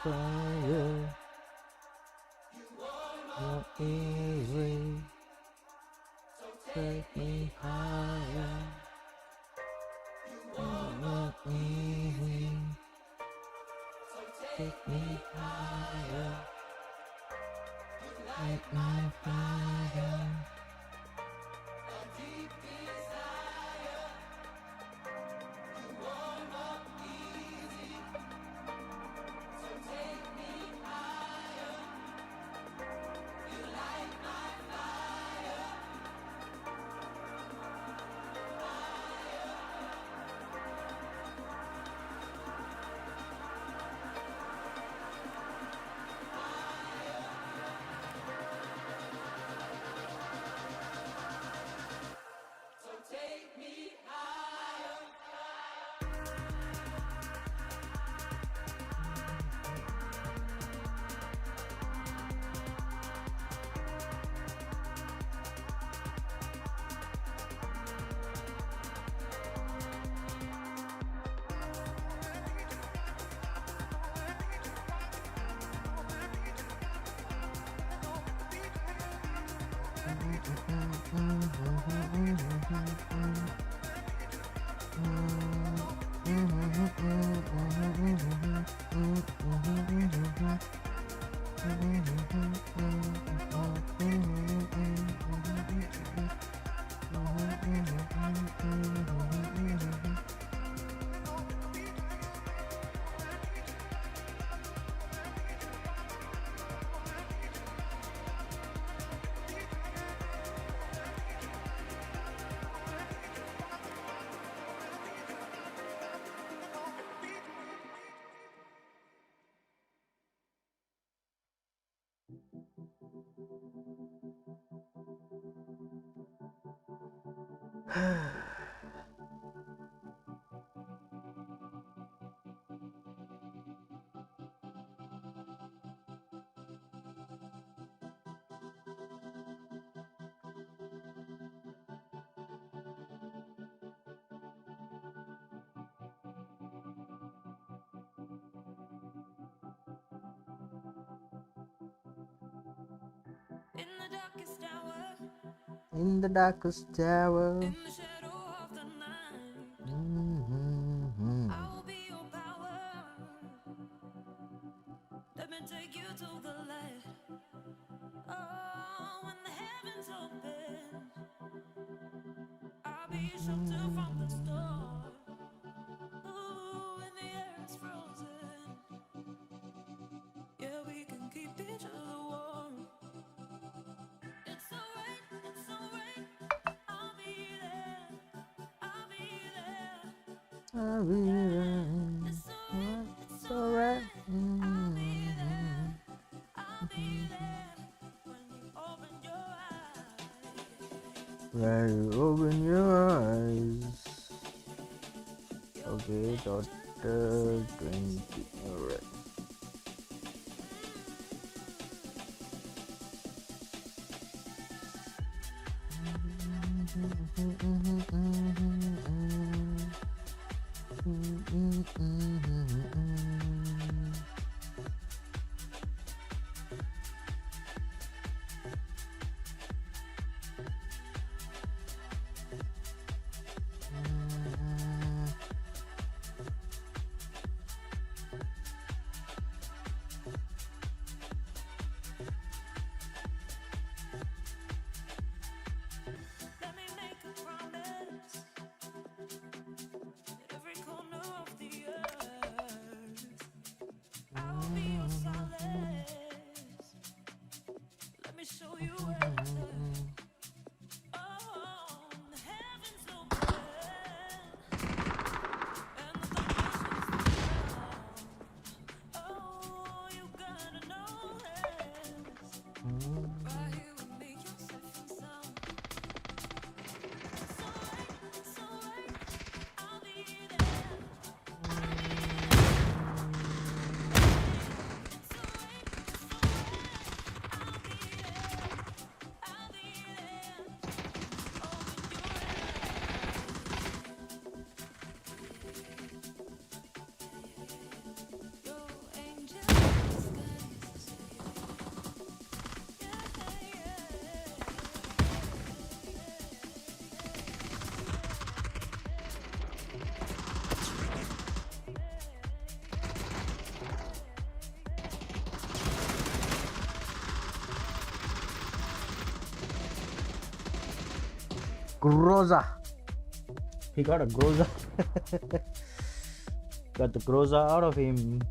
Fire, not easy. Take me higher. Not easy. Take me higher. Light my fire. In the darkest tower, in the shadow of the night, I will be your power. Let me take you to the light. Oh, when the heavens open, I'll be your shelter from the storm. Ooh, when the air is frozen, yeah, we can keep each other warm. It's alright, it's alright. I'll be there. I'll be there. I'll be there. It's alright, it's alright. I'll be there. I'll be there when you open your eyes. When you open your eyes. Okay, daughter 20. Alright. Groza. He got a groza. Got the groza out of him.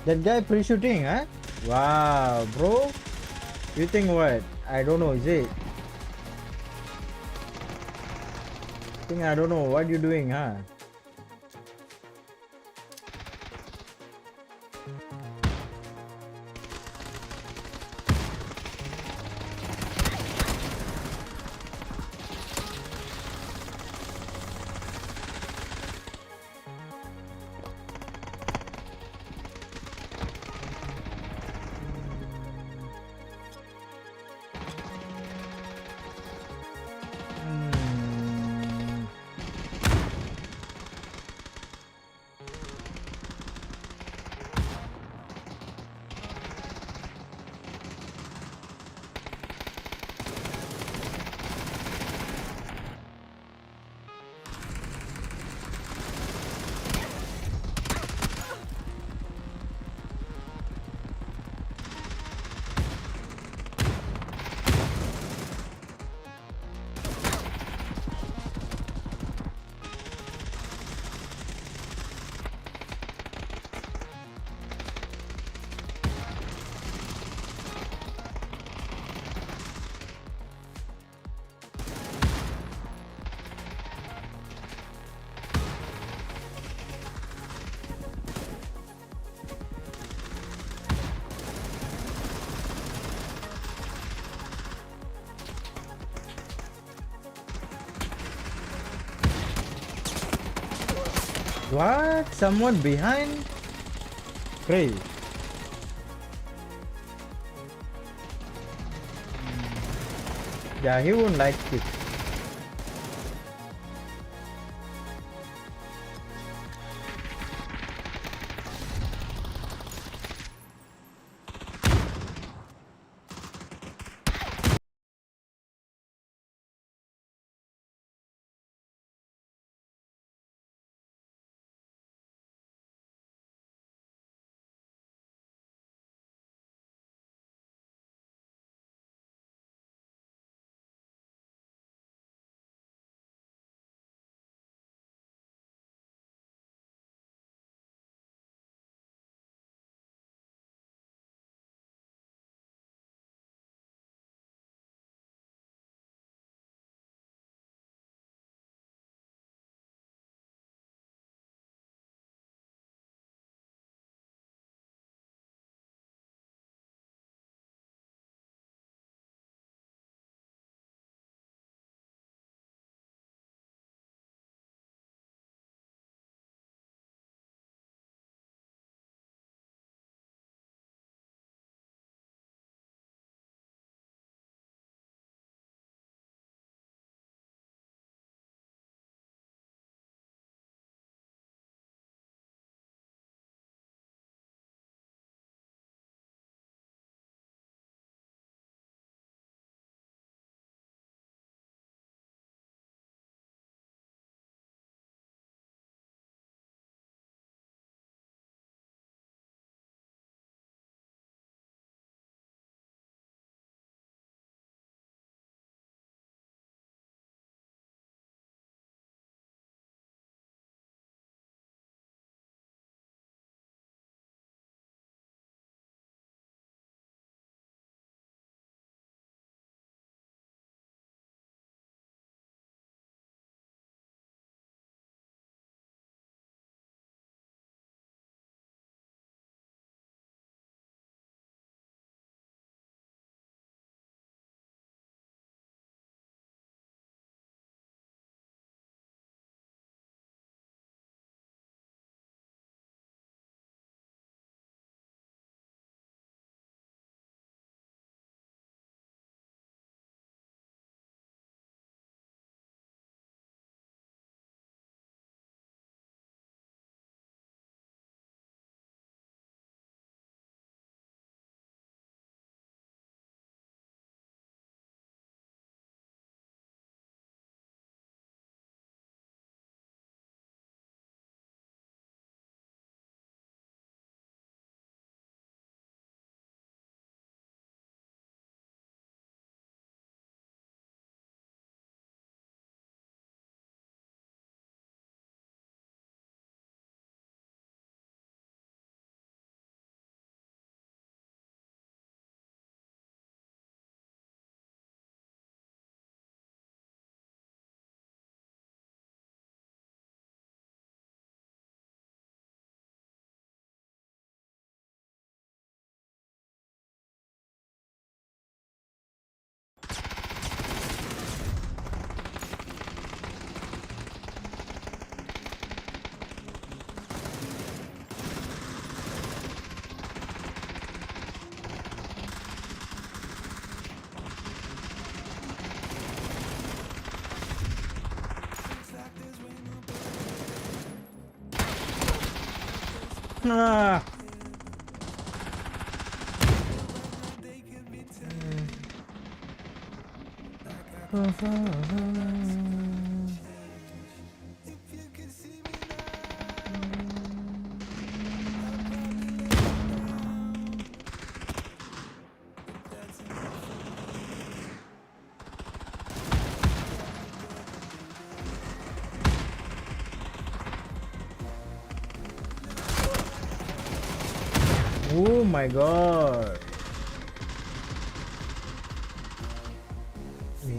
That guy pre-shooting, huh? Wow, bro. You think what? I don't know, is it? Think I don't know what you doing, huh? What? Someone behind? Crazy. Yeah, he won't like it. Ah. Oh my god.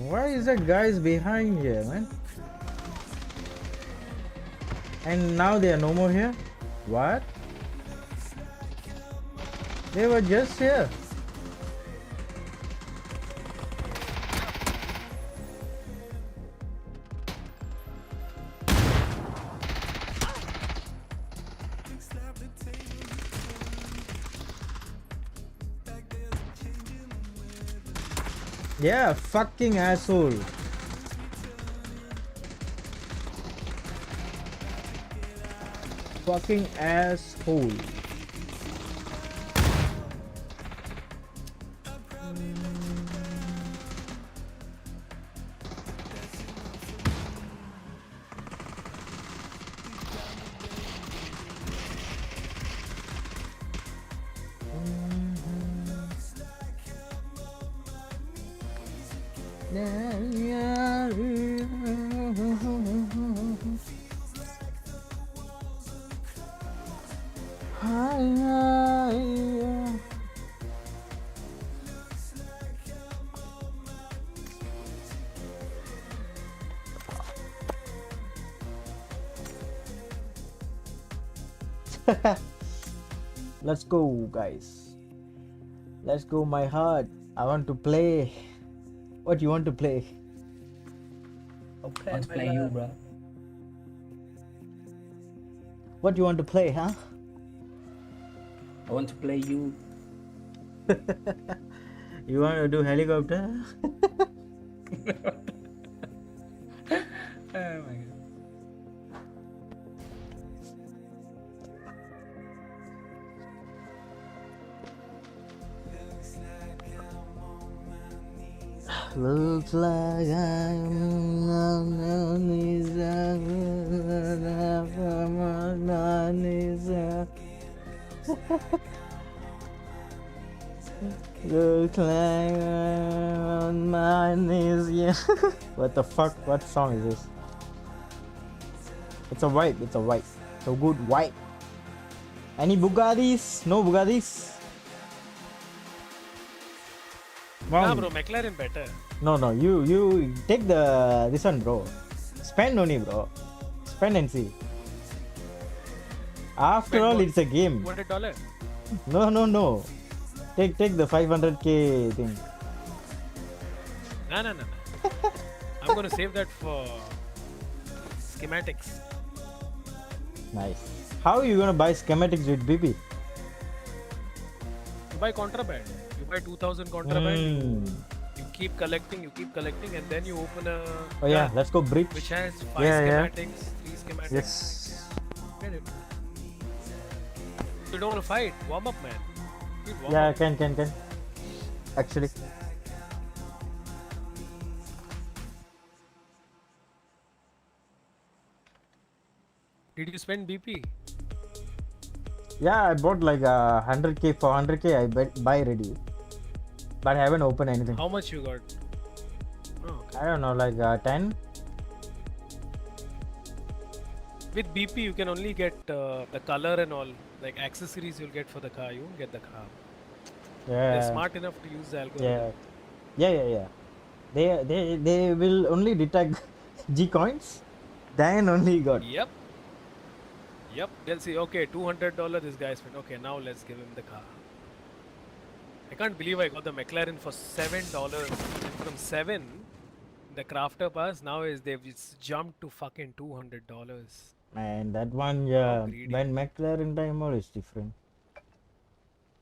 Why is that guys behind here, man? And now they are no more here? What? They were just here. Yeah, fucking asshole. Fucking asshole. Let's go, guys. Let's go, my heart. I want to play. What you want to play? Okay, I want to play you, bro. What you want to play, huh? I want to play you. You want to do helicopter? Oh my god. Looks like I'm on knees. Looks like I'm on my knees. Yeah. What the fuck? What song is this? It's a vibe. It's a vibe. So good vibe. Any Bugattis? No Bugattis? Nah, bro, McLaren better. No, you take this one, bro. Spend only, bro. Spend and see. After Spend all, what? it's a game. $200. No. Take the 500k thing. No. I'm gonna save that for schematics. Nice. How are you gonna buy schematics with BP? You buy contraband. You buy 2000 contraband. You keep collecting, and then you open a Oh yeah, gun let's go bridge. which has 5 Yeah. schematics, 3 schematics. Yes. Get it. You don't want to fight. Warm up, man. Dude, warm Yeah, up. can. Actually. Did you spend BP? Yeah, I bought like 100k for 100k. I buy ready, but I haven't opened anything. How much you got? Oh, okay. I don't know, like 10. With BP, you can only get the color and all, like accessories you'll get for the car. You won't get the car. They're Yeah. smart enough to use the algorithm. Yeah. They will only detect G coins, then only got. Yep. They'll see, okay, $200 this guy spent. Okay, now let's give him the car. I can't believe I got the McLaren for $7. And from 7, the crafter pass now they've just jumped to fucking $200. Man, that one, yeah. greedy. When McLaren timer is different.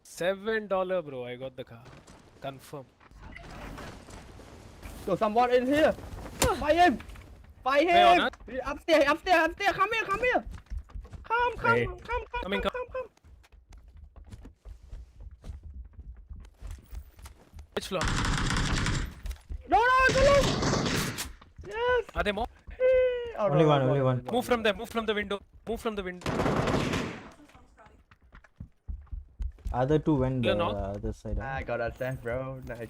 $7, bro. I got the car. Confirm. There's someone in here. Fight him. Fight Where on him. earth? Upstairs. Come here. Come. Coming. Come. Which floor? No, no. Yes. Are they more? Oh, Only one, only one. Move from there. Move from the window. Move from the window. Other two went the Clear knock. other side. I got a set, bro. Nice.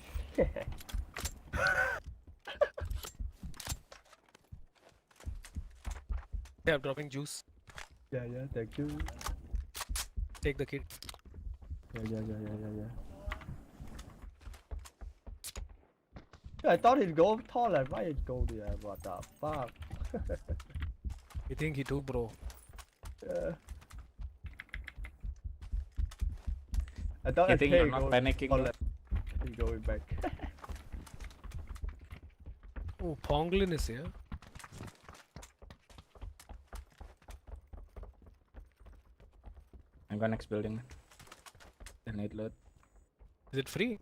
They are dropping juice. Yeah, thank you. Take the kid. Yeah. Yeah, I thought he'd go taller. Why he'd go there? What the fuck? You think he do, bro? Yeah. I thought You think SK you're not go panicking, taller. He's going back. Oh, Ponglin is here. I'm going next building. I need loot. Is it free?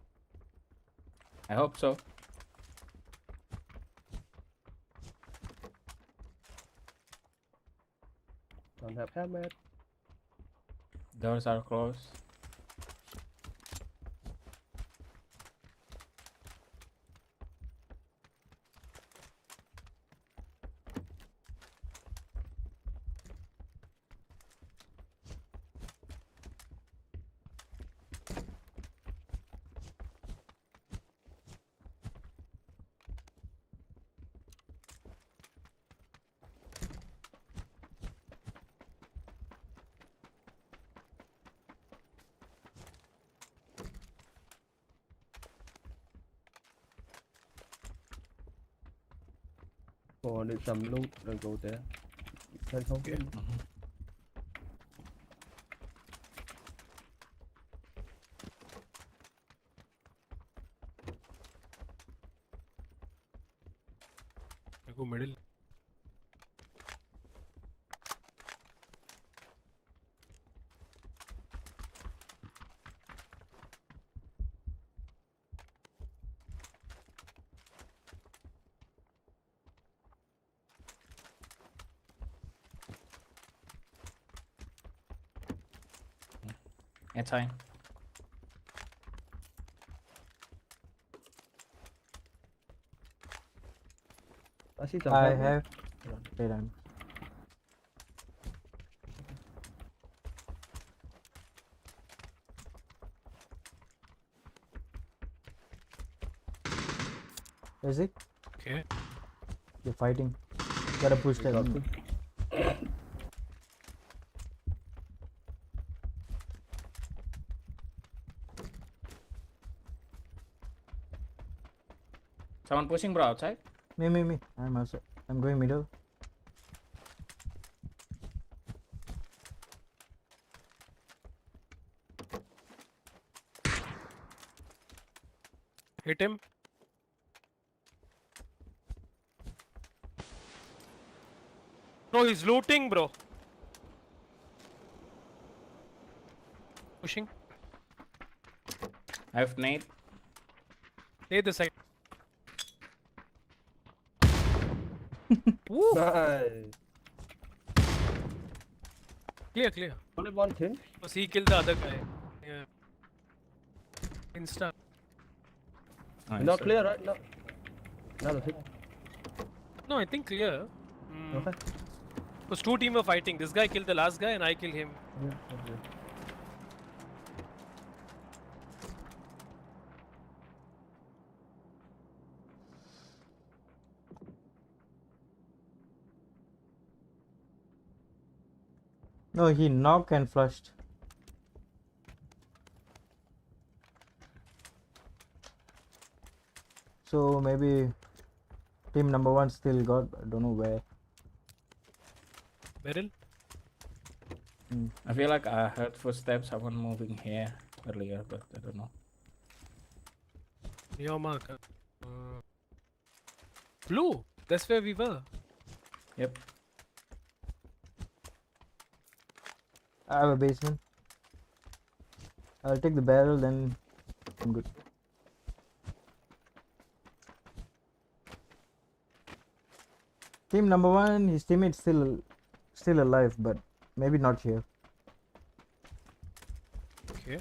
I hope so. Don't have helmet. Doors are closed. Oh, I need some loot. I'll go there. Can không? Okay. I go middle. It's fine. I see some I helmet. have. Wait, I'm. Is it? Okay. You're fighting. Gotta push We got them. to. Someone pushing, bro, outside. Me. I'm outside. I'm going middle. Hit him. No, he's looting, bro. Pushing. I have nade. Stay the side. Woo! Nice. Clear. Only one thing. Because he killed the other guy. Yeah. Insta. Nice. Not clear, right? No. Another thing. No, I think clear. Okay. Because two teams were fighting. This guy killed the last guy and I killed him. Yeah, okay. No, he knocked and flushed. So maybe team number one still got. I don't know where. Beryl? I feel like I heard footsteps, someone moving here earlier, but I don't know. Your mark. Blue. That's where we were. Yep. I have a basement. I'll take the barrel, then I'm good. Team number one, his teammate's still alive, but maybe not here. Okay.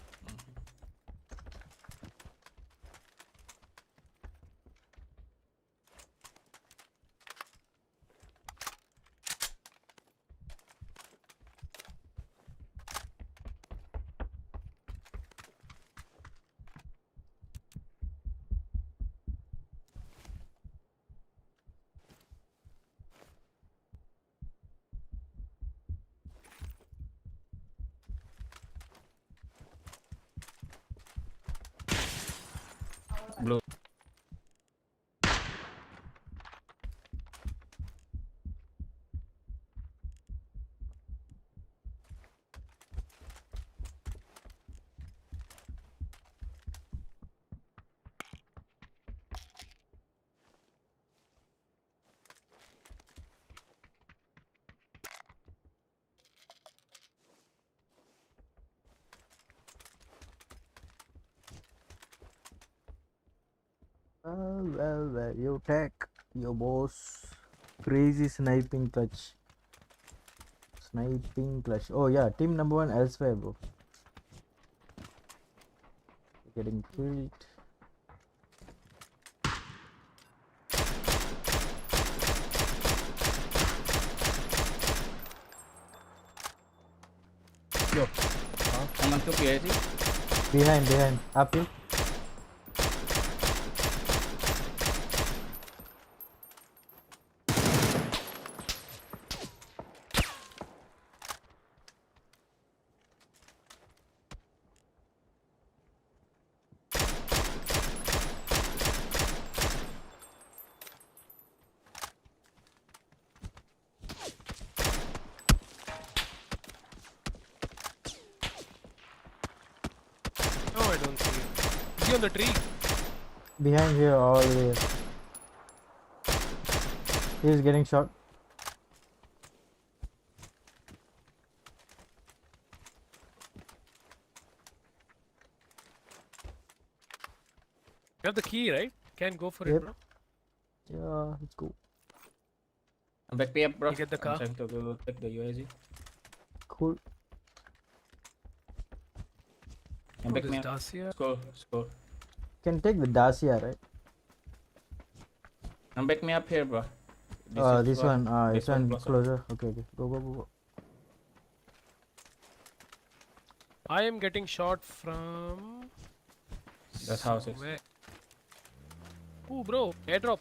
Well, you take your boss. Crazy sniping clutch. Sniping clutch. Oh yeah, team number one elsewhere, bro. Getting killed. Yo, someone took you, is it? Behind. Up you. No, I don't see him. Is he on the tree? Behind here, all the way. He's getting shot. You have the key, right? Can go for Yep. it, bro. Yeah, let's go. I'm back me up, bro. You get the I'm car? trying to go take the UAZ. Cool. I'm Oh, back this me up. Dacia. Score. Can take the Dacia, right? I'm back me up here, bro. This one. This one closer. closer. Okay. Go. I am getting shot from. That's houses. somewhere. Ooh, bro, airdrop.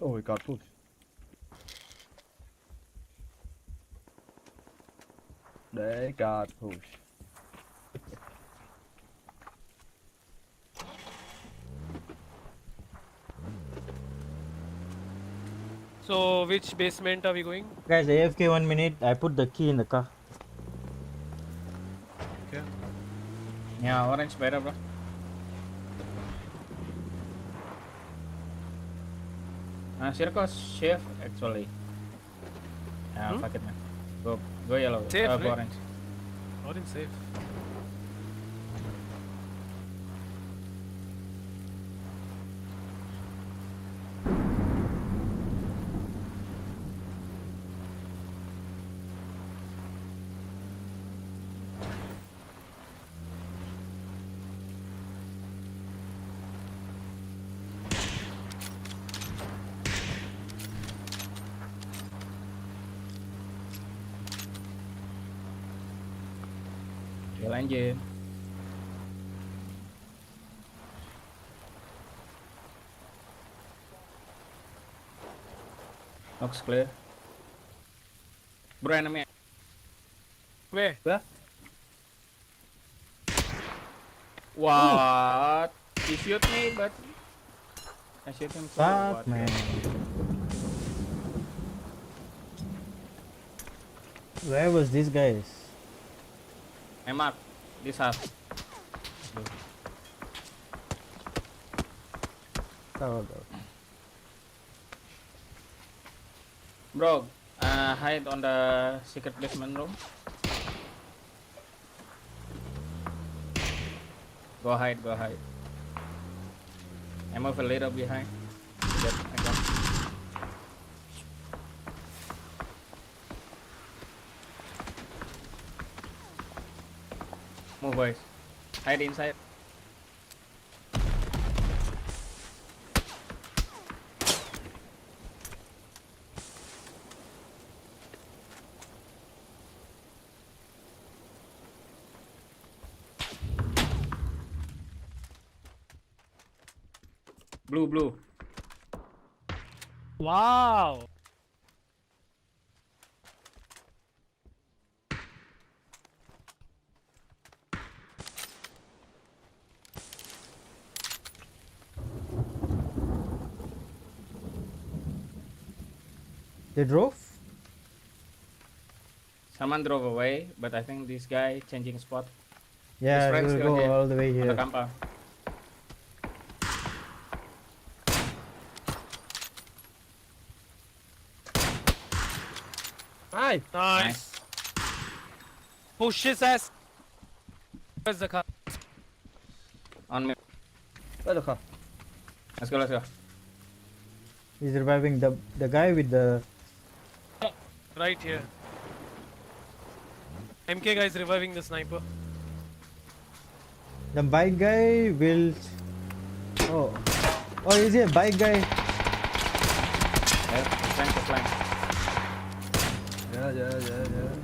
Oh, we got pushed. They got pushed. So, which basement are we going? Guys, AFK 1 minute. I put the key in the car. Okay. Yeah, orange better, bro. Circle safe actually. Yeah, fuck it, man. Go yellow. Safe, Go right? orange. Orange safe. Kill engine. Looks clear. Bro, enemy. Where? What? He shoot me, but I shoot him too. Fuck, What? man. Where was this guys? I mark this house. Oh, Bro, hide on the secret basement room. Go hide. I move a little behind. Yep, I got. Move, boys. Hide inside. Blue. Wow. they drove? Someone drove away, but I think this guy changing spot. Yeah, friends we'll still go here, all the way On the here. compound. Nice. Nice. Push his ass. Where's the car? On me. Where's the car? Let's go, let's go. He's reviving the guy with the. Right here. MK guy is reviving the sniper. The bike guy will. Oh. Oh, is he a bike guy? Yeah, flank to flank. Yeah.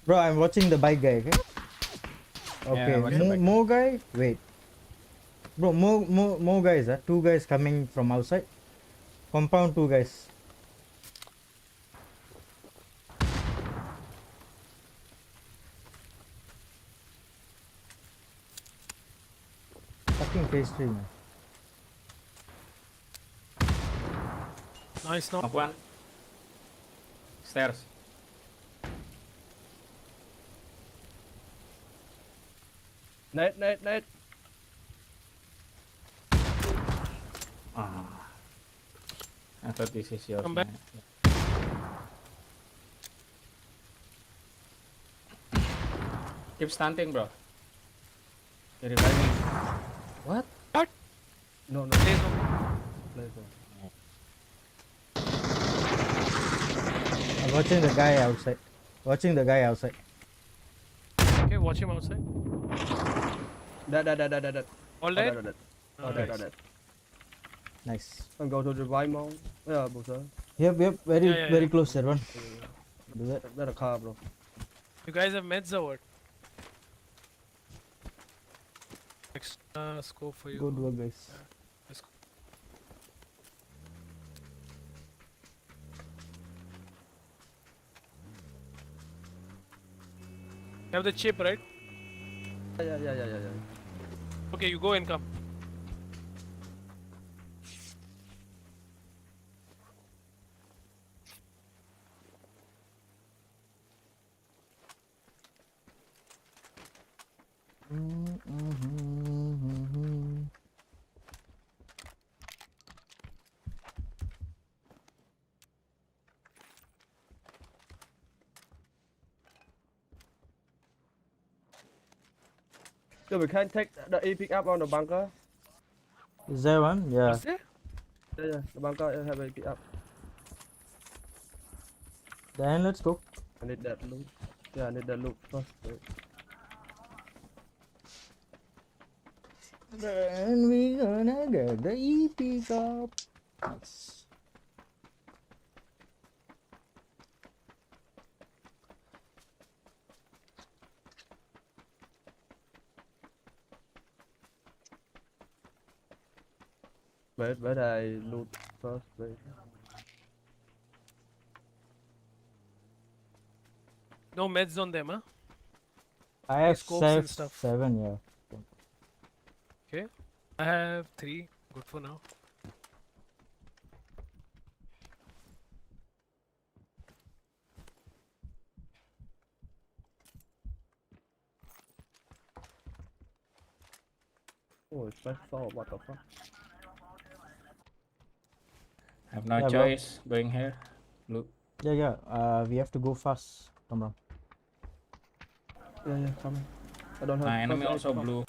Bro, I'm watching the bike guy, okay? Okay, watch the bike guy. more guy? Wait. Bro, more guys, huh? Two guys coming from outside. Compound, two guys. Fucking phase 3, man. Nice knock. Knock one. Stairs. Net. Ah. I thought this is yours. Come back. man. Keep stunting, bro. You're reviving. What? No. Please no. Let's go. I'm watching the guy outside. Watching the guy outside. Okay, watch him outside. That. All dead? That. Nice. I'm going to revive mode. Yeah, bro, sir. Yep, very Yeah. very close, everyone. Do that. That's a car, bro. You guys have meds or what? Extra scope for you. Good work, guys. Let's go. You have the chip, right? Yeah. Okay, you go and come. So we can take the E pick up on the bunker. Is there one? Yeah. What's there? Yeah, the bunker have a pick up. Then let's go. I need that loot. Yeah, I need that loot first. Then we gonna get the EP cup. Nice. Where I loot first, wait. No meds on them, huh? I have scopes and stuff. 7, yeah. Okay. I have 3. Good for now. Oh, it's my fault. What the fuck? Have no Yeah, bro. choice going here. Blue. Yeah. We have to go fast. Come on. Yeah, coming. I don't have. My enemy first aid. also blue.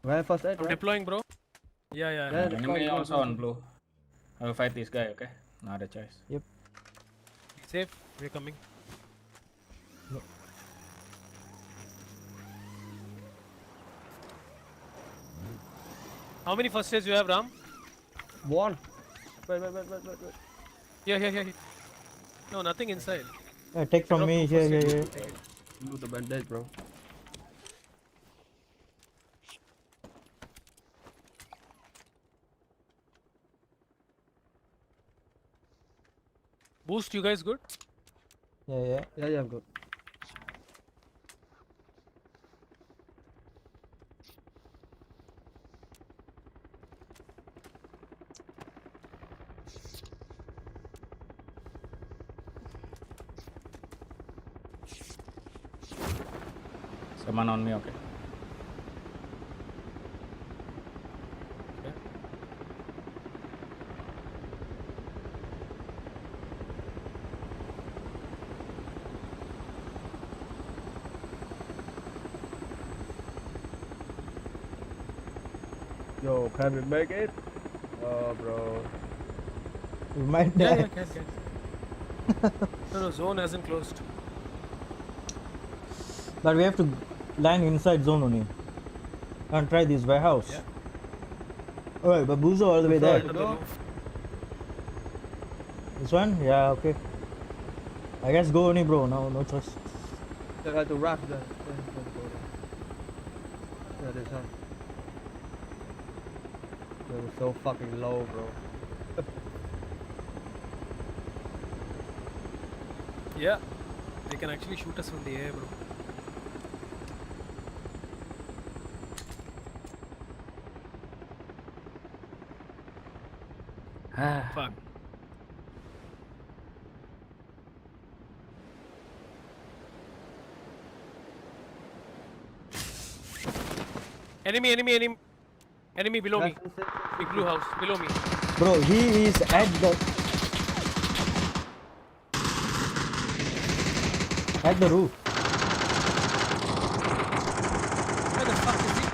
Where first aid, I'm right? deploying, bro. Yeah. Yeah. My the enemy front, also on blue. I will fight this guy, okay? No other choice. Be safe. We're coming. How many first aids you have, Ram? One. Wait. Here. No, nothing inside. Yeah, take from Drop me. two first Here. aids. Loot the bandage, bro. Boost, you guys good? Yeah. Yeah, I'm good. Someone on me, okay. Yo, can we make it? Oh, bro. We might Yeah, die. can. No, zone hasn't closed. But we have to land inside zone only. And try this warehouse. Yeah. Alright, but Buzo all the way Sorry, there. On the go. roof. This one? Yeah, okay. I guess go only, bro. No choice. They had to rush there. Yeah, this one. They were so fucking low, bro. Yeah. They can actually shoot us from the air, bro. Ah, Fuck. Enemy below me. Big blue house, below me. Bro, he is at the roof. Where the fuck is he?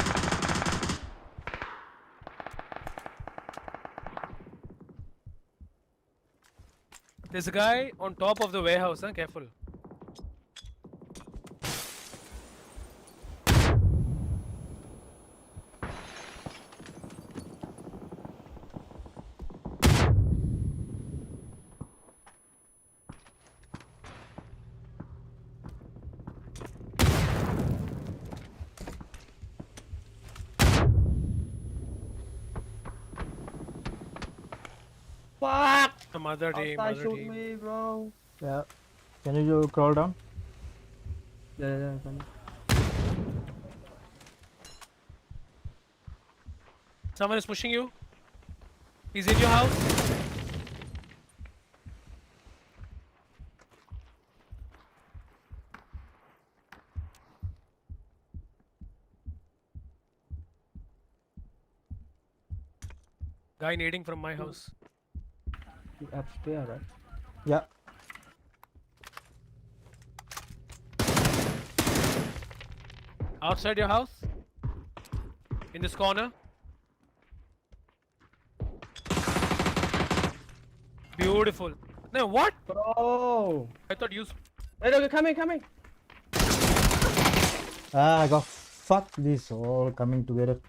There's a guy on top of the warehouse, huh? Careful. Fuck! Mother team, Outside mother shoot team. me, bro. Yeah. Can you crawl down? Yeah, come. Someone is pushing you. He's in your house. Guy nading from my house. You upstairs, right? Yeah. Outside your house. In this corner. Beautiful. No, what? Bro! I thought you. Hey, look, coming! Ah, I got fuck this all coming together.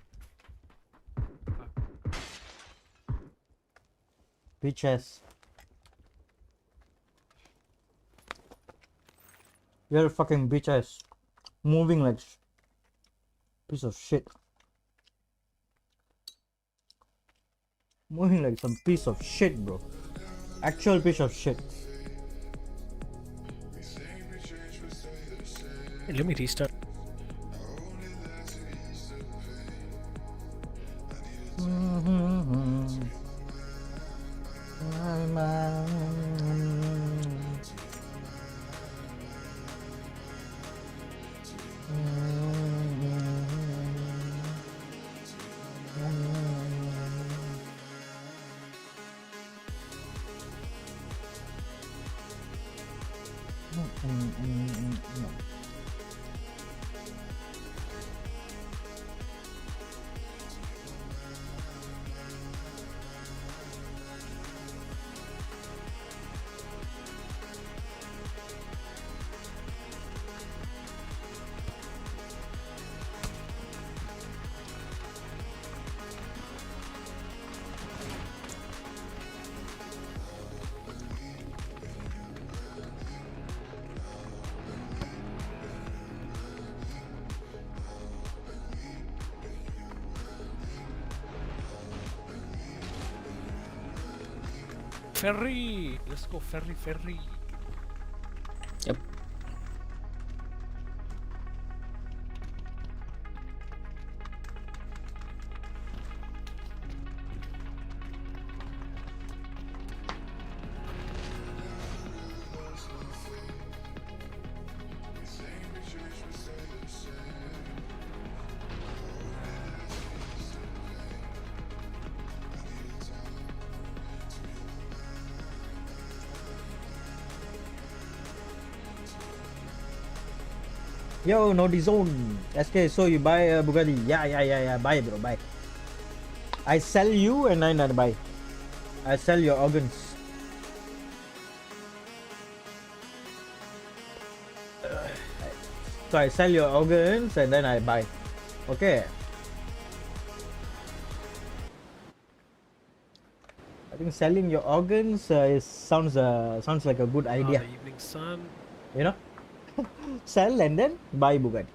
Bitch ass. You're a fucking bitch ass. Moving like piece of shit. Moving like some piece of shit, bro. Actual piece of shit. Let me restart. Ferry! Let's go, ferry. yep. Yo, Naughty Zone. SK, so you buy a Bugatti? Yeah. Buy, bro, buy. I sell you and I not buy. I sell your organs. So I sell your organs and then I buy. Okay. I think selling your organs sounds like a good idea. The evening sun. You know, sell and then buy Bugatti.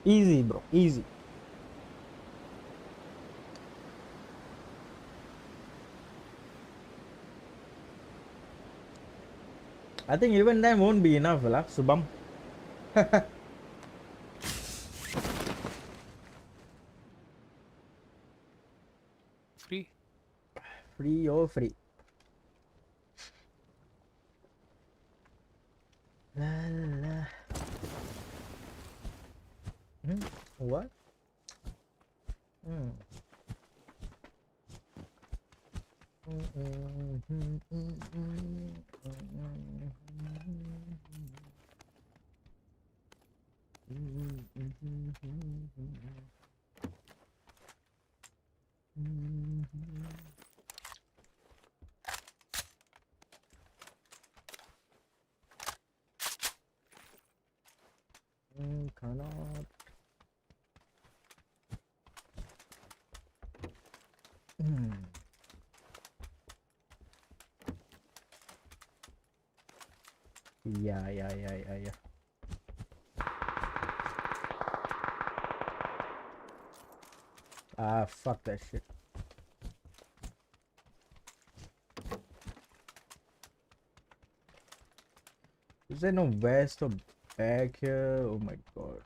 Easy, bro. Easy. I think even then won't be enough, lah, Subham. Free. Free or free. La la. What? Cannot. Yeah. Ah, fuck that shit. Is there no vest or bag here? Oh my god.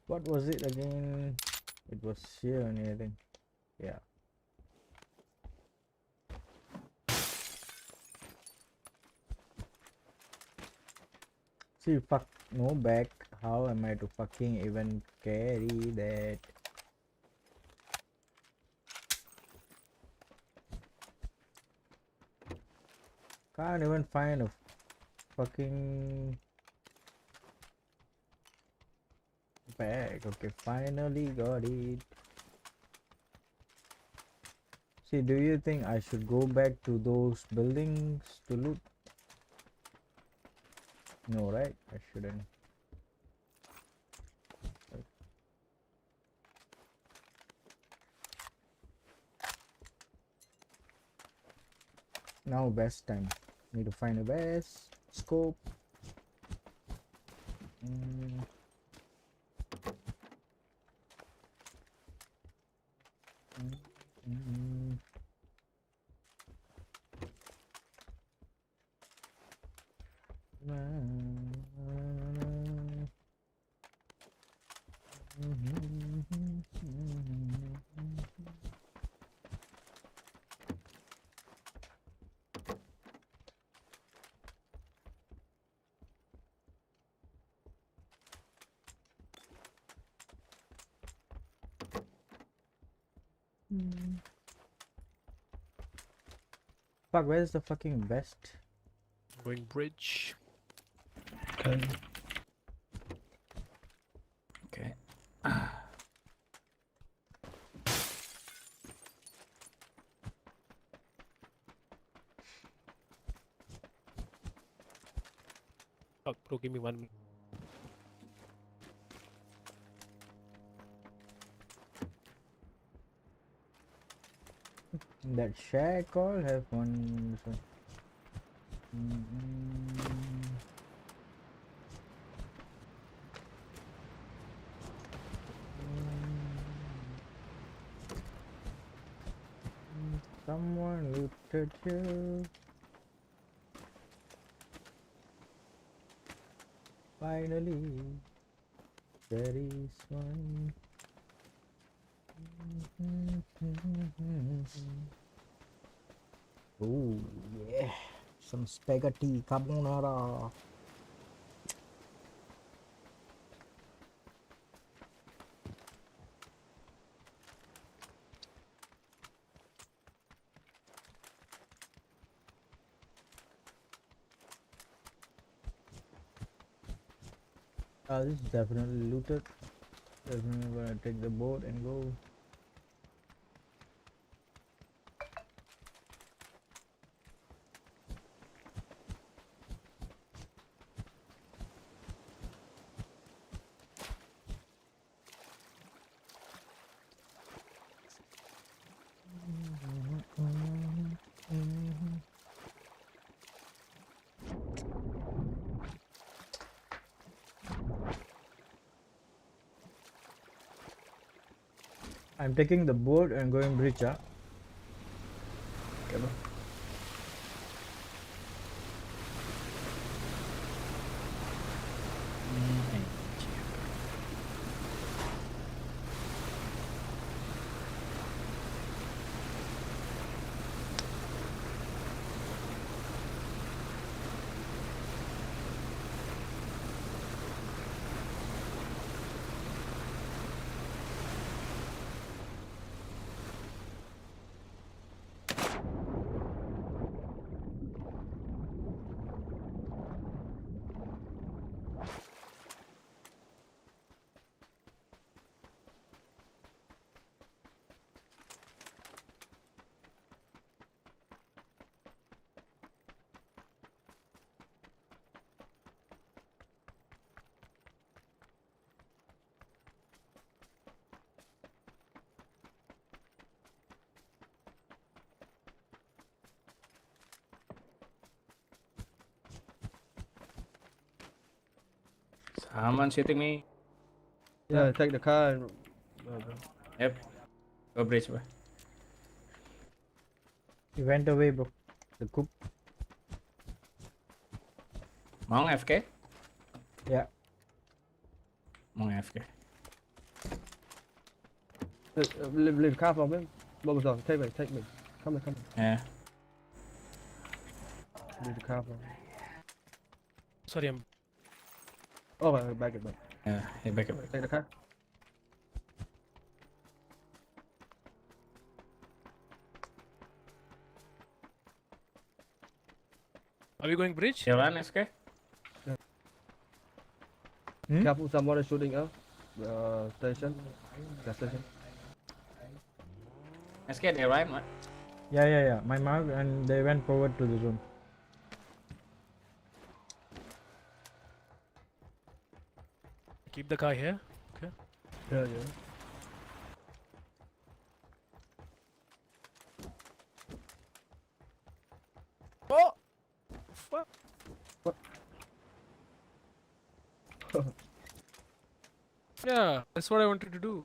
What was it again? It was here and everything. Yeah. See, fuck, no bag. How am I to fucking even carry that? Can't even find a fucking bag. Okay, finally got it. See, do you think I should go back to those buildings to loot? No, right? I shouldn't. Now best time. Need to find a vest, scope. Fuck, where's the fucking vest? Going bridge. Okay. Okay. Fuck, bro, give me 1 minute. That shack all have one. Someone looted you. Finally, there is one. Oh yeah, some spaghetti carbonara. This is definitely looted. Definitely gonna take the boat and go. I'm taking the boat and going bridge, huh? Okay, bro. Someone shooting me. Yeah, take the car and. Yep. Go bridge, bro. He went away, bro. The coop. Mong FK? Yeah. Mong FK. Leave the car for me. Move on. Take me. Take me. Come on. Come on. Yeah. Leave the car for me. Sorry, I'm. Oh, back it back. Yeah. Hey, back up. Take the car. Are we going bridge? Still on SK? Hmm? Careful, someone is shooting us. Station. Gas station. SK, they right, man. Yeah. My mark, and they went forward to the zone. Keep the car here. Okay. Yeah. Oh! Fuck. What? Yeah, that's what I wanted to do.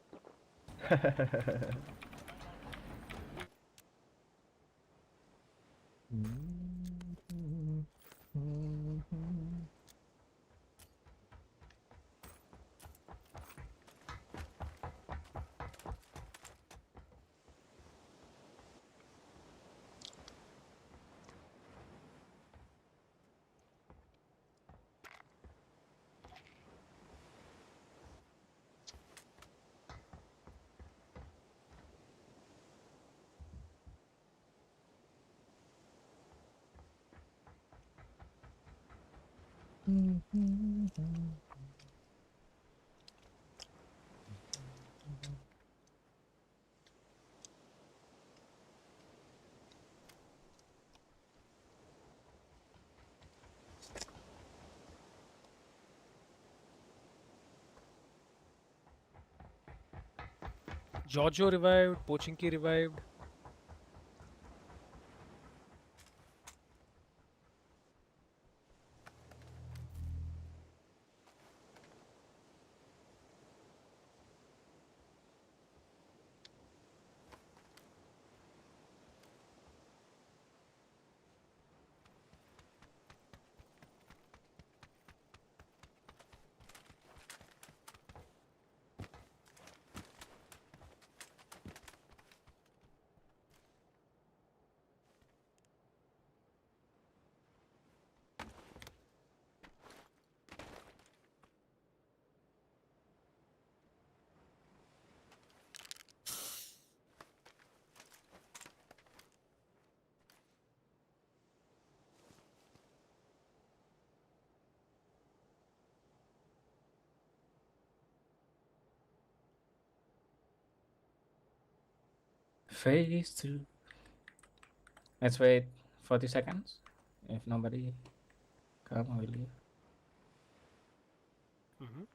Giorgio revived, Pochinki revived. phase 2. Let's wait 40 seconds. If nobody come, I will leave. Mhm.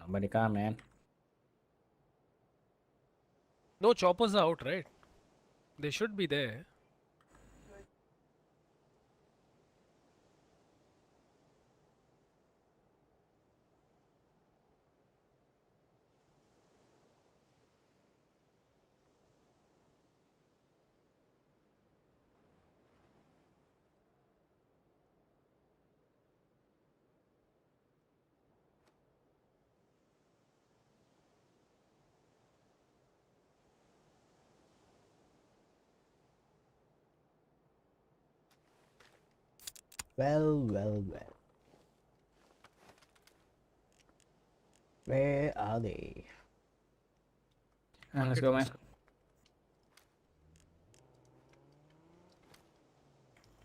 Nobody come, man. No choppers are out, right? They should be there. Well, well, well. Where are they? Let's go, man.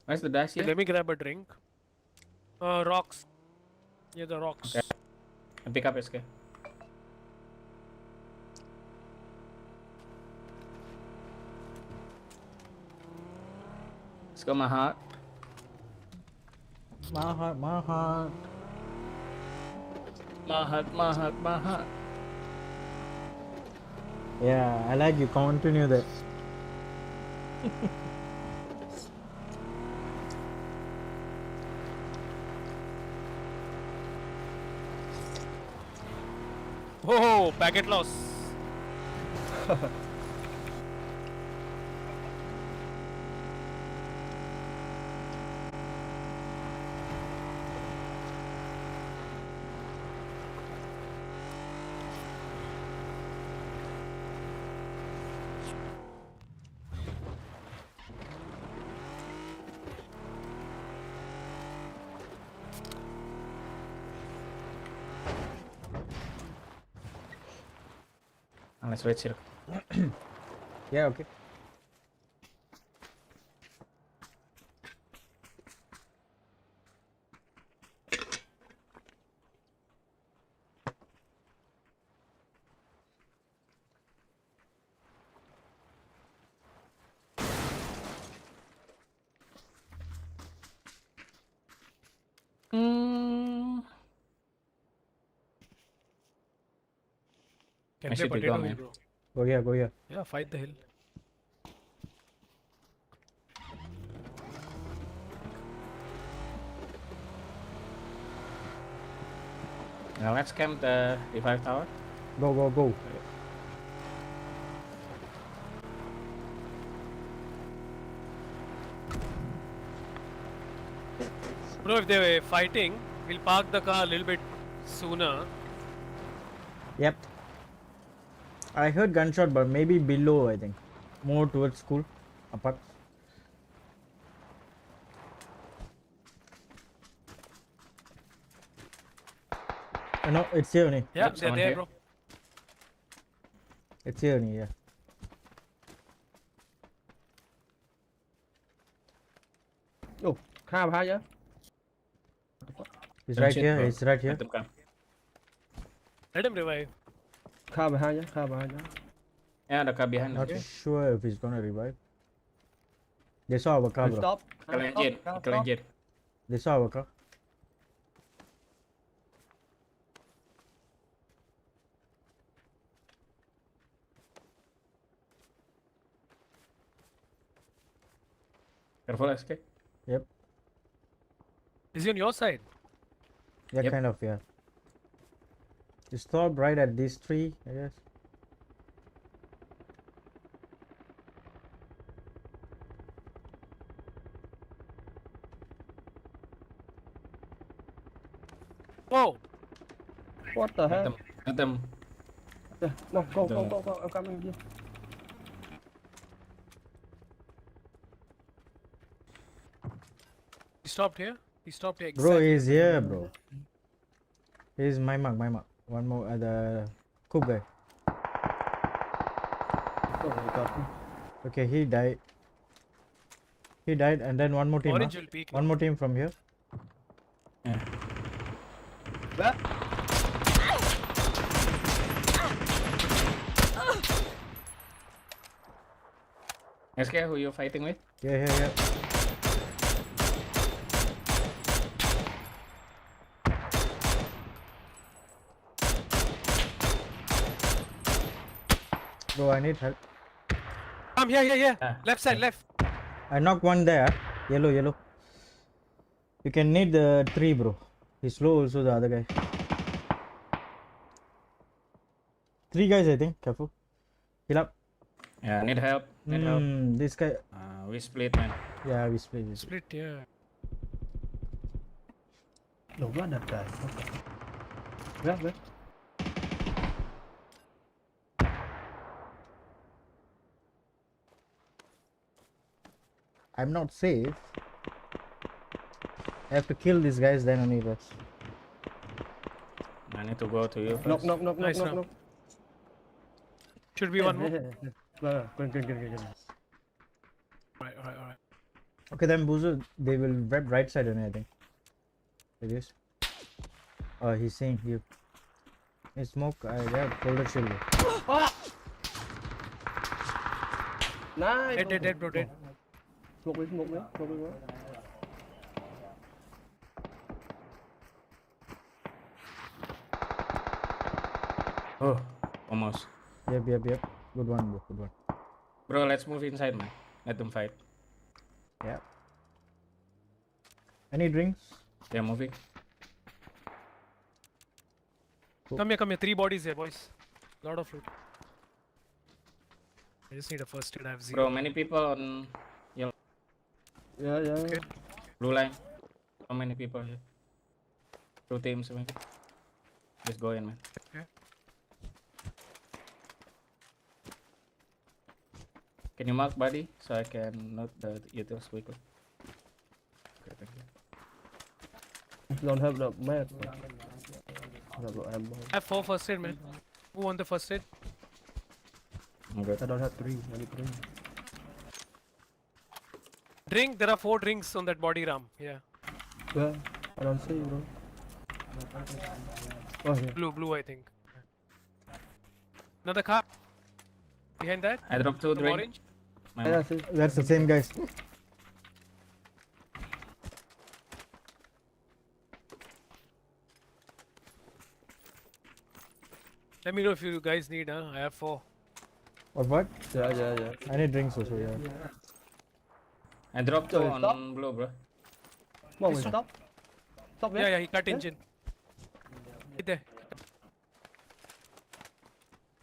Where's the dash Wait, here? let me grab a drink. Rocks. Yeah, the rocks. Okay. And pick up SK. Let's go, my heart. My heart, my heart. My heart, my heart, my heart. Yeah, I like you. Continue that. Oh, packet loss. Let's wait here. Yeah, okay. Can I play should be potato gone, hill, man. bro. Go here, go here. Yeah, fight the hill. Now let's camp the revive tower. Go, go, go. Bro, if they were fighting, we'll park the car a little bit sooner. Yep. I heard gunshot, but maybe below, I think. More towards school. Apart. No, it's here only. Yeah, Yep, they're someone there, here. bro. It's here only, yeah. Oh, car behind you. It's Don't right shoot, here. bro. It's right here. Let them come. Let him revive. Car behind you. Car behind you. Yeah, the car behind Not us. sure if he's gonna revive. They saw our car, bro. Stop. Kill engine. Kill engine. They saw our car. Careful, SK. Yep. Is he on your side? Yeah, Yep. kind of, yeah. You stop right at this tree, I guess. Whoa! What the Get hell? them. Get them. Yeah, no, go, Don't- go, go, go. I'm coming here. He stopped here. He stopped here. Bro, Exactly. he's here, bro. He's my mark, my mark. One more, the cook guy. Oh my god. Okay, he died. He died, and then one more team. Orange Huh? will peek. One more team from here. Yeah. Where? SK, who you fighting with? Yeah, yeah, yeah. Bro, I need help. Come here, here. Ah, Left side, okay. left. I knocked one there. Yellow, yellow. You can need the tree, bro. He's low also, the other guy. 3 guys, I think. Careful. Heal up. Yeah, need help. Need help. This guy. We split, man. Yeah, we split. Split, yeah. No, where that guy? Okay. Where? I'm not safe. I have to kill these guys, then only rest. I need to go to you Knock, first. knock, knock, knock, Nice knock, round. knock. Should be one more. Good. Alright. Okay, then Boozer, they will wrap right side only, I think. Like this. Oh, he's saying here. Hey, smoke, I have folder shield. Nice. Dead, bro, dead. Smoke me. Oh, almost. Yep. Good one, bro. Good one. Bro, let's move inside, man. Let them fight. Yeah. Any drinks? They're moving. Come here. 3 bodies here, boys. Lot of loot. I just need a first aid. I have 0. Bro, many people on Yeah. Okay. blue line. So many people here. 2 teams, maybe. Just go in, man. Okay. Can you mark body so I can note the utils quickly? Okay, thank you. Don't have the map. Don't have ammo. I have 4 first aid, man. Who won the first aid? I'm good. I don't have 3. I need 3. Drink. There are 4 drinks on that body ram. Yeah. Where? I don't see, bro. Oh, yeah. Blue, I think. Another car. Behind that. I dropped 2 From drink. orange. My Yeah, mark. see. That's the same guys. Let me know if you guys need, huh? I have 4. Or what? Yeah. I need drinks also, yeah. I dropped 2 Sorry, on stop. blue, bro. Come on, stop. Stop there. Yeah, he cut engine. Right there.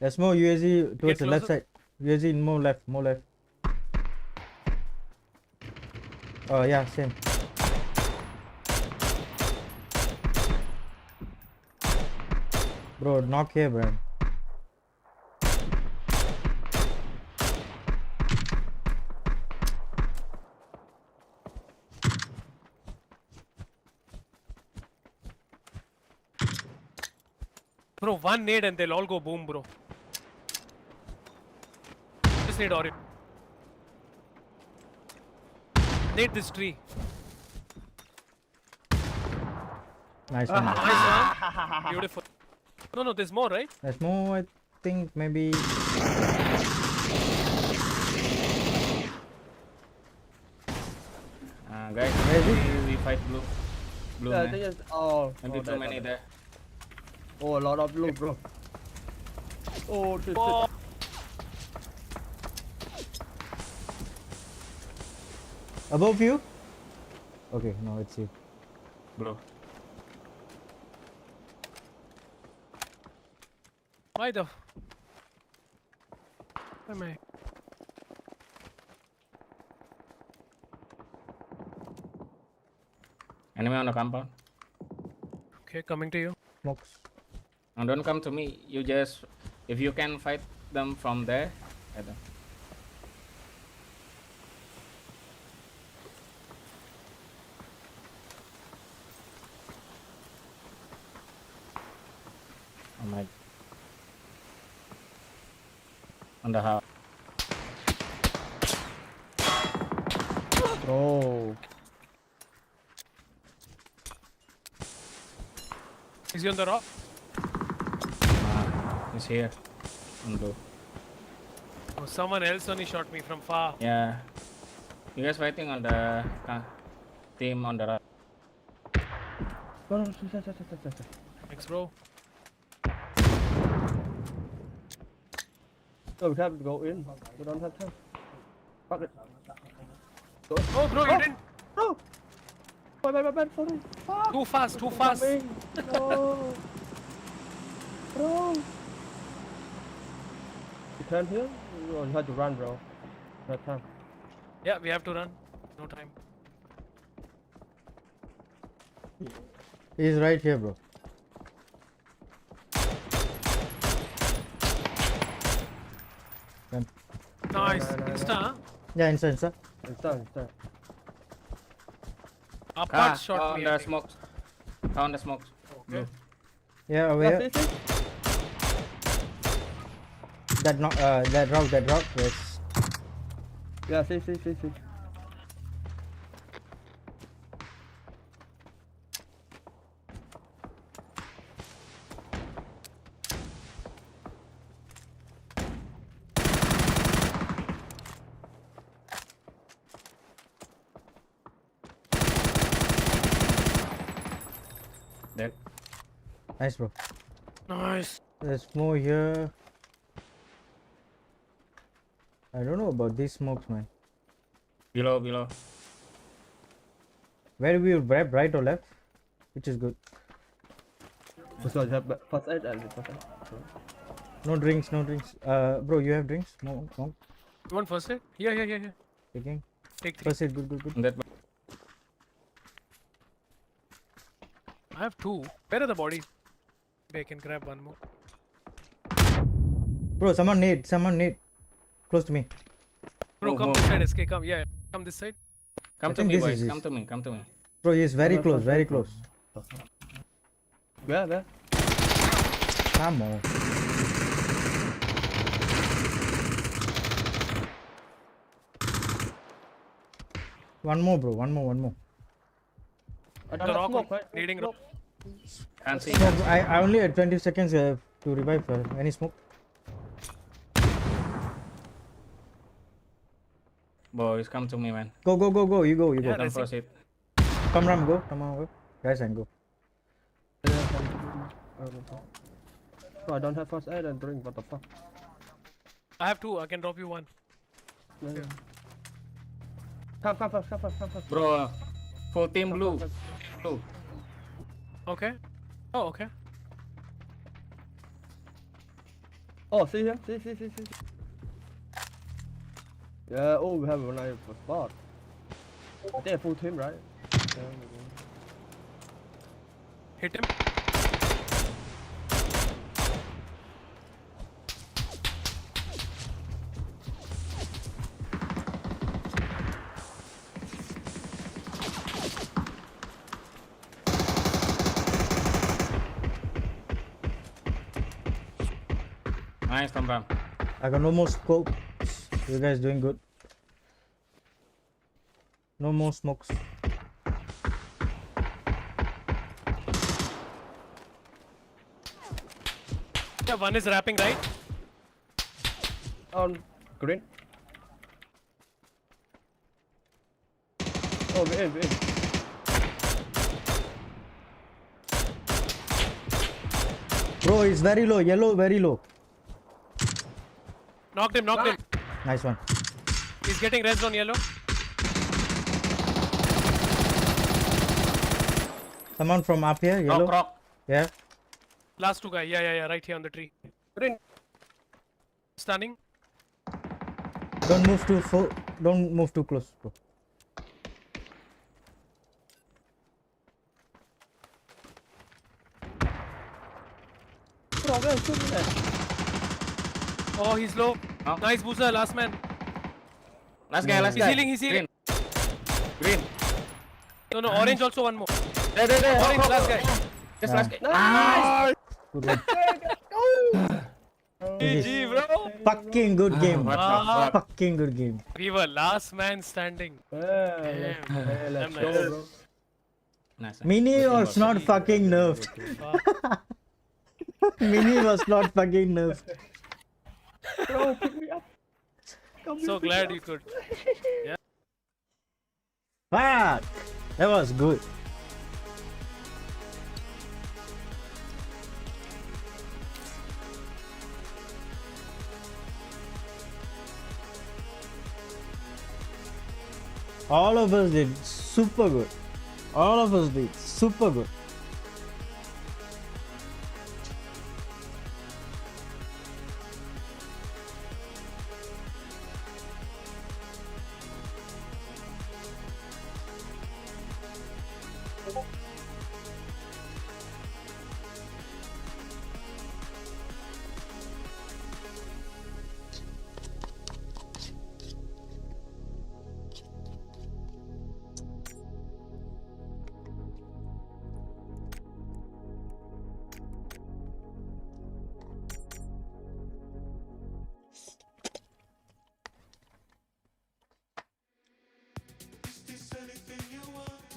There's more UAZ towards the left closer. side. UAZ more left. Oh, yeah, same. Bro, knock here, bro. Bro, one nade and they'll all go boom, bro. Just need orange. Nade this tree. Nice one. bro. Nice one. Beautiful. No, there's more, right? There's more, I think, maybe. Guys, Where is it? we fight blue. Blue, Yeah, I man. think it's Maybe too many there. Oh, a lot of blue, bro. Oh, shit. Oh, Above you? Okay, no, it's you. Blue. why the? Why am I? Enemy on the compound. Okay, coming to you. Smokes. And don't come to me. You just, if you can fight them from there, fight them. Oh my. On the house. Bro. Is he on the rock? He's here. On blue. Oh, someone else only shot me from far. Yeah. You guys fighting on the team on the right. No, no, no. Thanks, bro. No, we can't go in. We don't have time. Fuck it. Go. Oh, bro, you didn't. No! Bad, sorry. Fuck! Too fast, too fast. Coming. No! Bro! You can't hear? Oh, you had to run, bro. No time. Yeah, we have to run. No time. He's right here, bro. Done. Nice. no, no. Insta, huh? Yeah, inside, inside. It's done. Apart shot on me. the I think. smokes. On the smokes. Okay. Yeah, over here. See? That no, that rock. Yes. Yeah, see. Dead. Nice, bro. Nice. There's more here. I don't know about these smokes, man. Below. Where we will grab, right or left? Which is good. So you have first aid and first aid. No drinks. Bro, you have drinks? No. You want first aid? Here. Taking. Take 3. First aid, good. That I have 2. Where are the bodies? Maybe I can grab one more. Bro, someone need. Close to me. Bro, Move, come move. this side, SK. Come, yeah. Come this side. come I to think me, this boys. is Come to me. Bro, he's very close, very close. Where? Come on. One more, bro. One more. I The don't have rock, smoke, right? needing rock. Can't see. Smoke. I only had 20 seconds to revive. Any smoke? Boys, come to me, man. Go. You go. Yeah, Come Racing. proceed. Come Ram, go. Come on, go. Guys, and go. No, I don't have first aid and drink. What the fuck? I have 2. I can drop you 1. Yeah. Come first. Bro, full team blue. Blue. Okay. Oh, okay. Oh, see here? See. Yeah, oh, we have a nice spot. They're full team, right? Yeah, Hit him. Nice, Tom. I got no more scopes. You guys doing good. No more smokes. Yeah, one is wrapping right. On green. Oh, we're in. Bro, it's very low. Yellow, very low. Knocked him. Nice one. He's getting res on yellow. Someone from up here, yellow. Rock. Yeah. Last 2 guy. Yeah. Right here on the tree. Green. Stunning. Don't move too close, bro. from where? Shoot me there. Oh, he's low. No. Nice booster, last man. Last guy, last He's guy. healing, he's healing. Green. No, orange also one more. There. Orange, last guy. Just Yeah. last guy. Nice. Good one. GG, bro. Fucking good game. What the Ah. fuck? Fucking good game. We were last man standing. Hey, let's go, bro. Nice. Mini Good was game, not fucking nerfed. Mini was not fucking nerfed. Bro, pick me up. Come So here, pick glad me you could. Fuck. That was good. All of us did super good. All of us did super good.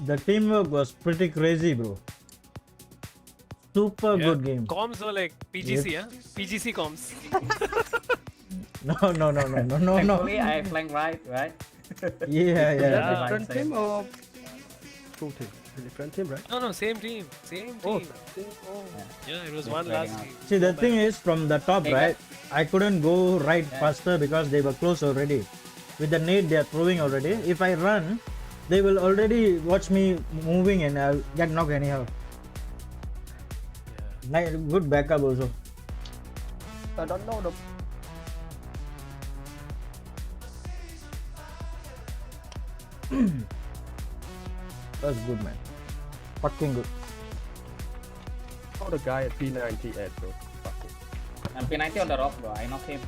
The teamwork was pretty crazy, bro. Super good game. Comms were like PGC, huh? PGC comms. No. Thankfully, I flank right. Yeah. Yeah. Different team or full team? Different team, right? No, same team. Same Oh, team. team. Oh. Yeah, it was Just one dragging last out. team. See, the thing is, from the top, Hey, right, I couldn't go right Yeah. faster because they were close already. With the nade, they are throwing already. If I run, they will already watch me moving and I'll get knocked anyhow. Good backup also. I don't know the. That's good, man. Fucking good. Oh, the guy at P98, bro. Fuck it. And P90 on the rock, bro. I knock him.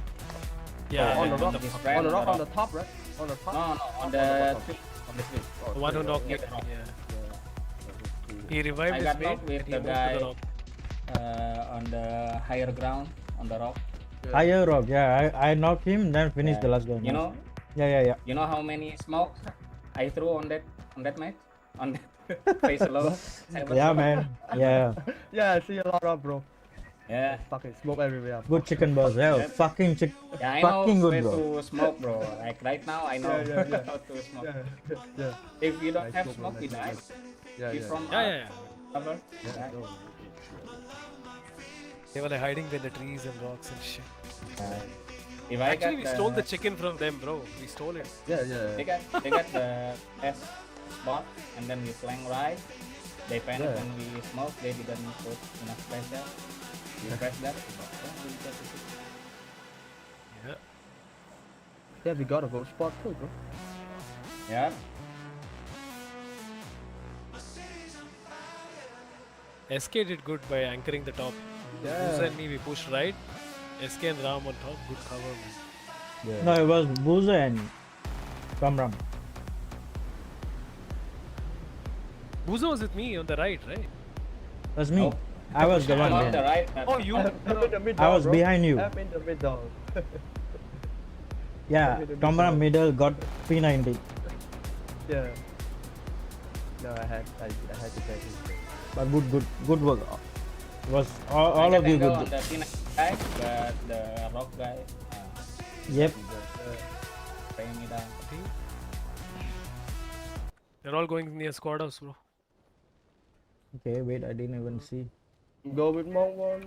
Yeah, on the yeah, rock, his on friend the rock, on the rock. top, right? On the top. No, on On the bottom. tree. On the tree. Oh, The one who sorry, knocked yeah, it. rock. Yeah. He revived I his got mate knocked with and he the moved to guy the rock. on the higher ground on the rock. Yeah. Higher rock, yeah. I knocked him, then finished the last guy. You know, Yeah. you know how many smokes I threw on that match? On that face alone. Yeah, man. Yeah. Yeah, I see a lot of, bro. Yeah. Fucking smoke everywhere. Good chicken balls. Yeah, Yep. fucking chick. Yeah, I Fucking know good, where bro. to smoke, bro. Like right now, I know Yeah. how to smoke. Yeah. If you don't I have smoke smoke, on you that die. side. Yeah, You yeah. from Yeah. cover. Yeah, Right? no. They were like hiding in the trees and rocks and shit. If I Actually, we got stole the chicken from them, bro. We stole it. Yeah, They yeah. got the best spot, and then we flank right. They panic Yeah. when we smoke. They didn't put enough pressure. We press that. Yeah. Yeah, we got a good spot too, bro. Yeah. SK did good by anchoring the top. Musa Yeah. and me, we pushed right. SK and Ram on top. Good cover. Man. Yeah. No, it was Boozer and Kamram. Boozer was with me on the right, right? That's me. Oh. I was the one I'm on the behind. right. Oh, you? I'm in the middle, I was bro. behind you. I'm in the middle. Yeah, Kamram middle got P90. Yeah. No, I had to take it. But good work. Was all of you I got good. angle on the P9 guy, but the rock guy Yep. bring me down. They're all going near squad house, bro. Okay, wait, I didn't even see. Go with more one.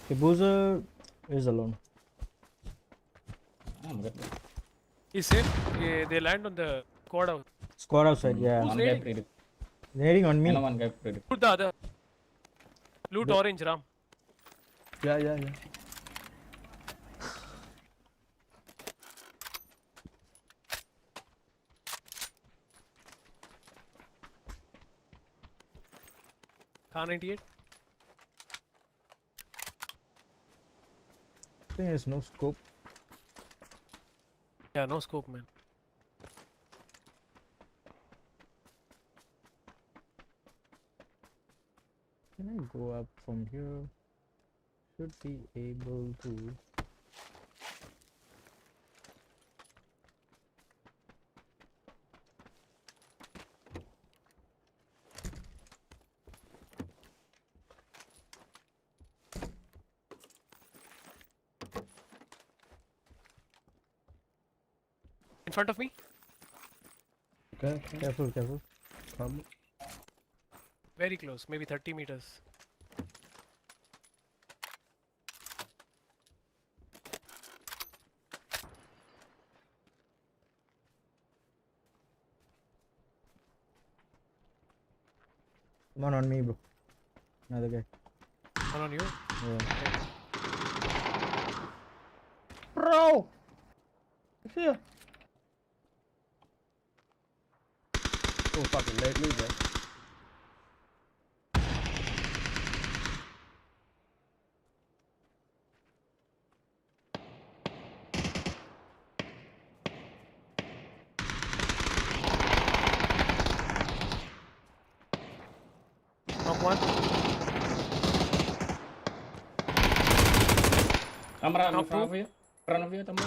Okay, Boozer is alone. I'm good. He's safe. They land on the squad house. Squad outside, yeah. One guy raiding? pretty. Raiding on me. No, one guy pretty. Loot the other. Loot orange, Ram. Yeah. Car 98. I think there's no scope. Yeah, no scope, man. Can I go up from here? Should be able to. In front of me. Okay. Careful, careful. Come. Very close. Maybe 30 meters. One on me, bro. Another guy. One on you. Yeah. Bro! It's here. Oh, fucking made me, bro. Knock one. I'm running in Knock front two. of you. Front of you, teman.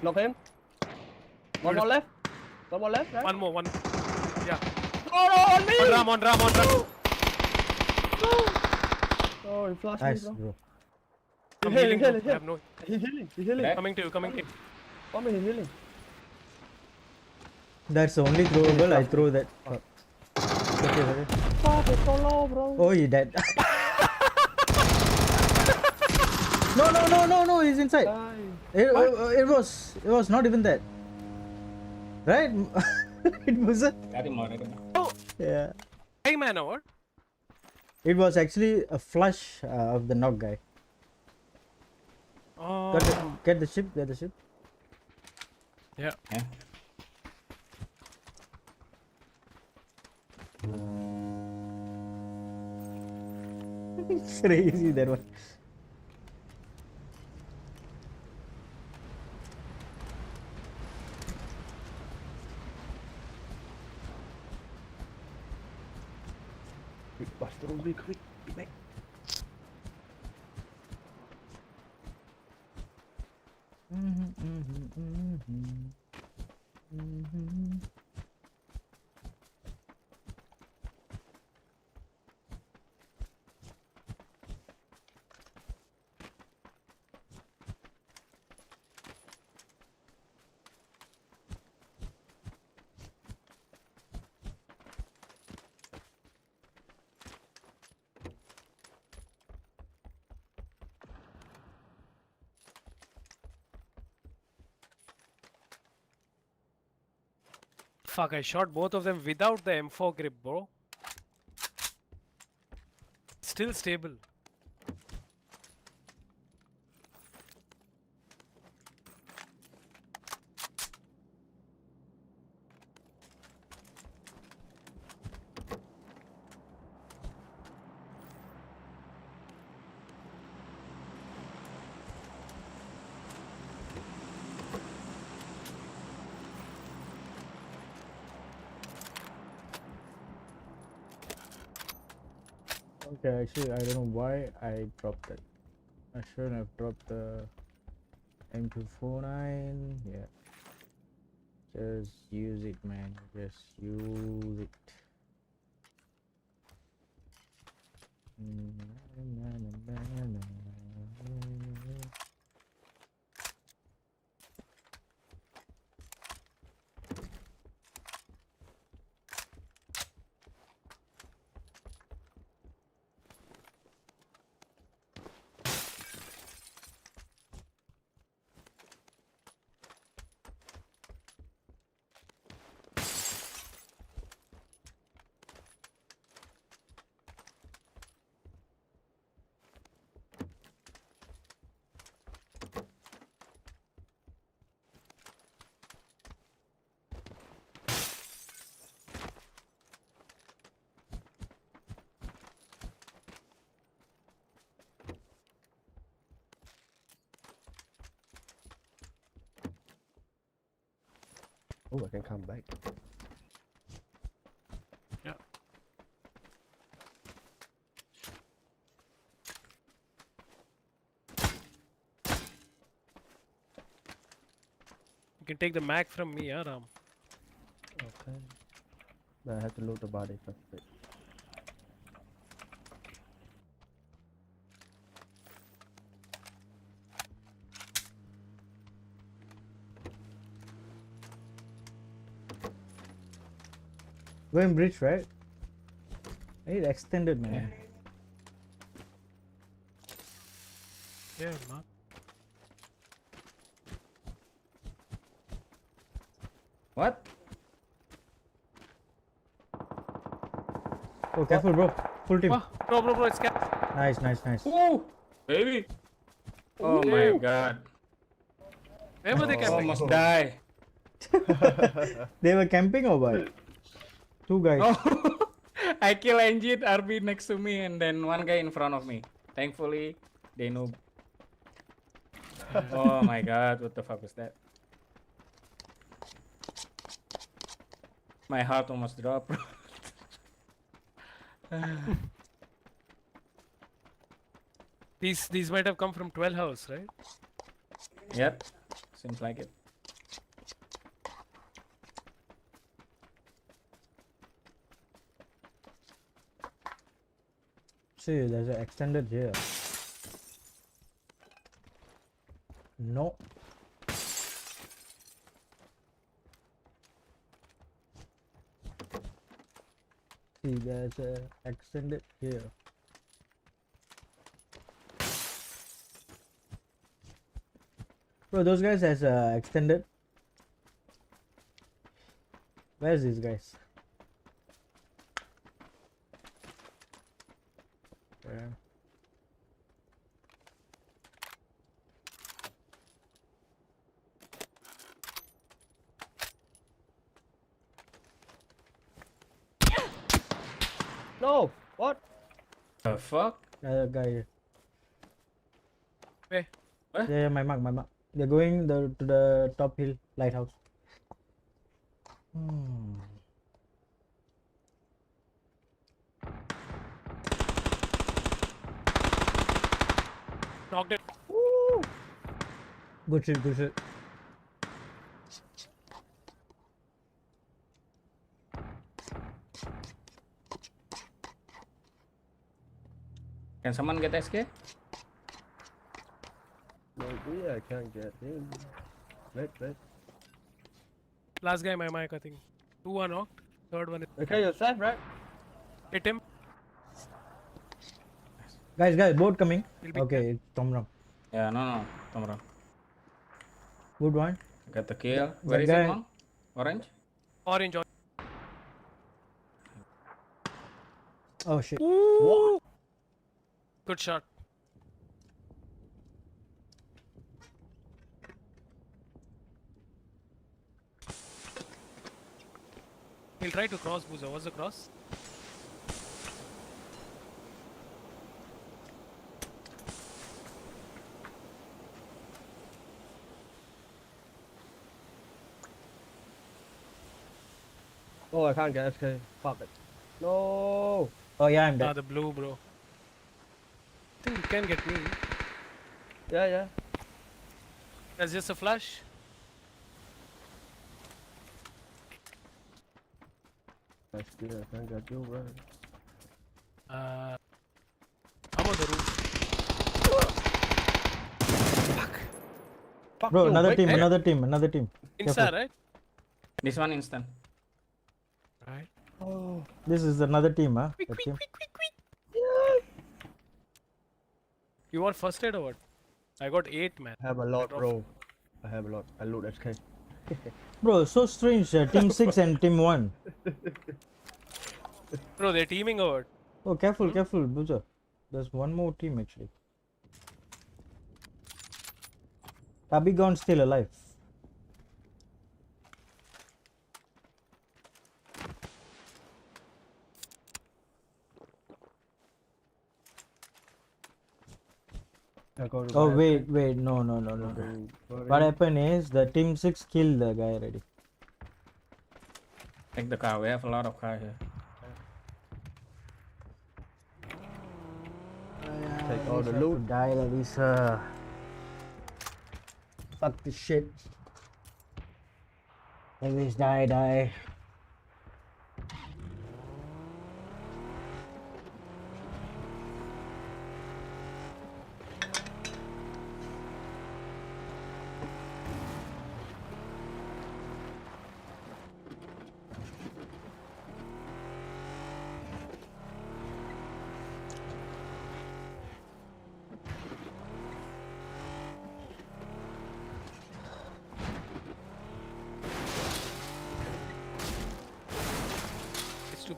Knock him. One more left. One more left, right? One more. One. Yeah. Oh, on me! On ram. On ram. On ram. Oh, he flashed Nice, me, bro. bro. I'm He's healing. healing, Bro. I have no. He's healing. He's healing. Back. Coming to you. Coming to you. Oh, he's healing. That's the only throwable. I throw that. Oh. Okay, okay. Fuck, it's so low, bro. Oh, he dead. No, he's inside. Die. It was not even that. Right? It wasn't. Dari more, dari more. Oh, Yeah. hey man, or what? It was actually a flush of the knock guy. Oh. Get the ship, get the ship. Yeah. Yeah. It's crazy that one. Quick, Buster, be quick. Be back. Fuck! I shot both of them without the M4 grip, bro. Still stable. Okay, actually, I don't know why I dropped that. I shouldn't have dropped the M249. Yeah. Just use it, man. Just use it. Oh, I can come back. Yeah. You can take the mag from me, yeah, Ram. Okay. But I have to load the body first. Wait. Going bridge, right? It extended, man. Yeah, man. What? Oh, careful, bro. Full team. Oh, bro, it's cap. Nice, nice, nice. Ooh, baby. Oh my god. Where were they I camping? almost die. They were camping or what? Two guys. Oh, I kill Engine RB next to me and then one guy in front of me. Thankfully, they know. Oh my god, what the fuck was that? My heart almost dropped. These might have come from 12 house, right? Yep, seems like it. See, there's an extended here. No. See, there's a extended here. Bro, those guys has extended. Where's these guys? Where? No! What? The fuck? Another guy here. Where? Yeah, my mark, my mark. They're going to the top hill lighthouse. Knocked it. Good shit, good shit. Can someone get SK? Maybe I can't get him. Wait. Last guy, my mic, I think. 2 are knocked. Third one is Okay, you're safe, right? hit him. Guys, boat coming. He'll be Okay, it's Tom Ram. Yeah, no, Tomra. Good one. Got the kill. That Where is guy- it, Mom? Orange? Orange. Oh shit. Ooh. Good shot. He'll try to cross, Boozer. What's the cross? Oh, I can't get SK. Fuck it. No! Oh yeah, I'm Ah, dead. the blue, bro. I think you can get me. Yeah. That's just a flash. I still can't get you, right? I'm on the roof. Fuck Bro, you, another wait, team, wait. another team. Insta, Careful. right? This one instant. Right. Oh, This is another team, huh? Quick, That quick, team. quick, quick, quick. You want first aid or what? I got 8, man. I have a lot, Drop. bro. I have a lot. I loot SK. Bro, so strange. Team 6 and team 1. Bro, they're teaming or what? Oh, careful, careful, Boozer. There's one more team actually. Tabigon's still alive. I go to Oh, my wait, no. SK. What happened is the team 6 killed the guy already. Take the car. We have a lot of car here. Take all the To loot. die like this. Fuck this shit. Like this, die. It's too.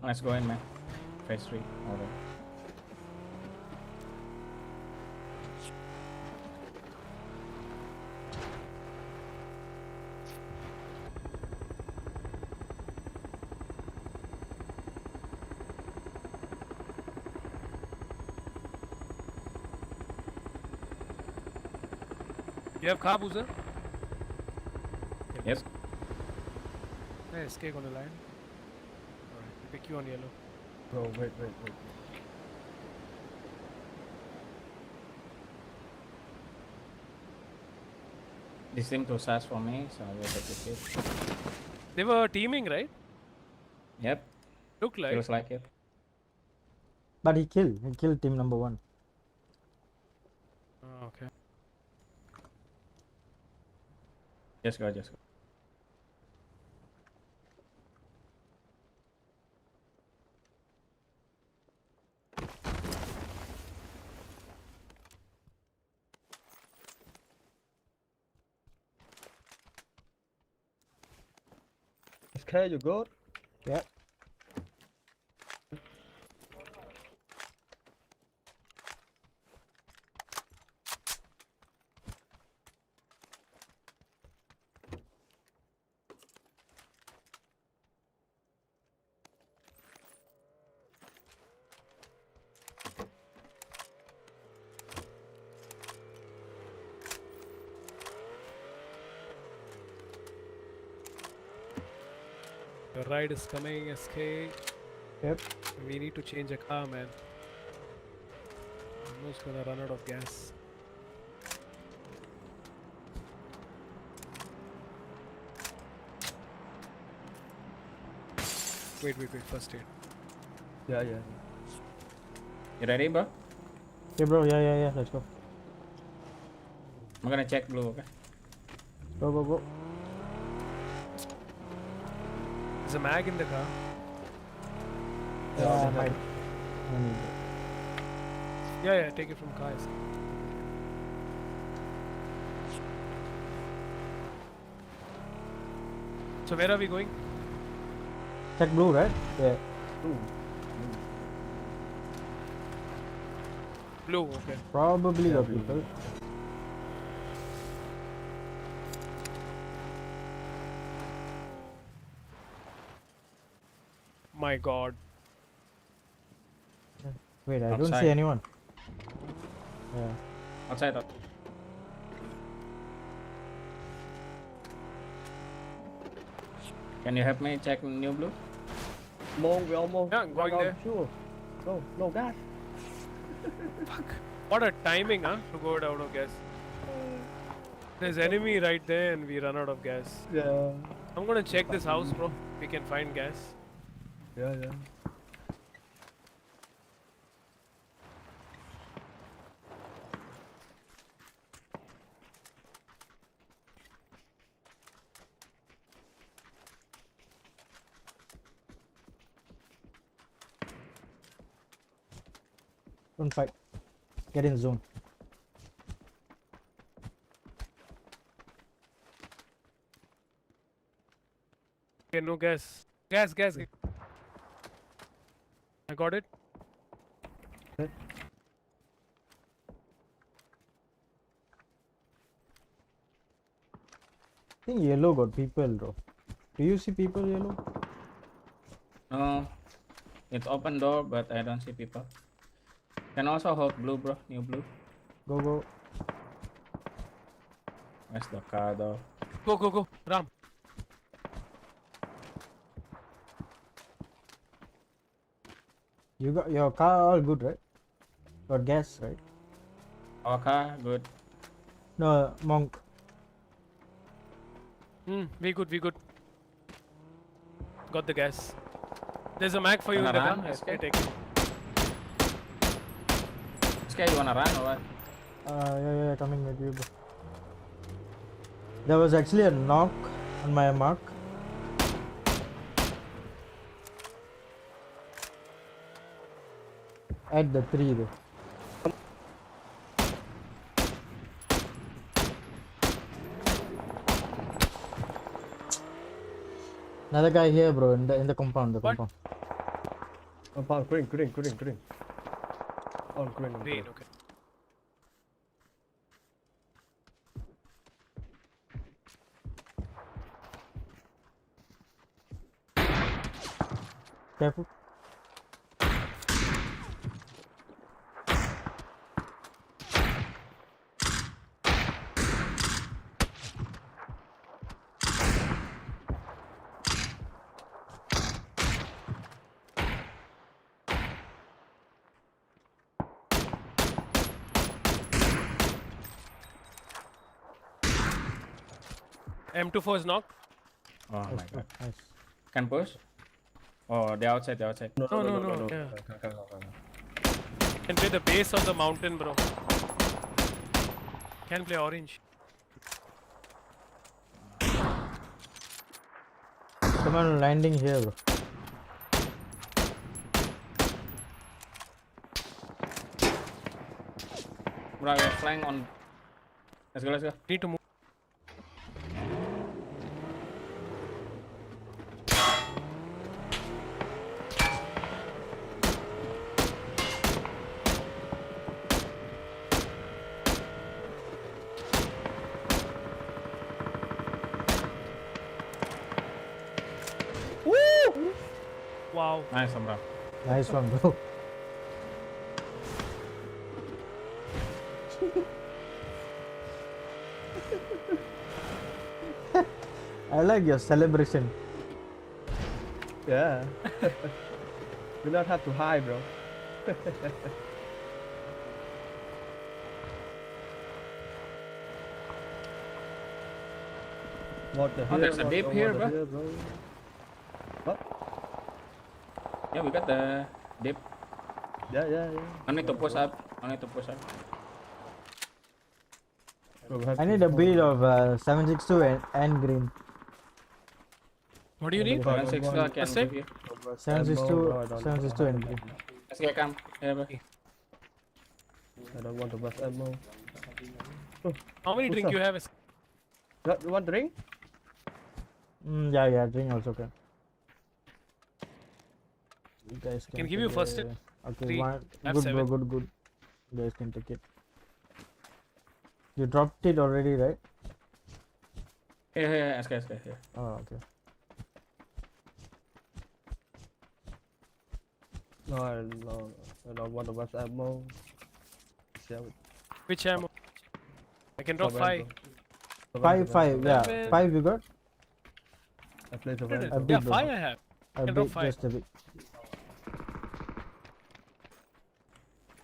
Let's go in, man. Phase 3. Order. You have car, Boozer? Yes. Hey, SK on the line. Alright, pick you on yellow. Bro, wait. They seem to search for me, so I will take the kid. They were teaming, right? Yep. Look like. Feels like it. But he killed team number 1. Oh, okay. Just go. SK, you good? Yeah. The ride is coming, SK. Yep. We need to change a car, man. Almost gonna run out of gas. Wait, first aid. Yeah. You ready, bro? Okay, bro. Yeah. Let's go. I'm gonna check blue, okay? Go. There's a mag in the car. Yeah, I they might. have- I need it. Yeah, take it from cars. So where are we going? Check blue, right? Yeah. Ooh. Blue, okay. Probably Yeah, got blue. people. My god. Wait, I don't Outside. see anyone. Yeah. Outside. Can you help me check new blue? Come on, we almost. Yeah, I'm going ran out there. of fuel. Go, no gas. Fuck. What a timing, huh? To go out of gas. There's enemy right there and we run out of gas. Yeah. I'm gonna check this house, bro. We can find gas. Yeah, yeah. Don't fight. Get in zone. Okay, no gas. Gas. I got it. Okay. I think yellow got people, bro. Do you see people yellow? No, it's open door, but I don't see people. Can also hold blue, bro. New blue. Go. Where's the car though? Go. Ram. You got your car all good, right? Got gas, right? Our car, good. No, monk. We good. Got the gas. There's a mag for you in Wanna the run, car. SK? Okay, take it. This guy, you wanna run or what? Yeah, coming with you, bro. There was actually a knock on my mark. At the tree, though. Another guy here, bro, in the compound. The What? compound. Compound, green. Oh, green. Green, okay. Careful. M24 is knocked. Oh my god. Nice. Can push? Oh, they're outside. No. Yeah. Okay. Can play the base of the mountain, bro. Can play orange. Someone landing here, bro. Bro, we're flying on. Let's go. Need to move. Wow. Nice, bro. Nice one, bro. I like your celebration. Yeah. We don't have to hide, bro. What the hell? there's a dip here, bro. What? Yeah, we got the dip. Yeah. I need to push up. Bro, we have I to need a follow build them. of 762 and green. What do you need? But 160 I can What's it? give you. 762 and green. Let's get come. Yeah, bro. I don't want to bust ammo. How many What's drink up? you have? You want drink? Yeah, drink also can. You guys Can give you take first it. aid. Okay, Three. one. I have Good, 7. bro, good. You guys can take it. You dropped it already, right? Here, SK, here. Oh, okay. No, I don't want to bust ammo. Shall we? Which ammo? I can drop 5. Five, yeah. Seven. 5 you got? I play the A random. bit, Yeah, bro. 5 I have. A can drop bit, 5. just a bit.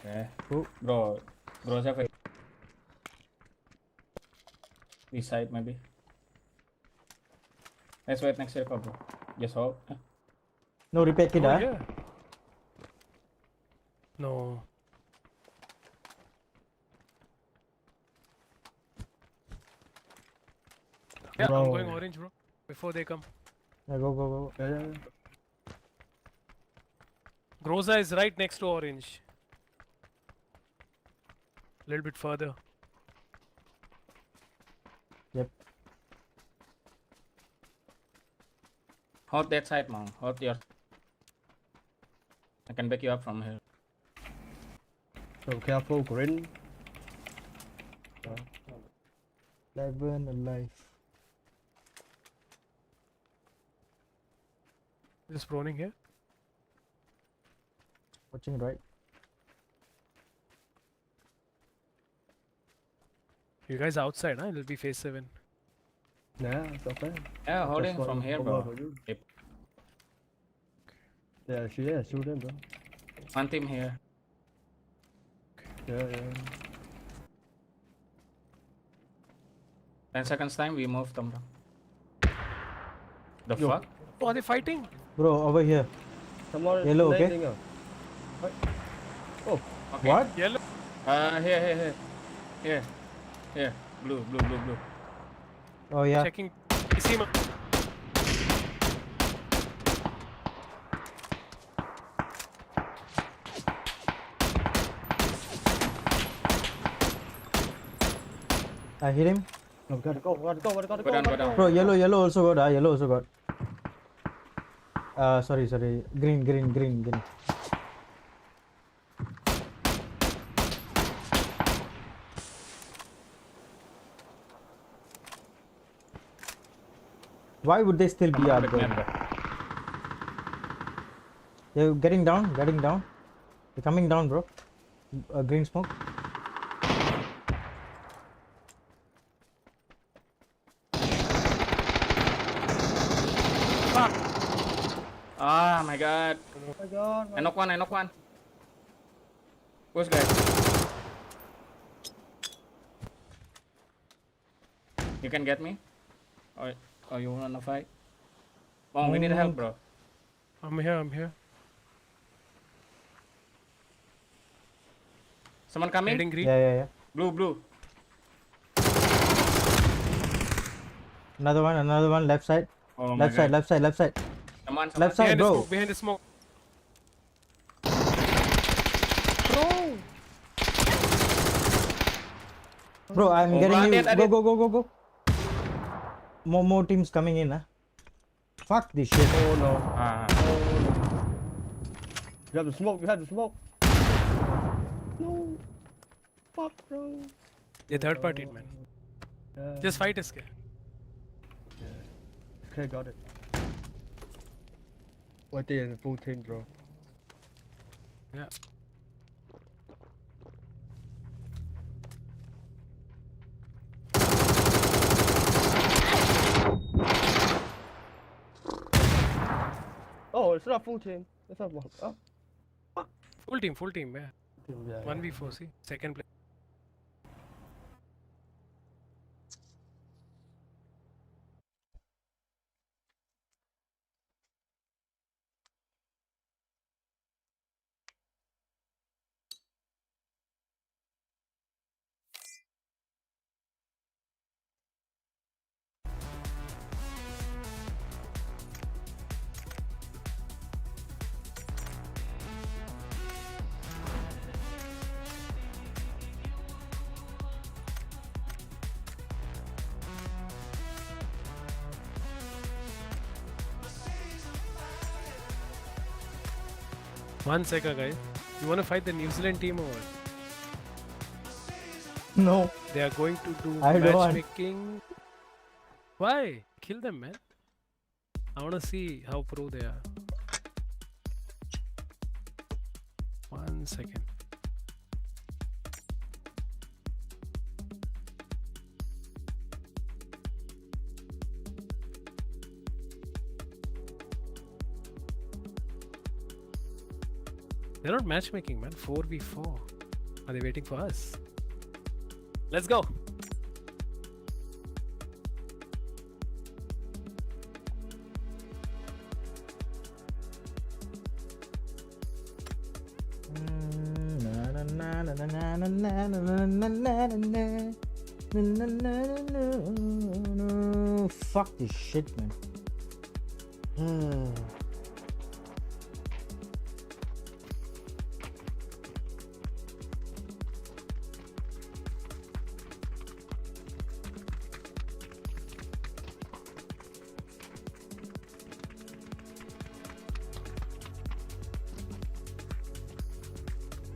Okay. Oh. Bro, siapa? B side maybe. Let's wait next circle, bro. Just hold. No repair kit, Oh, ah? yeah. No. Yeah, I'm Bro. going orange, bro. Before they come. Yeah, go. Yeah, yeah, yeah. Groza is right next to orange. A little bit further. Yep. Hold that side, man. Hold your. I can back you up from here. So careful, green. 11 alive. Just proning here. Watching right. You guys outside, huh? It'll be phase 7. Nah, it's okay. Yeah, holding Just from one here, over bro. for you. Yep. Yeah, shoot them, bro. One team here. Yeah, yeah. 10 seconds time, we move them, bro. The Yo. fuck? Oh, are they fighting? Bro, over here. Someone Yellow, okay? landing, Oh, Okay. What? Yellow. Here. Here. Blue. Oh, yeah. Checking. PC. I hit him. oh, gotta go. Go down. Bro, yellow also got. Yellow also got. Sorry. Green. Why would they still be out there? They're getting down. They're coming down, bro. Green smoke. Fuck! Ah, my god. Oh my god. I knock one. Push, guys. You can get me? Or you wanna fight? Bong, we need help, bro. I'm here. Someone coming? Heading green. Yeah. Blue. Another one. Left side. Oh my Left side. Someone. Left side, Behind the bro. smoke. Behind the smoke. Bro, I'm Oh, getting God, you. that- Go. More teams coming in, huh? Fuck this shit. Oh no. Ah, You have the smoke. No. Fuck, bro. The third party, man. Yeah. Just fight is good. Okay, got it. Right there in the full team, bro. Yeah. Oh, it's not full team. It's not one. Oh. Full team, yeah. Yeah. 1v4, see? Second play. One second, guys. You want to fight the New Zealand team or what? No. They are going to do I don't want. matchmaking. Why? Kill them, man. I want to see how pro they are. 1 second. They're not matchmaking, man. 4v4. Are they waiting for us? Let's go. Fuck this shit, man.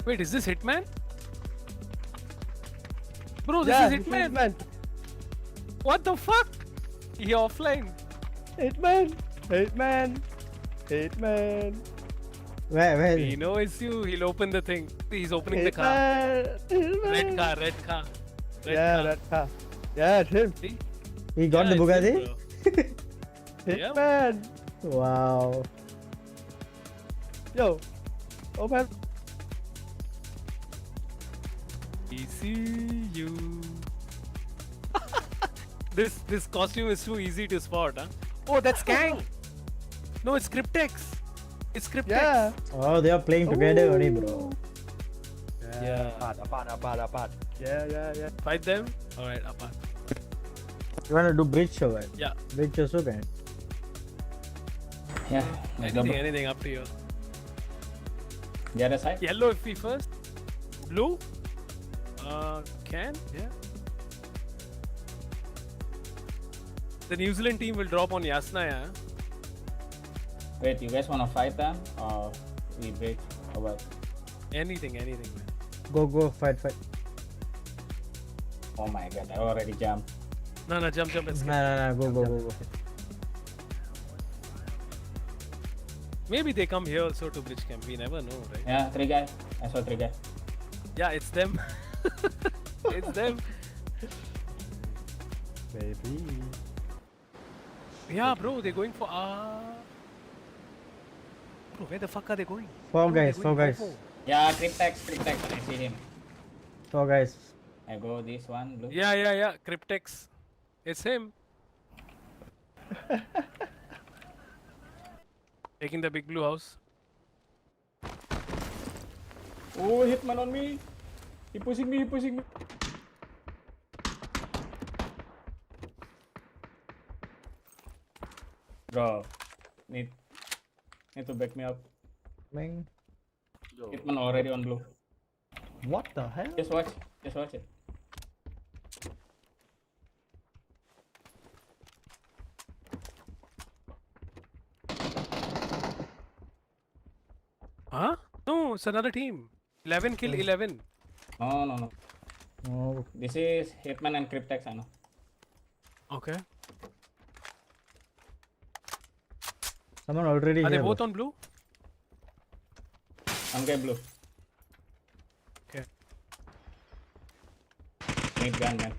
Wait, is this Hitman? Bro, this Yeah, is Hitman. Hitman. What the fuck? He offline. Hitman. Hitman. Hitman. Where? He knows you. He'll open the thing. He's opening the car. Hitman. Red car, red car. Yeah, that car. Yeah, it's him. See? He got the Yeah, it's Bugatti? him, bro. Yeah. Hitman. Wow. Yo. Open. We see you. This costume is too easy to spot, huh? Oh, that's Kang. No, it's Cryptex. It's Cryptex. Yeah. Oh, they are playing together only, bro. Yeah. Apart. Yeah. Fight them. All right, apart. You wanna do bridge or what? Yeah. Bridge also can. Yeah, let's go. Anything up to you. The other side? Yellow if we first. Blue. Can yeah. The New Zealand team will drop on Yasna, yeah. Wait, you guys wanna fight them or we break or what? Anything, man. Go, fight. Oh my god, I already jumped. No, jump, let's go. Nah, go. Maybe they come here also to bridge camp. We never know, right? Yeah, 3 guys. I saw 3 guys. Yeah, it's them. It's them. Baby. Yeah, bro, they're going for Bro, where the fuck are they going? Four Bro, they're guys. going for- Yeah, Cryptex, I see him. 4 guys. I go this one, blue. Yeah. Cryptex. It's him. Taking the big blue house. Oh, Hitman on me. He pushing me. Bro, need to back me up. Ming. Hitman already on blue. What the hell? Just watch it. Huh? No, it's another team. 11 kill 11. No. Oh, This is Hitman and Cryptex, I know. Okay. someone already Are they here. both bro. on blue? One guy blue. Okay. Need gun, man.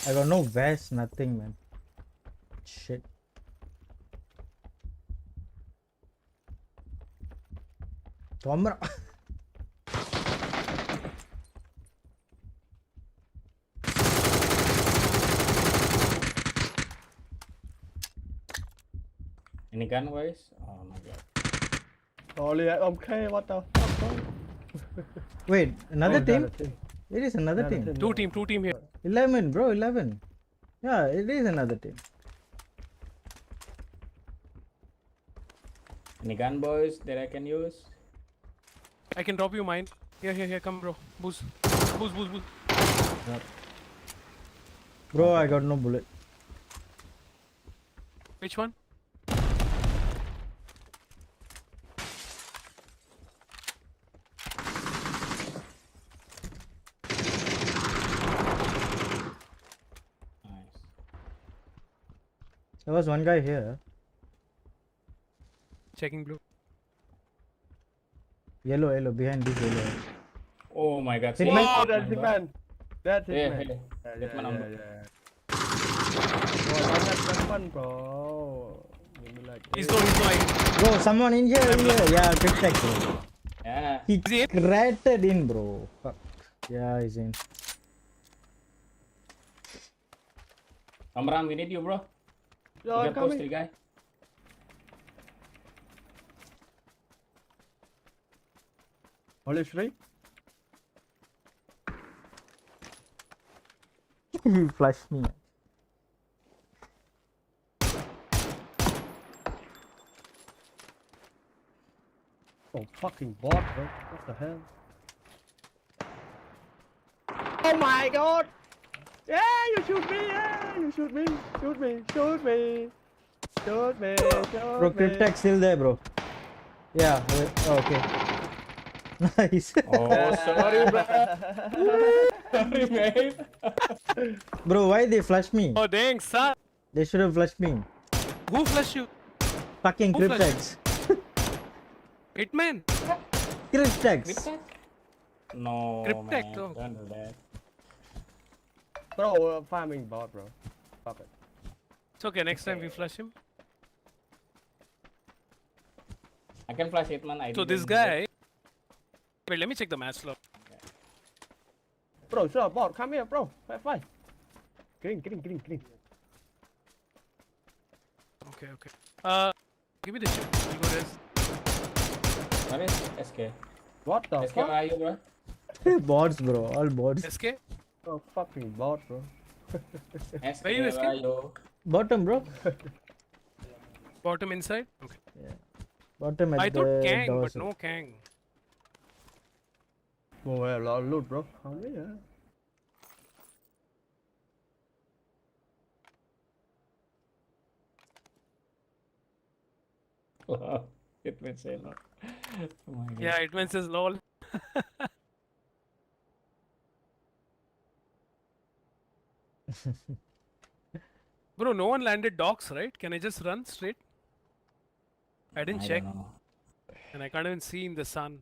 I got no vest, nothing, man. Shit. Camera. Any gun, guys? Oh my god. Only okay, what the fuck? Wait, another Oh, team? another team. It is another Another team. team. Two team here. 11, bro, 11. Yeah, it is another team. Any gun, boys, that I can use? I can drop you mine. Here, come bro. Boost. Bro, I got no bullet. Which one? Nice. There was one guy here. Checking blue. Yellow, behind this yellow. Oh my god. Hitman. Oh, that's Hitman. That's Yeah, Hitman. yeah. Hitman on blue. Bro, that's that one, bro. You be like, He's low. Bro, someone in here. Yeah, quick tech, bro. Yeah. He Is he in? crattered in, bro. Fuck. Yeah, he's in. Amram, we need you, bro. Yo, You I'm get post coming. 3 guy. Only 3? He flushed me. Oh, fucking bot, bro. What the hell? Oh my god! Yeah, you shoot me! Yeah, you shoot me! Shoot me! Shoot me! Shoot me! Bro, Shoot me! Cryptex still there, bro. Yeah. Okay. Nice. Oh, sorry, bro. Sorry, mate. Bro, why they flush me? Oh dang, son. They should have flushed me. Who flushed you? Fucking Who flushed Cryptex. Hitman? Cryptex. Cryptex? No, Cryptex, man. oh. Don't do that. Bro, farming bot, bro. Fuck it. It's okay, next time we flush him. I can flash Hitman. I So this didn't do it. guy. Wait, let me check the match log. Bro, sure, bot, come here, bro. Fight. Green. Okay. Give me the chip. We'll go rest. Where is SK? What the SK, where fuck? are you, bro? Bots, bro. All bots. SK? Oh, fucking bot, bro. SK, Where you, where SK? are you? Bottom, bro. Bottom inside? Okay. Bottom at I the thought Kang, doors. but no Kang. Oh, yeah, a lot of loot, bro. Come here. Hitman say no. Oh my god. Yeah, Hitman says lol. Bro, no one landed docks, right? Can I just run straight? I didn't I check, don't know. and I can't even see in the sun.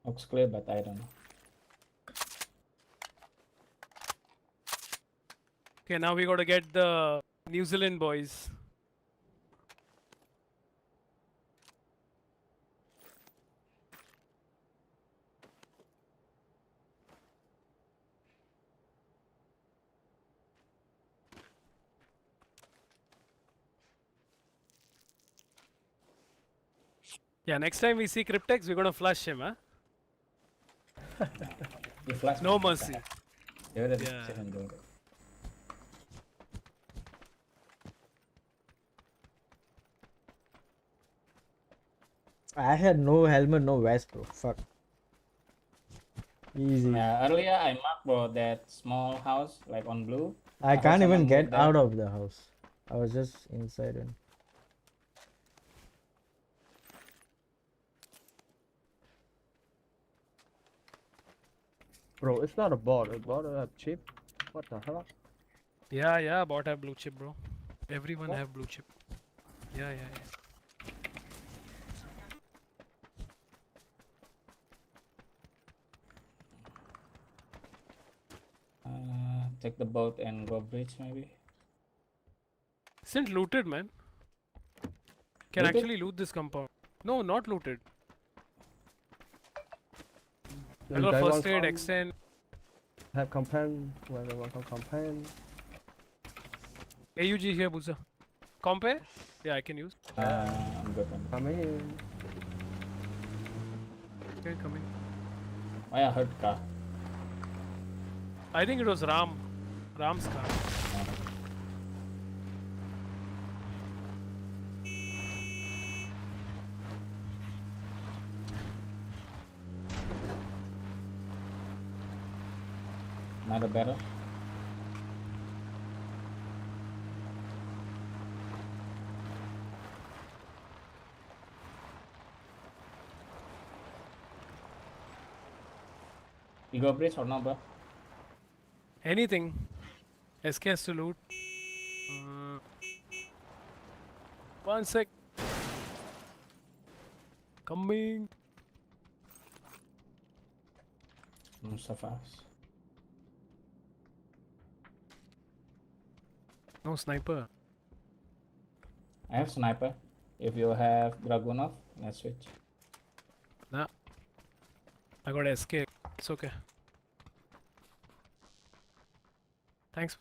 Looks clear, but I don't know. Okay, now we gotta get the New Zealand boys. Yeah, next time we see Cryptex, we're gonna flush him, huh? You flash No me. mercy. Yeah, that's Yeah. second door. I had no helmet, no vest, bro. Fuck. Easy. Yeah, earlier I marked bro that small house like on blue. I heard can't even someone get moved there. out of the house. I was just inside and Bro, it's not a bot. A bot have chip. What the hell? Yeah, bot have blue chip, bro. Everyone What? have blue chip. Yeah. Take the boat and go bridge maybe. Isn't looted, man. Can Looted? actually loot this compound. No, not looted. I You got guys first want aid, some? extend. Have campaign. Whether want some campaign. AUG here, Buza. Compare? Yeah, I can use. I'm good. Come in. Okay, come in. Why I heard car? I think it was Ram's car. Another battle. You go bridge or no, bro? Anything. SK has to loot. One sec. Coming. So fast. No sniper. I have sniper. If you have Dragunov, let's switch. Nah. I got SK. It's okay. Thanks.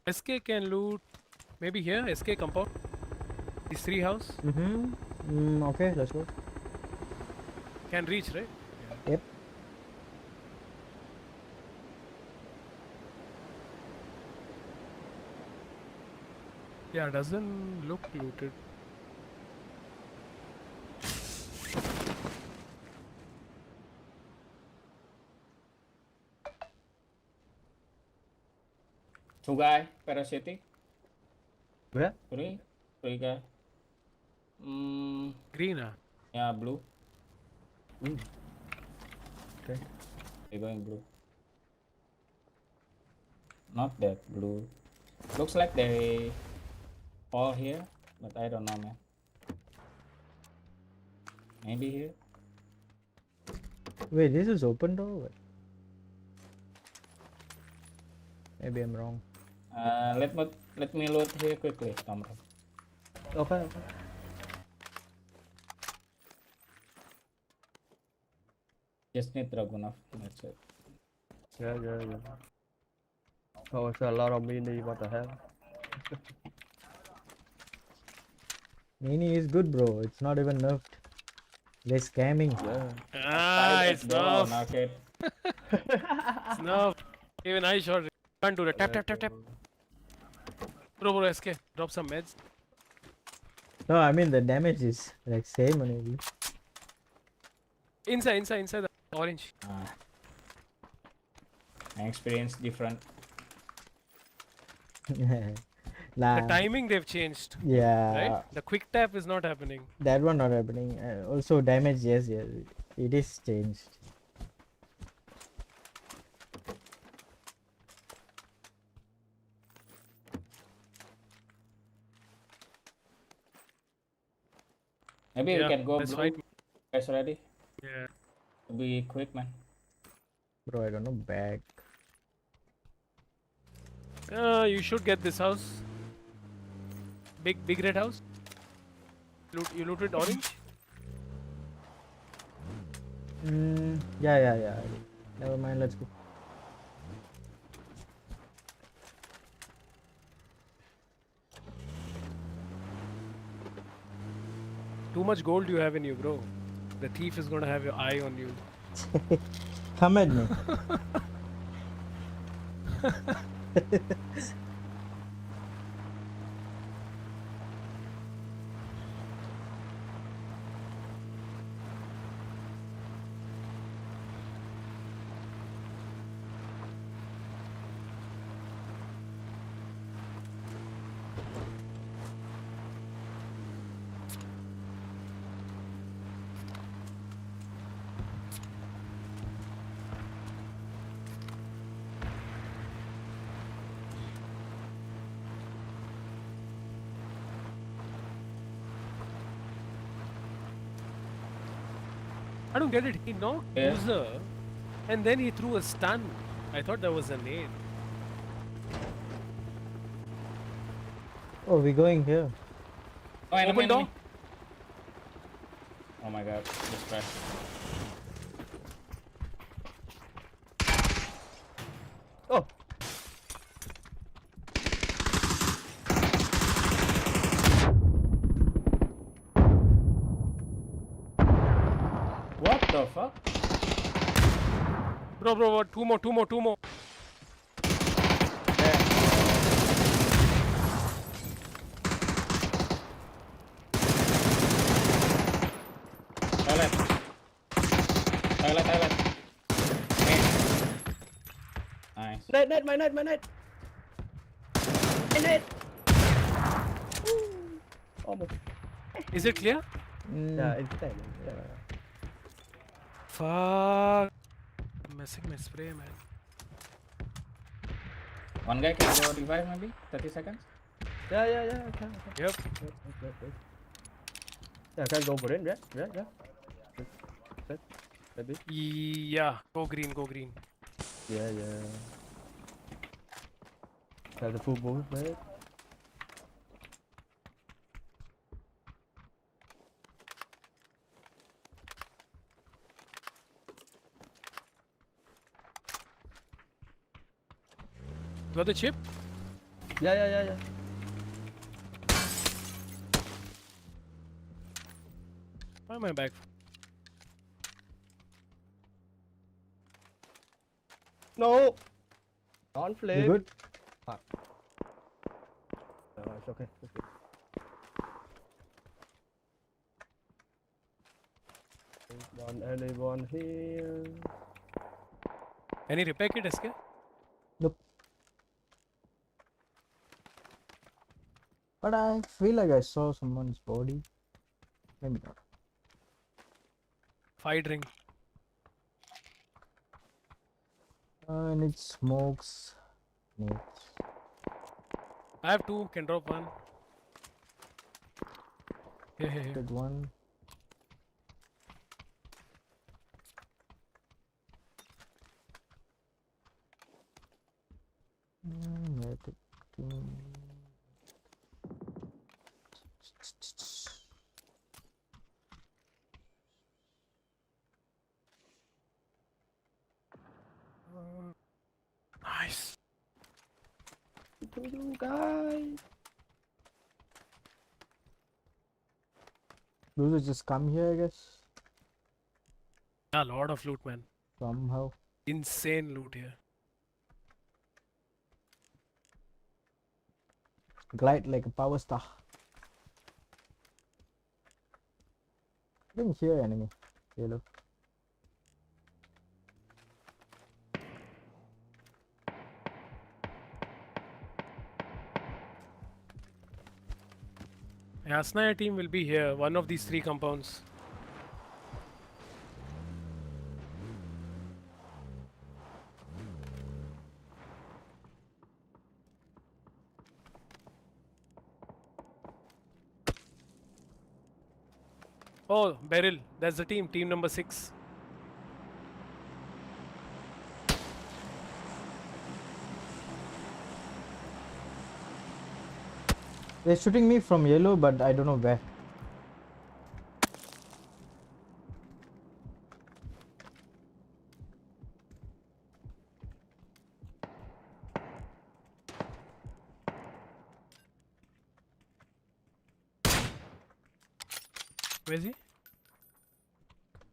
SK can loot. Maybe here, SK compound. These 3 house Okay, let's go. can reach, right? Yep. Yeah, doesn't look looted. Two guy, parachute. Where? Three guy. Green, ah. Yeah, blue. Okay. They're going blue. Not that blue. Looks like they all here, but I don't know, man. Maybe here. Wait, this is open door? What? Maybe I'm wrong. Let me load here quickly, Tomra. Okay. Okay. Just need Dragunov. That's it. Yeah, yeah, yeah. Oh, it's a lot of mini. What the hell? Mini is good, bro. It's not even nerfed. They're scamming. Yeah. Ah, it's Go, nerf. knock it. It's nerf. Even I shot it. Can't do that. Tap, tap, tap, tap. Bro, SK. Drop some meds. No, I mean the damage is like same on every. Inside the orange. My experience different. Nah. The timing they've changed, Yeah. right? The quick tap is not happening. That one not happening. Also damage, yes, it is changed. Maybe we Yeah, can go let's blue. fight. Guys ready? Yeah. Be quick, man. Bro, I don't know back. You should get this house. Big red house. You looted orange? Yeah. Never mind, let's go. Too much gold you have in you, bro. The thief is gonna have your eye on you. Come at me. I don't get it. He knocked Yeah. Boozer and then he threw a stun. I thought that was a nade. Oh, we're going here. Oh, enemy, Open door. enemy. Oh my god, just crashed. Oh. What the fuck? Bro, two more. Toilet. Hey. Nice. Net, my net. My net. Almost. Is it clear? Yeah, it's dead. Yeah. Fuck. I'm messing my spray, man. One guy can go revive maybe? 30 seconds? Yeah. I can. Yep. Yeah, I can go for it. Yeah. Maybe. Yeah. Go green. Yeah. Have the full boost, man. Got the chip? Yeah. Why am I back? No. Don't You flip. good? Fuck. It's okay. It's okay. Anyone here? Any repair kit, SK? Nope. But I feel like I saw someone's body. Maybe not. Fight ring. I need smokes. Needs. I have 2. Can drop 1. Here. Did one. Where did Nice. To you guys. Those just come here, I guess. A lot of loot, man. Somehow. Insane loot here. Glide like a power star. Didn't hear enemy. Yellow. Yasnaya team will be here. One of these 3 compounds. Oh, Beryl. That's the team. Team number 6. They're shooting me from yellow, but I don't know where. Where is he?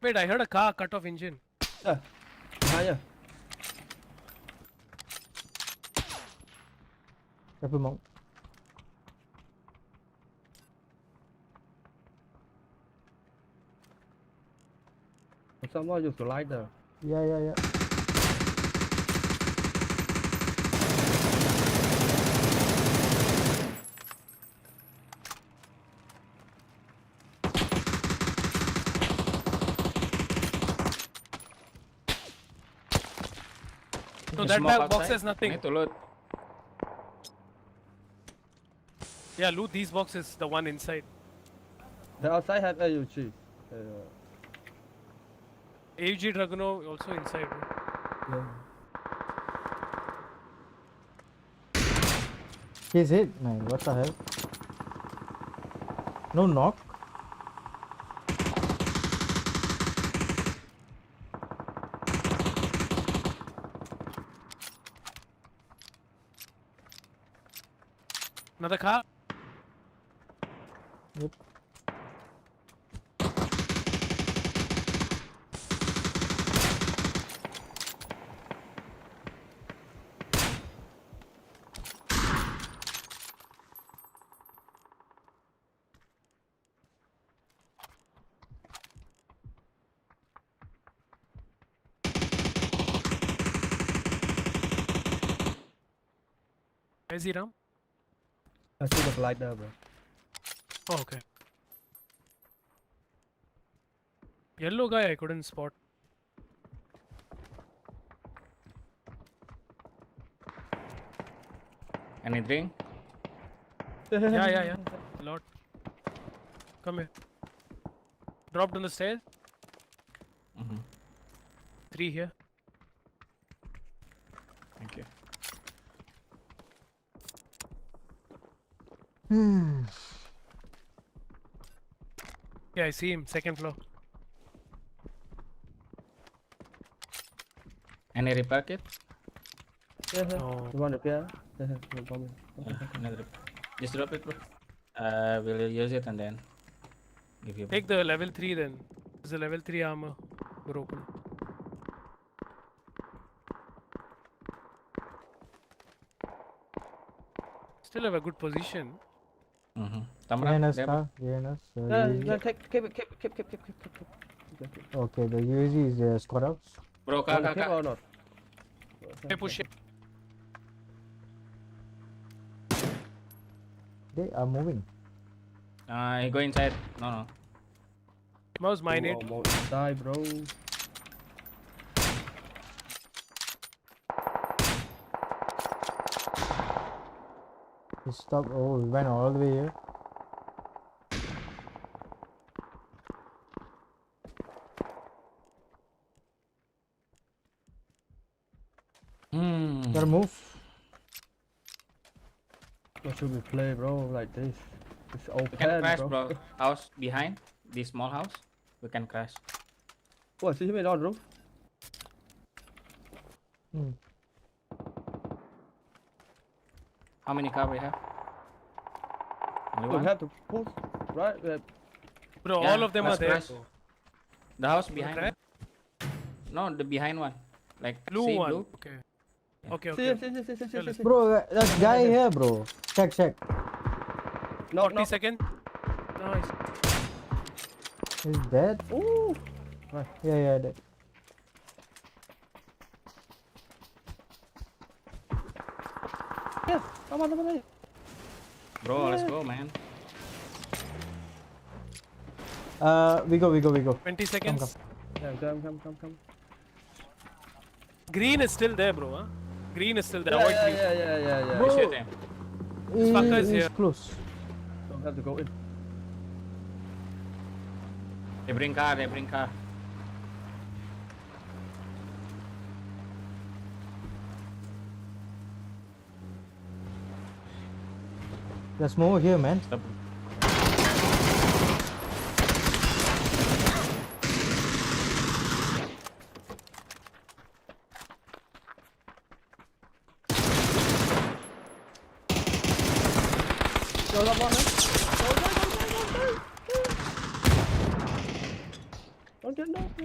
Wait, I heard a car cut off engine. Yeah. Higher. Careful, monk. Someone use glider. Yeah. No, You that smoke box outside? has nothing. Need to loot. Yeah, loot these boxes. The one inside. The outside have AUG. AUG Dragunov also inside. Bro. He's hit, man. What the hell? No knock. Another car. Yep. Where's he, Ram? I see the glider, bro. Oh, okay. Yellow guy I couldn't spot. Any drink? Yeah. A lot. Come here. Dropped on the stairs. Mm-hmm. 3 here. Thank you. Yeah, I see him. 2nd floor. Any repair kit? Yeah. Oh. You want to repair? Yeah. No problem. Another. Just drop it, bro. We'll use it and then give you. Take the level 3 then. There's a level 3 armor broken. Still have a good position. Tamrak, Behind us, there, car. Behind us. No, keep it. Okay, the UAZ is squad outs. bro. Want to keep Kak. or not? Okay, push it. They are moving. He go inside. No. Mouse mine it. Almost die, bro. He stopped. Oh, he went all the way here. Gotta move. What should we play, bro? Like this? It's We can open, crash, bro. bro. House behind this small house. We can crash. What? See him on roof? How many car we have? Only We one. have to push, right? Bro, Yeah, all of them are let's there. crash. Bro. The house Wanna behind. try? No, the behind one. Like Blue see, one. blue. Okay. Yeah. Okay, See, okay. see. Bro, that guy here, bro. Check. No. 40 seconds. Nice. He's dead. Ooh. Yeah, dead. Yeah. Come on. Bro, let's go, man. We go. 20 seconds. Yeah, come. Green is still there, bro. Huh? Green is still there. Avoid green. Yeah. Bro. Shoot him. He fucker is is here. close. Don't have to go in. They bring car. There's more here, man. Stop. Go up on him. Go. Don't get knocked.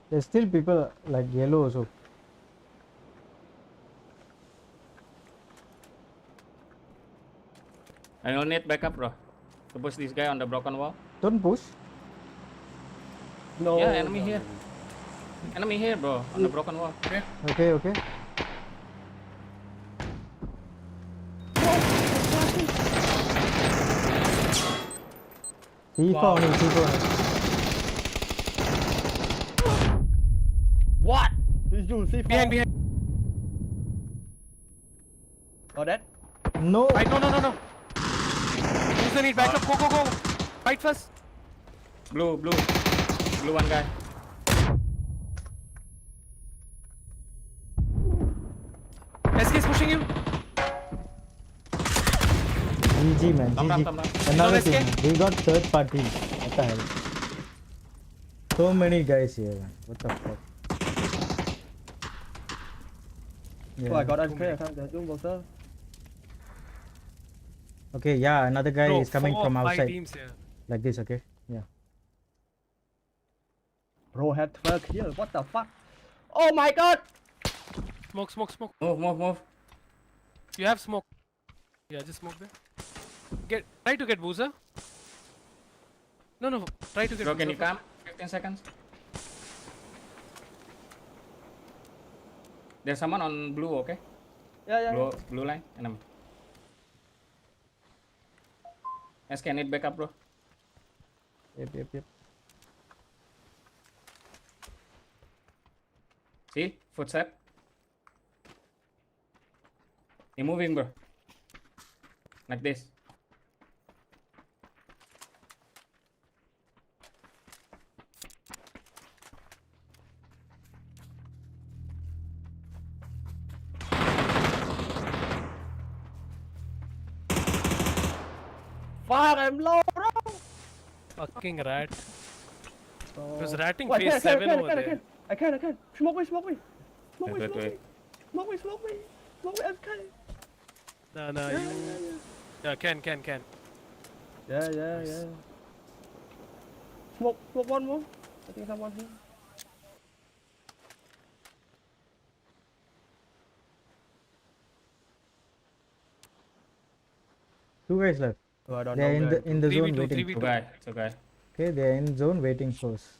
There's still people like yellow also. I don't need backup, bro. To push this guy on the broken wall. Don't push. No. Yeah, enemy here. Enemy here, bro. On the broken wall. Okay. C4 Wow. only, C4. What? He's doing C4. Behind. Oh, that? No. Right, no. Who's the need backup? Go. Fight first. Blue one guy. SK is pushing you. GG, man. Come GG. down. Another Don't team. escape. We got third party. What the hell? So many guys here, man. What the fuck? Oh, I got unclear. Sir. Okay, yeah, another guy Bro, is coming 4 from or 5 outside. teams here. Like this, okay? Yeah. Bro had 12 here. What the fuck? Oh my god! Smoke. Move. You have smoke. Yeah, just smoke there. Try to get boozer. No. Try to get Bro, can boozer you come? 15 seconds. There's someone on blue, okay? Yeah. Blue line. Enemy. SK need backup, bro. Yep. See? Footstep. He moving, bro. Like this. Fuck, I'm low, bro. Fucking rat. It was ratting Oh, I phase 7 over there. I can. Smoke me. Smoke me. Wait, wait, wait. Smoke me. Smoke me, I can. Nah, you. Yeah, can. Yeah. Smoke one more. I think someone here. Two guys left. Oh, I don't They're know. in the zone 3v2, waiting. 3v2. It's okay. Okay, they're in zone waiting for us.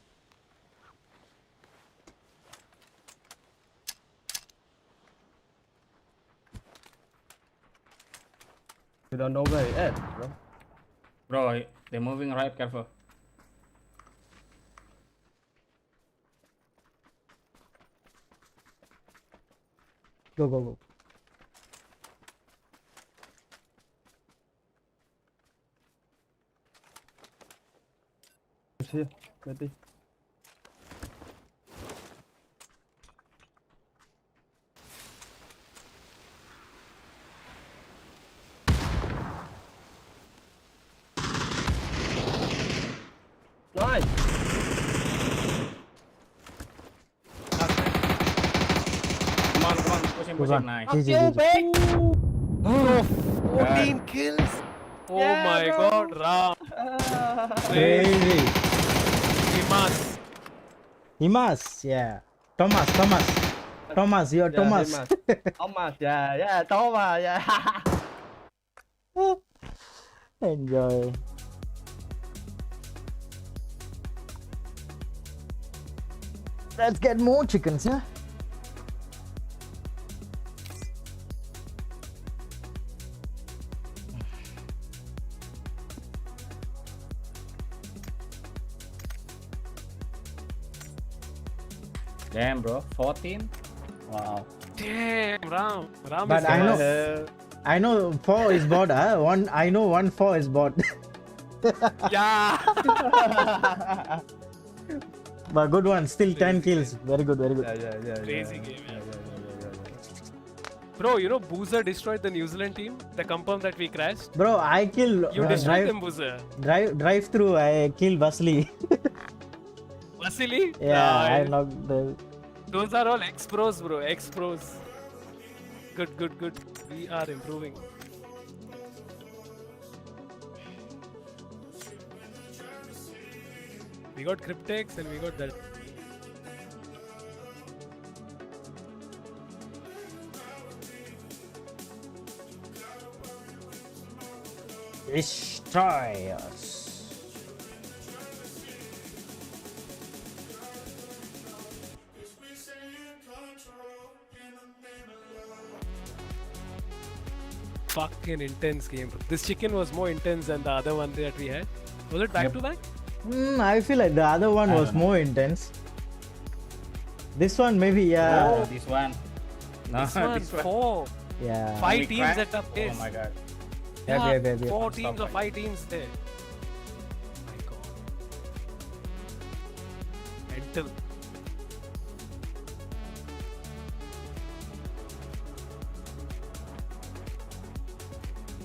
You don't know where it is, bro. Bro, they're moving right, careful. Go. It's here. Ready. Nice. Come on, push him, Good one. nice. GG. Bro, 14 kills. Oh Yeah, my bro. god, Ram. Crazy. Himas. Yeah. Thomas, you're Thomas. Thomas, yeah, Thomas, yeah. Enjoy. Let's get more chickens, yeah? Damn, bro. 14? Wow. Damn, Ram. Ram But is I know- Himas. I know 4 is bot, huh? I know 1-4 is bot. Yeah. But good one, still 10 kills. Very good. Yeah. Crazy game, yeah. Bro, you know Boozer destroyed the New Zealand team? The compound that we crashed? Bro, I kill You destroyed them, Boozer. drive through. I kill Vasily. Vasily? Yeah, I Nah, knocked the. Those are all ex-pros, bro. Ex-pros. Good. We are improving. We got Cryptex and we got that. Destroy us. Fucking intense game, bro. This chicken was more intense than the other one that we had. Was it back Yep. to back? I feel like the other one I was don't know. more intense. This one maybe, Oh, yeah. this one. No, This one, this one. 4. Yeah. 5 We teams crashed? at a pace. Oh my god. Yeah. 4 Stop teams or fighting. 5 teams there. My god. Mental.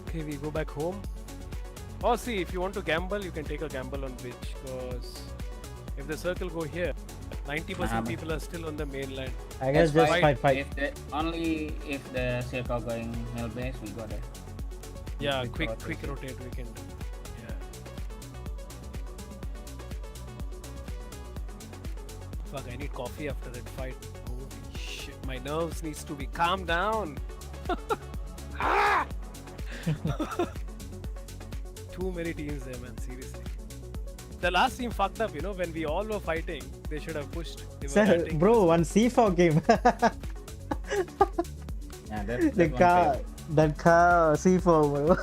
Okay, we go back home. Oh, see, if you want to gamble, you can take a gamble on Bridge. Because if the circle go here, 90% people are still on the mainland. I guess That's just why fight. If only if the circle going mill base, we go there. Yeah, Quick quick rotate we can do. Yeah. Fuck, I need coffee after that fight. Holy shit, my nerves needs to be calmed down. Ah! Too many teams there, man. Seriously. The last team fucked up, you know, when we all were fighting, they should have pushed. They were Sir, hunting bro, us. one C4 came. Yeah, the that one car, failed. that car C4, bro.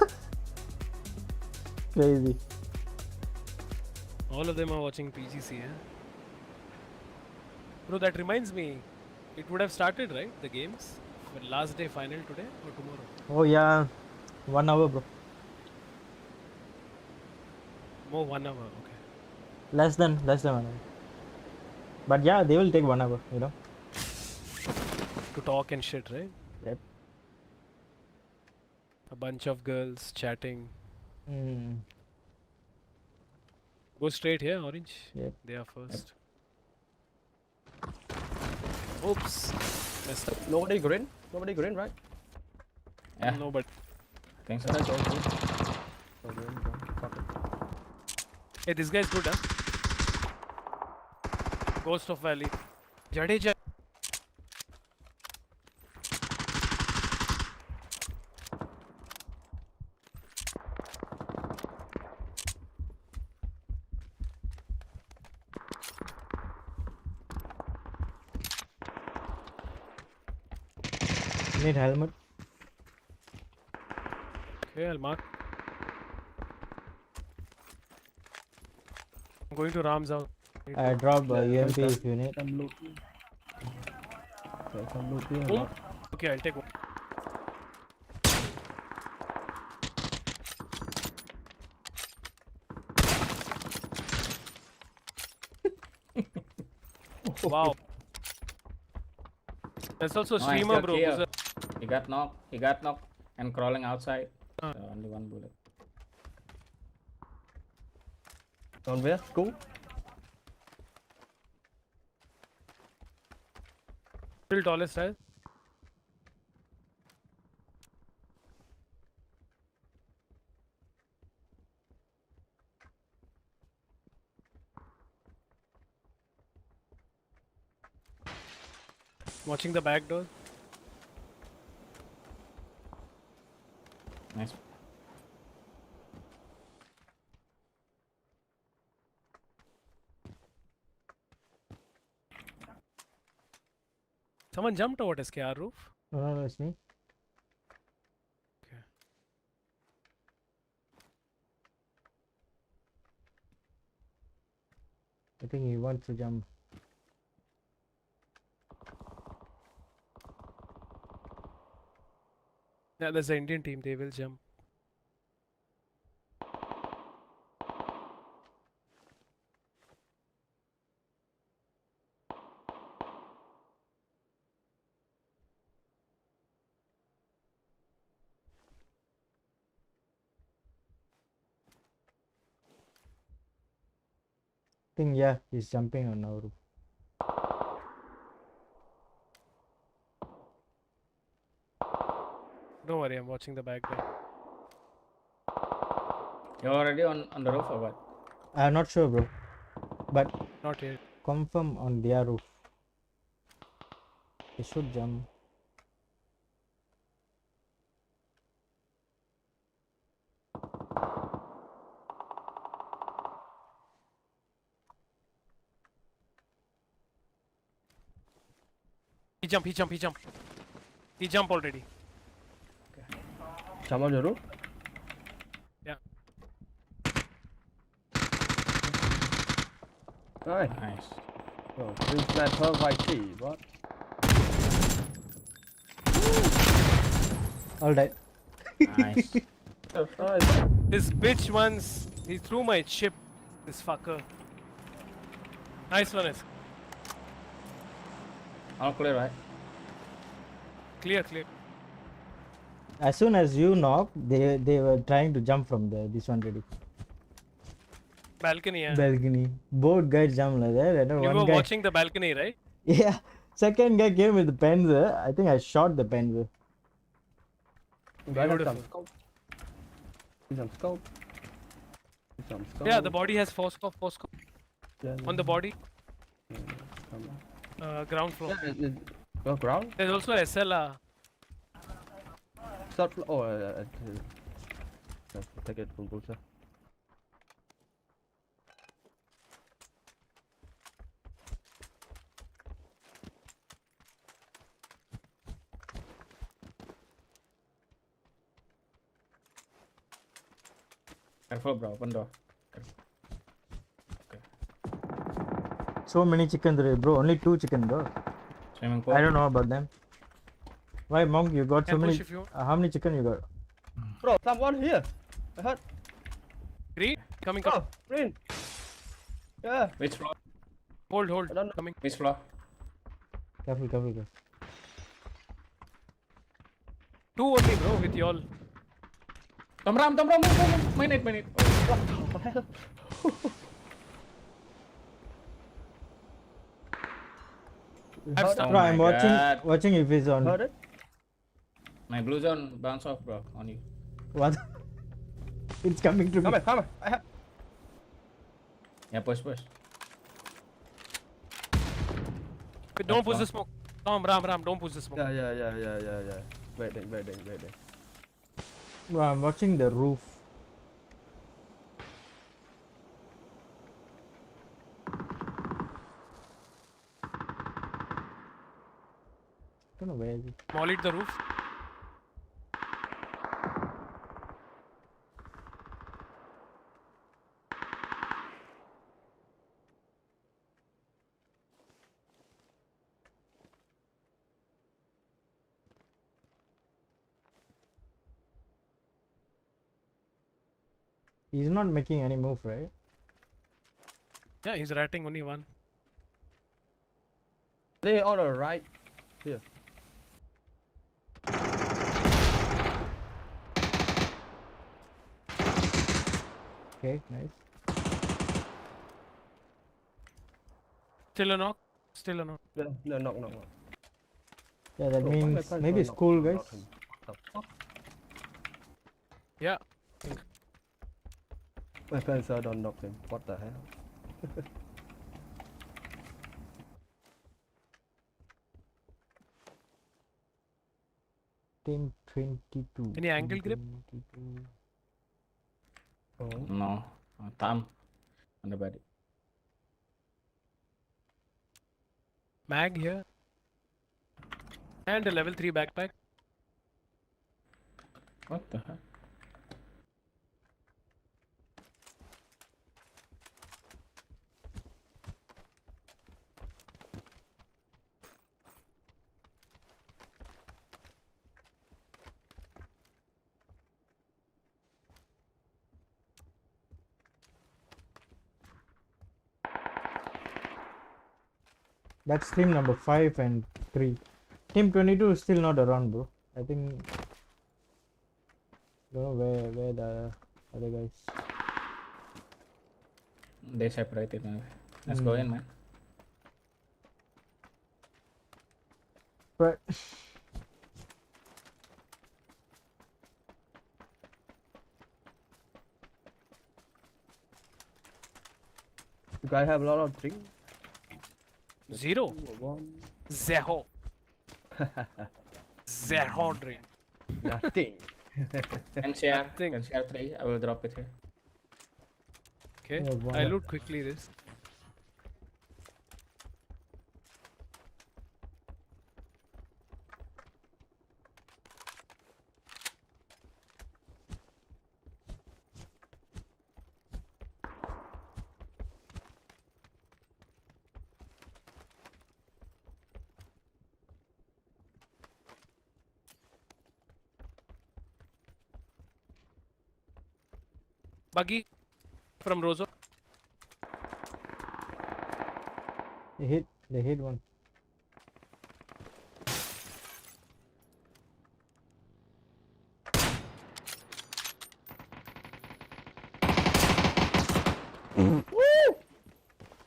Crazy. All of them are watching PGC, eh? Bro, that reminds me, it would have started, right? The games? But last day final today or tomorrow? Oh yeah, 1 hour, bro. More 1 hour, okay. Less than 1 hour. But yeah, they will take 1 hour, you know. To talk and shit, right? Yep. A bunch of girls chatting. Hmm. Go straight here, orange. Yep. They are first. Oops. Messed up. Nobody green? Nobody green, right? Yeah, No, but I think so. Okay, go green. Go green, go. Fuck it. hey, this guy's good, huh? Ghost of Valley. Jadeja. Need helmet. Okay, I'll mark. I'm going to Ram's house. I drop Yeah, UMP okay. if you need. Some loot. Okay, some loot here. Boom. Okay, I'll take one. Wow. There's also a No, I streamer, got bro. here. Who's a... He got knocked. He got knocked and crawling outside. Ah. Only one bullet. On where? School? Still tallest, right? Watching the back door. Nice. Someone jumped over SKR roof. No, it's me. Okay. I think he wants to jump. Yeah, there's the Indian team. They will jump. I think yeah, he's jumping on our roof. Don't worry, I'm watching the back door. You're already on the roof or what? I'm not sure, bro. But Not yet. confirm on their roof. They should jump. He jump. He jump already. Jump on your roof? Yeah. Nice. Nice. Oh, this sniper YT, what? All right. Nice. Nice. This bitch once he threw my chip. This fucker. Nice one, it's All clear, right? clear. As soon as you knock, they were trying to jump from this one ready. Balcony, yeah. Balcony. Both guys jump like that. And then You one were guy. watching the balcony, right? Yeah. Second guy came with the Panzer. I think I shot the Panzer. Guy has Beautiful. some scope. Some scope. Some scope. Yeah, the body has four scope. Yeah, On the body, come on. ground floor. Yeah, go ground? There's also SLR. Third floor. Oh, take it from booster. Careful, bro. Open door. So many chicken there, bro. Only 2 chicken, bro. Swimming pool. I don't know about them. Why, Monk? You got so Can many. push if you want. How many chicken you got? Bro, someone here. I heard. Green, coming. Oh, green. Yeah. Which floor? Hold. I don't know. Coming. Which floor? Careful. 2 only, bro, with y'all. Tom Ram, move. Minute. I've Oh started. Bro, I'm my God. watching if he's on. Heard it? My blue zone bounce off, bro, on you. What? It's coming to me. Come here. I have. Yeah, push. Don't push far. the smoke. Tom, Ram, don't push the smoke. Yeah. Waiting. Bro, I'm watching the roof. Don't know where is it. Mollied the roof. He's not making any move, right? Yeah, he's ratting only one. They on the right. Here. Okay, nice. Still a knock. Yeah, no, knock. Yeah, that Bro, why my means friends maybe don't school, knock guys. him? The fuck? Yeah. My friends don't knock him. What the hell? Team 22. Any angle grip? 22. Oh. No. Tom on the body. Mag here. And a level 3 backpack. What the heck? That's team number 5 and 3. Team 22 is still not around, bro. I think. Don't know where the other guys. They separated now. Let's go in, man. Right. You guys have a lot of drinks? 0. One. Zero. Zero drink. Nothing. Can share. Nothing. Can share 3. I will drop it here. Okay. Yeah, one I up. loot quickly this. Buggy from Rozo. They hit one.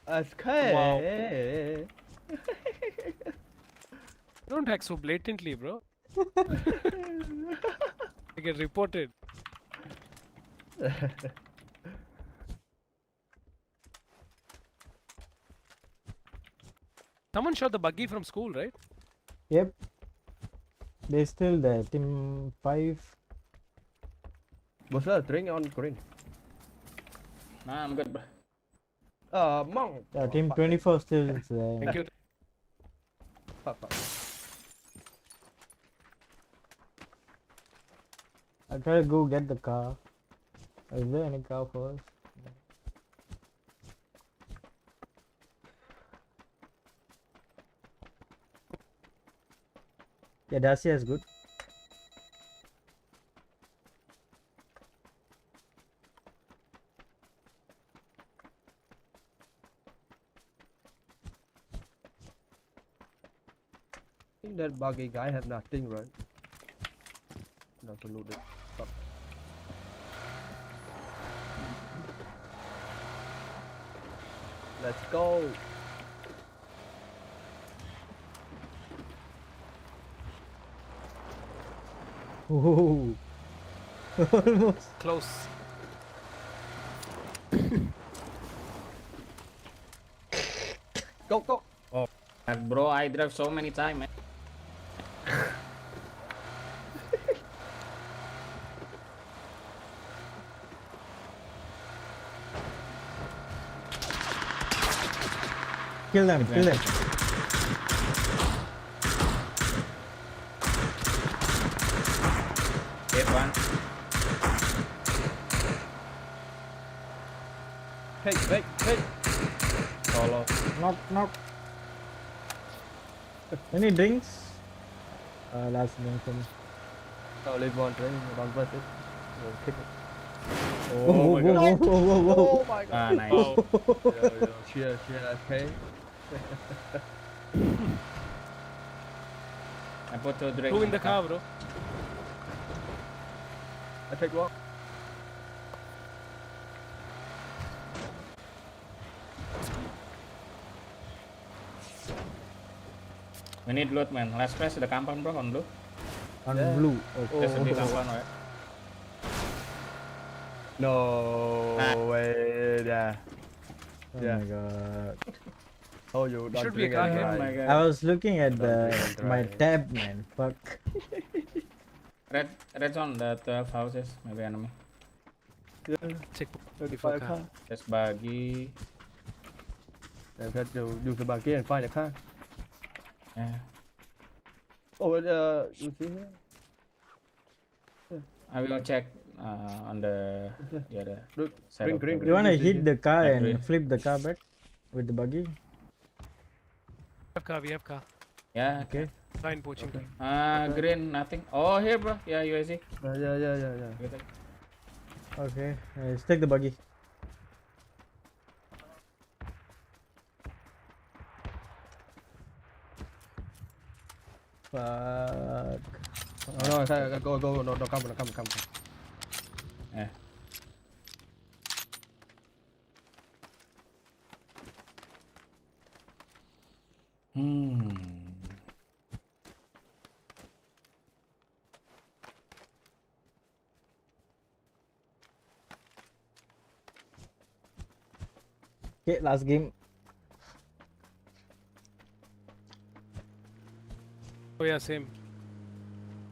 Okay. Don't hack so blatantly, bro. I get reported. Someone shot the buggy from school, right? Yep. They still there. Team 5. Was that a drink on green? Nah, I'm good, bro. Monk. Yeah, team 24 still is there. Thank you. Fuck. I'll try to go get the car. Is there any car for us? Yeah, Dacia is good. I think that buggy guy have nothing, right? Not to loot it. Fuck. Let's go. Whoa. Almost. Close. Go, go. Bro, I drive so many times, man. Kill them, kill them. Hit one. Hey. Solo. Knock, knock. Any drinks? Last drink for me. Oh, leave one drink. One person. Kick it. Whoa, my God. whoa. Oh my god. Ah, nice. Oh, Yo, cheers, okay. I put 2 drinks. two in the car, bro. I take one. We need loot, man. Let's press the compound, bro, on blue. On Yeah. blue. Okay. There's a big Oh. compound, right? No Ah. way. Yeah. Oh Yeah. my god. Oh, you don't should be a drink car and here. Oh drive. my god. I was looking at Don't drink and my drive. tab, man. Fuck. Red's on the 12 houses. Maybe enemy. Yeah. Check. 35 car. car. There's buggy. And that you use the buggy and find the car. Yeah. Oh, you see here? I will check on the other Look, side. green, of green, the- You wanna Green, hit the car Yeah, and green. flip the car back with the buggy? We have car. Yeah. Okay. Fine, poaching. Okay. Green, nothing. Oh, here, bro. Yeah, UAZ. Yeah. Okay. Let's take the buggy. Fuck. Oh, no, go, no, come. Yeah. Hmm. Okay, last game. Oh yeah, same.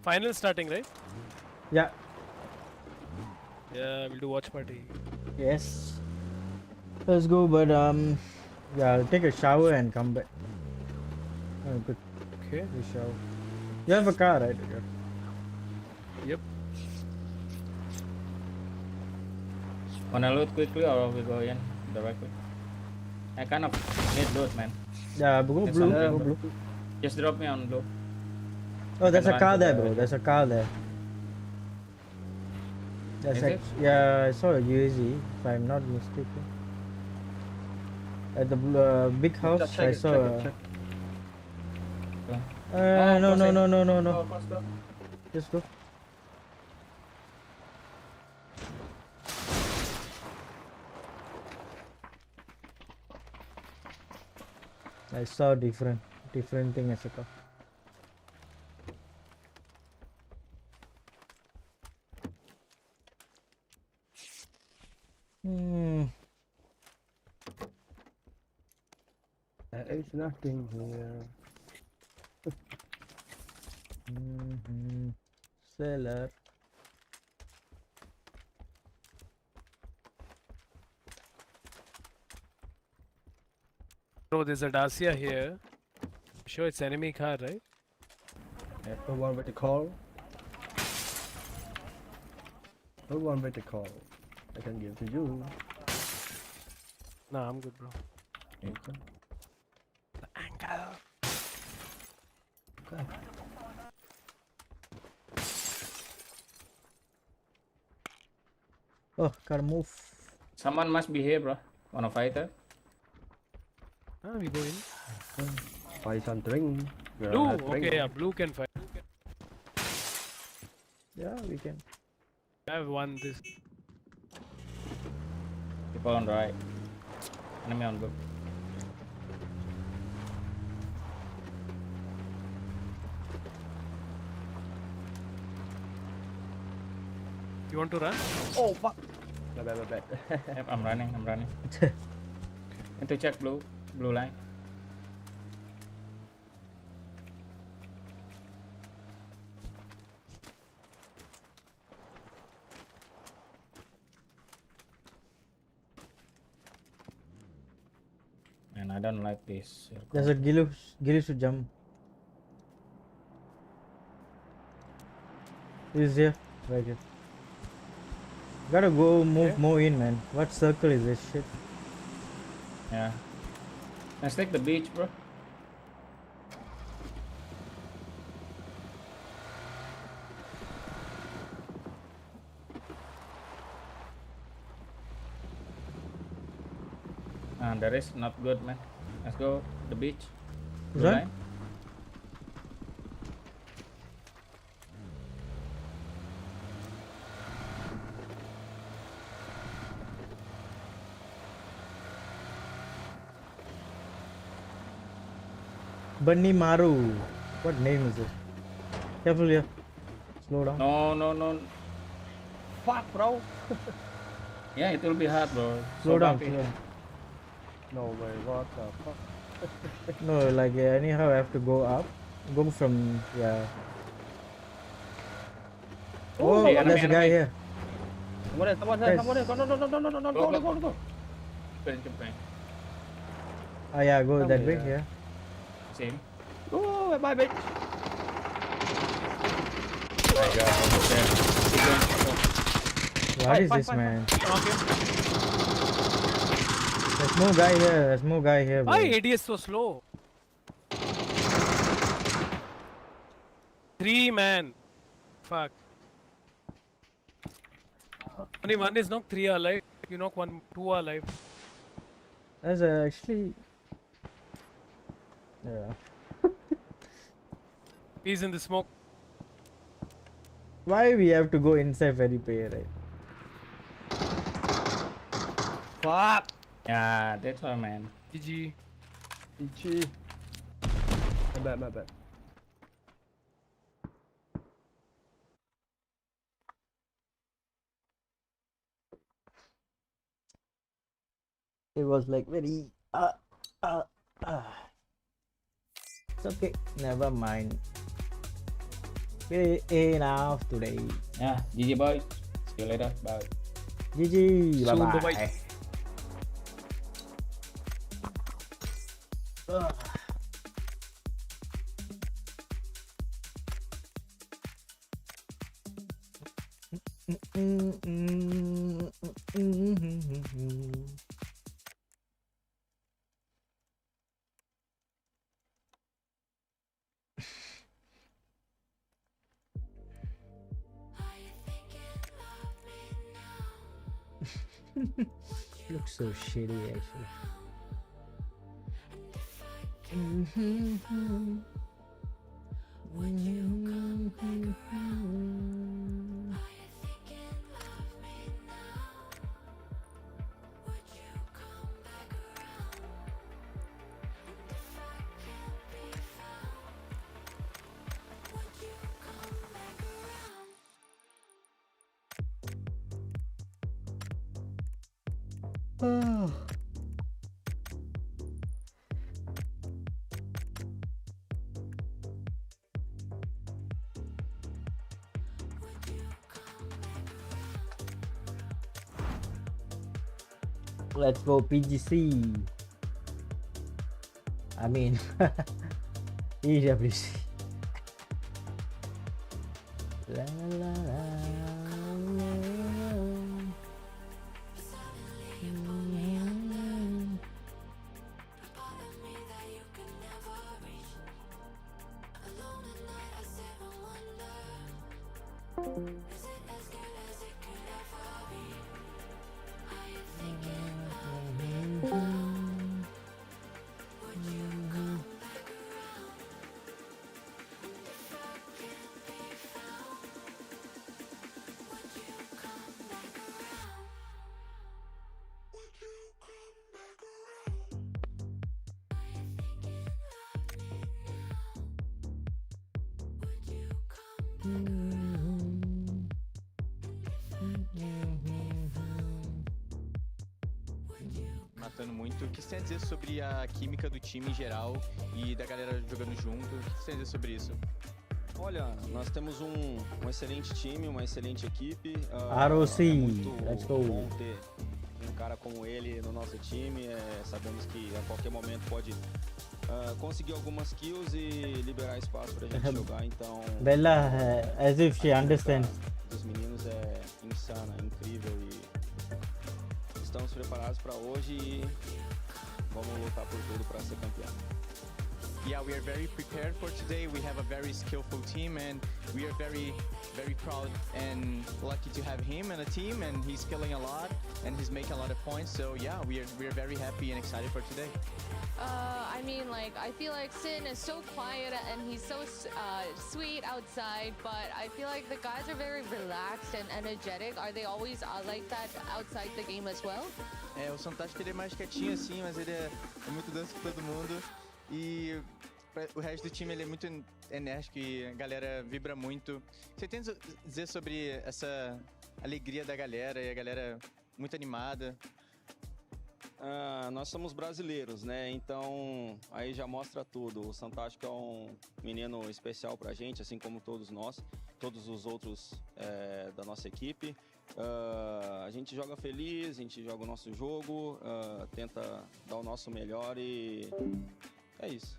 Final starting, right? Yeah. Yeah, we'll do watch party. Yes. Let's go, but yeah, I'll take a shower and come back. Oh, good. Okay. Good shower. You have a car, right? Yeah. Yep. Wanna loot quickly or we go in directly? I kind of need loot, man. Yeah, go It's blue. on Go there. blue. Just drop me on blue. Oh, there's a run car to there, the- bro. There's a car there. That's Is like, it? yeah, I saw a UAZ, if I'm not mistaken. At the big house, Just I saw. check. No, cross it. no. Oh, cross go. Just go. I saw different thing as a car. Hmm. There is nothing here. Seller. Bro, there's a Dacia here. Sure, it's enemy car, right? No one with the call. No one with the call. I can give to you. Nah, I'm good, bro. Okay. Angle. Okay. Oh, gotta move. Someone must be here, bro. Wanna fight her? Ah, we go in. Buy something. Blue. Okay, yeah, blue can fight. Yeah, we can. I have won this. People on right. Enemy on blue. You want to run? Oh fuck. My bad, my bad. Yep, I'm running. Need to check blue line. And I don't like this. There's a Gilus to jump. He's here, right here. Gotta go move Okay. more in, man. What circle is this shit? Yeah. Let's take the beach, bro. That is not good, man. Let's go the beach. Is Blue that? line. Bunny Maru. What name is it? Careful here. Slow down. No. Fuck, bro. Yeah, it will be hard, bro. Slow down. bumpy. Slow down. No way. What the fuck? No, like anyhow, I have to go up. Go from yeah. Oh, Hey, there's a enemy. guy here. Someone there. Guys. Someone there. Go. Jump. Oh yeah, go that way. Somewhere. Yeah. Same. Oh, bye, bitch. My God, almost there. Keep going. What is Fight, this, fight, man? Okay. There's no guy here. There's no guy here, bro. Why ADS so slow? 3 man. Fuck. Only one is knocked, 3 are alive. You knock 1, 2 are alive. That's actually. Yeah. He's in the smoke. Why we have to go inside very pay, right? Fuck. Yeah, that's why, man. GG. GG. My bad. It was like very It's okay, never mind. We enough today. Yeah, GG boys. See you later. Bye. GG, bye Soon, bye. bye-bye. Looks so shitty actually. Let's go PGC. I mean EWC. La, la, la, gostando muito. O que você tem a dizer sobre a química do time em geral e da galera jogando junto? O que você tem a dizer sobre isso? Olha, nós temos um excelente time, uma excelente equipe. ROC, é muito let's go. bom ter um cara como ele no nosso time. Sabemos que a qualquer momento pode conseguir algumas kills e liberar espaço pra gente jogar. Então, Bella, as if she understands. dos meninos é insana, é incrível e estamos preparados para hoje e vamos lutar por tudo para ser campeão. Yeah, we are very prepared for today. We have a very skillful team, and we are very, very proud and lucky to have him and a team. And he's killing a lot, and he's making a lot of points. So yeah, we are very happy and excited for today. I mean, like, I feel like Sin is so quiet and he's so sweet outside, but I feel like the guys are very relaxed and energetic. Are they always like that outside the game as well? O Santástico ele é mais quietinho assim, mas ele é muito dança com todo mundo. E o resto do time ele é muito enérgico e a galera vibra muito. Você tem a dizer sobre essa alegria da galera e a galera muito animada? Nós somos brasileiros, né? Então aí já mostra tudo. O Santástico é um menino especial pra gente, assim como todos nós, todos os outros da nossa equipe. A gente joga feliz, a gente joga o nosso jogo, tenta dar o nosso melhor e é isso.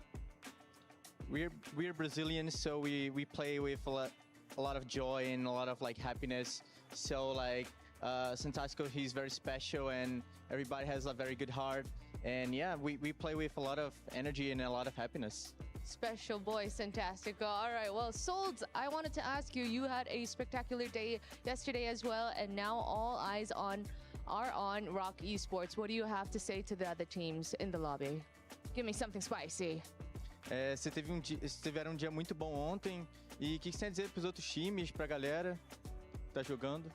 We're Brazilians, so we play with a lot of joy and a lot of like happiness. So like Santástico, he's very special and everybody has a very good heart. And yeah, we play with a lot of energy and a lot of happiness. Special boy, Santastico. All right, well, Solds, I wanted to ask you, you had a spectacular day yesterday as well, and now all eyes are on Rock Esports. What do you have to say to the other teams in the lobby? Give me something spicy. Vocês tiveram um dia muito bom ontem. E o que você tem a dizer para os outros times, para a galera que tá jogando?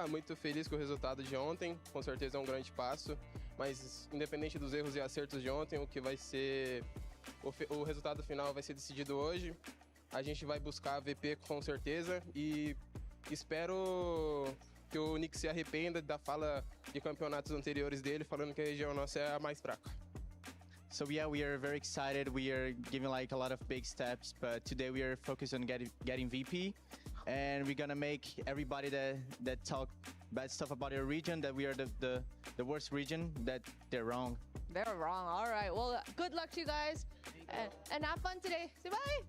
Muito feliz com o resultado de ontem. Com certeza é um grande passo. Mas independente dos erros e acertos de ontem, o que vai ser o resultado final vai ser decidido hoje. A gente vai buscar a VP com certeza e espero que o Nick se arrependa da fala de campeonatos anteriores dele, falando que a região nossa é a mais fraca. So yeah, we are very excited. We are giving like a lot of big steps, but today we are focused on getting VP, and we're gonna make everybody that talk bad stuff about our region, that we are the worst region, that they're wrong. They're wrong. All right. Well, good luck to you guys, and have fun today. Say bye.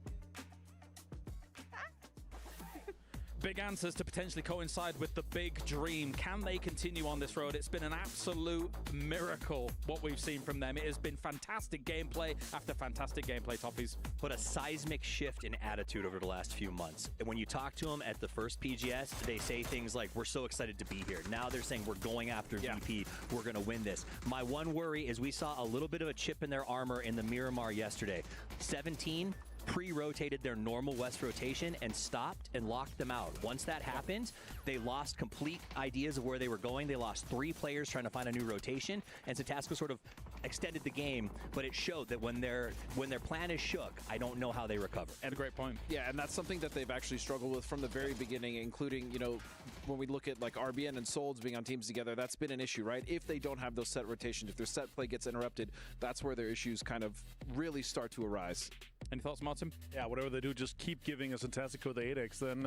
Big answers to potentially coincide with the big dream. Can they continue on this road? It's been an absolute miracle what we've seen from them. It has been fantastic gameplay after fantastic gameplay, Toffees. But a seismic shift in attitude over the last few months. And when you talk to them at the first PGS, they say things like, we're so excited to be here. Now they're saying we're going after VP. We're going to win this. My one worry is we saw a little bit of a chip in their armor in the Miramar yesterday. 17 pre-rotated their normal west rotation and stopped and locked them out. Once that happened, they lost complete ideas of where they were going. They lost 3 players trying to find a new rotation, and Santástico sort of extended the game, but it showed that when their plan is shook, I don't know how they recover. And a great point. Yeah, and that's something that they've actually struggled with from the very beginning, including, you know, when we look at like RBN and Solds being on teams together, that's been an issue, right? If they don't have those set rotations, if their set play gets interrupted, that's where their issues kind of really start to arise. Any thoughts, Martin? Yeah, whatever they do, just keep giving us Santástico the 8x. Then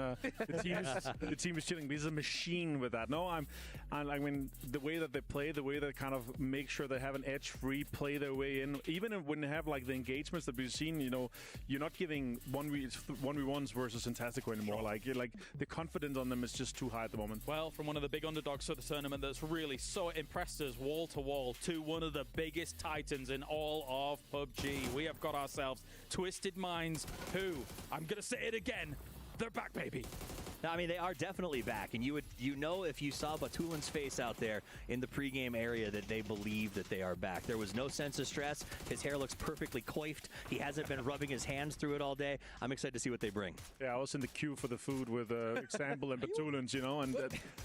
the team is chilling. He's a machine with that. No, I mean, the way that they play, the way they kind of make sure they have an edge-free, play their way in. Even when they have like the engagements that we've seen, you know, you're not giving 1v1s versus Santástico anymore. Like the confidence on them is just too high at the moment. Well, from one of the big underdogs of the tournament that's really so impressed us wall to wall to one of the biggest titans in all of PUBG. We have got ourselves Twisted Minds, who, I'm going to say it again, they're back, baby. I mean, they are definitely back, and you know if you saw Batulin's face out there in the pregame area that they believe that they are back. There was no sense of stress. His hair looks perfectly coiffed. He hasn't been rubbing his hands through it all day. I'm excited to see what they bring. Yeah, I was in the queue for the food with Example and Batulins, you know, and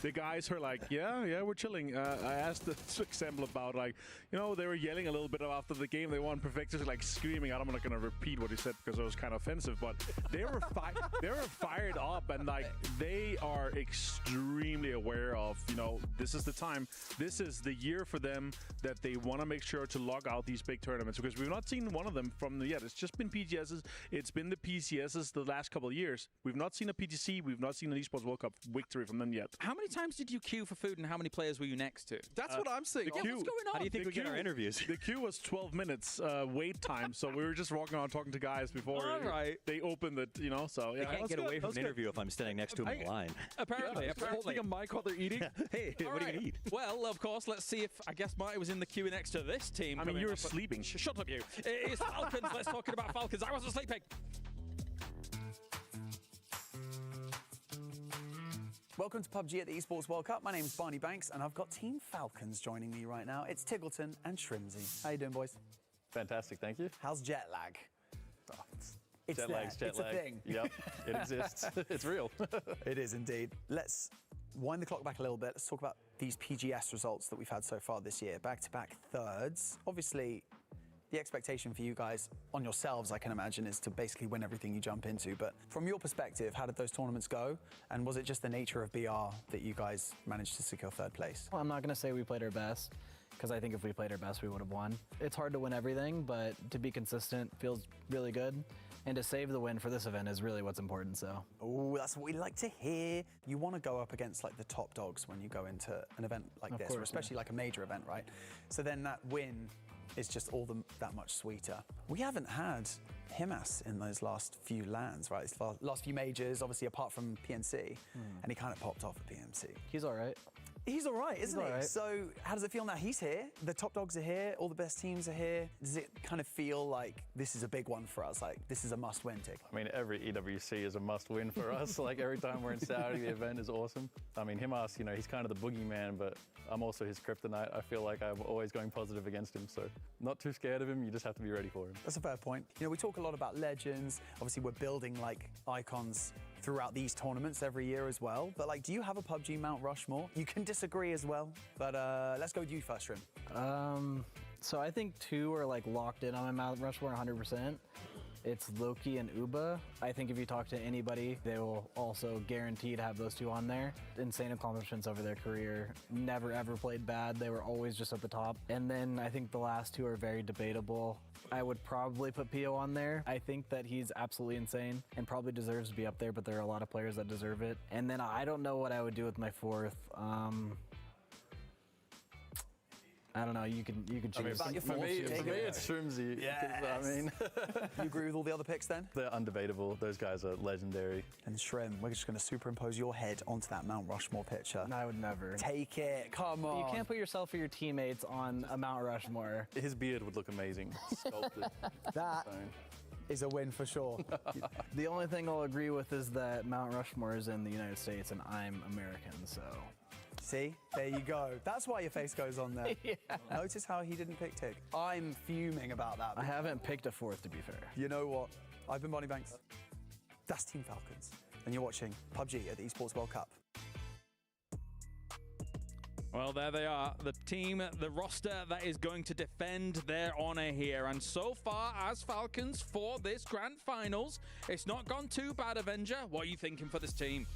the guys are like, yeah, we're chilling. I asked the Example about, like, you know, they were yelling a little bit after the game. They won Perfectus, like screaming. I'm not going to repeat what he said because it was kind of offensive, but they were fired up and like they are extremely aware of, you know, this is the time, this is the year for them that they want to make sure to log out these big tournaments, because we've not seen one of them from them yet. It's just been PGSs, it's been the PCSs the last couple of years. We've not seen a PTC, we've not seen an Esports World Cup victory from them yet. How many times did you queue for food, and how many players were you next to? That's what I'm saying. The queue, what's going on? How do you think we get our interviews? The queue was 12 minutes wait time, so we were just walking around talking to guys before they opened it, you know, so yeah. I can't get away from an interview if I'm standing next to him in line. Apparently. Holding a mic while they're eating. Hey, what are you gonna eat? Well, of course, let's see if, I guess Marty was in the queue next to this team. I mean, you were sleeping. Shut up, you. It's Falcons. Let's talk about Falcons. I wasn't sleeping. Welcome to PUBG at the Esports World Cup. My name's Barney Banks, and I've got Team Falcons joining me right now. It's Tiggleton and Shrimsy. How you doing, boys? Fantastic, thank you. How's jet lag? It's jet there. lag's jet it's lag. a thing. Yep, it exists. It's real. It is indeed. Let's wind the clock back a little bit. Let's talk about these PGS results that we've had so far this year. Back-to-back thirds. Obviously, the expectation for you guys on yourselves, I can imagine, is to basically win everything you jump into. But from your perspective, how did those tournaments go? And was it just the nature of BR that you guys managed to secure third place? Well, I'm not going to say we played our best, because I think if we played our best, we would have won. It's hard to win everything, but to be consistent feels really good. And to save the win for this event is really what's important, so. Oh, that's what we like to hear. You want to go up against like the top dogs when you go into an event like this, or especially like a major event, right? So then that win is just that much sweeter. We haven't had Himas in those last few lands, right? These last few majors, obviously apart from PNC, and he kind of popped off at PMC. He's all right. He's all right, isn't he? all right. So how does it feel now? He's here, the top dogs are here, all the best teams are here. Does it kind of feel like this is a big one for us? Like this is a must-win, Tig? I mean, every EWC is a must-win for us. Like every time we're in Saudi, the event is awesome. I mean, Himas, you know, he's kind of the boogeyman, but I'm also his kryptonite. I feel like I'm always going positive against him, so not too scared of him. You just have to be ready for him. That's a fair point. You know, we talk a lot about legends. Obviously, we're building like icons throughout these tournaments every year as well. But like, do you have a PUBG Mount Rushmore? You can disagree as well, but let's go with you first, Shrim. So I think two are like locked in on my Mount Rushmore 100%. It's Loki and Uba. I think if you talk to anybody, they will also guarantee to have those two on there. Insane accomplishments over their career. Never ever played bad. They were always just at the top. And then I think the last two are very debatable. I would probably put Pio on there. I think that he's absolutely insane and probably deserves to be up there, but there are a lot of players that deserve it. And then I don't know what I would do with my fourth. I don't know. You can choose. I mean, for me, it's Shrimsy. Yes. I mean, you agree with all the other picks then? They're undebatable. Those guys are legendary. And Shrim, we're just going to superimpose your head onto that Mount Rushmore picture. No, I would never. Take it. Come on. You can't put yourself or your teammates on a Mount Rushmore. His beard would look amazing. Sculpted. That is a win for sure. The only thing I'll agree with is that Mount Rushmore is in the United States and I'm American, so. See, there you go. That's why your face goes on there. Yeah. Notice how he didn't pick Tig. I'm fuming about that. I haven't picked a fourth, to be fair. You know what? I've been Bonnie Banks. That's Team Falcons. And you're watching PUBG at the Esports World Cup. Well, there they are, the team, the roster that is going to defend their honor here. And so far, as Falcons for this grand finals, it's not gone too bad, Avenger. What are you thinking for this team?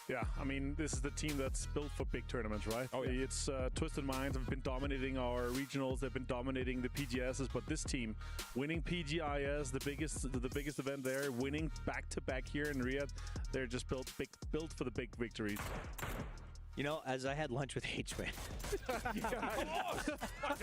Yeah, I mean, this is the team that's built for big tournaments, right? Oh, yeah. It's Twisted Minds have been dominating our regionals. They've been dominating the PGSs, but this team winning PGIS, the biggest event there, winning back-to-back here in Riyadh, they're just built for the big victories. You know, as I had lunch with H-Man.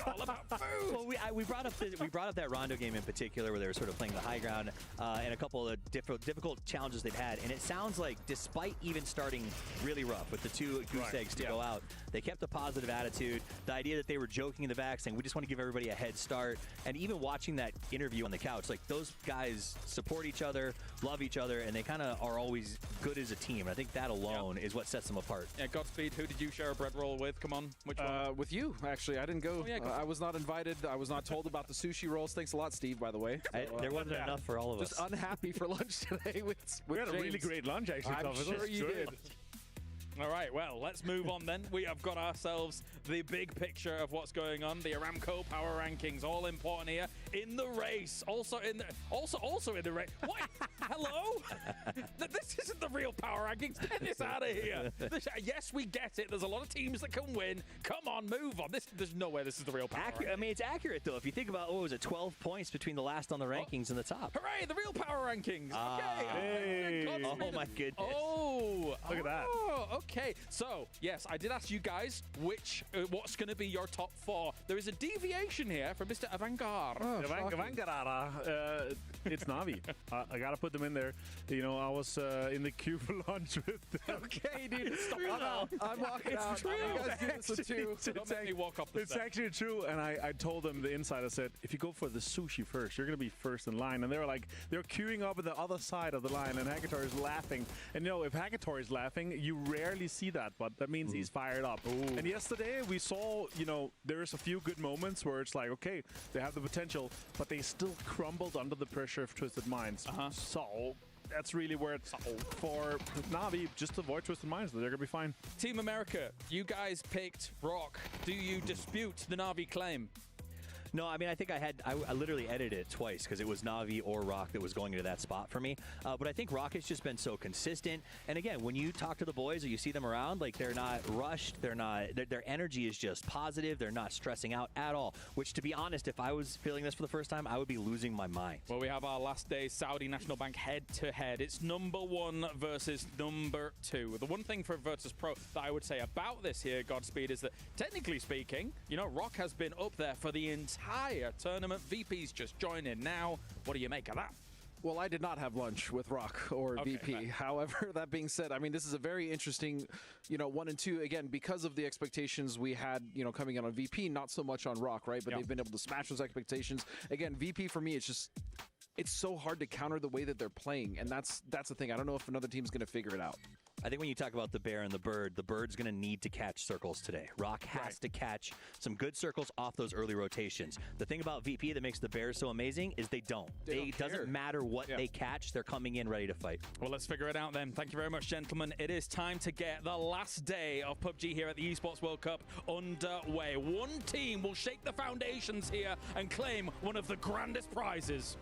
All about food. Well, we brought up that Rondo game in particular, where they were sort of playing the high ground, and a couple of difficult challenges they'd had. And it sounds like, despite even starting really rough with the two goose eggs to go out, they kept a positive attitude. The idea that they were joking in the back, saying we just want to give everybody a head start, and even watching that interview on the couch, like those guys support each other, love each other, and they kind of are always good as a team. And I think that alone is what sets them apart. Yeah, Godspeed. Who did you share a bread roll with? Come on, which one? With you, actually. I didn't go. Oh, yeah, I was not invited. I was not told about the sushi rolls. Thanks a lot, Steve, by the way. There wasn't enough for all of us. Just unhappy for lunch today with We had a James. really great lunch, actually. I'm sure you did. All right, well, let's move on then. We have got ourselves the big picture of what's going on. The Aramco power rankings, all important here in the race. Also in the race. What? Hello? This isn't the real power rankings. Get this out of here. Yes, we get it. There's a lot of teams that can win. Come on, move on. There's no way this is the real power. I mean, it's accurate though. If you think about, what was it, 12 points between the last on the rankings and the top. Hooray! The real power rankings. Okay. Hey. Oh my goodness. Oh, look at that. Okay. So yes, I did ask you guys what's going to be your top 4. There is a deviation here from Mr. Avangar. Avangarada. It's Navi. I gotta put them in there. You know, I was in the queue for lunch with them. Okay, dude. I'm walking out. True. You guys do this too. Don't make me walk up the It's steps. actually true, and I told them the inside. I said, if you go for the sushi first, you're gonna be first in line. And they were like, they're queuing up at the other side of the line, and Hagator is laughing. And you know, if Hagator is laughing, you rarely see that, but that means he's fired up. And yesterday we saw, you know, there's a few good moments where it's like, okay, they have the potential, but they still crumbled under the pressure of Twisted Minds. So that's really where it's for Navi. Just avoid Twisted Minds. They're gonna be fine. Team America, you guys picked Rock. Do you dispute the Navi claim? No, I mean, I think I literally edited it twice because it was Navi or Rock that was going into that spot for me. But I think Rock has just been so consistent. And again, when you talk to the boys or you see them around, like, they're not rushed. They're not, their energy is just positive. They're not stressing out at all, which, to be honest, if I was feeling this for the first time, I would be losing my mind. Well, we have our last day Saudi National Bank head-to-head. It's number 1 versus number 2. The one thing for Virtus Pro that I would say about this here, Godspeed, is that technically speaking, you know, Rock has been up there for the entire tournament. VP's just joined in now. What do you make of that? Well, I did not have lunch with Rock or VP. Fair. However, that being said, I mean, this is a very interesting, you know, 1 and 2, again, because of the expectations we had, you know, coming in on VP, not so much on Rock, right? But they've been able to smash those expectations. Again, VP for me, it's so hard to counter the way that they're playing, and that's the thing. I don't know if another team's going to figure it out. I think when you talk about the bear and the bird's going to need to catch circles today. Rock has to catch some good circles off those early rotations. The thing about VP that makes the bears so amazing is they don't. It doesn't matter what they catch. They're coming in ready to fight. Well, let's figure it out then. Thank you very much, gentlemen. It is time to get the last day of PUBG here at the Esports World Cup underway. One team will shake the foundations here and claim one of the grandest prizes.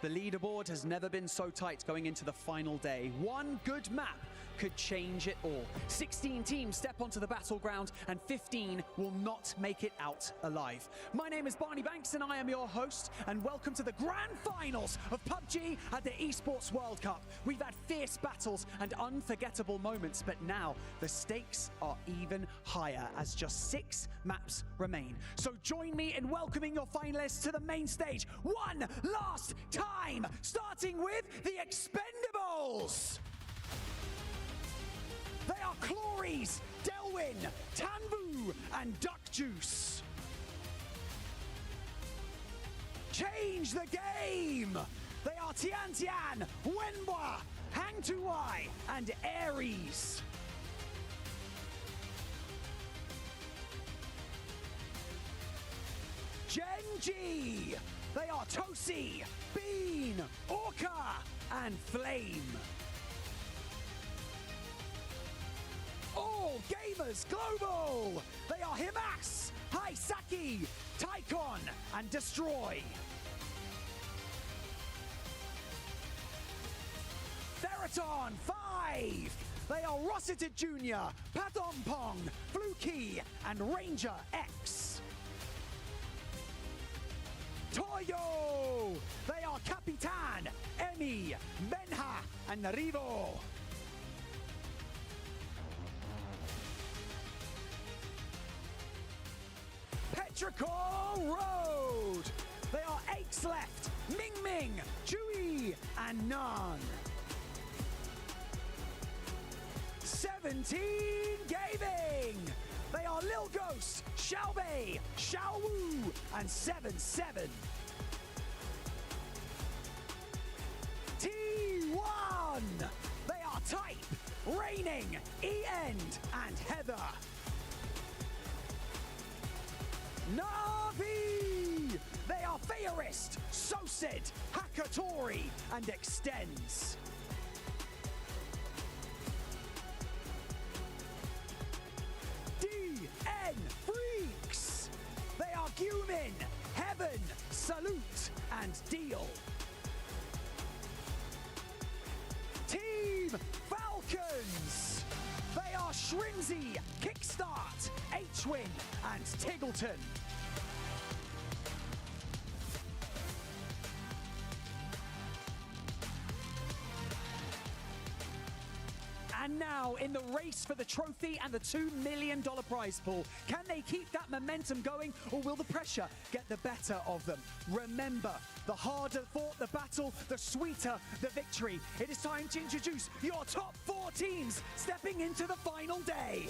The leaderboard has never been so tight going into the final day. One good map could change it all. 16 teams step onto the battleground and 15 will not make it out alive. My name is Barney Banks and I am your host, and welcome to the grand finals of PUBG at the Esports World Cup. We've had fierce battles and unforgettable moments, but now the stakes are even higher as just 6 maps remain. So join me in welcoming your finalists to the main stage one last time, starting with the Expendables. They are Clories, Delwyn, Tanvu, and Duck Juice. Change the game! They are Tian Tian, Wenhua, Hang Tuai, and Ares. Genji! They are Tosi, Bean, Orca, and Flame. All Gamers Global! They are Himas, Haisaki, Taikon, and Destroy. Theraton 5! They are Rossiter Jr., Patompong, Fluky, and Ranger X. Toyo! They are Capitan, Emi, Benha, and Narivo. Petrichor Road! They are Aches Left, Ming Ming, Chewy, and Nan. 17 Gaming! They are Lil Ghost, Xiaobei, Xiaowu, and 7-7. T1! They are Type, Raining, E-End, and Heather. Navi! They are Theorist, Sosid, Hakatori, and Extends. DN Freaks! They are Gumin, Heaven, Salute, and Deal. Team Falcons! They are Shrinzy, Kickstart, H-Win, and Tiggleton. And now, in the race for the trophy and the $2 million prize pool, can they keep that momentum going, or will the pressure get the better of them? Remember, the harder fought the battle, the sweeter the victory. It is time to introduce your top 4 teams stepping into the final day.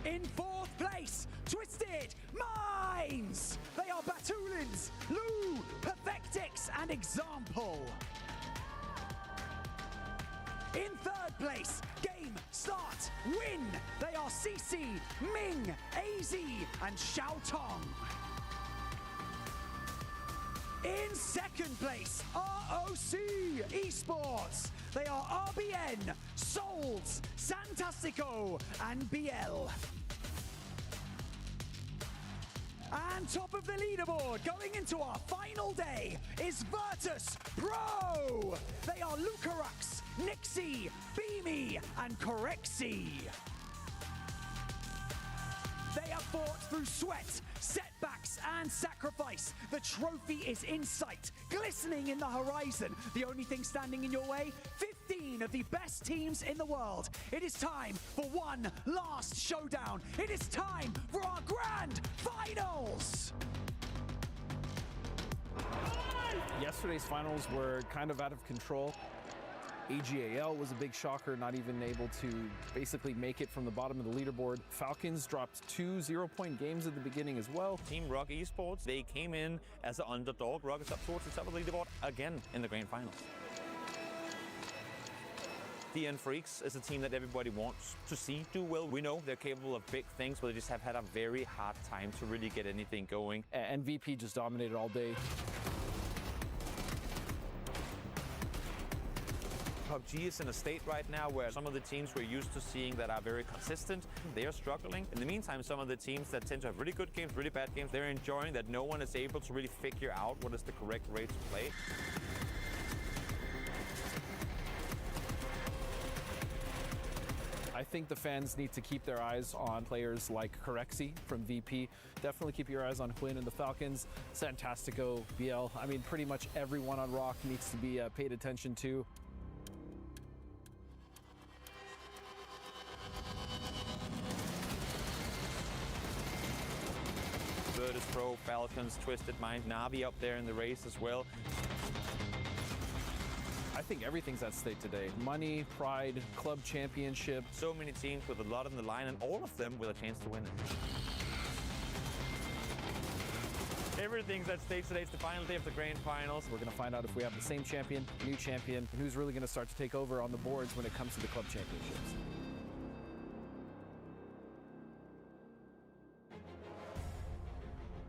In 4th place, Twisted Minds! They are Batulins, Lou, Perfectix, and Example. In 3rd place, Game, Start, Win! They are CC, Ming, AZ, and Xiaotong. In 2nd place, ROC Esports. They are RBN, Souls, Santastico, and BL. And top of the leaderboard, going into our final day, is Virtus Pro. They are Lucarux, Nixie, Beamy, and Corexi. They have fought through sweat, setbacks, and sacrifice. The trophy is in sight, glistening in the horizon. The only thing standing in your way, 15 of the best teams in the world. It is time for one last showdown. It is time for our grand finals. Yesterday's finals were kind of out of control. AGAL was a big shocker, not even able to basically make it from the bottom of the leaderboard. Falcons dropped 2 0-point games at the beginning as well. Team Rock Esports, they came in as an underdog. Rock is up towards the top of the leaderboard again in the grand finals. DN Freaks is a team that everybody wants to see do well. We know they're capable of big things, but they just have had a very hard time to really get anything going. And VP just dominated all day. PUBG is in a state right now where some of the teams we're used to seeing that are very consistent, they are struggling. In the meantime, some of the teams that tend to have really good games, really bad games, they're enjoying that no one is able to really figure out what is the correct way to play. I think the fans need to keep their eyes on players like Corexi from VP. Definitely keep your eyes on Huynh and the Falcons, Santastico, BL. I mean, pretty much everyone on Rock needs to be paid attention to. Virtus Pro, Falcons, Twisted Mind, Navi up there in the race as well. I think everything's at stake today. Money, pride, club championship. So many teams with a lot on the line, and all of them with a chance to win. Everything's at stake today. It's the final day of the grand finals. We're going to find out if we have the same champion, new champion, and who's really going to start to take over on the boards when it comes to the club championships.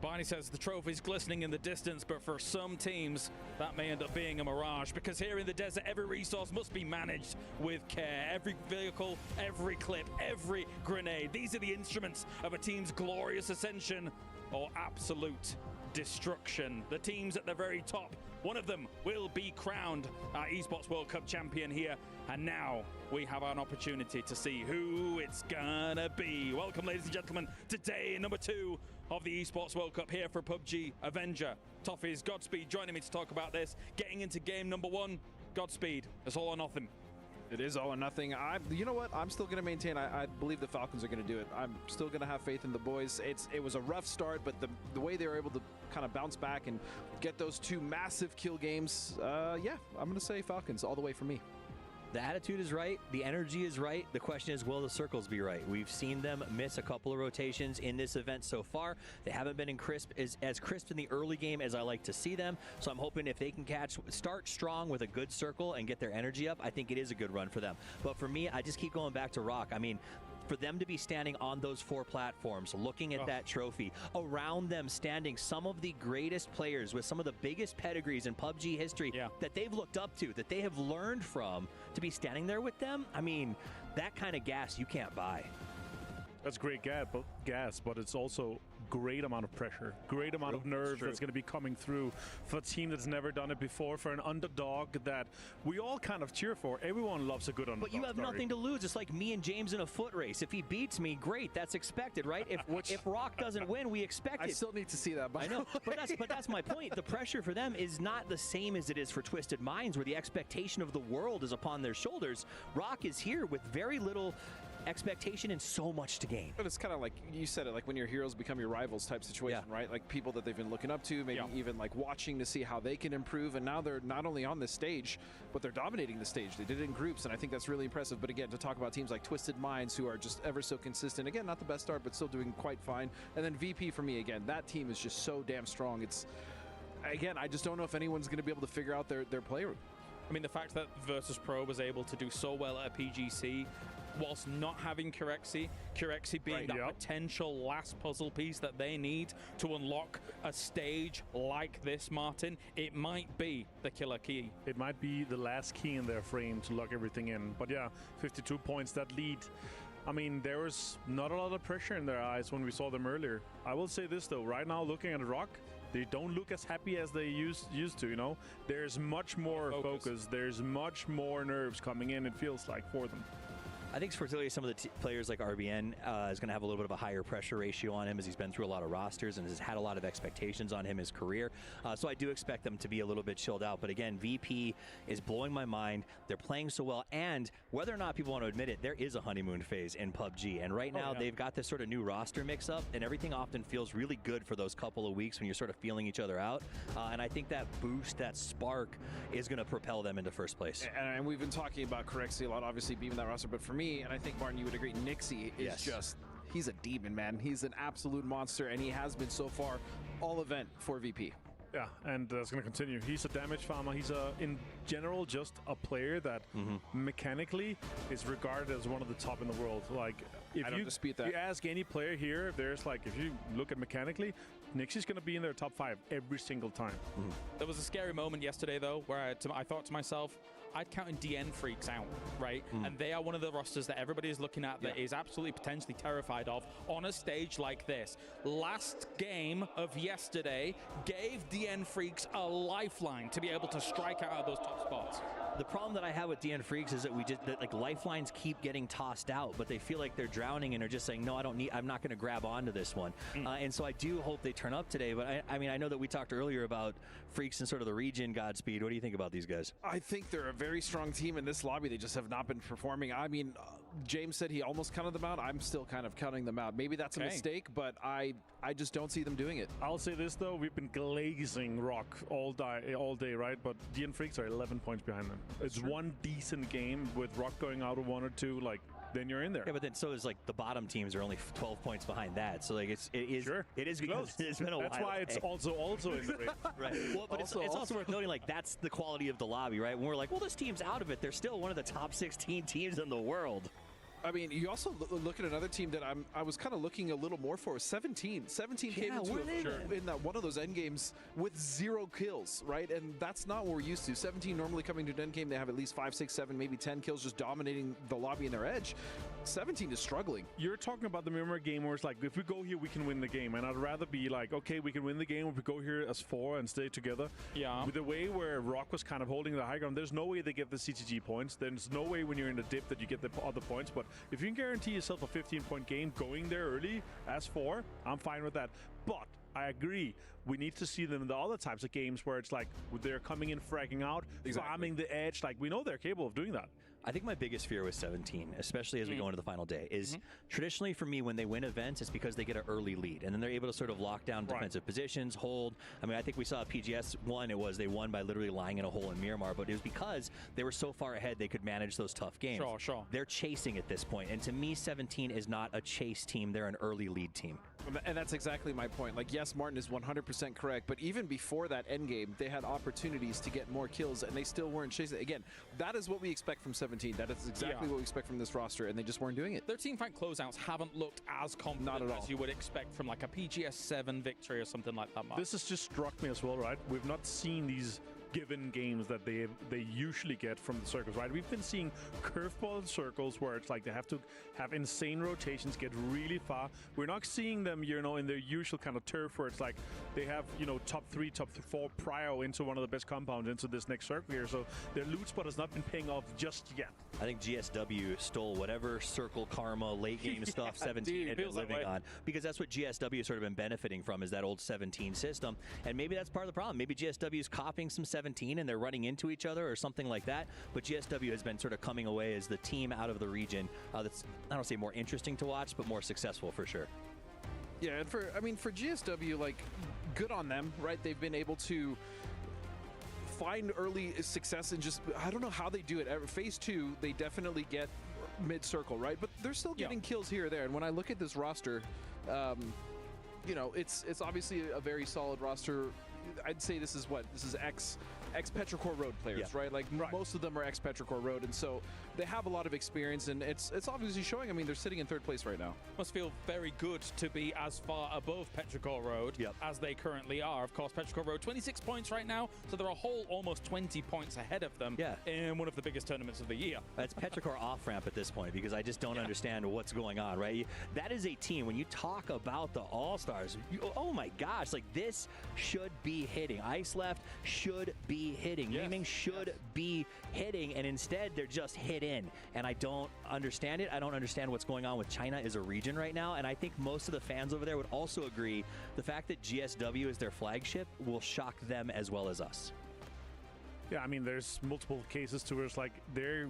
Barney says the trophy's glistening in the distance, but for some teams, that may end up being a mirage, because here in the desert, every resource must be managed with care. Every vehicle, every clip, every grenade. These are the instruments of a team's glorious ascension or absolute destruction. The teams at the very top, one of them will be crowned our Esports World Cup champion here. And now we have an opportunity to see who it's gonna be. Welcome, ladies and gentlemen, to day number 2 of the Esports World Cup here for PUBG Avenger. Toffees, Godspeed joining me to talk about this. Getting into game number 1, Godspeed. It's all or nothing. It is all or nothing. You know what? I'm still going to maintain. I believe the Falcons are going to do it. I'm still going to have faith in the boys. It was a rough start, but the way they were able to kind of bounce back and get those 2 massive kill games, yeah, I'm going to say Falcons all the way for me. The attitude is right. The energy is right. The question is, will the circles be right? We've seen them miss a couple of rotations in this event so far. They haven't been as crisp in the early game as I like to see them. So I'm hoping if they can start strong with a good circle and get their energy up, I think it is a good run for them. But for me, I just keep going back to Rock. I mean, for them to be standing on those 4 platforms, looking at that trophy, around them standing some of the greatest players with some of the biggest pedigrees in PUBG history that they've looked up to, that they have learned from, to be standing there with them, I mean, that kind of gas you can't buy. That's great gas, but it's also great amount of pressure, great amount of nerve that's going to be coming through for a team that's never done it before, for an underdog that we all kind of cheer for. Everyone loves a good underdog. But you have nothing to lose. It's like me and James in a foot race. If he beats me, great. That's expected, right? If Rock doesn't win, we expect it. I still need to see that. I know, but that's my point. The pressure for them is not the same as it is for Twisted Minds, where the expectation of the world is upon their shoulders. Rock is here with very little expectation and so much to gain. But it's kind of like you said it, like when your heroes become your rivals type situation, right? Like people that they've been looking up to, maybe even like watching to see how they can improve. And now they're not only on this stage, but they're dominating the stage. They did it in groups, and I think that's really impressive. But again, to talk about teams like Twisted Minds, who are just ever so consistent. Again, not the best start, but still doing quite fine. And then VP for me, again, that team is just so damn strong. It's, again, I just don't know if anyone's going to be able to figure out their play room. I mean, the fact that Virtus Pro was able to do so well at a PGC whilst not having Corexi being that potential last puzzle piece that they need to unlock a stage like this, Martin, it might be the killer key. It might be the last key in their frame to lock everything in. But yeah, 52 points, that lead. I mean, there was not a lot of pressure in their eyes when we saw them earlier. I will say this, though. Right now, looking at Rock, they don't look as happy as they used to, you know? There's much more focus. There's much more nerves coming in, it feels like, for them. I think particularly some of the players like RBN is going to have a little bit of a higher pressure ratio on him, as he's been through a lot of rosters and has had a lot of expectations on him his career. So I do expect them to be a little bit chilled out. But again, VP is blowing my mind. They're playing so well. And whether or not people want to admit it, there is a honeymoon phase in PUBG. And right now they've got this sort of new roster mix up, and everything often feels really good for those couple of weeks when you're sort of feeling each other out. And I think that boost, that spark is going to propel them into first place. And we've been talking about Corexi a lot, obviously being that roster. But for me, and I think, Martin, you would agree, Nixie is just, he's a demon, man. He's an absolute monster, and he has been so far all event for VP. Yeah, and that's going to continue. He's a damage farmer. He's, in general, just a player that mechanically is regarded as one of the top in the world. Like, if I don't dispute that. You ask any player here, there's like, if you look at mechanically, Nixie's going to be in their top 5 every single time. There was a scary moment yesterday, though, where I thought to myself, I'd count DN Freaks out, right? And they are one of the rosters that everybody is looking at that is absolutely potentially terrified of on a stage like this. Last game of yesterday gave DN Freaks a lifeline to be able to strike out of those top spots. The problem that I have with DN Freaks is that like lifelines keep getting tossed out, but they feel like they're drowning and are just saying, no, I'm not going to grab onto this one. And so I do hope they turn up today. But I mean, I know that we talked earlier about Freaks and sort of the region Godspeed. What do you think about these guys? I think they're a very strong team in this lobby. They just have not been performing. I mean, James said he almost counted them out. I'm still kind of counting them out. Maybe that's a mistake, but I just don't see them doing it. I'll say this though, we've been glazing Rock all day, right? But DN Freaks are 11 points behind them. It's one decent game with Rock going out of 1 or 2, like then you're in there. Yeah, but then so is like the bottom teams are only 12 points behind that. So like it is close. It's been a while. That's why it's also in the race. Right. Well, but it's also worth noting, like, that's the quality of the lobby, right? When we're like, well, this team's out of it, they're still one of the top 16 teams in the world. I mean, you also look at another team that I was kind of looking a little more for. 17 came into in that one of those end games with 0 kills, right? And that's not what we're used to. 17 normally coming to an end game, they have at least 5, 6, 7, maybe 10 kills, just dominating the lobby in their edge. 17 is struggling. You're talking about the Mirror game where it's like, if we go here, we can win the game. And I'd rather be like, okay, we can win the game if we go here as 4 and stay together. Yeah. With the way where Rock was kind of holding the high ground, there's no way they get the CTG points. There's no way when you're in the dip that you get the other points. But if you can guarantee yourself a 15-point game going there early as 4, I'm fine with that. But I agree. We need to see them in the other types of games where it's like they're coming in, fragging out, farming the edge. Like, we know they're capable of doing that. I think my biggest fear with 17, especially as we go into the final day, is traditionally for me, when they win events, it's because they get an early lead, and then they're able to sort of lock down defensive positions, hold. I mean, I think we saw PGS one. They won by literally lying in a hole in Miramar, but it was because they were so far ahead they could manage those tough games. Sure. They're chasing at this point, and to me, 17 is not a chase team. They're an early lead team. And that's exactly my point. Like, yes, Martin is 100% correct, but even before that end game, they had opportunities to get more kills, and they still weren't chasing. Again, that is what we expect from 17. That is exactly what we expect from this roster, and they just weren't doing it. Their team fight closeouts haven't looked as confident as you would expect from like a PGS 7 victory or something like that, Mark. This has just struck me as well, right? We've not seen these given games that they usually get from the circles, right? We've been seeing curveball circles where it's like they have to have insane rotations, get really far. We're not seeing them, you know, in their usual kind of turf where it's like they have, you know, top 3, top 4 prio into one of the best compounds into this next circle here. So their loot spot has not been paying off just yet. I think GSW stole whatever circle karma, late game stuff 17 had been living on, because that's what GSW has sort of been benefiting from, is that old 17 system. And maybe that's part of the problem. Maybe GSW is copying some 17 and they're running into each other or something like that. But GSW has been sort of coming away as the team out of the region that's, I don't say more interesting to watch, but more successful for sure. Yeah, and for GSW, like, good on them, right? They've been able to find early success and just, I don't know how they do it. Phase 2, they definitely get mid-circle, right? But they're still getting kills here or there. And when I look at this roster, you know, it's obviously a very solid roster. I'd say this is ex-Petrichor Road players, right? Like, most of them are ex-Petrichor Road, and so they have a lot of experience, and it's obviously showing. I mean, they're sitting in 3rd place right now. Must feel very good to be as far above Petrichor Road as they currently are. Of course, Petrichor Road 26 points right now, so they're a whole almost 20 points ahead of them in one of the biggest tournaments of the year. That's Petrichor off-ramp at this point, because I just don't understand what's going on, right? That is a team, when you talk about the All-Stars, oh my gosh, like, this should be hitting. Ice Left should be hitting. Yiming should be hitting, and instead they're just hit in. And I don't understand it. I don't understand what's going on with China as a region right now, and I think most of the fans over there would also agree the fact that GSW is their flagship will shock them as well as us. Yeah, I mean, there's multiple cases to where it's like they're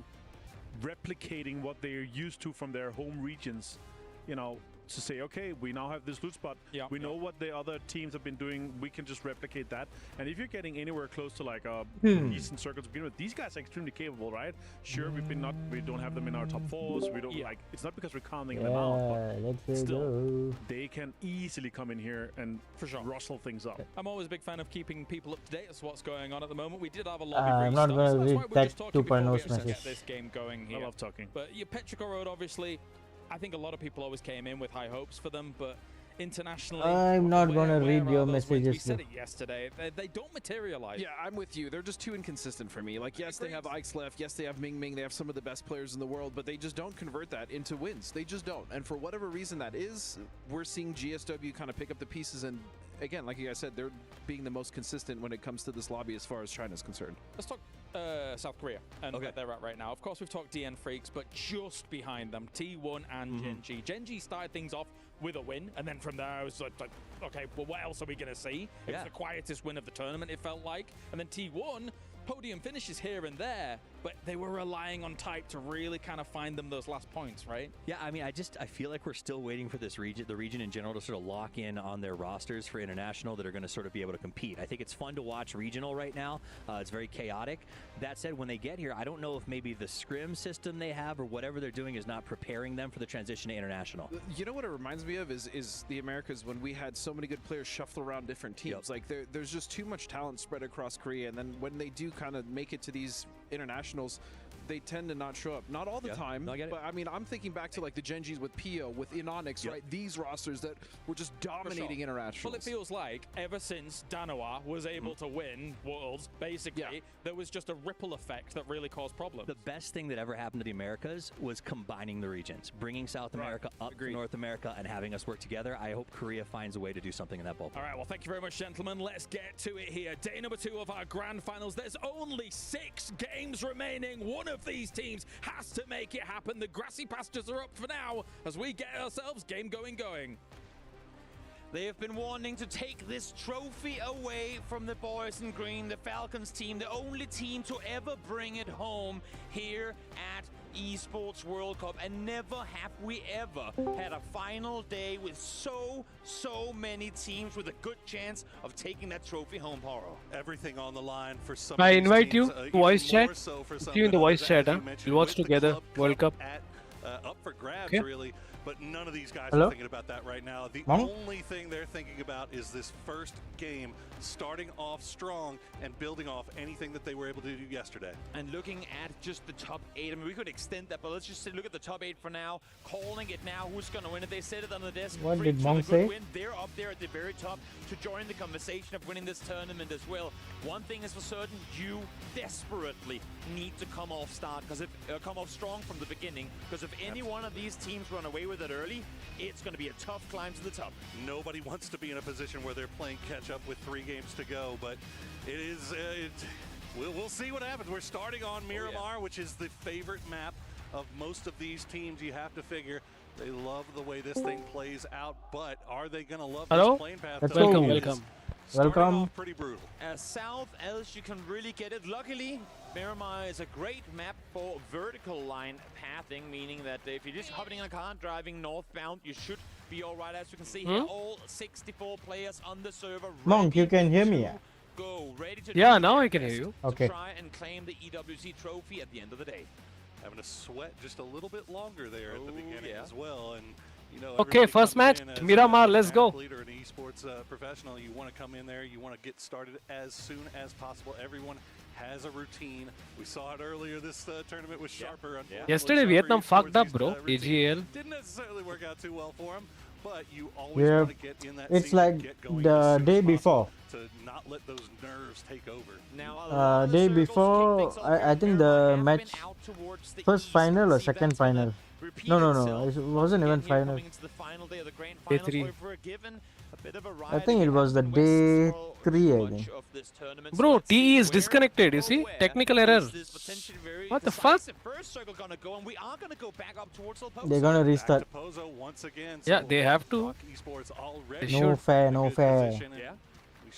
replicating what they're used to from their home regions, you know, to say, okay, we now have this loot spot. We know what the other teams have been doing. We can just replicate that. And if you're getting anywhere close to like a decent circle to begin with, these guys are extremely capable, right? Sure, we don't have them in our top 4s. We don't like. It's not because we're counting them out, but still, they can easily come in here and rustle things up. I'm always a big fan of keeping people up to date as to what's going on at the moment. We did have a lobby I'm not going to read that 2.0 message. Get this game going here. I love talking. But Petrichor Road, obviously, I think a lot of people always came in with high hopes for them, but internationally. I'm not gonna read where your are those wins? We messages. said it yesterday. They don't materialize. Yeah, I'm with you. They're just too inconsistent for me. Like, yes, they have Ike's left. Yes, they have Ming Ming. They have some of the best players in the world, but they just don't convert that into wins. They just don't. And for whatever reason that is, we're seeing GSW kind of pick up the pieces. And again, like you guys said, they're being the most consistent when it comes to this lobby as far as China's concerned. Let's talk South Korea and where they're at right now. Of course, we've talked DN Freaks, but just behind them, T1 and Genji. Genji started things off with a win, and then from there, I was like, okay, well, what else are we going to see? It was the quietest win of the tournament, it felt like. And then T1, podium finishes here and there, but they were relying on Type to really kind of find them those last points, right? Yeah, I mean, I feel like we're still waiting for this region, the region in general, to sort of lock in on their rosters for international that are going to sort of be able to compete. I think it's fun to watch regional right now. It's very chaotic. That said, when they get here, I don't know if maybe the scrim system they have or whatever they're doing is not preparing them for the transition to international. You know what it reminds me of is the Americas, when we had so many good players shuffle around different teams. Like there's just too much talent spread across Korea, and then when they do kind of make it to these internationals, they tend to not show up. Not all the time, but I mean, I'm thinking back to like the Genjis with Pio, with Inonix, right? These rosters that were just dominating internationals. Well, it feels like ever since Danoa was able to win Worlds, basically, there was just a ripple effect that really caused problems. The best thing that ever happened to the Americas was combining the regions, bringing South America up to North America and having us work together. I hope Korea finds a way to do something in that ballpark. All right, well, thank you very much, gentlemen. Let's get to it here. Day number 2 of our grand finals. There's only 6 games remaining. One of these teams has to make it happen. The grassy pastures are up for now as we get ourselves game going. They have been wanting to take this trophy away from the boys in green, the Falcons team, the only team to ever bring it home here at Esports World Cup, and never have we ever had a final day with so many teams with a good chance of taking that trophy home, Paro. Everything on the line for some. I invite you to voice chat. See you in the voice chat. We'll watch together World Cup. Up for grabs, really. But none of these guys Hello? are thinking about that right now. The Mom? only thing they're thinking about is this first game, starting off strong and building off anything that they were able to do yesterday. And looking at just the top 8, I mean, we could extend that, but let's just look at the top 8 for now. Calling it now, who's going to win it? They said it on the desk. What Freaks did with Mom a good say? win. They're up there at the very top to join the conversation of winning this tournament as well. One thing is for certain, you desperately need to come off strong from the beginning, because if any one of these teams run away with it early, it's going to be a tough climb to the top. Nobody wants to be in a position where they're playing catch up with 3 games to go, but it is. We'll see what happens. We're starting on Miramar, which is the favorite map of most of these teams. You have to figure they love the way this thing plays out, but are they going to love this plane path? Welcome. Pretty brutal. South, as you can really get it. Luckily, Miramar is a great map for vertical line pathing, meaning that if you're just hopping in a car driving northbound, you should be all right. As you can see here, all 64 players on the server. Monk, you can hear me? Ready to now I can hear you. Okay. Try and claim the EWC trophy at the end of the day. Having to sweat just a little bit longer there at the beginning as well, and you know. Okay, first match, Miramar, let's go. Leader and esports professional, you want to come in there, you want to get started as soon as possible. Everyone has a routine. We saw it earlier this tournament with Sharper. Yesterday Vietnam fucked up, bro. AGL. Didn't necessarily work out too well for him, but you always want to get in that it's scene, like get going the as day soon as before. possible to not let those nerves take over. Now, Day before, I think the match, first final or second final. No, it wasn't even final. Day 3. I think it was the day 3, I think. Bro, TE is disconnected, you see? Technical error. What the fuck? They're gonna restart. Yeah, they have to. They No should. fair, no fair.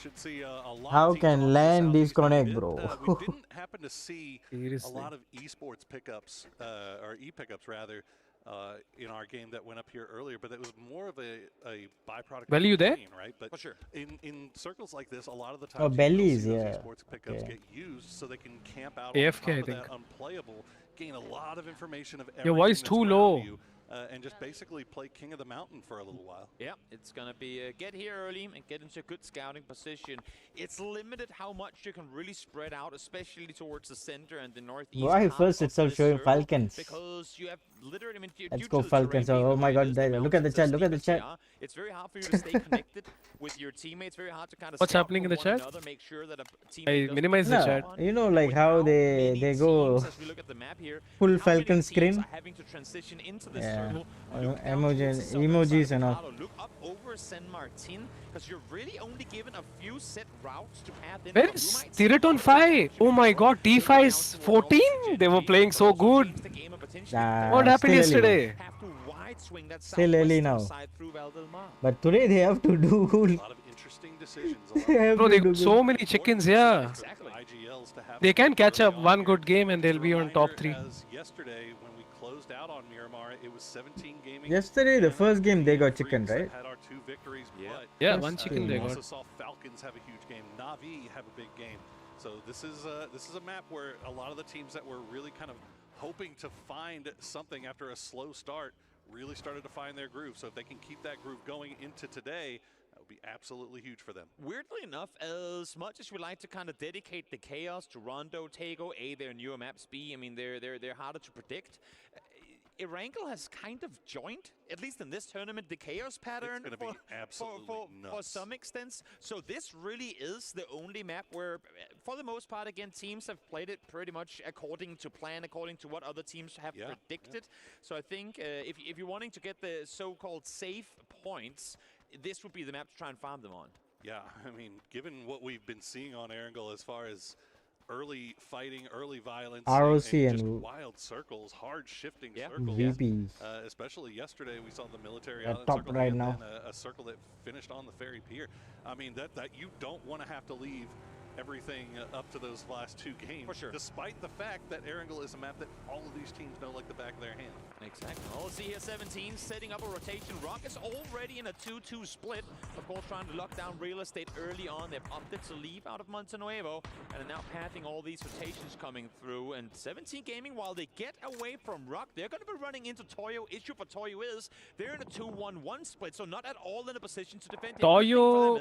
Should see a lot How of teams can on LAN Southeast disconnect, Korea. bro? We didn't happen to see a Seriously. lot of esports pickups, or e-pickups rather, in our game that went up here earlier, but it was more of a byproduct Well, of you the there? game, right? But for sure. In circles like this, a lot of the Oh, times you bellies, see those yeah. esports pickups Okay. get used so they can camp out AFK, on I top of that think. unplayable, gain a lot of information of Your voice everything too that's around low. you, and just basically play king of the mountain for a little while. Yeah, it's going to be get here early and get into a good scouting position. It's limited how much you can really spread out, especially towards the center and the northeast. Why half first of itself this showing circle, Falcons? Because you have literally, I mean, due Let's to go the Falcons. terrain being Oh the my way it god, is, the look at the mountains chat, as look at the steep as they chat. are, it's very hard for you to stay connected with your teammates. Very hard to kind of What's scout happening for in the one chat? another, make sure that a I teammate doesn't minimize the get chat. on. You know, And like with how how they many go teams, as we look at the map here, full how many Falcon teams screen. are having to transition into this Yeah, circle. Look down emoji, towards the southern side emojis of and all. Picado. Look up over San Martin, because you're really only given a few set routes to path in. Where from. is You might see Tiraton others 5? Oh my god, maybe T5 down is toward North 14? They were Gen G, playing but so also good. change the game and potentially play What happened Still early. yesterday? have to wide swing that Still early southwestern now. side through Valdemar. But today they have to do. A lot of interesting decisions. They have Bro, to they do got so good. many chickens, yeah. Exactly. IGLs to have They some can catch early up on one here. good game and they'll be on top 3. As yesterday when we closed out on Miramar, it was 17 gaming. Yesterday, the and first game they got Freaks chicken, that right? Had our 2 victories, but Yeah, one chicken they we also got. saw Falcons have a huge game. Navi have a big game. So this is a map where a lot of the teams that were really kind of hoping to find something after a slow start really started to find their groove. So if they can keep that groove going into today, that would be absolutely huge for them. Weirdly enough, as much as we like to kind of dedicate the chaos to Rondo, Tego, A, their newer maps, B, I mean, they're harder to predict. Erangel has kind of joined, at least in this tournament, the chaos pattern It's gonna be absolutely for nuts. some extent. So this really is the only map where, for the most part, again, teams have played it pretty much according to plan, according to what other teams have predicted. So I think if you're wanting to get the so-called safe points, this would be the map to try and farm them on. Yeah, I mean, given what we've been seeing on Erangel as far as early fighting, early violence, ROC and just and wild circles, hard shifting Yeah. circles. VPs. Especially yesterday, we saw the military At island top circle right and now. then a circle that finished on the ferry pier. I mean, that you don't want to have to leave everything up to those last 2 games. For sure. Despite the fact that Erangel is a map that all of these teams know like the back of their hand. Exactly. Well, let's see here, 17 setting up a rotation. Rock is already in a 2-2 split. Of course, trying to lock down real estate early on. They've opted to leave out of Montenuevo and are now pathing all these rotations coming through. And 17 Gaming, while they get away from Rock, they're going to be running into Toyo. Issue for Toyo is they're in a 2-1-1 split, so not at all in a position to defend. Toyo-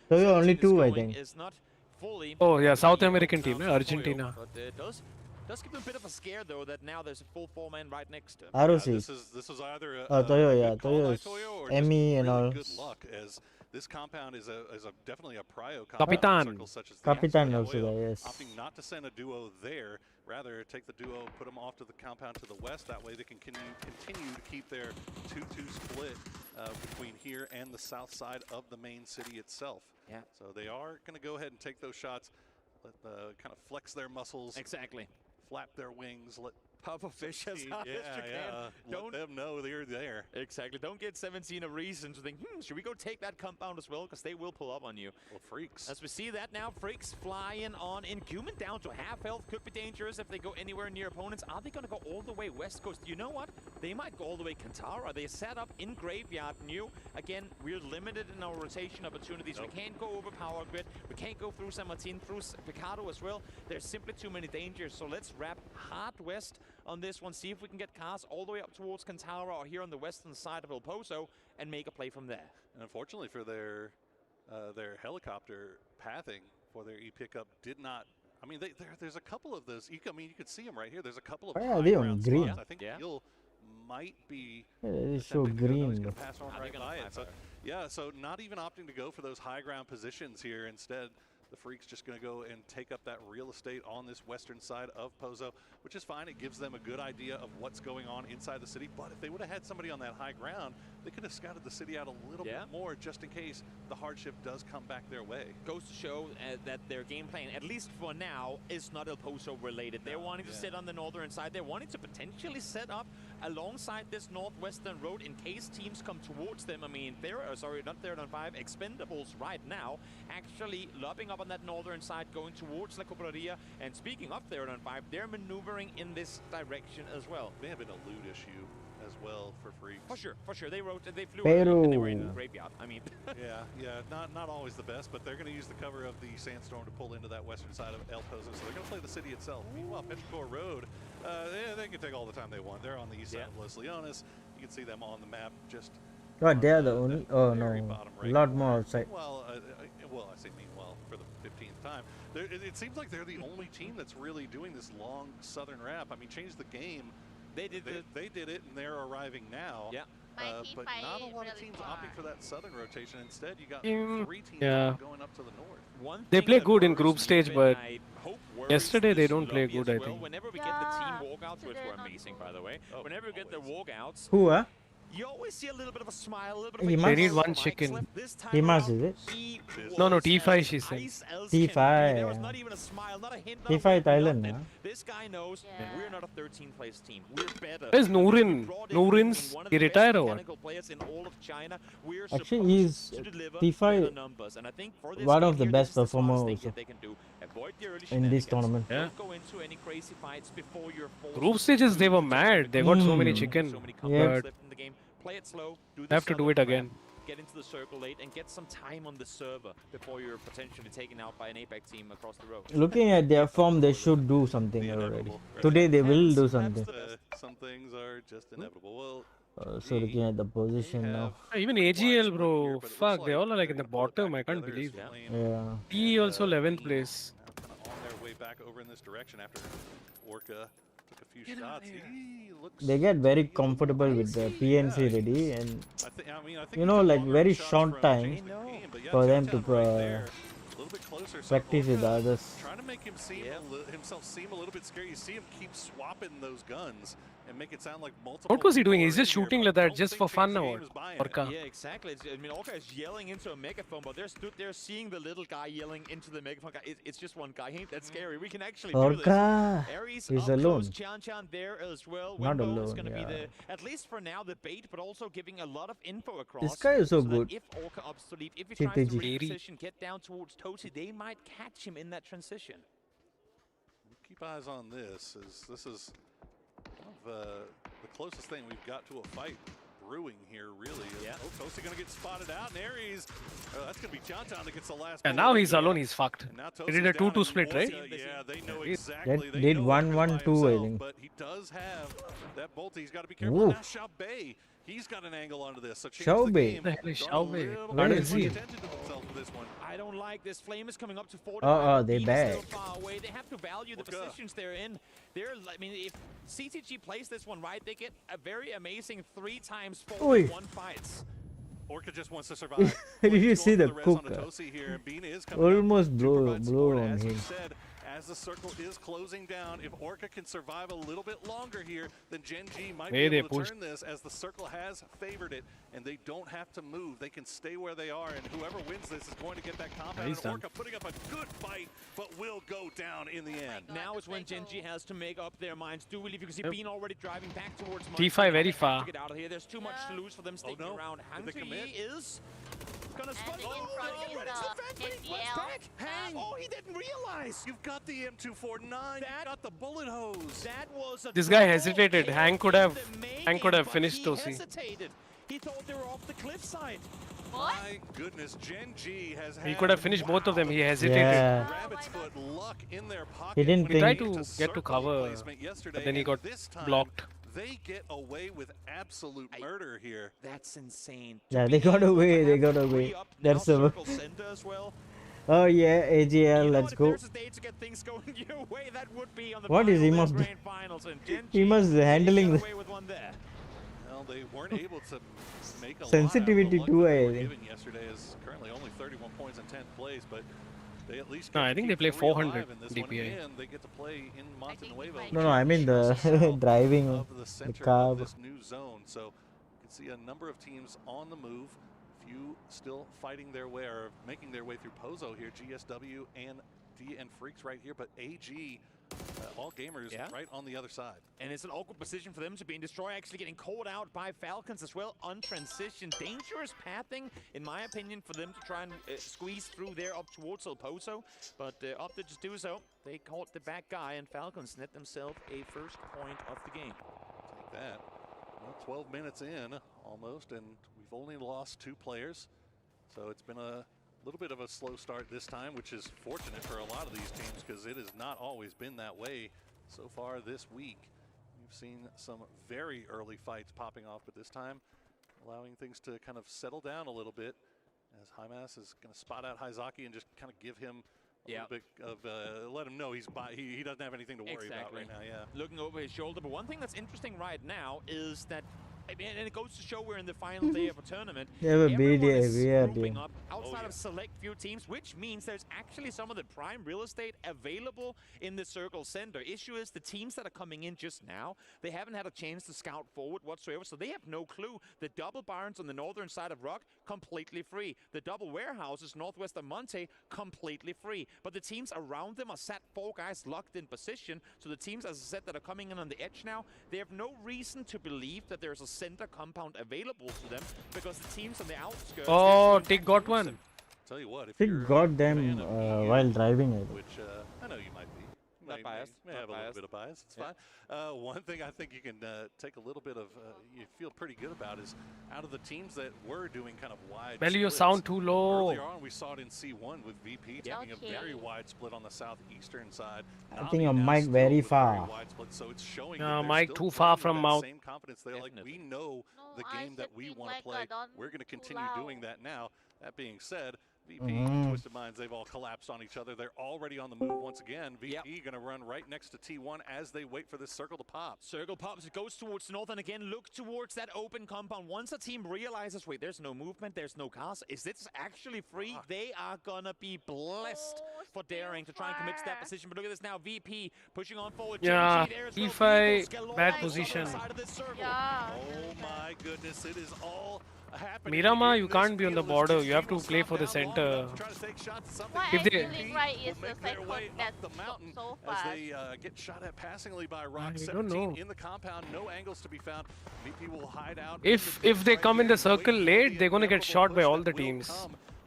Toyo only 2, I think. Is not fully. Oh yeah, South American team, Argentina. But it does give them a bit of a scare though that now there's a full 4-man right next to him. ROC. This is either Toyo, yeah, good call by Toyo or is just Emmy and really all. good luck, as this compound is definitely a prio compound. Capitan. Circles such as the Capitan Toyo, also there, yes. opting not to send a duo there, rather take the duo, put them off to the compound to the west. That way they can continue to keep their 2-2 split between here and the south side of the main city itself. Yeah. So they are going to go ahead and take those shots, let kind of flex their muscles. Exactly. Flap their wings, let Papa Fish as hard as you can. Let them know they're there. Exactly. Don't get 17 a reason to think, should we go take that compound as well? Because they will pull up on you. Well, Freaks. As we see that now, Freaks flying on in. Cumin down to half health. Could be dangerous if they go anywhere near opponents. Are they going to go all the way west coast? You know what? They might go all the way Kantara. They set up in Graveyard New. Again, we're limited in our rotation opportunities. Nope. We can't go over Power Grid. We can't go through San Martin, through Picado as well. There's simply too many dangers. So let's wrap hard west on this one. See if we can get cars all the way up towards Kantara or here on the western side of El Pozo and make a play from there. And unfortunately for their helicopter pathing for their e-pickup did not. I mean, there's a couple of those. You could see them right here. There's a couple of Why are high they on ground green? spots. I think Gil might be. Yeah, it is so attempting to go. No, he's green. gonna pass on right by it. So, yeah, so not even opting to go for those high ground positions here. Instead, the Freaks just going to go and take up that real estate on this western side of Pozo, which is fine. It gives them a good idea of what's going on inside the city. But if they would have had somebody on that high ground, they could have scouted the city out a little bit more just in case the hardship does come back their way. Goes to show that their game plan, at least for now, is not El Pozo related. They're wanting to sit on the northern side. They're wanting to potentially set up alongside this northwestern road in case teams come towards them. I mean, not Third on 5, Expendables right now actually lobbing up on that northern side, going towards La Cobraria. And speaking of Third on 5, they're maneuvering in this direction as well. May have been a loot issue as well for Freaks. For sure. They flew Pero- and they were in the graveyard. I mean, yeah, not always the best, but they're going to use the cover of the sandstorm to pull into that western side of El Pozo, so they're going to play the city itself. Meanwhile, Petrichor Road, they can take all the time they want. They're on the east side of Los Leones. You can see them on the map just. God, they are the only. Oh no, a lot more outside. Well, I say meanwhile for the 15th time. It seems like they're the only team that's really doing this long southern wrap. I mean, change the game. They did they did it, and they're arriving now. Yeah. But not a lot of teams opting for that southern rotation. Instead, you got Mm, 3 teams yeah. going up to the north. They play good in group stage, but yesterday they don't play good, I think. Whenever we get the team walkouts, which were amazing, by the way. Whenever we get the walkouts, Who, huh? you always see a little bit of a smile, a little bit of a Himas? They need yell one from chicken. Ikeslip. This time Himas, around, is it? he No, was T5 as she said. ice as T5, can be. There was yeah. not even a smile, not a hint, not a T5 wink, Thailand, nothing. huh? This guy knows we're not a 13th place team. We're better. Where's Noorin? Brought in Noorin's one of he the best retired or what? mechanical players in all of China. We're Actually, supposed he's to deliver T5 better numbers. And I think for this one game of the here, best this is the smartest performer thing also that they can do. Avoid the early in this shenanigans. tournament. Yeah. Don't go into any crazy fights before you're forced Group stages, they were mad. They got so many chicken. so many Yep. combos left in the game. Play it slow. Do They the have to do southern it again. prep, get into the circle late, and get some time on the server before you're potentially taken out by an APAC team across the road. Looking at their form, they should do something already. Today they will do something. Some things are just inevitable. Well, So looking at the position now. Even AGL, bro. Fuck, they all are like in the bottom. I can't believe. Yeah. P also 11th place. on their way back over in this direction after Orca took a few shots. He looks They get very comfortable with the PNC ready, and you know, like very short time for them to practice with the others. trying to make him seem himself seem a little bit scary. You see him keep swapping those guns and make it sound like multiple. What was he doing? people He's are just in here, shooting but like that don't just think for fun Chain's now. game is buying it. Orca. Yeah, exactly. I mean, Orca is yelling into a megaphone, but they're stood there seeing the little guy yelling into the megaphone. It's just one guy. Ain't that scary? We can actually do Orca this. Aries is up alone. close, Chan there as well. Not Wimbo is alone, going to be yeah. the, at least for now, the bait, but also giving a lot of info across. This guy is so that good. If Orca opts to leave, if he tries to Chitteji. reposition, get down towards Tosi, they might catch him in that transition. Keep eyes on this, as this is kind of the closest thing we've got to a fight brewing here, really. Yeah. Oh, Tosi gonna get spotted out, and Aries, that's gonna be Chantan that gets the last. And bullet now in he's here. alone. He's fucked. And now He did a Tosi's down 2-2 in split, right? Orca. Yeah, they know That exactly. They did know Orca's by 1-1-2, I himself, think. But he does have that bolt. He's got to be careful. Ooh. Now Xiaobei, he's got an angle onto this. So Xiaobei. What the hell is Xiaobei? Where is he? I don't like this. Flame is coming up to 40. They Bean is back. still far away. They have to value the positions they're in. I mean, if CTG plays this one right, they get a very amazing 3x 4-1 fights. Orca just wants to survive. Did you see the Res on cook? Tosi here, and Bean is coming up Almost to blow provide support. on As you him. said, as the circle is closing down, if Orca can survive a little bit longer here, then Gen G might be Hey, they able to pushed. turn this, as the circle has favored it, and they don't have to move. They can stay where they are, and whoever wins this is going to get that compound. Nice And done. Orca putting up a good fight, but will go down in the end. Now is when Gen G has to make up their minds. Do we leave? You can see Yep. Bean already driving back towards T5 very They have far. to get out of here. There's too much to lose for them sticking around. Did they Hang commit? is gonna spot. in front is ready to defend, but he flips FPL. back. Hang. Oh, he didn't realize. You've got the M249, you've got the bullet hose. That was a This guy draw. hesitated. Chaos Hank could in have- the making, Hank could have but finished he Tosi. hesitated. He thought they were off the cliffside. My goodness, Gen G has He had could have finished both of them. He hesitated. Yeah. rabbit's foot luck in their pocket. He didn't He tried think. to get to circle cover, placement yesterday, but then he and got this time, blocked. They get away with absolute murder here. That's insane. Yeah, they got away. They got away. That's the. Circle center as well. Oh yeah, AGL. You know Let's what, if go. there's a day to get things going your way, that would be on the What is he final must day do? of grand finals, and Gen He G, must they handling got the away with one there. Well, they weren't able to make a sensitivity lot out of the luck too, that they I were think. given yesterday. Is currently only 31 points in 10th place, but they at least No, get I to think they keep play three 400 alive in this one, DPI. and they get to play in Monte Nuevo. No, I mean the south driving of the center car. of this new zone. So you can see a number of teams on the move. Few still fighting their way or making their way through Pozo here. GSW and DN Freaks right here, but AG, all gamers right on the other side. And it's an awkward position for them to be in. Destroy actually getting called out by Falcons as well on transition. Dangerous pathing, in my opinion, for them to try and squeeze through there up towards El Pozo. But opted to do so. They caught the back guy, and Falcons net themselves a first point of the game. Take that. Well, 12 minutes in almost, and we've only lost 2 players. So it's been a little bit of a slow start this time, which is fortunate for a lot of these teams because it has not always been that way so far this week. We've seen some very early fights popping off, but this time allowing things to kind of settle down a little bit as Hymas is going to spot out Haizaki and just kind of give him little bit of let him know he doesn't have anything to worry about right now. Yeah. Looking over his shoulder. But one thing that's interesting right now is that, I mean, and it goes to show we're in the final day of a tournament. They have a Everyone BDA, is we are grouping doing. up outside of select few teams, which means there's actually some of the prime real estate available in the circle center. Issue is the teams that are coming in just now, they haven't had a chance to scout forward whatsoever, so they have no clue. The double barns on the northern side of Rock, completely free. The double warehouses northwest of Monte, completely free. But the teams around them are sat 4 guys locked in position, so the teams, as I said, that are coming in on the edge now, they have no reason to believe that there's a center compound available to them, because the teams on the outskirts... Oh, Tick got one. Tell you what, if He you're got them while driving it. which I know you might be. Not biased. May have a little bit of bias. It's fine. One thing I think you can take a little bit of, you feel pretty good about is out of the teams that were doing kind of wide Belly, you splits, sound too low. Earlier on, we saw it in C1 with VP taking a very wide split on the southeastern side. I think your mic very far. Wide split, so it's showing No, that they're mic still too far playing from with mouth. that same confidence. They're like, we know the game that we want to play. We're going to continue doing that now. That being said, VP, Twisted Minds, they've all collapsed on each other. They're already on the move once again. VP going to run right next to T1 as they wait for this circle to pop. Circle pops, it goes towards the north, and again, look towards that open compound. Once a team realizes, wait, there's no movement, there's no cars, is this actually free? They are gonna be blessed for daring to try and commit to that position. But look at this now, VP pushing on forward. Yeah, E5, bad Right position. side of this circle. Oh my goodness, it is all happening. Miramar, you can't be on the border. You have to play for the center. What If I'm they- feeling right is the cyclone that's so As fast. they get shot at passingly by Rock. I 17 don't know. in the compound, no angles to be found. VP will hide out. If they come in the circle late, they're gonna get shot by all the teams.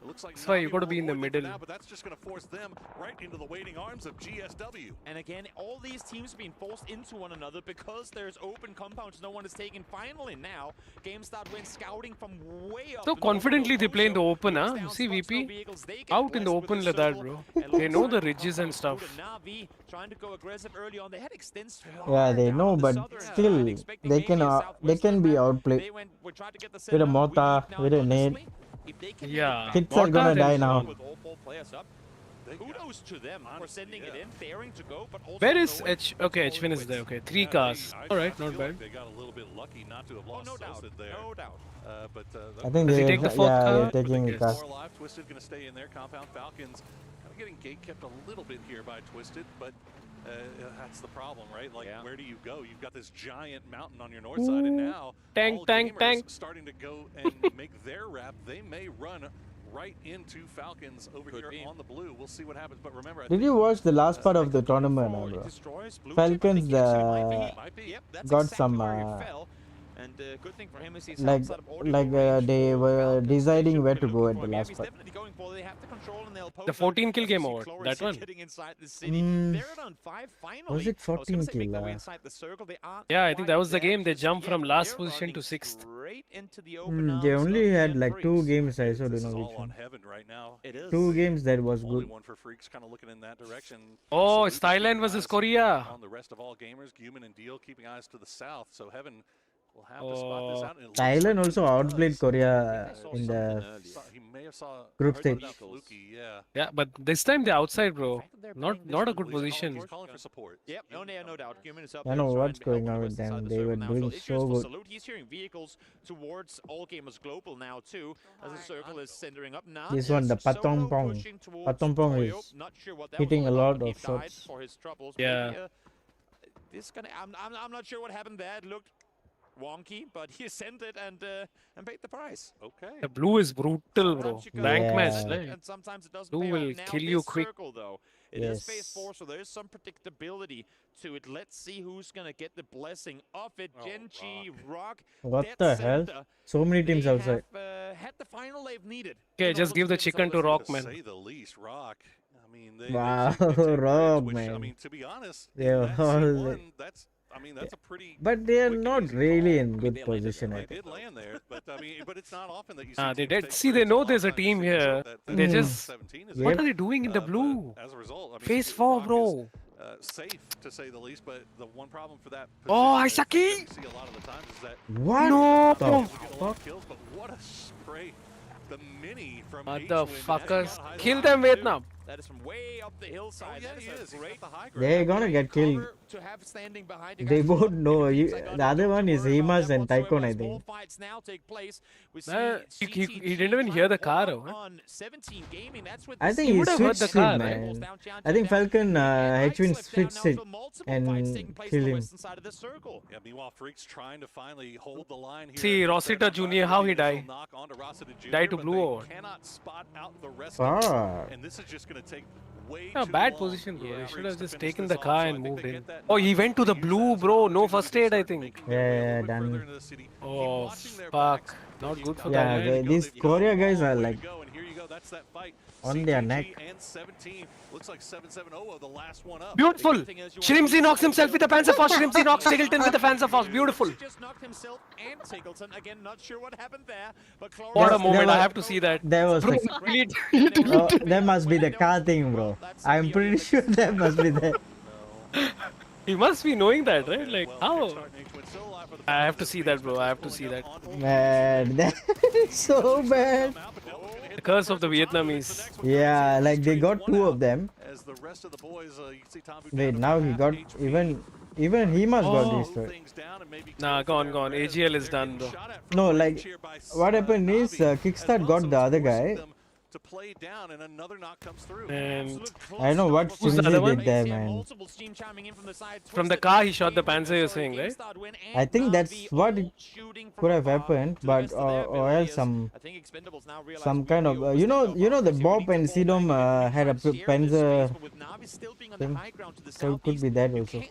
It looks like That's why you Navi got to will be in the avoid them for middle. now, but that's just going to force them right into the waiting arms of GSW. And again, all these teams are being forced into one another because there's open compounds no one is taking. Finally now, GameStart went scouting from way up. So confidently they play in the open, huh? You see VP? Out in the open like that, bro. They know the ridges and stuff. Navi trying to go aggressive early on. They had extensive. Yeah, they know, but still, they can be outplayed with a mortar, with a nade. Yeah. Kids are gonna die now. Kudos to them for sending it in, daring to go, but also Where is H? Okay, H-Win is there. Okay, 3 cars. Alright, not bad. They got a little bit lucky not to have lost Sosted there. No doubt. But I think Does he they, take the fourth yeah, car? they're taking the car. More alive. Twisted going to stay in there. Compound Falcons kind of getting gate kept a little bit here by Twisted, but that's the problem, right? Like, where do you go? You've got this giant mountain on your north side, and now all gamers starting to go and make their wrap. They may run right into Falcons over here on the blue. We'll see what happens. But remember, Did you watch the last part of the tournament, bro? Falcons got some and good thing for him is he's like they were deciding where to go at the last part. The 14 kill game over. That one. Was it 14 kill? Yeah, I think that was the game. They jumped from last position to 6th. They only had like 2 games. I also don't know which one. Right now. 2 games that was good. One for freaks kind of looking in that direction. Oh, it's Thailand versus Korea. On the rest of all gamers, Guman and Deal keeping eyes to the south. So Heaven will have to spot this out. And it looks Thailand like also outplayed Korea in the he may have saw group stage. Fluky, yeah. Yeah, but this time they're outside, bro. Not a good position. Calling for support. Yep, no doubt. Guman is up I there know trying what's to help going on the with western side them. of the They circle were now. doing So issues so for good. Salute. He's hearing vehicles towards All Gamers Global now too, as the circle is centering up. Now This one, the Patong Pong. Patong Pong is hitting a lot of shots. For his troubles. Yeah. Maybe, this gonna. I'm not sure what happened there. It looked wonky, but he sent it and paid the price. Okay. The blue is brutal, bro. Rank match. Like. And sometimes it doesn't Blue pay will off. Now kill you this quick. Circle, though, it is phase 4, so there is some predictability to it. Let's see who's gonna get the blessing of it. Genji, Rock. What Dead the hell? Center. So many teams They outside. have had the final they've needed. Okay, just give the chicken to Rock, To man. say the least, Rock. I mean, they Wow, certainly take Rock, which, I man. mean, to be honest, They in were that all C1, that's a pretty. But they are not really in good position. I They think. did land there, but I mean, but it's not often that you see. They teams did. take See, they breaks. know A there's a lot of times team you see here. that They the just. 17 is What there. are they doing in the blue? As a result, I mean, Phase 4, Rock bro. is, safe to say the least, but the one problem for that. Oh, position that Isaki! you see a lot of the times is that What? No! the they get a lot fuck? of kills, but what a spray! The mini from Motherfuckers. H-Win. Kill them, Vietnam. That is from way up the hillside. That is a great They're gonna get killed. to have standing behind you They guys. both know. The other one is Himas and Tycoon, I think. Fights now take place. We He didn't even hear the car. on 17 gaming. That's what I think he would have heard switched the car, it, right? man. I think Falcon H-Win switched it and killed him. Yeah, meanwhile, Freak's trying to finally hold the line here. See, Rosita Jr., how he died. Died to blue over. Cannot spot out the rest Fuck. of it, and this is just going to take way A too bad long. position, bro. Yeah, He should Freaks have to just finish taken this the off, car so I and think moved they in. get that Oh, he went to the blue, bro. No first aid, I think. Yeah, done. Oh, fuck. Not good for Yeah, them. man. these Korea guys are like That's that fight. on their neck. And 17 looks like 7-7-0 the last one up. Beautiful. Shrimsy knocks himself with the Panzer Force. Shrimsy knocks Tiggleton with the Panzer Force. Beautiful. Just knocked himself and Tiggleton. Again, not sure what happened there, but What a Yes, moment. there I was- have to see that. There was Bro, the, really- that must be the car thing, bro. I'm pretty sure that must be that. He must be knowing that, right? Like, how? I have to see that, bro. I have to see that. Man, that's so bad. The curse of the Vietnamese. Yeah, like they got two of them. As the rest of the boys, you can see Tom Wait, now he got even he must got destroyed. Nah, gone. AGL is done, bro. No, like what happened is Kickstart got the other guy. to play down, and another knock comes through. And I know what Who's the other Shimizu one? did there, man. From the car, he shot the Panzer, you're saying, right? I think that's what it could have happened, but or else some kind of you know the Bob and Sidom had a Panzer thing, so it could be that also.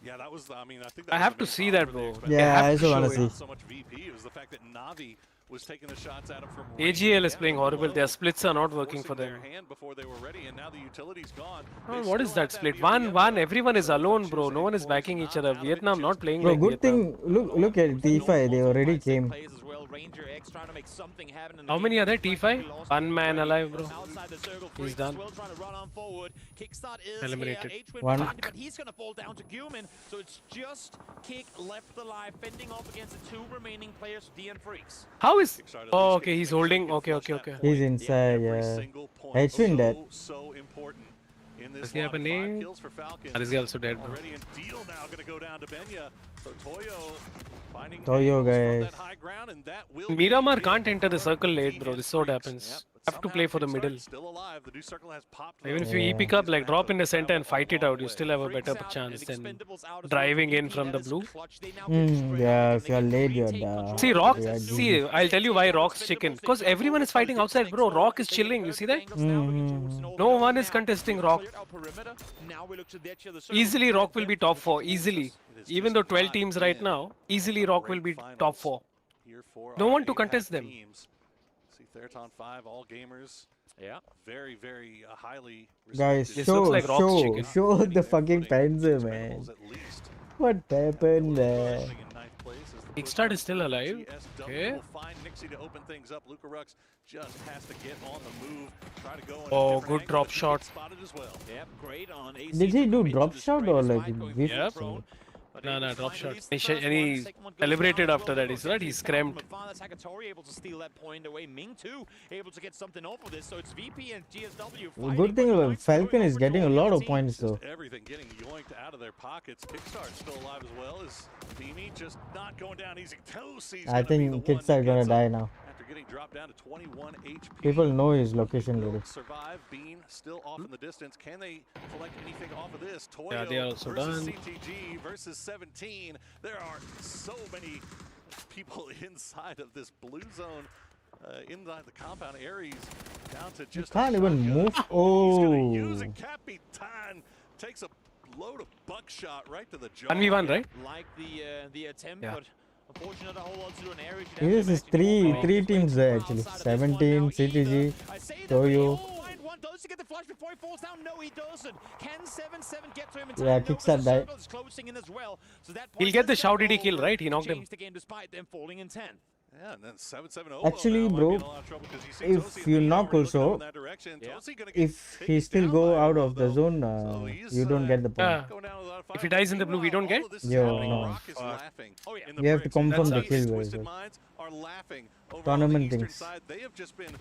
Yeah, that was. I mean, I think I have to see that, bro. Yeah, I also wanna Not see. so much VP. It was the fact that Navi was taking the shots at him from AGL is playing horrible. Their splits are not working for them. hand before they were ready, and now the utility's gone. Oh, what is that split? One. Everyone is alone, bro. No one is backing each other. Vietnam not playing Bro, like good Vietnam. thing. Look at T5. They already came. How many are there? T5? One man alive, bro. He's done. Eliminated. One. But he's gonna fall down to Guman, so it's just Kick left alive, fending off against the two remaining players, D and Freaks. How is? Oh, okay. He's holding. Okay. He's inside. Yeah. H-Win dead. So important in this Does he have a lot. 5 name? kills for Falcons. Or is he also dead, bro? Already in deal now, gonna go down to Benya. So Toyo finding Toyo angles from guys. that high ground, and that will Miramar can't enter the circle late, bro. This is what happens. Have to play for the middle. still alive. The new circle has popped. Even if you e-pick up, like drop in the center and fight it out, you still have a better chance than driving in from the blue. Yeah, if you're late, you're down. See, Rock. Yeah, See, I'll tell you why Rock's chicken. Because everyone is fighting outside, bro. Rock is chilling. You see that? No one is contesting Rock. Easily, Rock will be top 4. Easily. Even though 12 teams right now, easily Rock will be top 4. No one to contest them. See Theraton 5, all gamers. Yeah. Very, very highly Guys, This looks like Rock's chicken. show the fucking Panzer, man. What happened there? Kickstart is still alive. Okay. Will find Nixie to open things up. Luka Rux just has to get on the move. Try to go in a Oh, different good angle, drop but he shot. gets spotted as well. Yep, great on AC. Did he do drop shot or like whiff? No, drop shot. And he celebrated after that. Is that he scrammed. Sakatori able to steal that point away. Ming too able to get something off of this. So it's VP and GSW. Good thing about Falcon is getting a lot of points though. Everything getting yoinked out of their pockets. Kickstart's still alive as well as Beamy just not going down easy. Toesi's I think kids are gonna die now. after getting dropped down to 21 HP. People know his location already. Survive. Bean still off in the distance. Can they collect anything off of this? Toyo Yeah, they are also versus done. CTG versus 17. There are so many people inside of this blue zone. Inside the compound, Aries down to You just can't a even shotgun. move. He's Oh. gonna use it. Capitan takes a load of buckshot right to the jaw. 1v1, right? Like the attempt, Yeah. but unfortunately not a whole lot to do. An Aries This is three teams there actually. 17, CTG, Toyo. does he get the flash before he falls down? No, he doesn't. Can 7-7 get to him in Yeah, time? No, 'cause Kickstart the died. circle is closing in as well. So that He'll point get the does Shao go DD kill, over. right? He knocked him. Changed the game despite them falling in 10. Yeah, and then 7-7-0. Actually, bro, if you knock also, if he still go out of the zone, you don't get the point. If he dies in the blue, we don't get? Yo, no. Rock is laughing. You have to confirm the That's kill. Twisted Guys. Minds are laughing tournament things. They have just been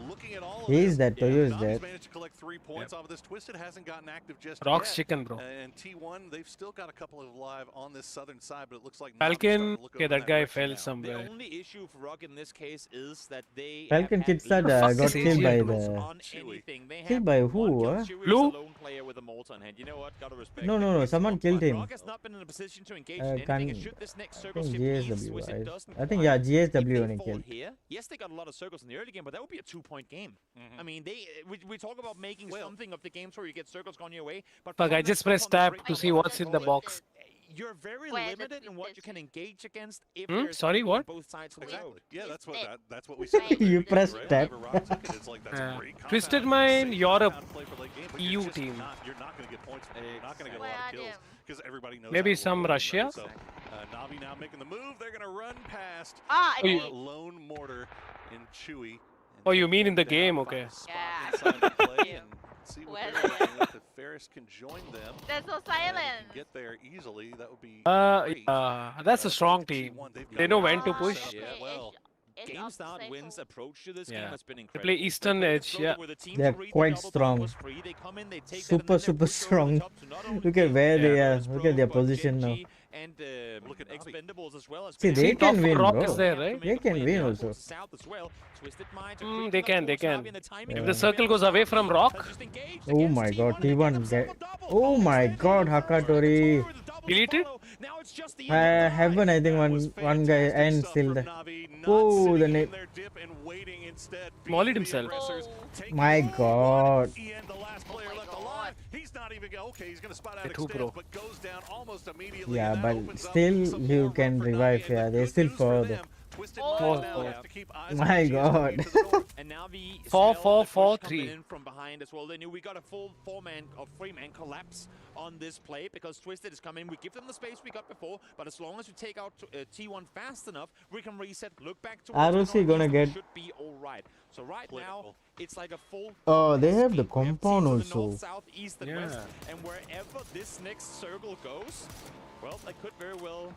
looking at all of He is this. that. Toyo is Navi's that. managed to collect 3 points off of this. Twisted hasn't gotten active just Rock's yet. chicken, bro. And T1, they've still got a couple of live on this southern side, but it looks like Falcon, okay, that guy fell somewhere. The only issue for Rock in this case is that they Falcon have had Kidstad less got killed by influence the. on anything. They Killed have by one who? kill. Huh? Chewy is a lone player with a Malta in hand. You know what? Gotta respect No, it. no, no. Someone killed him. Rock has not been in a position to engage in anything Can, and should this next I circle think shift leaves, GSW. Twisted doesn't I think quite. yeah, If GSW they only fall killed. here, yes, they got a lot of circles in the early game, but that would be a 2-point game. I mean, we talk about making something of the games where you get circles going your way, but Fuck, from I that just stop pressed on the tab break, to see what's in the box. you're very Where the limited in what you can engage against if Hmm? there's Sorry, people on what? both sides of the road. Yeah, that's what we said. You pressed tab. Twisted Mind, Europe, EU team. You're not going to get points. You're not going to get a lot of kills because everybody knows. Maybe how to some work Russia. it. So, Navi now making the move. They're going to run past Ah, I our did. lone mortar in Chewy. Oh, you mean in the game? Okay. Yeah. See what Well, they're looking at. If Ferris can join them, They're so silent. get there easily. That would be That's a strong team. They know when to push. well. GameStart wins approach to this game Yeah. has been They incredible. play Eastern Edge, yeah. They're quite strong. Super, super strong. Look at where they are. Look at their position now. And look at Expendables as well. See, they Top can win, Rock bro. is there, right? They can win also. They can. If the circle goes away from Rock, Oh my god, T1 get. Oh my god, Hakatori. deleted. Heaven, I think one guy and still the. Oh, the net. Mollied himself. My god. He's not even okay. He's going to spot out Too pro. but goes down almost immediately. Yeah, but still you can revive. Yeah, they still further. My god. And now the 4-4-4-3. in from behind as well. They knew we got a full 3-man collapse on this play because Twisted is coming. We give them the space we got before, but as long as we take out T1 fast enough, we can reset, look back to ROC gonna get. should be all right. So right now, it's like a full. Oh, they have the compound to the also. north, south, east, and west, and wherever this next circle goes, well, they could very well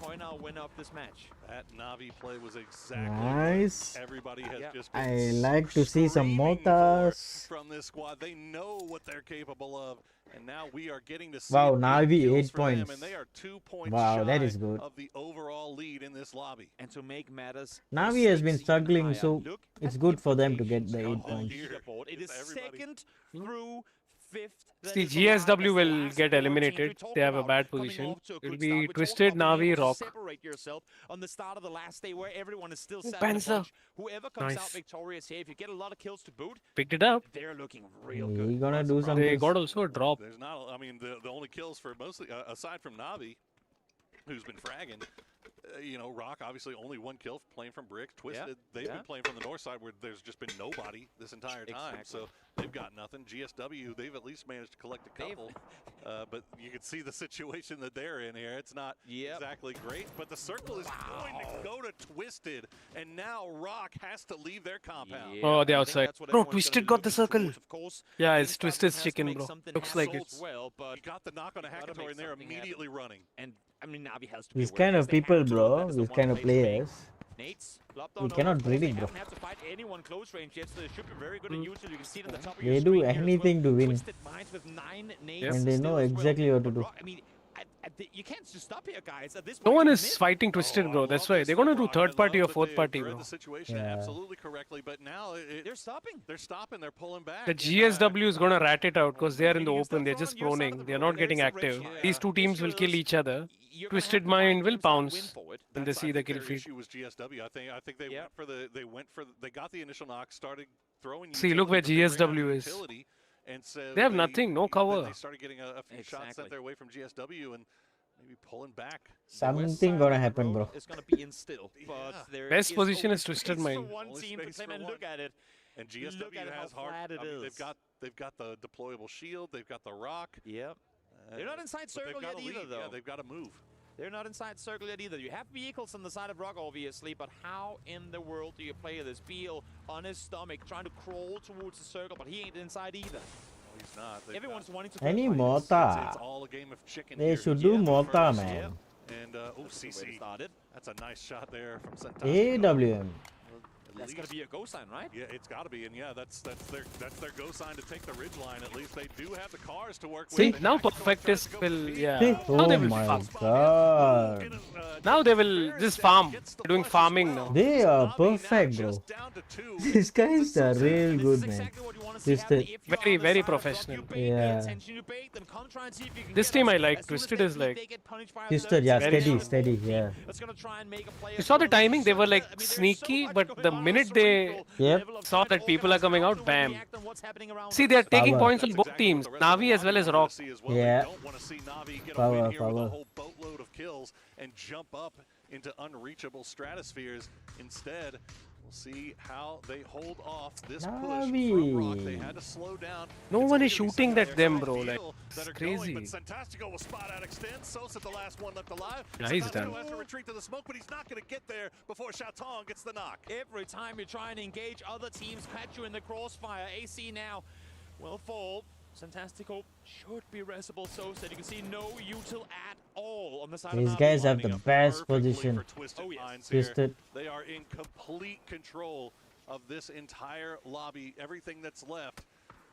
coin our winner of this match. That Navi play was exactly Nice. what everybody has just I been like to see some screaming mortars. for from this squad. They know what they're capable of, and now we are getting to see Wow, big Navi kills 8 for them, points. and they are 2 points Wow, that shy is good. of the overall lead in this lobby. And to make matters, Navi has been struggling, so it's good for them to get the 8 points. it is second through fifth. See, GSW will get eliminated. They have a bad position. It will be Twisted, Navi, Rock. Separate yourself on the start of the last day where everyone is still sat Panzer. on the Whoever comes out Nice. victorious here, if you get a lot of kills to boot, Picked it up. they're looking real good. He gonna do They something. got also a drop. There's not. I mean, the only kills for mostly aside from Navi, who's been fragging. You know, Rock obviously only 1 kill playing from bricks. Twisted, they've been playing from the north side where there's just been nobody this entire time. So they've got nothing. GSW, they've at least managed to collect a couple. But you can see the situation that they're in here. It's not exactly great. But the circle is going to go to Twisted. And now Rock has to leave their compound. Oh, the outside. Bro, Twisted got the circle. Yeah, it's Twisted's chicken, bro. Looks like it. Well, but he got the knock on a Hackator and they're immediately running. And I mean, Navi has to be These aware kind of because they people, have to. bro. That is the These one kind of place to make. players. Nates, flopped We on cannot over. predict, They bro. haven't had to fight anyone close range yet, so they should be very good at usage. You can see it on the top of They your do screen here as anything well. to win. Twisted Minds with 9 nades And they still know as well. exactly what to But do. I mean, you can't just stop here, guys. At this No point, one you is commit. fighting Twisted, bro. That's why they're gonna do third party or fourth party, Read bro. the situation Yeah. absolutely correctly, but now They're stopping. They're stopping. They're pulling back. The GSW is gonna rat it out because they are in the open. They're just proning. They're not getting active. These two teams will kill each other. Twisted Mind will pounce when they see the kill Their feed. issue was GSW. I think they went for they got the initial knock, started throwing. See, look where utility, but they ran out of GSW is. utility, and so They have nothing, no cover. They started getting a few shots sent their way from GSW and maybe pulling back. Something gonna happen, bro. It's gonna be in still, but there Best is position only is Twisted space for Mind. one Only team to space claim for and one. look at it. And GSW Look at has how hard. flat it I mean, is. they've got the deployable shield. They've got the rock. Yep. They're not inside but circle they've got yet to either, leave. though. Yeah, they've got to move. They're not inside circle yet either. You have vehicles on the side of Rock, obviously, but how in the world do you play this? Beal on his stomach, trying to crawl towards the circle, but he ain't inside either. No, he's not. Everyone's wanting to Any fight. mortar. It's all a game of chicken. They here. should do Yeah, mortar, first. man. And CC. Started. That's a nice shot there from Santasco. AWM. That's gonna be a go sign, right? Yeah, it's got to be, and yeah, that's their go sign to take the ridge line. At least they do have the cars to work See, with. now Perfectus will, yeah. See? Now they Oh will my farm. god. Now they will just farm. They're doing farming now. They are perfect, bro. These guys are real good, man. Twisted. Very, very professional. Yeah. This team I like. Twisted is like. Twisted, yeah, Very steady, strong. steady, yeah. You saw the timing, they were like sneaky, but the minute they Yep. saw that people are coming out, bam. See, they are taking Power. points on both teams, Navi as well as Rock. Yeah. Power, Here with a power. whole boatload of kills and jump up into unreachable stratospheres. Instead, we'll see how they hold off this push from Rock. They had to slow down. No one is shooting at them, bro. Like, it's crazy. But Santastico will spot out extend. Sosa, the last one left alive. Yeah, he's Santastico done. has to retreat to the smoke, but he's not going to get there before Chatong gets the knock. Every time you try and engage, other teams catch you in the crossfire. AC now will fall. Santastico should be restable. Sosa, you can see no util at all on the side These of guys Navi. have the best position. Twisted. They are in complete control of this entire lobby, everything that's left.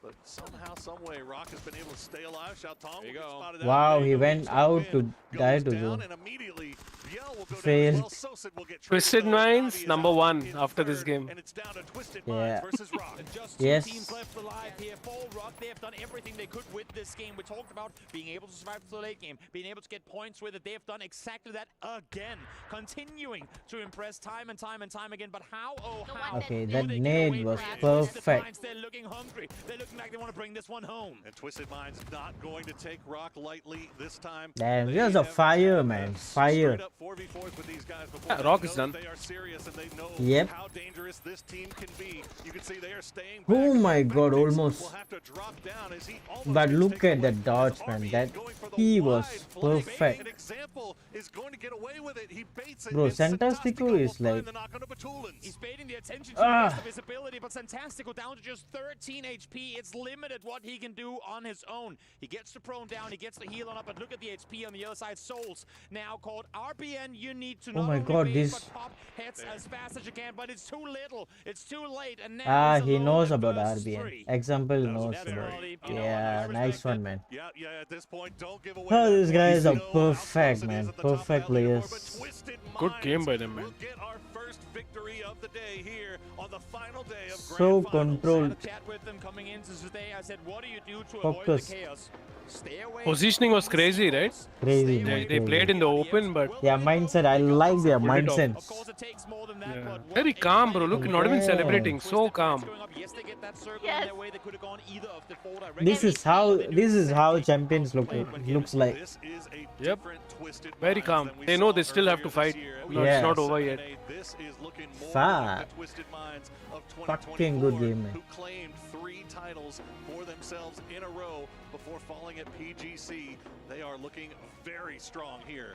But somehow, someway, Rock has been able to stay alive. Xiaotong will get spotted out. Wow, he went out to die to zone. And immediately, Biel will go Failed. down as well. Sosa will get Twisted Minds, #1 after this game. and it's down to Twisted Yeah. Minds versus Rock. Just two Yes. teams left alive here for Rock. They have done everything they could with this game. We talked about being able to survive the late game, being able to get points with it. They have done exactly that again, continuing to impress time and time and time again. But how, oh how? Okay, do that they get nade away was from that? Twisted perfect. Minds, they're looking hungry. They're looking like they want to bring this one home. And Twisted Minds not going to take Rock lightly this time. Damn, They there's a have fire, man. Fire. straight up 4v4s with these guys before Yeah, they Rock know is done. They are serious and they know Yep. how dangerous this team can be. You can see they are staying Oh back. my god, Will almost. have to drop down as he almost But gets look taken at away. that dodge, man. That he was perfect. An example is going to get away with it. He baits it. Bro, and Santastico is like. the knock on the Batulans. He's baiting the attention to the Ah. rest of his ability, but Santastico down to just 13 HP. It's limited what he can do on his own. He gets the prone down, he gets the heal on up, but look at the HP on the other side. Souls now called RBN. You need to Oh not my only god, bait, this. but pop hits as fast as you can, but it's too little. It's too late, and now Ah, he's he alone knows in about versus RBN. 3. Example knows That's about. early. Yeah, nice one, man. Yeah, at this point, don't give away. Oh, that these point. guys You are know how perfect, close it is man. at the top of Perfect that leaderboard, but players. Twisted Good game Minds by them, man. will get our first victory of the day here on the final day of So Grand Finals. controlled. Chat with them coming into today. I said, what do you do to Focus. avoid the chaos? Stay away. Positioning was crazy, right? Crazy, They, man. they Crazy. played in the open, but Their mindset, I like their Pulled it off. mindset. Of course, it takes more than that, yeah. but what Very a calm, bro. fight Look, it not even Yeah. celebrating. So calm. going up. Yes, they get that circle Yes. in their way. They could have gone either of the four directions. This is how champions looks like. This is a Yep. different Twisted Very Minds calm. than we They know saw they still have to earlier fight. this year. No, Yes. it's not over yet. This is looking more Far. like the Twisted Minds of Fucking good 2024, game, man. who claimed 3 titles for themselves in a row before falling at PGC. They are looking very strong here.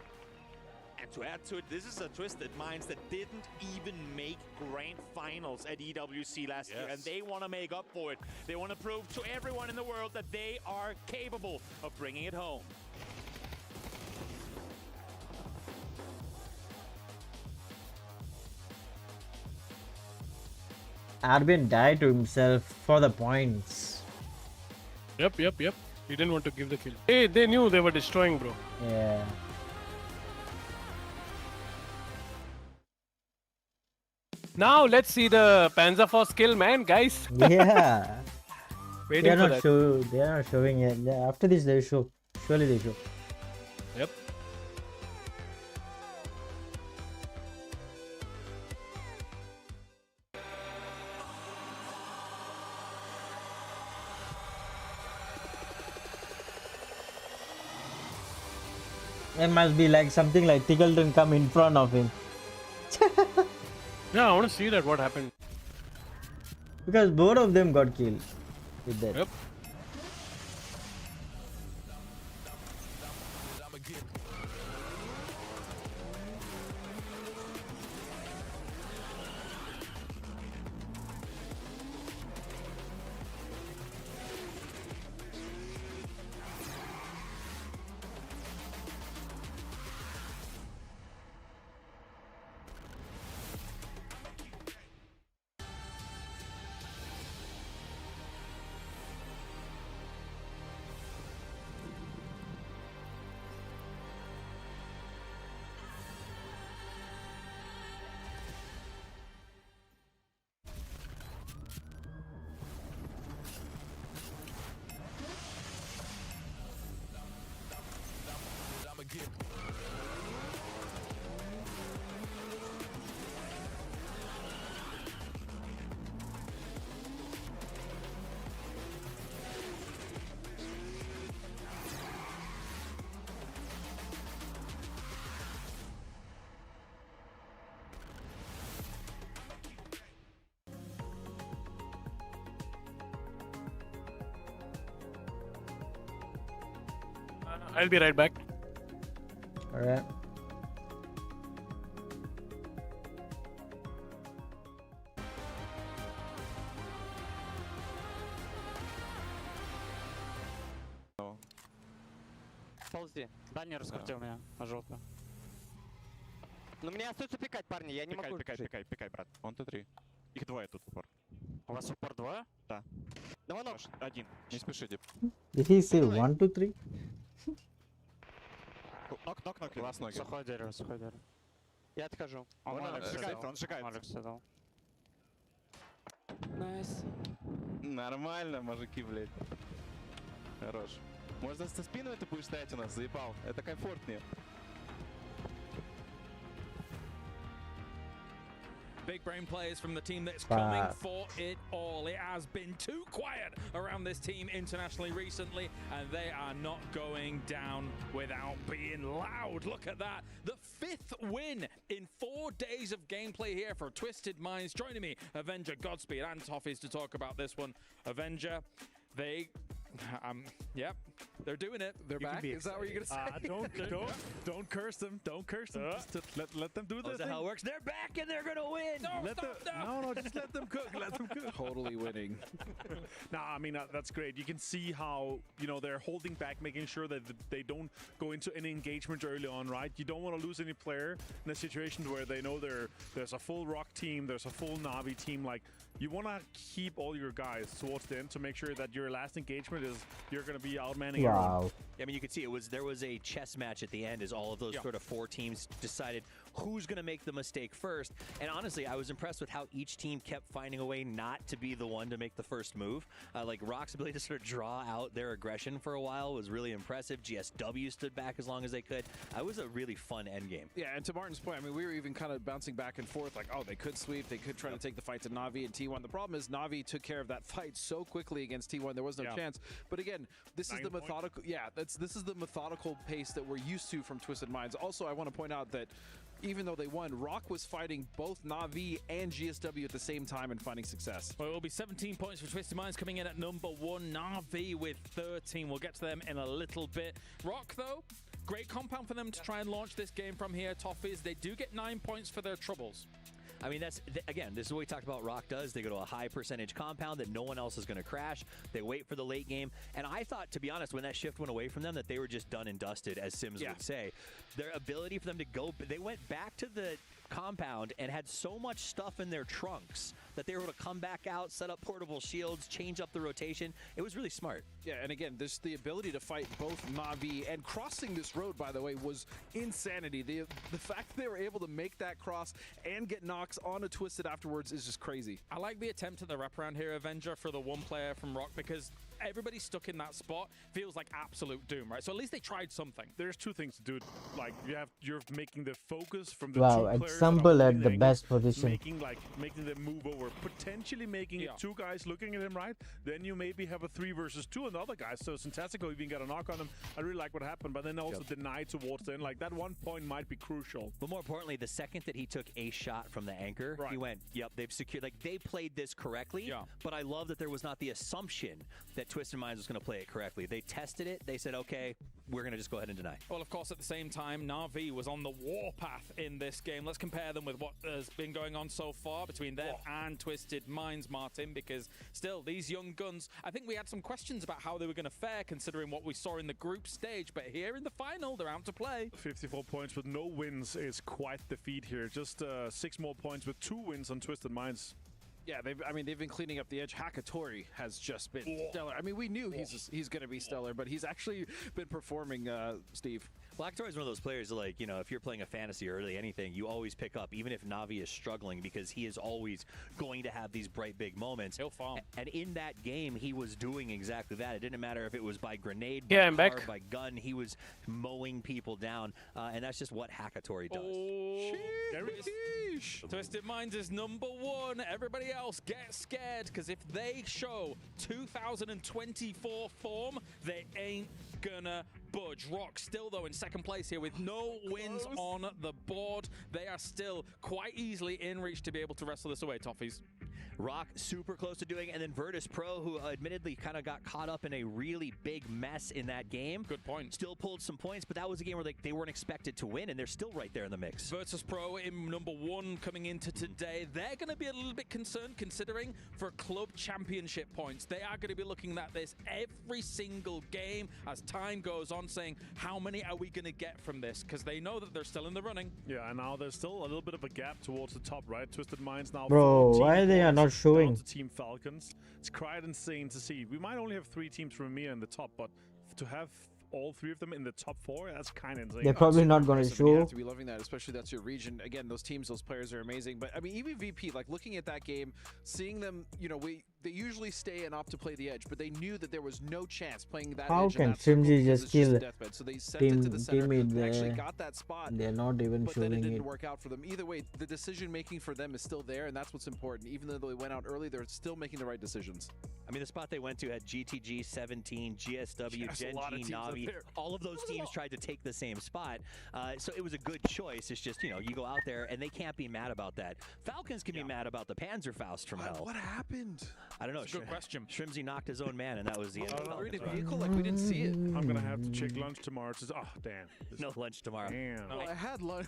And to add to it, this is a Twisted Minds that didn't even make grand finals at EWC last year, and they want to make up for it. They want to prove to everyone in the world that they are capable of bringing it home. Arvin died to himself for the points. Yep. He didn't want to give the kill. They knew they were destroying, bro. Yeah. Now let's see the Panzerfaust kill, man, guys. Yeah. Waiting They are for not that. They are not showing yet. After this, they show. Surely they show. Yep. It must be like something like Tickleton come in front of him. Yeah, I want to see that. What happened? Because both of them got killed with that. Yep. I'll be right back. All right. Ползи. Да, не раскрутил меня на желтую. Но мне остается пикать, парни, я не могу. Пикай, брат. Он Т3. Их двое тут упор. У вас упор двое? Да. Давай ног. Один. Не спешите. Did he say 1, 2, 3? Нок. Лас ноги. Сухое дерево. Я отхожу. Он сжигает. Алекс дал. Найс. Нормально, мужики, блядь. Хорош. Можно со спину это будешь стоять у нас, заебал. Это комфортнее. Big brain players from the team that's coming for it all. It has been too quiet around this team internationally recently, and they are not going down without being loud. Look at that. The 5th win in 4 days of gameplay here for Twisted Minds. Joining me, Avenger, Godspeed, and Toffees to talk about this one. Avenger, they... yep, they're doing it. They're back. Is that what you're gonna say? Don't curse them. Don't curse them. Just let them do this. Is that how it works? They're back and they're gonna win. No, just let them cook. Let them cook. Totally winning. Nah, I mean that's great. You can see how they're holding back, making sure that they don't go into any engagement early on, right? You don't want to lose any player in a situation where they know there's a full Rock team, there's a full Na'Vi team. Like, you want to keep all your guys towards the end to make sure that your last engagement is you're going to be outmanning everyone. I mean, you could see there was a chess match at the end as all of those sort of 4 teams decided who's going to make the mistake first. And honestly, I was impressed with how each team kept finding a way not to be the one to make the first move. Like Rock's ability to sort of draw out their aggression for a while was really impressive. GSW stood back as long as they could. It was a really fun endgame. Yeah, and to Martin's point, I mean, we were even kind of bouncing back and forth like, oh, they could sweep, they could try to take the fight to Na'Vi and T1. The problem is Na'Vi took care of that fight so quickly against T1, there was no chance. But again, this is the methodical, this is the methodical pace that we're used to from Twisted Minds. Also, I want to point out that even though they won, Rock was fighting both Na'Vi and GSW at the same time and finding success. Well, it will be 17 points for Twisted Minds coming in at number 1. Na'Vi with 13. We'll get to them in a little bit. Rock, though, great compound for them to try and launch this game from here. Toffees, they do get 9 points for their troubles. I mean, again, this is what we talked about Rock does. They go to a high percentage compound that no one else is going to crash. They wait for the late game. And I thought, to be honest, when that shift went away from them, that they were just done and dusted, as Sims would say. Their ability for them to go, they went back to the compound and had so much stuff in their trunks that they were able to come back out, set up portable shields, change up the rotation. It was really smart. Yeah, and again, there's the ability to fight both Na'Vi, and crossing this road, by the way, was insanity. The fact that they were able to make that cross and get knocks on a Twisted afterwards is just crazy. I like the attempt at the wraparound here, Avenger, for the one player from Rock, because everybody stuck in that spot feels like absolute doom, right? So at least they tried something. There's 2 things to do. Like, you're making the focus from the 2 players example at the best position. making them move over, potentially making it 2 guys looking at him, right? Then you maybe have a 3 versus 2 on the other guys. So Syntastico even got a knock on him. I really like what happened, but then also denied towards the end. Like, that 1 point might be crucial. But more importantly, the second that he took a shot from the anchor, he went, yep, they've secured, like, they played this correctly. But I love that there was not the assumption that Twisted Minds was going to play it correctly. They tested it. They said, okay, we're going to just go ahead and deny. Well, of course, at the same time, Na'Vi was on the warpath in this game. Let's compare them with what has been going on so far between them and Twisted Minds, Martin, because still, these young guns, I think we had some questions about how they were going to fare considering what we saw in the group stage, but here in the final, they're out to play. 54 points with no wins is quite the feat here. Just 6 more points with 2 wins on Twisted Minds. Yeah, they've been cleaning up the edge. Hakatori has just been stellar. I mean, we knew he's going to be stellar, but he's actually been performing, Steve. Hakatori is one of those players that, like, if you're playing a fantasy or really anything, you always pick up, even if Na'Vi is struggling, because he is always going to have these bright, big moments. He'll fall. And in that game, he was doing exactly that. It didn't matter if it was by grenade, by car, by gun. He was mowing people down, and that's just what Hakatori does. Twisted Minds is number 1. Everybody else get scared, because if they show 2024 form, they ain't gonna budge. Rock still, though, in second place here with no wins on the board. They are still quite easily in reach to be able to wrestle this away, Toffees. Rock super close to doing it, and then Virtus Pro, who admittedly kind of got caught up in a really big mess in that game. Good point. Still pulled some points, but that was a game where they weren't expected to win, and they're still right there in the mix. Virtus Pro in #1 coming into today. They're going to be a little bit concerned considering for club championship points. They are going to be looking at this every single game as time goes on, saying how many are we going to get from this, because they know that they're still in the running. Yeah, and now there's still a little bit of a gap towards the top, right? Twisted Minds now. Bro, 14 why they are points not down showing? to Team Falcons. It's quite insane to see. We might only have 3 teams from EMEA in the top, but to have all 3 of them in the top 4, that's kind of insane. They're probably not going to Impressive, and you show. have to be loving that, especially that's your region. Again, those teams, those players are amazing. But I mean, even VP, like looking at that game, seeing them, you know, they usually stay and opt to play the edge, but they knew that there was no chance playing that How edge. can in that circle Shrimzy because just it's kill a deathbed. So they sent it to the center, teammate and actually there? got that spot. They're not even But then it showing didn't it. work out for them. Either way, the decision making for them is still there, and that's what's important. Even though they went out early, they're still making the right decisions. I mean, the spot they went to had GTG, 17, GSW, Yes, a lot of Gen G, teams up Navi. there. All of those teams tried to take the same spot. So it was a good choice. It's just, you know, you go out there and they can't be mad about that. Falcons can be mad about the Panzerfaust from hell. What happened? I don't know. That's a good question. Shrimzy knocked his own man, and that was the end. We're in a vehicle like we didn't see it. I'm going to have to check lunch tomorrow. Oh, damn. No lunch tomorrow. Damn. No, I had lunch.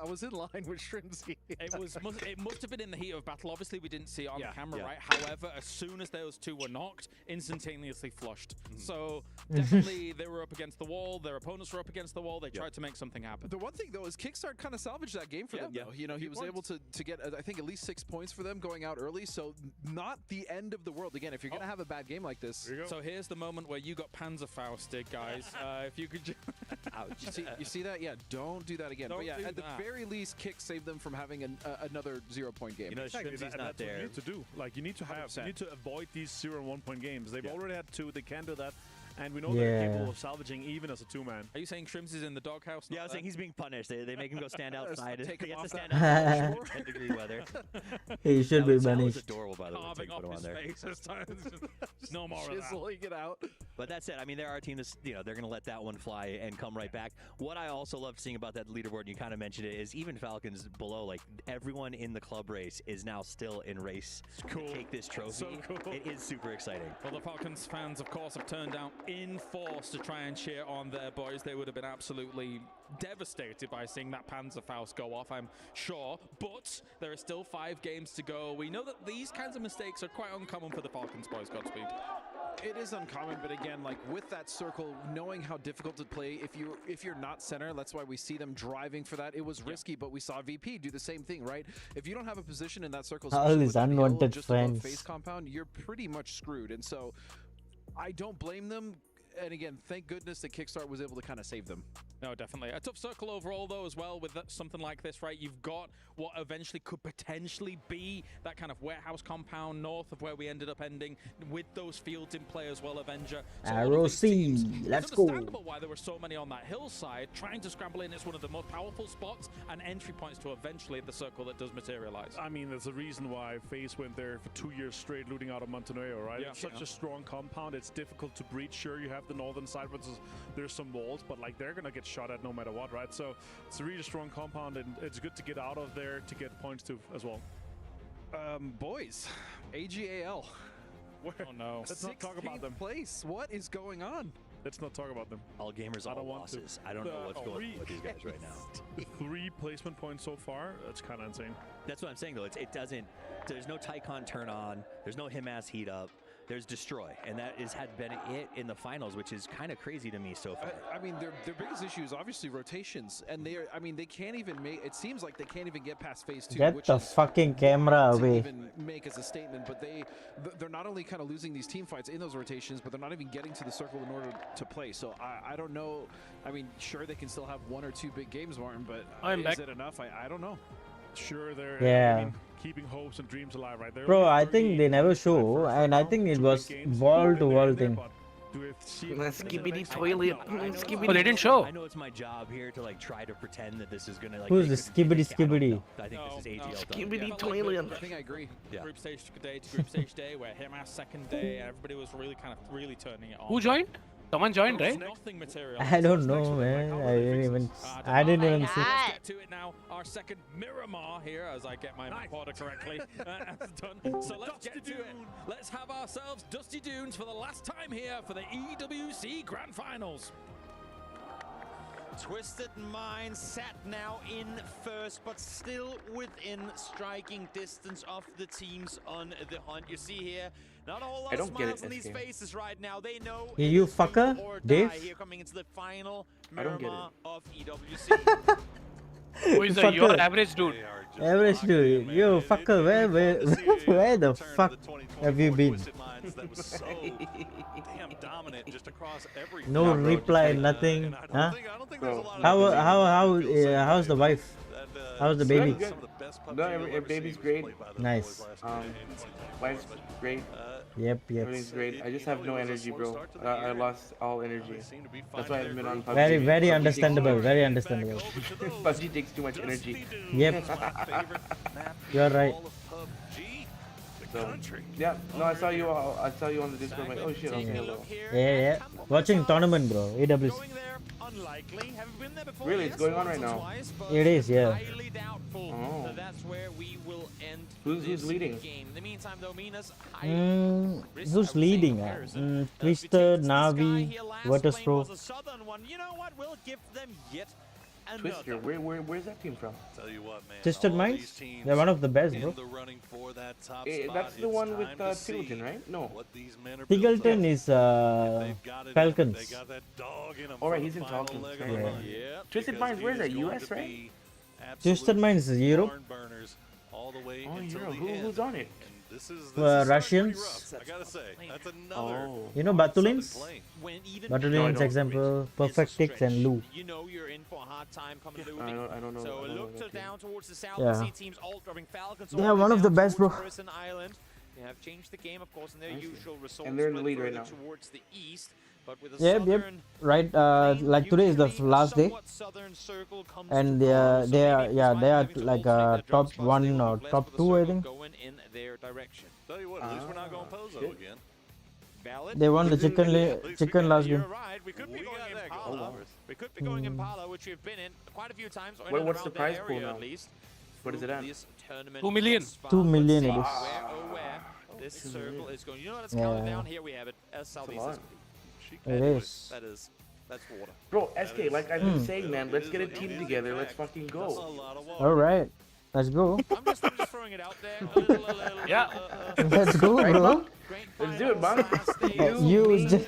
I was in line with Shrimzy. It must have been in the heat of battle. Obviously, we didn't see it on the camera, yeah. right? However, as soon as those 2 were knocked, instantaneously flushed. So definitely they were up against the wall. Their opponents were up against the wall. They tried to make something happen. The one thing though is Kickstart kind of salvaged that game for them. Though. You know, he was able to get I think at least 6 points for them going out early. So not the end of the world. Again, if you're gonna have a bad game like this. So here's the moment where you got Panzerfausted, guys. If you could. You see that? Yeah. Don't do that again. Don't But yeah, do at the that. very least, Kick saved them from having another 0-point game. You know, Exactly, Shrimzy's and not that's what there. you need to do. Like, you need to have, you need to avoid these 0 and 1 point games. They've already had 2. They can do that. And we know they're capable of salvaging even as a 2-man. Are you saying Shrimzy's in the doghouse? Yeah, I was saying he's being punished. They make him go stand outside. Take He him has to off stand that outside in 10-degree weather. He should be That was banished. adorable, by the way. Carving Take off put him his on there. face as times. No more of that. Chiseling it out. But that's it. I mean, they're our team. You know, they're going to let that one fly and come right back. What I also love seeing about that leaderboard, and you kind of mentioned it, is even Falcons below, like everyone in the club race is now still in race to take this trophy. So cool. It is super exciting. Well, the Falcons fans, of course, have turned out in force to try and cheer on their boys. They would have been absolutely devastated by seeing that Panzerfaust go off, I'm sure. But there are still 5 games to go. We know that these kinds of mistakes are quite uncommon for the Falcons boys, Godspeed. It is uncommon, but again, like with that circle, knowing how difficult to play if you're not center, that's why we see them driving for that. It was risky, but we saw VP do the same thing, right? If you don't have a position in that circle, All especially his with that hill unwanted just above friends. face compound, you're pretty much screwed. And so I don't blame them. And again, thank goodness that Kickstart was able to kind of save them. No, definitely. A tough circle overall, though, as well, with something like this, right? You've got what eventually could potentially be that kind of warehouse compound north of where we ended up ending, with those fields in play as well, Avenger. So Arrow C, let's it's go. understandable why there were so many on that hillside trying to scramble in. It's one of the most powerful spots and entry points to eventually the circle that does materialize. I mean, there's a reason why FaZe went there for 2 years straight, looting out of Montenegro, right? Yeah. It's such a strong compound. It's difficult to breach. Sure, you have the northern side, but there's some walls, but like they're gonna get shot at no matter what, right? So it's a really strong compound, and it's good to get out of there to get points too as well. Boys, AGAL. Oh no. Let's not talk about them. Place. What is going on? Let's not talk about them. All gamers, all losses. I don't know what's going on with these guys right now. 3 placement points so far. That's kind of insane. That's what I'm saying, though. It doesn't. There's no Tycon turn on. There's no him-ass heat up. There's destroy, and that had been it in the finals, which is kind of crazy to me so far. I mean, their biggest issue is obviously rotations, and they can't even make. It seems like they can't even get past phase 2. Get which the is fucking camera to away. even make as a statement, but they're not only kind of losing these team fights in those rotations, but they're not even getting to the circle in order to play. So I don't know. I mean, sure they can still have 1 or 2 big games, Martin, but is it enough? I don't know. Sure, they're Yeah. I mean, keeping hopes and dreams alive, right? They're Bro, only I think they never show, and I think it was wall to wall thing. Skibidi toilet. Skibidi. Oh, they didn't show. I know it's my job here to like try to pretend that this is gonna like. Who's they the could skibbity make it. I don't skibbity? know. I think this is AGL. Skibidi toilet. I think I agree. Yeah. Group stage day to group stage day, where him our second day, and everybody was really really turning it on. Who joined? Someone joined, right? Nothing material. I don't know, man. I didn't even see. Let's get to it now. Our second Miramar here, as I get my map order correctly, done. So let's get to it. Let's have ourselves Dusty Dunes for the last time here for the EWC Grand Finals. Twisted Minds sat now in first, but still within striking distance of the teams on the hunt. You see here, not a whole lot of smiles on these faces right now. They know You fucker, Dave. here coming into the final I don't get Miramar of EWC. Who is your Fucker. average dude? Average dude, yo fucker, where the fuck have you been? That was so damn dominant just across every No reply, nothing. Huh? How's the wife? How's the baby? Good. No, baby's great. Nice. Wife's great. Yep. Everything's great. I just have no energy, bro. I lost all energy. That's why I haven't been on PUBG. Very understandable. Very understandable. PUBG takes too much energy. Yep. You're right. So, yeah, no, I saw you on the Discord. I'm like, oh shit, okay, hello. Yeah. Watching tournament, bro. EWC. Unlikely. Haven't been there before. Really, it's going on right now. It is, yeah. Highly doubtful that that's where we will end. Who's leading? Game. In the meantime, though, Mina's Who's leading? Twister, Navi, Virtus Pro. You know what? We'll give them yet Twister, where's that team from? Tell you what, man. Twisted Minds? They're one of the best, bro. That's the one with Tiggleton, right? No. Tiggleton is Falcons. Alright, he's in Falcons. Yeah. Twisted Minds, where's that? US, right? Twisted Minds is Europe. All the way Oh, Europe. Who's on it? Russians. I gotta say, that's another. You know Batulins? Batulins, example, Perfect Tix and Lou. You know you're in for a hard time coming to I don't know. So look down towards the south. Yeah. See teams all dropping Falcons. They are one of the best, bro. Harrison Island. They have changed the game, of course, in their usual results. And they're in the lead right now. Towards the east, but with a Yep. Right. Like today is the last day, and they are like top 1 or top 2, I think. Going in their direction. Tell you what, at least we're not going Pozo again. They won the chicken last game. We could be going Impala. We could be going Impala, which we've been in quite a few times. What's the prize pool now? What is it at? 2 million. 2 million it is. This circle is going. You know what it's counting down? Here we have it. Southeast. It is. That's water. Bro, SK, like I've been saying, man, let's get a team together. Let's fucking go. All right, let's go. I'm just throwing it out there. Yeah. Let's go, bro. Let's do it, man. You just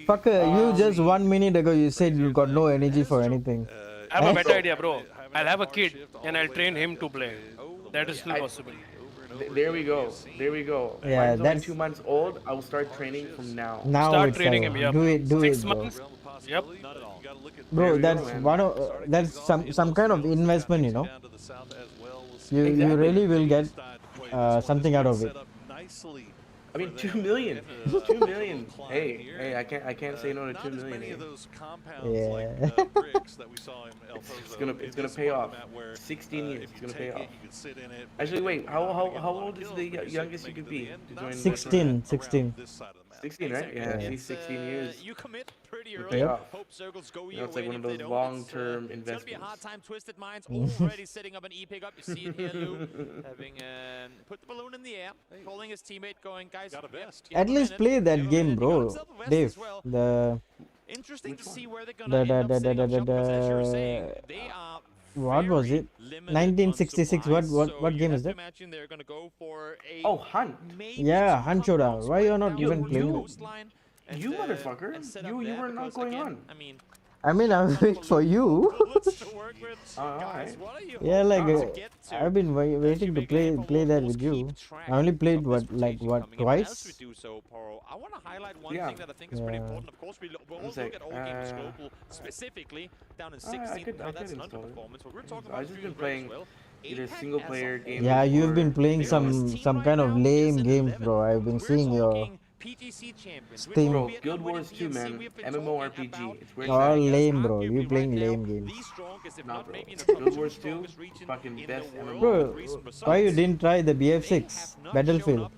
fucker. You just 1 minute ago you said you got no energy for anything. I have a better idea, bro. I'll have a kid and I'll train him to play. That is still possible. There we go. There we go. Yeah, Mine's only 2 months old. I will start training from now. Now Start it's training time. him, yeah. Do it, 6 bro. months. Yep. Bro, that's one of that's some kind of investment, you know. You really will get something out of it. I mean, 2 million. 2 million. Hey, I can't say no to 2 million. Yeah. It's gonna pay off. 16 years. It's gonna pay off. Actually, wait. How old is the youngest you could be to join? 16. 16, right? Yeah, at least 16 years. You commit pretty It'll early. pay off. Hope circles go You know, your it's like way. one of If they those don't, long-term it's gonna be a hard investments. time. Twisted Minds already setting up an e-pick up. You see it here, Lou, having put the balloon in the air, calling his teammate, going, guys. Got a vest. At least play that game, bro. Dave, the Interesting to see where they're gonna end up setting up shop, because as you were saying, they are what was it? 1966. What game is that? imagine they're gonna go for a Oh, Hunt. Yeah, Hanchoda. Why you're not even playing? coastline. You motherfucker. You were not going on. I mean, I'm waiting for you. Alright. Yeah, like I've been waiting to play that with you. I only played what twice. I want to highlight one Yeah. thing that I think is pretty Yeah. important. Of course, we'll One also sec, look at all games global specifically down in 16th. I could That's an install it. underperformance, but we're talking I've about just doing been great as playing well. either APAC single as a player whole. games. Yeah, you've or been playing tournaments. some kind of lame games, bro. I've been seeing your PGC champions. Steam. Bro, Guild Wars 2, man. MMORPG. It's where it's all at. lame, bro. You playing lame games. Nah, bro. Guild Wars 2, fucking best MMO. Bro, why you didn't try the BF6 Battlefield?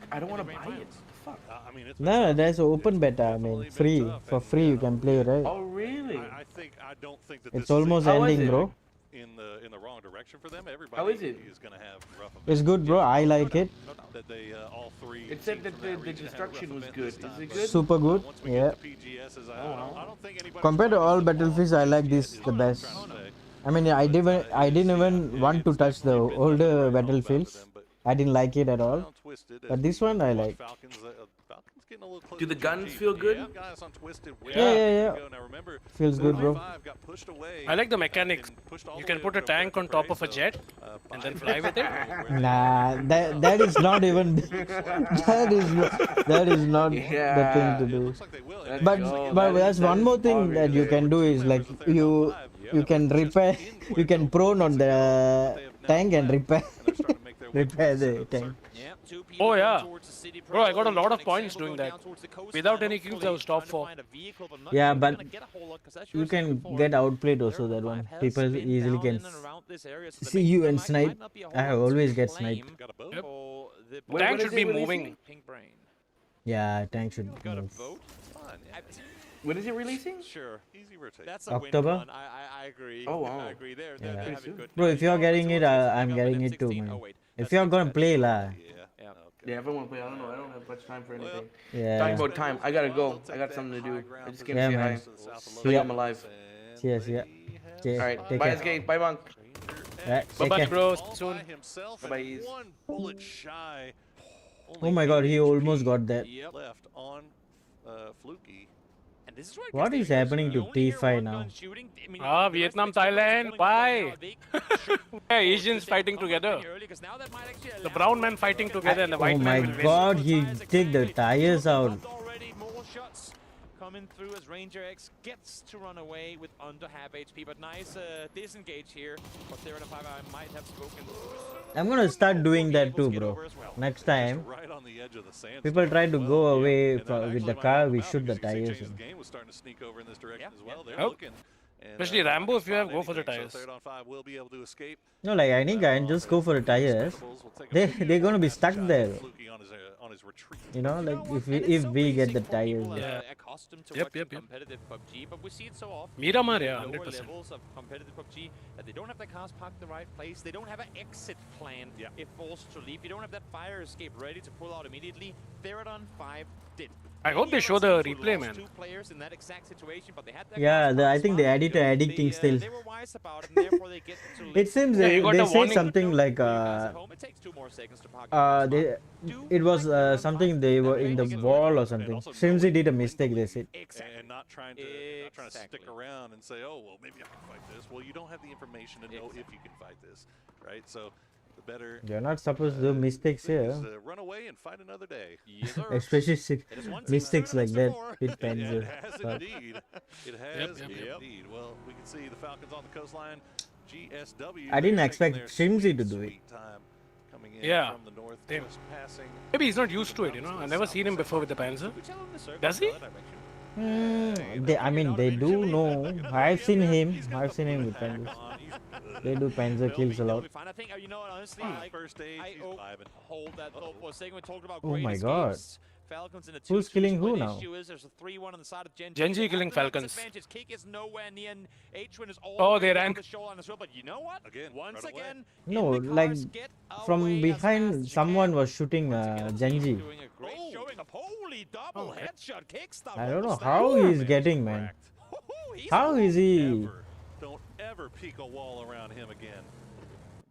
I don't want to buy it. Fuck. mean, it's No, there's open beta. I mean, free for free you can play, right? Oh, really? I don't think that It's this almost is ending, bro. in the wrong direction for them. How Everybody is it? is going to have rough It's good, bro. I like it. that they all three. It said that the destruction was good. Is it good? Super good. Yeah. I don't think anybody Compared to all battlefields, I like this the best. I mean, I didn't even want to touch the older battlefields. I didn't like it at all. But this one I like. Do the guns feel good? Yeah. Feels good, bro. I like the mechanics. You can put a tank on top of a jet and then fly with it. Nah, that is not even that is not the thing to do. But there's one more thing that you can do is like you can repair, you can prone on the tank and repair the tank. Oh yeah, bro, I got a lot of points doing that. Without any kills, I was top 4. Yeah, but you can get outplayed also that one. People easily can see you and snipe. I always get sniped. Yep. Tank should be moving. Yeah, tank should move. When is it releasing? Sure. Easy rotation. That's October. I agree. Oh wow. I agree. They're Yeah. having good. Bro, if you're getting it, I'm getting it too, man. If you're gonna play, lah. Yeah, if I want to play, I don't know. I don't have much time for anything. Yeah. Talking about time, I gotta go. I got something to do. I just came Yeah, to say man. hi. See ya. I'm alive. Cheers, yeah. Okay, Alright, take bye care. SK, bye Monk. Right, Bye take bye, care. bro. Soon. Bye. One bullet shy. Oh my god, he almost got that. Left on Fluky. What is happening to T5 now? Vietnam, Thailand, bye. Yeah, Asians fighting together. The brown men fighting together and the Oh white my men will god, he take the tires out. Coming through as Ranger X gets to run away with under half HP, but nice disengage here. But there in a 5 I might have spoken. I'm gonna start doing that too, bro. Next time, people try to go away with the car, we shoot the tires. Especially Rambo, if you have, go for the tires. No, like any guy, and just go for the tires. They're gonna be stuck there. You know, like if we get the tires. Yeah. Accustomed to Yep. competitive PUBG, but we see it so often. Miramar, yeah, Lower 100%. levels of competitive PUBG that they don't have their cars parked the right place. They don't have an exit plan if forced to leave. You don't have that fire escape ready to pull out immediately. Theradon 5 did. I hope they show the replay, man. 2 players in that exact situation, but they had their Yeah, cars I think they parked edited addicting still. They were wise about it, and therefore they get to It seems Yeah, they you got say a warning. something like It takes 2 more seconds to park. it was something they were in the wall or something. Shrimsy did a mistake, they said. And not trying to stick around and say, oh well, maybe I can fight this. Well, you don't have the information to know if you can fight this, right? So the better. You're not supposed to do mistakes here. Run away and fight another day. Especially mistakes like that with It Panzer. has But indeed. It has indeed. Well, we can see the Falcons on the coastline. GSW. I didn't they're expect taking their Shrimsy to do it. sweet time coming in Yeah. from the north, Damn. just passing. Maybe he's not used to it, you know. I've never seen him before with the Panzer. Does he? I mean, they do know. I've seen him with Panzer. They do Panzer kills a lot. I think, you know what, honestly, like, I hold that thought for a second. We talked about Oh great my escapes. god. Falcons in a Who's 2-2 killing who split. now? Issue is there's a 3-1 on the side of Genji. Genji killing Falcons. Disadvantage. Kick is nowhere near, and H-Win is all Oh, the they way down ran. the shoreline as well. But you know what? Once again, No, like from behind, someone was shooting Genji. doing a great showing of holy double headshot kick stuff. I don't know how he's getting, man. How is he? Don't ever peek a wall around him again.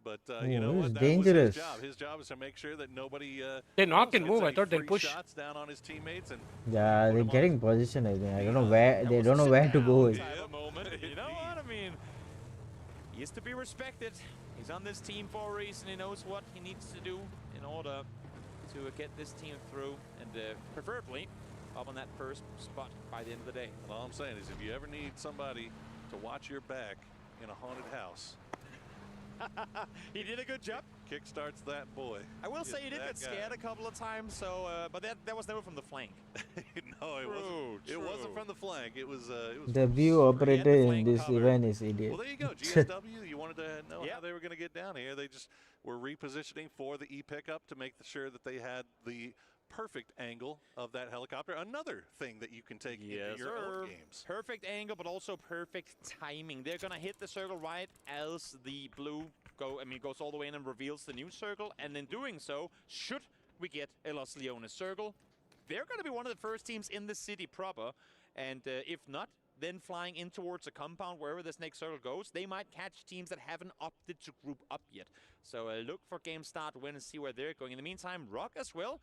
But Oh, you know this what? is That dangerous. was his job. His job is to make sure that nobody. They knock and gets move. I any thought they'll free push. shots down on his teammates and Yeah, they're getting position. I think. I don't know where. They don't know where to go. Type of moment. You know what I mean? He is to be respected. He's on this team for a reason. He knows what he needs to do in order to get this team through, and preferably up on that first spot by the end of the day. all I'm saying is, if you ever need somebody to watch your back in a haunted house, he did a good job. kickstarts that boy. I will say he did That get guy. scared a couple of times, so but that was never from the flank. No, it wasn't. It wasn't from the flank. It was. The view operator in this event is idiot. Well, there you go. GSW. You wanted to know how they were going to get down here. They just were repositioning for the E pickup to make sure that they had the perfect angle of that helicopter. Another thing that you can take into your own games. Perfect angle, but also perfect timing. They're gonna hit the circle right as the blue goes all the way in and reveals the new circle. And in doing so, should we get a Los Leones circle, they're gonna be one of the first teams in the city proper. And if not, then flying in towards a compound wherever this next circle goes, they might catch teams that haven't opted to group up yet. So look for game start win and see where they're going. In the meantime, Rock as well,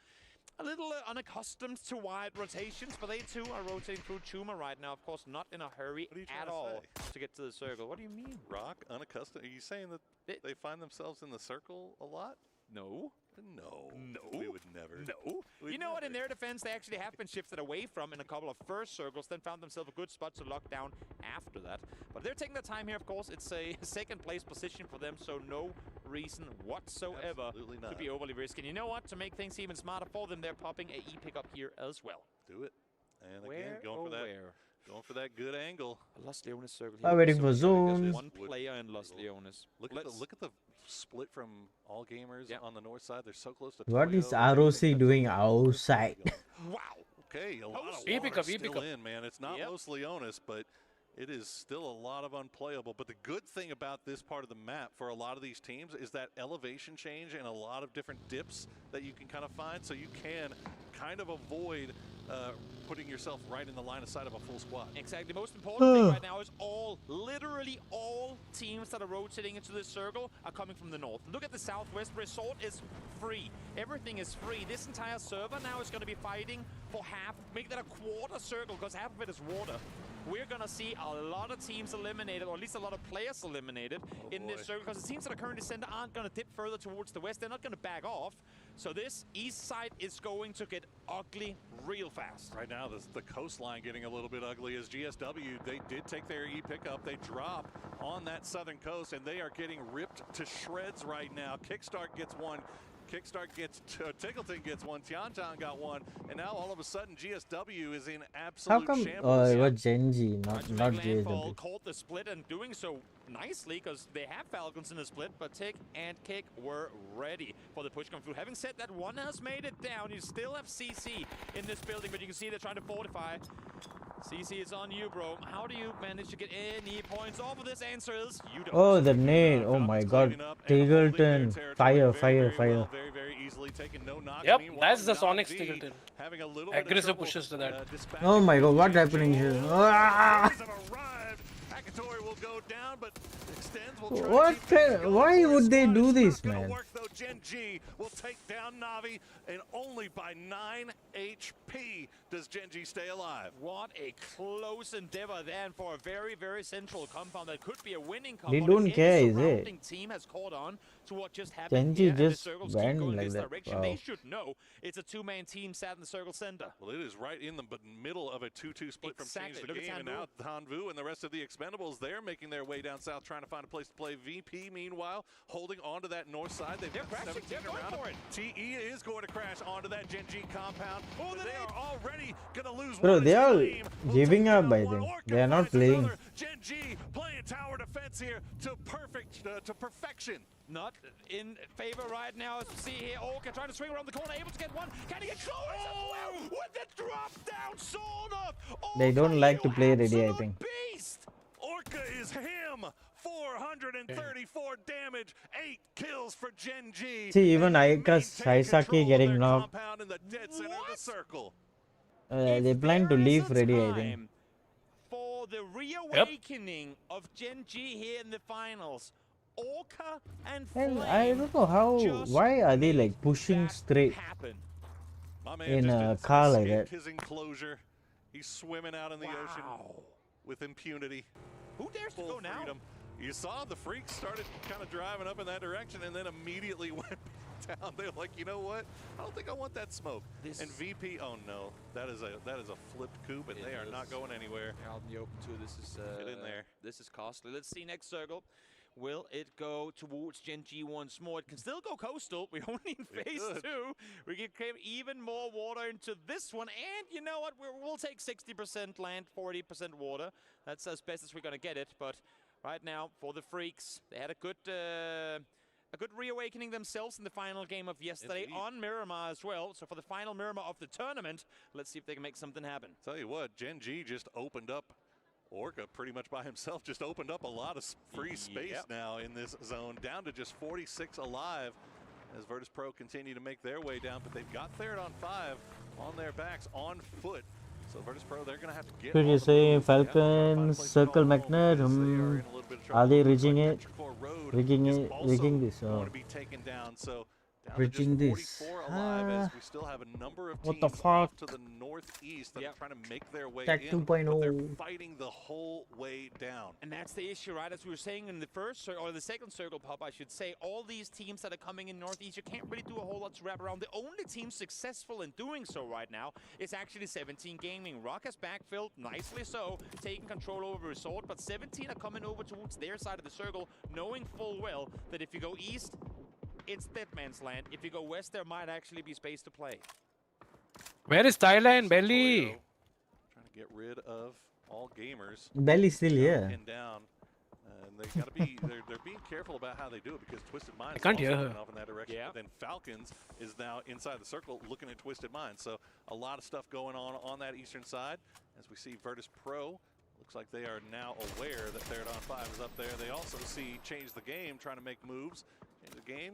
a little unaccustomed to wide rotations, but they too are rotating through Chuma right now. Of course, not in a hurry at all to get to the circle. What do you mean? Rock, unaccustomed? Are you saying that they find themselves in the circle a lot? No. No. No. We would never. No. You know what? In their defense, they actually have been shifted away from in a couple of first circles, then found themselves a good spot to lock down after that. But they're taking their time here, of course. It's a second place position for them, so no reason whatsoever to be overly risky. And you know what? To make things even smarter for them, they're popping a E pickup here as well. Do it. And again, going for that good angle. Los Leones circle I'm waiting for zones. zones. One player in Los Leones. Look at the split from all gamers on the north side. They're so close to What is Toyo. ROC doing outside? Wow. Okay, a lot of E water pickup, E still pickup. in, man. It's not Los Leones, but it is still a lot of unplayable. But the good thing about this part of the map for a lot of these teams is that elevation change and a lot of different dips that you can kind of find, so you can kind of avoid putting yourself right in the line of sight of a full squad. Exactly. The most important thing right now is literally all teams that are rotating into this circle are coming from the north. Look at the southwest. Resort is free. Everything is free. This entire server now is going to be fighting for half, make that a quarter circle, because half of it is water. We're going to see a lot of teams eliminated, or at least a lot of players eliminated in this circle, because the teams that are currently center aren't going to dip further towards the west. They're not going to back off. So this east side is going to get ugly real fast. Right now, the coastline getting a little bit ugly as GSW, they did take their E pickup. They drop on that southern coast, and they are getting ripped to shreds right now. Kickstart gets one. Kickstart gets Tickleton gets one. Tiantan got one, and now all of a sudden GSW is in absolute How come? shambles. Oh, it was Genji, not Landfall JSW. caught the split and doing so nicely because they have Falcons in the split, but Tick and Kick were ready for the push come through. Having said that, one has made it down. You still have CC in this building, but you can see they're trying to fortify. CC is on you, bro. How do you manage to get any points off of this? Answer is you don't. Oh, the nade. Oh my god. Tiggleton. Fire. Very, very easily taken. No knock. Yep, Meanwhile, that's the Navi Sonic Tiggleton. having a little bit of Aggressive trouble, pushes to that. Oh my god, what's happening here? Ah! Akatori will go down, but extends will try What? Why would they do this, man? work though. Gen G will take down Navi, and only by 9 HP does Gen G stay alive. What a close endeavor then for a very, very central compound that could be a winning They compound. don't If care, any is it? surrounding team has caught on to what just happened Genji here, and the just circles keep went going like this that. direction. Wow. They should know it's a two-man team sat in the circle center. Well, it is right in the middle of a 2-2 split Exactly. from Look Change at the Game, and now Hanvu and the rest of the Expendables, they're making their way down south, trying to find a place to play. VP, meanwhile, holding onto that north side. They're crashing. They're going for it. TE is going to crash onto that Gen G compound. Oh, they are already going to lose Bro, one. they are giving up, I think. They are not playing. Gen G playing tower defense here to perfection. Not in favor right now, as we see here. Orca trying to swing around the corner, able to get one. Can he get close as well? With the drop down, sword up. They don't like to play ready, I think. Beast! Orca is him! 434 damage, 8 kills for Gen G. See, even Saisaki getting knocked. Compound in the dead center of the circle. They plan to leave ready, I think. For the reawakening of Gen G here in the finals. Orca and And Flame I don't know how. Why are they like pushing straight My man in a just car like escaped that? his enclosure. He's swimming out in the ocean with impunity. Who dares to go now? Freedom. You saw the freaks started kind of driving up in that direction and then immediately went down. They're like, you know what? I don't think I want that smoke. And VP, oh no, that is a flipped coupe, and they are not going anywhere. Out in the open too. This is Get in there. This is costly. Let's see next circle. Will it go towards Gen G once more? It can still go coastal. We're only in phase 2. We can cram even more water into this one. And you know what? We'll take 60% land, 40% water. That's as best as we're going to get it. But right now, for the freaks, they had a good a good reawakening themselves in the final game of yesterday on Miramar as well. So for the final Miramar of the tournament, let's see if they can make something happen. Tell you what, Gen G just opened up. Orca pretty much by himself just opened up a lot of free space now in this zone, down to just 46 alive as Virtus Pro continue to make their way down, but they've got third on 5 on their backs on foot. So Virtus Pro, they're going to have to get. Could you say Falcon circle magnet? Are they rigging it? Rigging this? Oh. Bridging this. We still have a number of What the teams fuck? off to the northeast that are trying to make their way Tech in, but they're 2.0. fighting the whole way down. And that's the issue, right? As we were saying in the first or the second circle pop, I should say, all these teams that are coming in Northeast, you can't really do a whole lot to wrap around. The only team successful in doing so right now is actually 17 Gaming. Rock has backfilled nicely so, taking control over Resort, but 17 are coming over towards their side of the circle, knowing full well that if you go east, it's dead man's land. If you go west, there might actually be space to play. Where is Thailand, Belly? Trying to get rid of all gamers. Belly still here. Pinned down. And they got to be, they're being careful about how they do it because Twisted Minds can't also hear her. went off in that direction. But then Falcons is now inside the circle looking at Twisted Minds. So a lot of stuff going on that eastern side. As we see Virtus Pro, looks like they are now aware that third on 5 is up there. They also see Change the Game trying to make moves. Change the Game.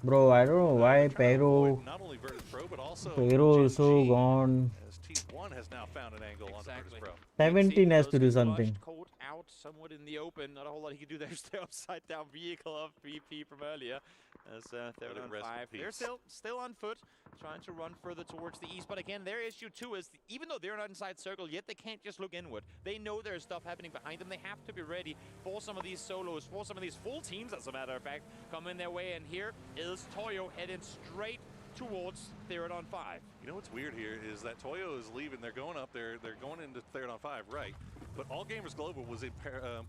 Bro, I don't know why Pyro. Not only Virtus Pro, but also Pyro also gone. as T1 has now found an angle on Virtus Pro. 17 has to do something. Cold out somewhat in the open. Not a whole lot he can do. There's the upside down vehicle of BP from earlier. As they're on 5. They're still on foot, trying to run further towards the east. But again, their issue too is even though they're not inside circle yet, they can't just look inward. They know there's stuff happening behind them. They have to be ready for some of these solos, for some of these full teams, as a matter of fact, coming their way. And here is Toyo heading straight towards third on 5. You know what's weird here is that Toyo is leaving. They're going up there. They're going into third on 5, right? But All Gamers Global was in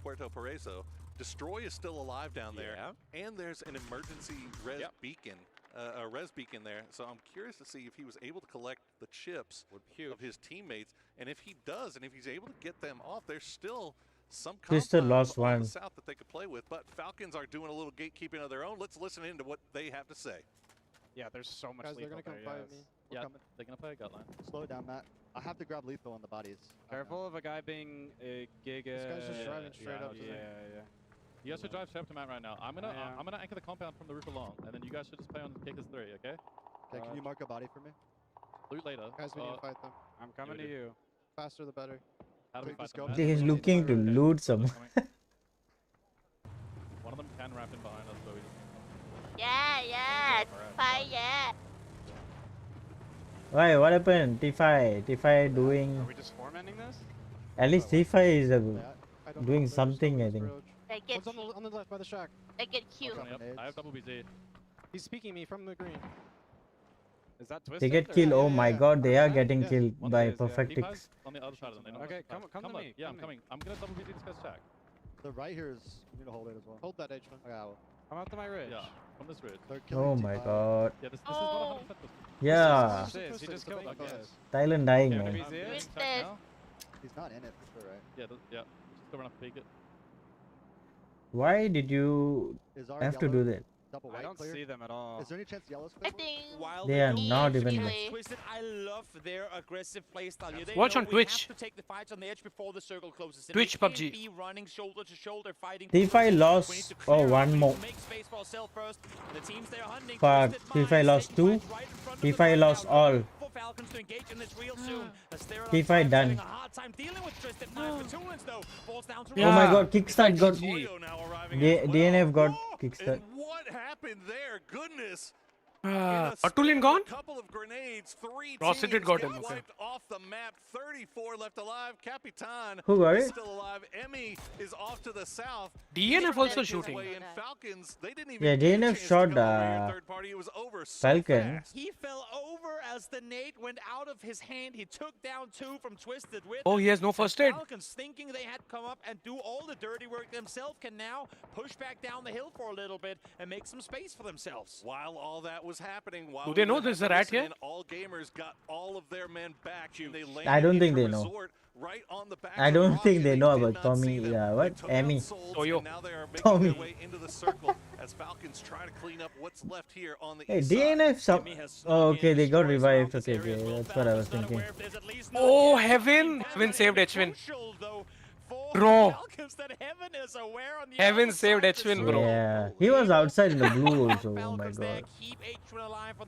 Puerto Pareso. Destroy is still alive down there, and there's an emergency res beacon, a res beacon there. So I'm curious to see if he was able to collect the chips of his teammates, and if he does, and if he's able to get them off, there's still some Twisted lost on one. the south that they could play with. But Falcons are doing a little gatekeeping of their own. Let's listen into what they have to say. Yeah, there's so much Guys, they're lethal gonna come there, fight yes. me. We're coming. They're gonna play a gut line. Slow down, Matt. I have to grab lethal on the bodies. Careful of a guy being a giga. This guy's just driving straight up to them. Yeah. You guys should drive straight up to Matt right now. I'm gonna anchor the compound from the roof along, and then you guys should just play on Kickers 3, okay? Okay, can you mark a body for me? Loot later. Guys, we need to fight them. I'm coming to you. Faster the better. How do we Quick, fight just them, go. Matt? He's looking to loot some. One of them can wrap in behind us, so we just... Yeah. Fire, yeah. Why? What happened? T5. T5 doing. Are we just formatting this? At least T5 is doing something, I think. They get on the left by the shack. They get cute. I have double BZ. He's speaking me from the green. Is that Twisted? They get killed. Oh my god, they are getting killed by perfect T5's ticks. on the other side of them. Okay, come to me. Yeah, I'm coming. I'm gonna double BZ this guy's shack. The right here is. You need to hold it as well. Hold that H1. Okay, I will. Come out to my ridge. Yeah, from this ridge. Oh my god. Yeah, this is not 100% Yeah. He just killed us. Thailand dying, Yeah, man. He's not in it for sure, right? Yeah, yeah. Just go run up and peek it. Why did you have to do that? Double I white don't clear. see them at all. Is there any chance yellow's I clear? think While They are not even. Twisted, I love their aggressive playstyle. They Watch know on we Twitch. have to take the fights on the edge before the circle closes in. Twitch We can't PUBG. be running shoulder to shoulder fighting. T5 lost. Oh, one more. Make space for ourselves first. And the teams they're hunting. Fuck. T5 lost 2. T5 lost all. For Falcons to engage in this real soon. As they're on T5 having done. a hard time dealing with Twisted Minds. The Tulans though falls down to Oh my god, kickstart got. DNF got kickstart. What happened there? Goodness. Atulin gone? Couple of grenades, 3 Prostitute teams got get him, okay. wiped off the map. 34 left alive. Capitan Who got is it? still alive. Emmy is off to the south. DNF also His shooting. way in. Falcons, they didn't even Yeah, get a DNF chance to shot come over here. Third party, it was over so Falcon. fast. He fell over as the nade went out of his hand. He took down 2 from Twisted with. Oh, he has no first aid. Falcons, thinking they had come up and do all the dirty work themselves, can now push back down the hill for a little bit and make some space for themselves. While all that was happening, while Do they we know were there's a having rat this here? in, all gamers got all of their men back. And they I don't think landed they in know. resort right on the back I of the don't rock, think and they know did about not Tommy. see them. Yeah, They what? took out Emmy. Souls, Toyo. and now they are making Tommy. their way into the circle as Falcons try to clean up what's left here on the Hey, east side. DNF some. Oh, okay, they got revived. Okay, that's what I was thinking. Oh, Heaven! Heaven saved H-Win. Bro. Heaven saved H-Win, bro. Yeah, he was outside in the blue also. Oh my god.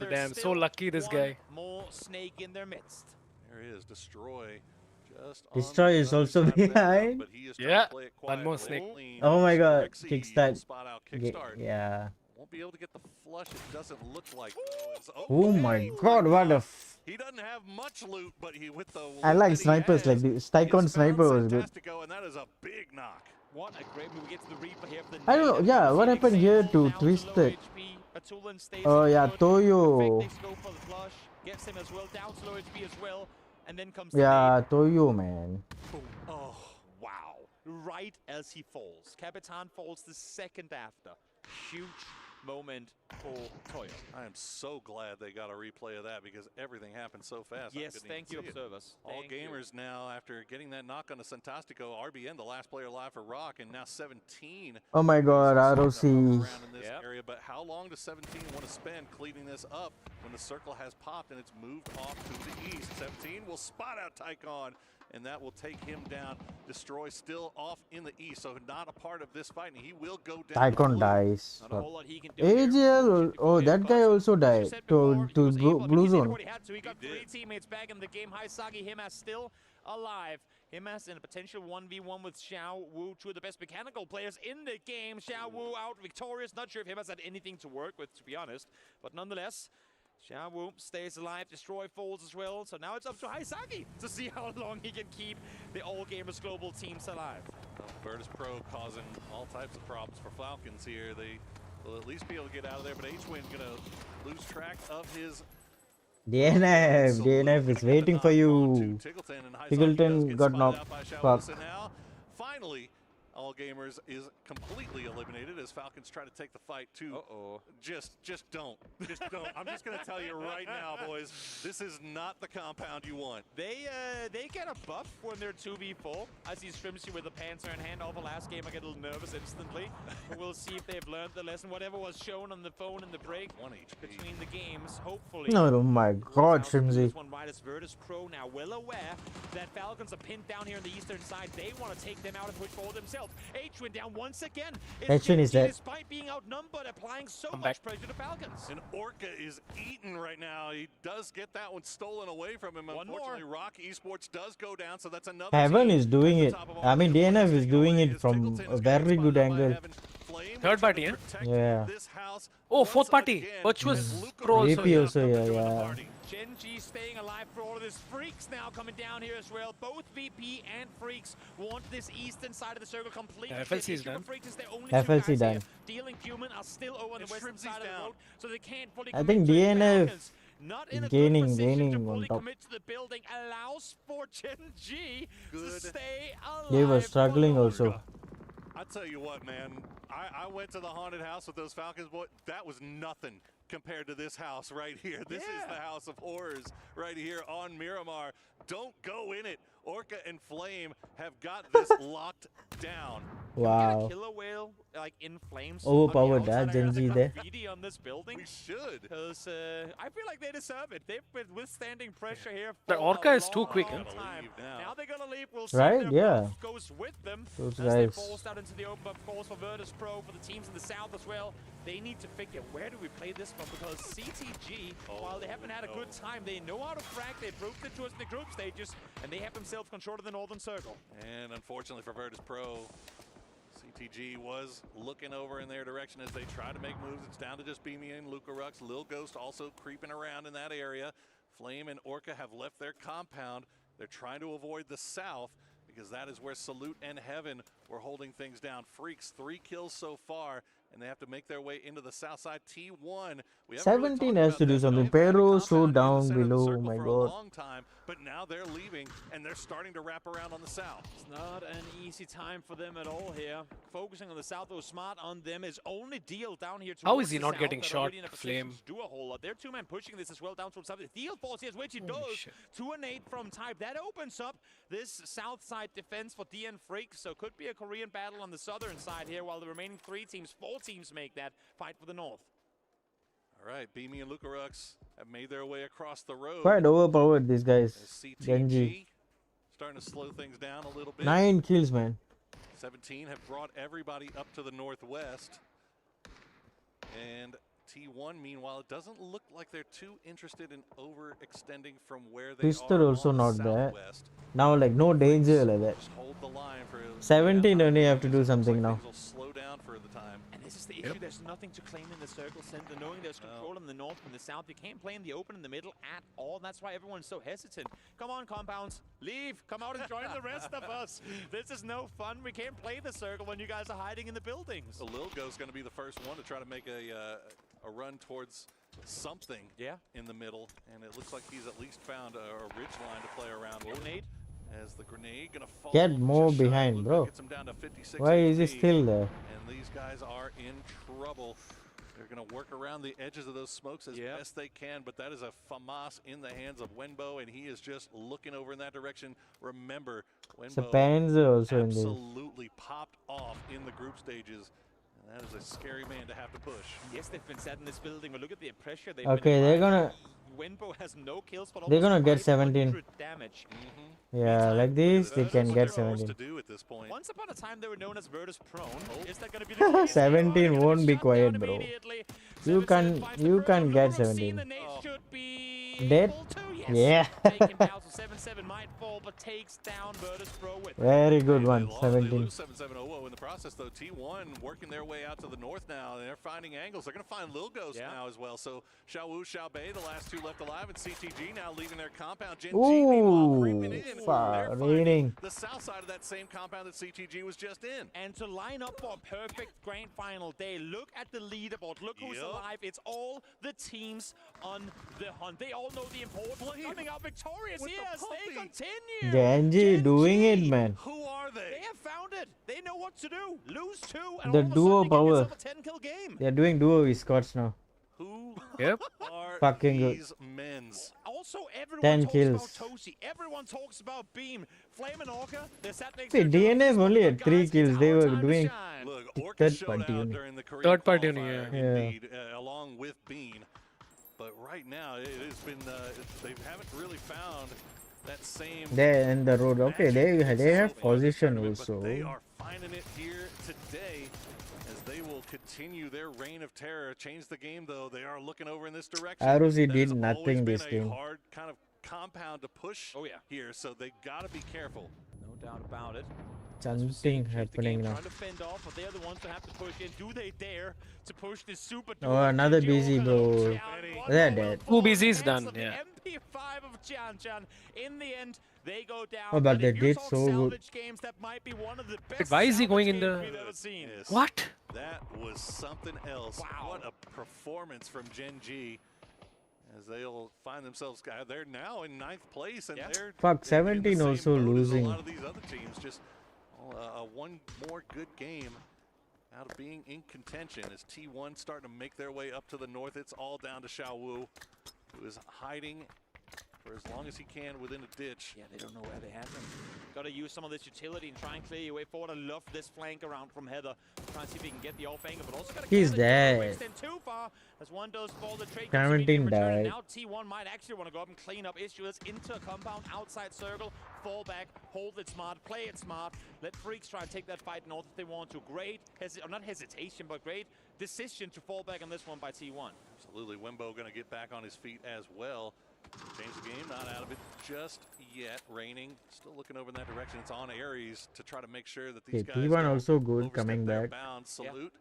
Damn, so lucky this guy. More snake in their midst. There is Destroy. Just on Destroy the is other also side of that map, behind. but he is trying Yeah, to play it one more quietly. snake. Oh my god, Rexy kickstart. spot out kickstart. Yeah. Won't be able to get the flush. It doesn't look like. Oh my god, what a. He doesn't have much loot, but he with the. I like snipers like this. Tycoon sniper was good. And that is a big knock. What a great move. We get to the replay here for the I don't know. Yeah, what happened here to Twisted? Oh yeah, Toyo. They go for the flush. Gets him as well. Down to low HP as well. And then comes Yeah, Toyo, man. Oh, wow. Right as he falls. Capitan falls the second after. Huge moment for Toyo. I am so glad they got a replay of that because everything happened so fast. Yes, thank you, observers. All gamers now, after getting that knock on the Santastico, RBN, the last player alive for Rock, and now 17. Oh my god, ROC. Around in this area, but how long does 17 want to spend cleaning this up when the circle has popped and it's moved off to the east? 17 will spot out Tycon, and that will take him down. Destroy still off in the east, so not a part of this fight, and he will go down. Tycoon dies. AGL, oh, that guy also died to blue zone. So he got 3 teammates back in the game. Haisagi, Himas still alive. Himas in a potential 1v1 with Xiao Wu, two of the best mechanical players in the game. Xiao Wu out victorious. Not sure if Himas had anything to work with, to be honest. But nonetheless, Xiao Wu stays alive. Destroy falls as well. So now it's up to Haisagi to see how long he can keep the All Gamers Global teams alive. Virtus Pro causing all types of problems for Falcons here. They will at least be able to get out of there, but H-Win gonna lose track of his. DNF is waiting for you. Tiggleton got knocked. Fuck. Finally, All Gamers is completely eliminated as Falcons try to take the fight to. Just don't. I'm just gonna tell you right now, boys. This is not the compound you want. They get a buff when they're 2v4. I see Strimsy with the Panther in hand over last game. I get a little nervous instantly. But we'll see if they've learned the lesson. Whatever was shown on the phone in the break between the games, hopefully. Oh my god, Shrimsy. One right as Virtus Pro now well aware that Falcons are pinned down here on the eastern side. They want to take them out and push for themselves. H-Win down once again. H-Win is dead. Despite being outnumbered, applying so much pressure to Falcons. And Orca is eaten right now. He does get that one stolen away from him. Unfortunately, Rock Esports does go down, so that's another. Heaven is doing it. I mean, DNF is doing it from a very good angle. Third party, eh? Yeah. Oh, fourth party. Virtuous Pro also. VP also, yeah. Genji staying alive for all of this. Freaks now coming down here as well. Both VP and Freaks want this eastern side of the circle completely. FLC is done. FLC done. Dealing Human are still over on the western side of the road, so they can't fully I think DNF is gaining on top. commit to the building. Allows for Genji to stay alive. They were struggling also. I tell you what, man. I went to the haunted house with those Falcons, boy. That was nothing compared to this house right here. This is the house of horrors right here on Miramar. Don't go in it. Orca and Flame have got this locked down. Wow. Killer whale like in flames. Overpowered that Genji there. Graffiti on this building. We should. Because I feel like they deserve it. They've been withstanding pressure here. The Orca is too quick. Now they're gonna leave. We'll see Right? if Yeah. goes with them. Those as they guys. forced out into the open, of course, for Virtus Pro, for the teams in the south as well. They need to figure where do we play this from, because CTG, while they haven't had a good time, they know how to frag. They proved it to us in the group stages, and they have themselves control of the northern circle. And unfortunately for Virtus Pro, CTG was looking over in their direction as they try to make moves. It's down to just Beamy and Luca Rux. Lil Ghost also creeping around in that area. Flame and Orca have left their compound. They're trying to avoid the south because that is where Salute and Heaven were holding things down. Freaks, 3 kills so far, and they have to make their way into the south side. T1. 17 has to do something. Pero so down below. Oh my for a god. long time, but now they're leaving and they're starting to wrap around on the south. It's not an easy time for them at all here. Focusing on the south, though, smart on them is only deal down here. How is he towards not the getting south, that are shot, already in a position Flame? to do a whole lot. They're 2-man pushing this as well down towards south. Deal falls here, which he does. Shit. 2 and 8 from Type. That opens up this south side defense for DN Freaks. So could be a Korean battle on the southern side here, while the remaining 3 teams force teams make that fight for the north. All right, Beamy and Lucarux have made their way across the road. Quite overpowered, these guys. Genji. Starting to slow things down a little bit. 9 kills, man. 17 have brought everybody up to the northwest. And T1, meanwhile, it doesn't look like they're too interested in overextending from where they Twister are also on not the bad. southwest. Now, like, no danger like that. Just hold the line for 17 only have to do something now. things will slow down for the time. And this is the issue. There's nothing to claim in the circle center. Knowing there's control in the north and the south, you can't play in the open in the middle at all. That's why everyone's so hesitant. Come on, compounds, leave. Come out and join the rest of us. This is no fun. We can't play the circle when you guys are hiding in the buildings. So Lilgo's going to be the first one to try to make a run towards something in the middle, and it looks like he's at least found a ridge line to play around. Grenade. As the grenade gonna fall. Get more just shy. behind, bro. Gets him down to 56 Why is he HP, still there? And these guys are in trouble. They're gonna work around the edges of those smokes as best they can, but that is a FAMAS in the hands of Wenbo, and he is just looking over in that direction. Remember, Wenbo Panzer also in this. absolutely popped off in the group stages. And that is a scary man to have to push. Yes, they've been set in this building, but look at the pressure they've Okay, they're gonna. Wenbo has no kills, but They're gonna get 500 17. damage. Yeah, like this, they can get 17. Once upon a time, they were known as Virtus Prone. Is that gonna be the case? 17 won't be quiet, bro. You can get 17. Dead? Yeah. Might fall, but takes down Virtus Pro with Very good one, 17. 7700 in the process, though. T1 working their way out to the north now. They're finding angles. They're going to find Lil Ghost now as well. So Xiaowu, Xiaobei, the last two left alive, and CTG now leaving their compound. Gen G, meanwhile, creeping in. They're finding the south side of that same compound that CTG was just in. And to line up for a perfect grand final day, look at the leaderboard. Look who's alive. It's all the teams on the hunt. They all know the importance of coming out victorious. Yes, they continue. Genji doing it, man. Who are they? They have found it. They know what to do. Lose two, and The all of a duo sudden power. you get yourself a 10-kill game. They're doing duo with Scots now. Who are Fucking good. these men's? Also, everyone 10 talks kills. about Tosi. Everyone talks about Beam. Flame and Orca, they're sat next See, to each other. DNF only had 3 kills. They were doing Look, Orca third showed party out unit. during the Korean Third party qualifier, unit, indeed, along with Bean. But right now, it has been, they haven't really found that same... They're in the road. Okay, they have position also. But they are finding it here today as they will continue their reign of terror. Change the game, though. They are looking over in this direction. ROC That did has nothing always been this a game. hard kind of compound to push here, so they got to be careful. No doubt about it. Something happening now. Trying to fend off, but they're the ones that have to push in. Do they dare to push this super? Oh, another busy, bro. They're dead. Two BZ's done, yeah. MP5 of Chan. In the end, they go down. Oh, but If they you did talk so good. salvage games, that might be one of the best Why is he going in salvage the... games we've ever seen. What? That was something else. Wow. What a performance from Gen G. As they'll find themselves, they're now in 9th place, and they're Fuck, they're in the 17 same also boat as losing. A lot of these other teams, just one more good game out of being in contention. As T1 starting to make their way up to the north, it's all down to Xiaowu, who is hiding for as long as he can within a ditch. Yeah, they don't know where they have him. Got to use some of this utility and try and clear your way forward. I love this flank around from Heather. Try and see if he can get the off angle, but also got to He's get dead. too far as one does fall. The trade 17 died. Now T1 might actually want to go up and clean up issues into a compound outside circle. Fall back, hold it smart, play it smart. Let Freaks try and take that fight north if they want to. Great, not hesitation, but great decision to fall back on this one by T1. Absolutely, Wembo going to get back on his feet as well. Change the game, not out of it just yet. Raining, still looking over in that direction. It's on Aries to try to make sure that these guys T1 also good overstep coming their back. bounds. Salute.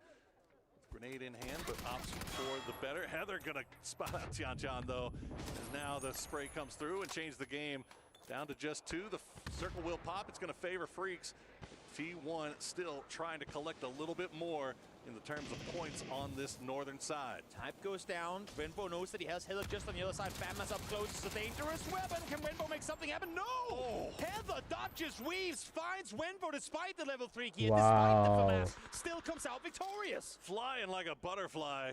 Grenade in hand, but opts for the better. Heather gonna spot out Tianchan though, as now the spray comes through and change the game down to just 2. The circle will pop. It's gonna favor Freaks. T1 still trying to collect a little bit more in the terms of points on this northern side. Type goes down. Wenbo knows that he has Heather just on the other side. Bama's up close. It's a dangerous weapon. Can Wenbo make something happen? No! Heather dodges, weaves, finds Wenbo despite the level 3 key. Wow. Despite the FAMAS, still comes out victorious. Flying like a butterfly.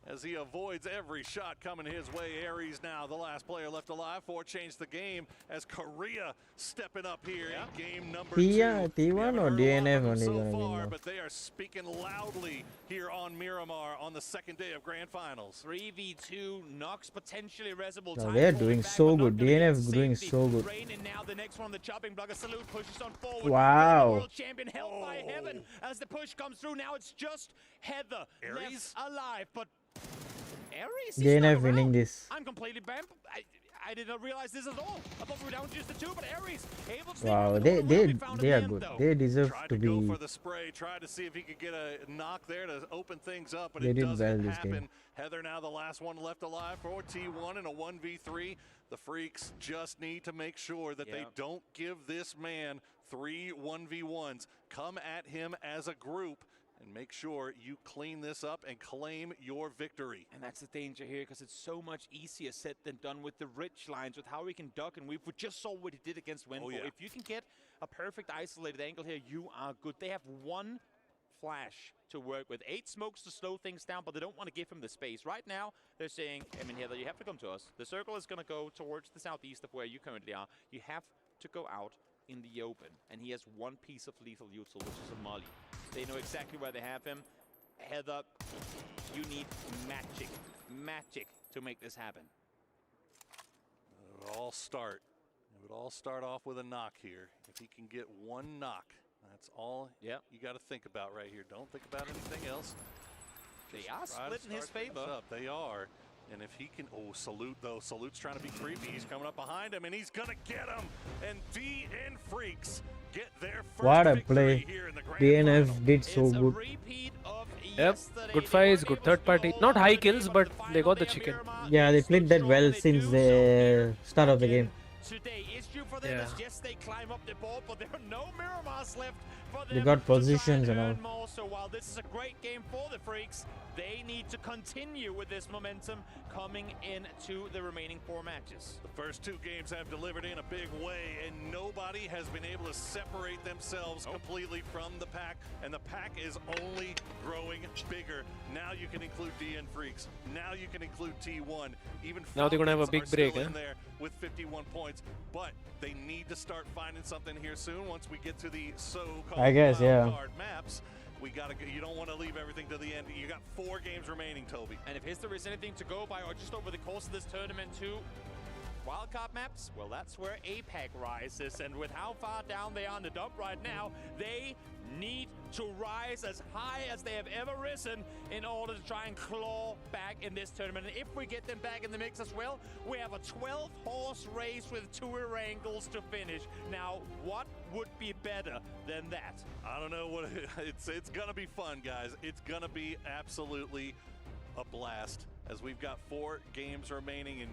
as he avoids every shot coming his way. Aries now the last player left alive for change the game as Korea stepping up here in game number 2. T1 or DNF only So gonna win far, now. but they are speaking loudly here on Miramar on the second day of Grand Finals. 3v2, Nox potentially reservoir No, time. they're falling doing back, so but not good. gonna get DNF doing safety. so good. Rain, and now the next one, the chopping block. A salute pushes on forward. Wow. World champion held by heaven as the push comes through. Now it's just Heather left alive, but Aries is DNF not winning around. this. I'm completely bammed. I did not realize this at all. I thought we were down to just the 2, but Aries able to Wow, they are good. They deserve to be. Go for the spray, tried to see if he could get a knock there to open things up, but They it did doesn't well this happen. game. Heather now the last one left alive for T1 in a 1v3. The Freaks just need to make sure that they don't give this man 3 1v1s. Come at him as a group and make sure you clean this up and claim your victory. And that's the danger here, because it's so much easier said than done with the rich lines, with how he can duck and weave. We just saw what he did against Wenful. If you can get a perfect isolated angle here, you are good. They have one flash to work with, 8 smokes to slow things down, but they don't want to give him the space. Right now, they're saying, I mean, Heather, you have to come to us. The circle is going to go towards the southeast of where you currently are. You have to go out in the open, and he has one piece of lethal util, which is a molly. They know exactly where they have him. Heather, you need magic to make this happen. It would all start off with a knock here. If he can get one knock, that's all you got to think about right here. Don't think about anything else. They are split in his favor. They are. And if he can, Salute though. Salute's trying to be creepy. He's coming up behind him and he's gonna get him. And DN Freaks get their first What a victory play. here in the Grand DNF Final. did so good. Yep, good fights, good third party. Not high kills, but they got the chicken. Yeah, they played that well since the start of the game. Today, issue for them is yes, they climb up the board, but there are no Miramars left for them. They got positions and all. earn more. So while this is a great game for the Freaks, they need to continue with this momentum coming into the remaining 4 matches. The first 2 games have delivered in a big way, and nobody has been able to separate themselves completely from the pack, and the pack is only growing bigger. Now you can include DN Freaks. Now you can include T1. Even now they're gonna have a big break, in there with 51 points, but they need to start finding something here soon. Once we get to the so-called I guess, wildcard maps, we gotta. You don't want to leave everything to the end. You got 4 games remaining, Toby. And if history is anything to go by, or just over the course of this tournament too, wildcard maps, well, that's where APAC rises. And with how far down they are in the dump right now, they need to rise as high as they have ever risen in order to try and claw back in this tournament. And if we get them back in the mix as well, we have a 12-horse race with 2 Erangles to finish. Now, what would be better than that? I don't know what it's gonna be fun, guys. It's gonna be absolutely a blast as we've got 4 games remaining, and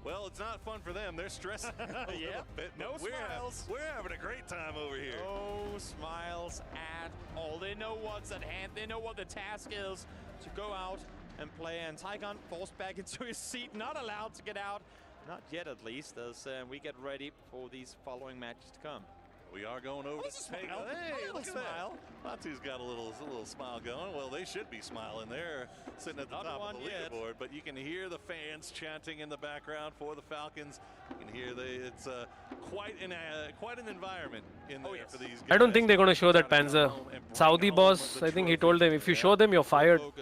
well, it's not fun for them. They're stressing a little bit. No smiles. We're having a great time over here. No smiles at all. They know what's at hand. They know what the task is to go out and play. And Tygon forced back into his seat, not allowed to get out. Not yet, at least, as we get ready for these following matches to come. We are going over to take smile. Hey, A look little at smile. that. Natu's got a little smile going. Well, they should be smiling. They're sitting at the Not top one of the yet. leaderboard, but you can hear the fans chanting in the background for the Falcons. You can hear it's quite an environment in there for these guys. I don't think they're going to show that Panzer. Saudi boss, I think he told them, if you show them, you're fired. Full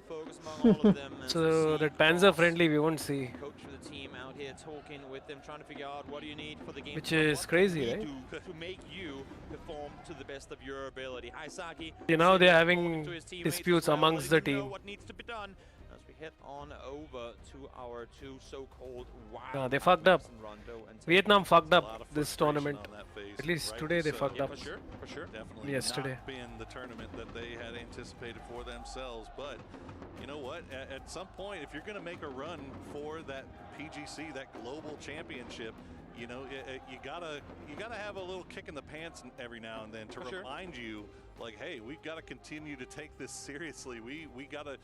focus among all of them. So that Panzer friendly, we won't see. Coach of the team out here talking with them, trying to figure out what do you need for the game. Which is crazy, right? To make you perform to the best of your ability. Hi, Saki. You know, they're having disputes amongst the team. What needs to be done as we head on over to our 2 so-called Yeah, they fucked up. Vietnam fucked up this tournament. At least today they fucked up. For sure. Definitely yesterday. not been the tournament that they had anticipated for themselves. But you know what? At some point, if you're going to make a run for that PGC, that global championship, you know, you gotta have a little kick in the pants every now and then to remind you, like, hey, we've got to continue to take this seriously. We gotta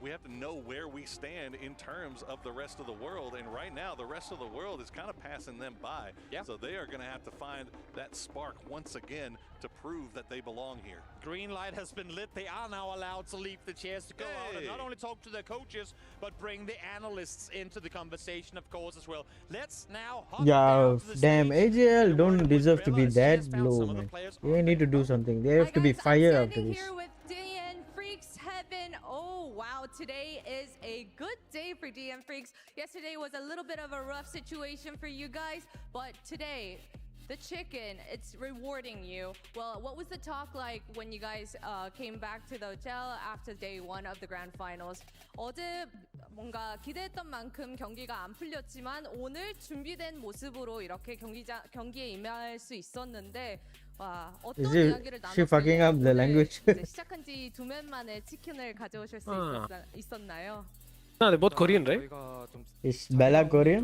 we have to know where we stand in terms of the rest of the world. And right now, the rest of the world is kind of passing them by. Yeah. So they are going to have to find that spark once again to prove that they belong here. Green light has been lit. They are now allowed to leave the chairs to go out and not only talk to their coaches, but bring the analysts into the conversation, of course, as well. Let's now hop Yeah, down to the damn, stage. AJL don't deserve to be that low, man. They need to do something. They have to be fired after this. Here with DN Freaks Heaven. Oh wow, today is a good day for DN Freaks. Yesterday was a little bit of a rough situation for you guys, but today the chicken, it's rewarding you. Well, what was the talk like when you guys came back to the hotel after day one of the grand finals? 어제 뭔가 기대했던 만큼 경기가 안 풀렸지만 오늘 준비된 모습으로 이렇게 경기에 임할 수 있었는데 와, 어떤 이야기를 She fucking up the language. 이제 시작한 지 2년 만에 치킨을 가져오실 수 있었나요? No, they're both Korean, right? Is Bella Korean?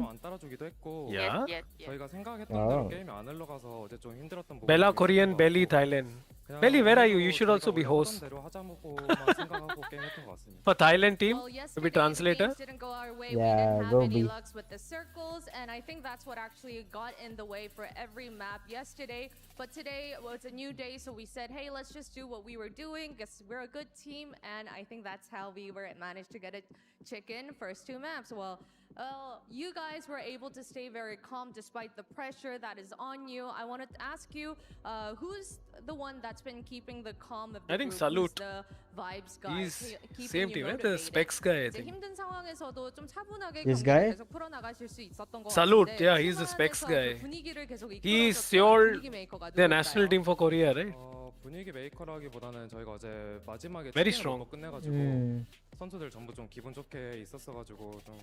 Yeah. 저희가 생각했던 Oh. 대로 게임이 안 흘러가서 어제 좀 힘들었던 부분. Bella Korean, Belly Thailand. Belly, where are you? You should also be host. 대로 하자고만 생각하고 게임했던 것 같습니다. For Thailand team, maybe translator. Didn't go our way. Yeah, we didn't have go any B. lucks with the circles, and I think that's what actually got in the way for every map yesterday. But today was a new day, so we said, hey, let's just do what we were doing. Guess we're a good team, and I think that's how we managed to get a chicken first two maps. Well, you guys were able to stay very calm despite the pressure that is on you. I wanted to ask you, who's the one that's been keeping the calm of the I think group? Salute. Who's the vibes guy? He's keeping same you team, right? The motivated? Specs guy, I 이제 think. 힘든 상황에서도 좀 차분하게 This 경기를 guy? 계속 풀어나가실 수 있었던 것 Salute, 같은데 yeah, he's the Specs 팀 guy. 안에서 그 분위기를 계속 He's 이끌어줬던 your 분위기 메이커가 the 누굴까요? national team for Korea, right? 분위기 메이커라기보다는 저희가 어제 마지막에 Very 치킨을 strong. 먹고 끝내가지고 Mm. 선수들 전부 좀 기분 좋게 있었어가지고 좀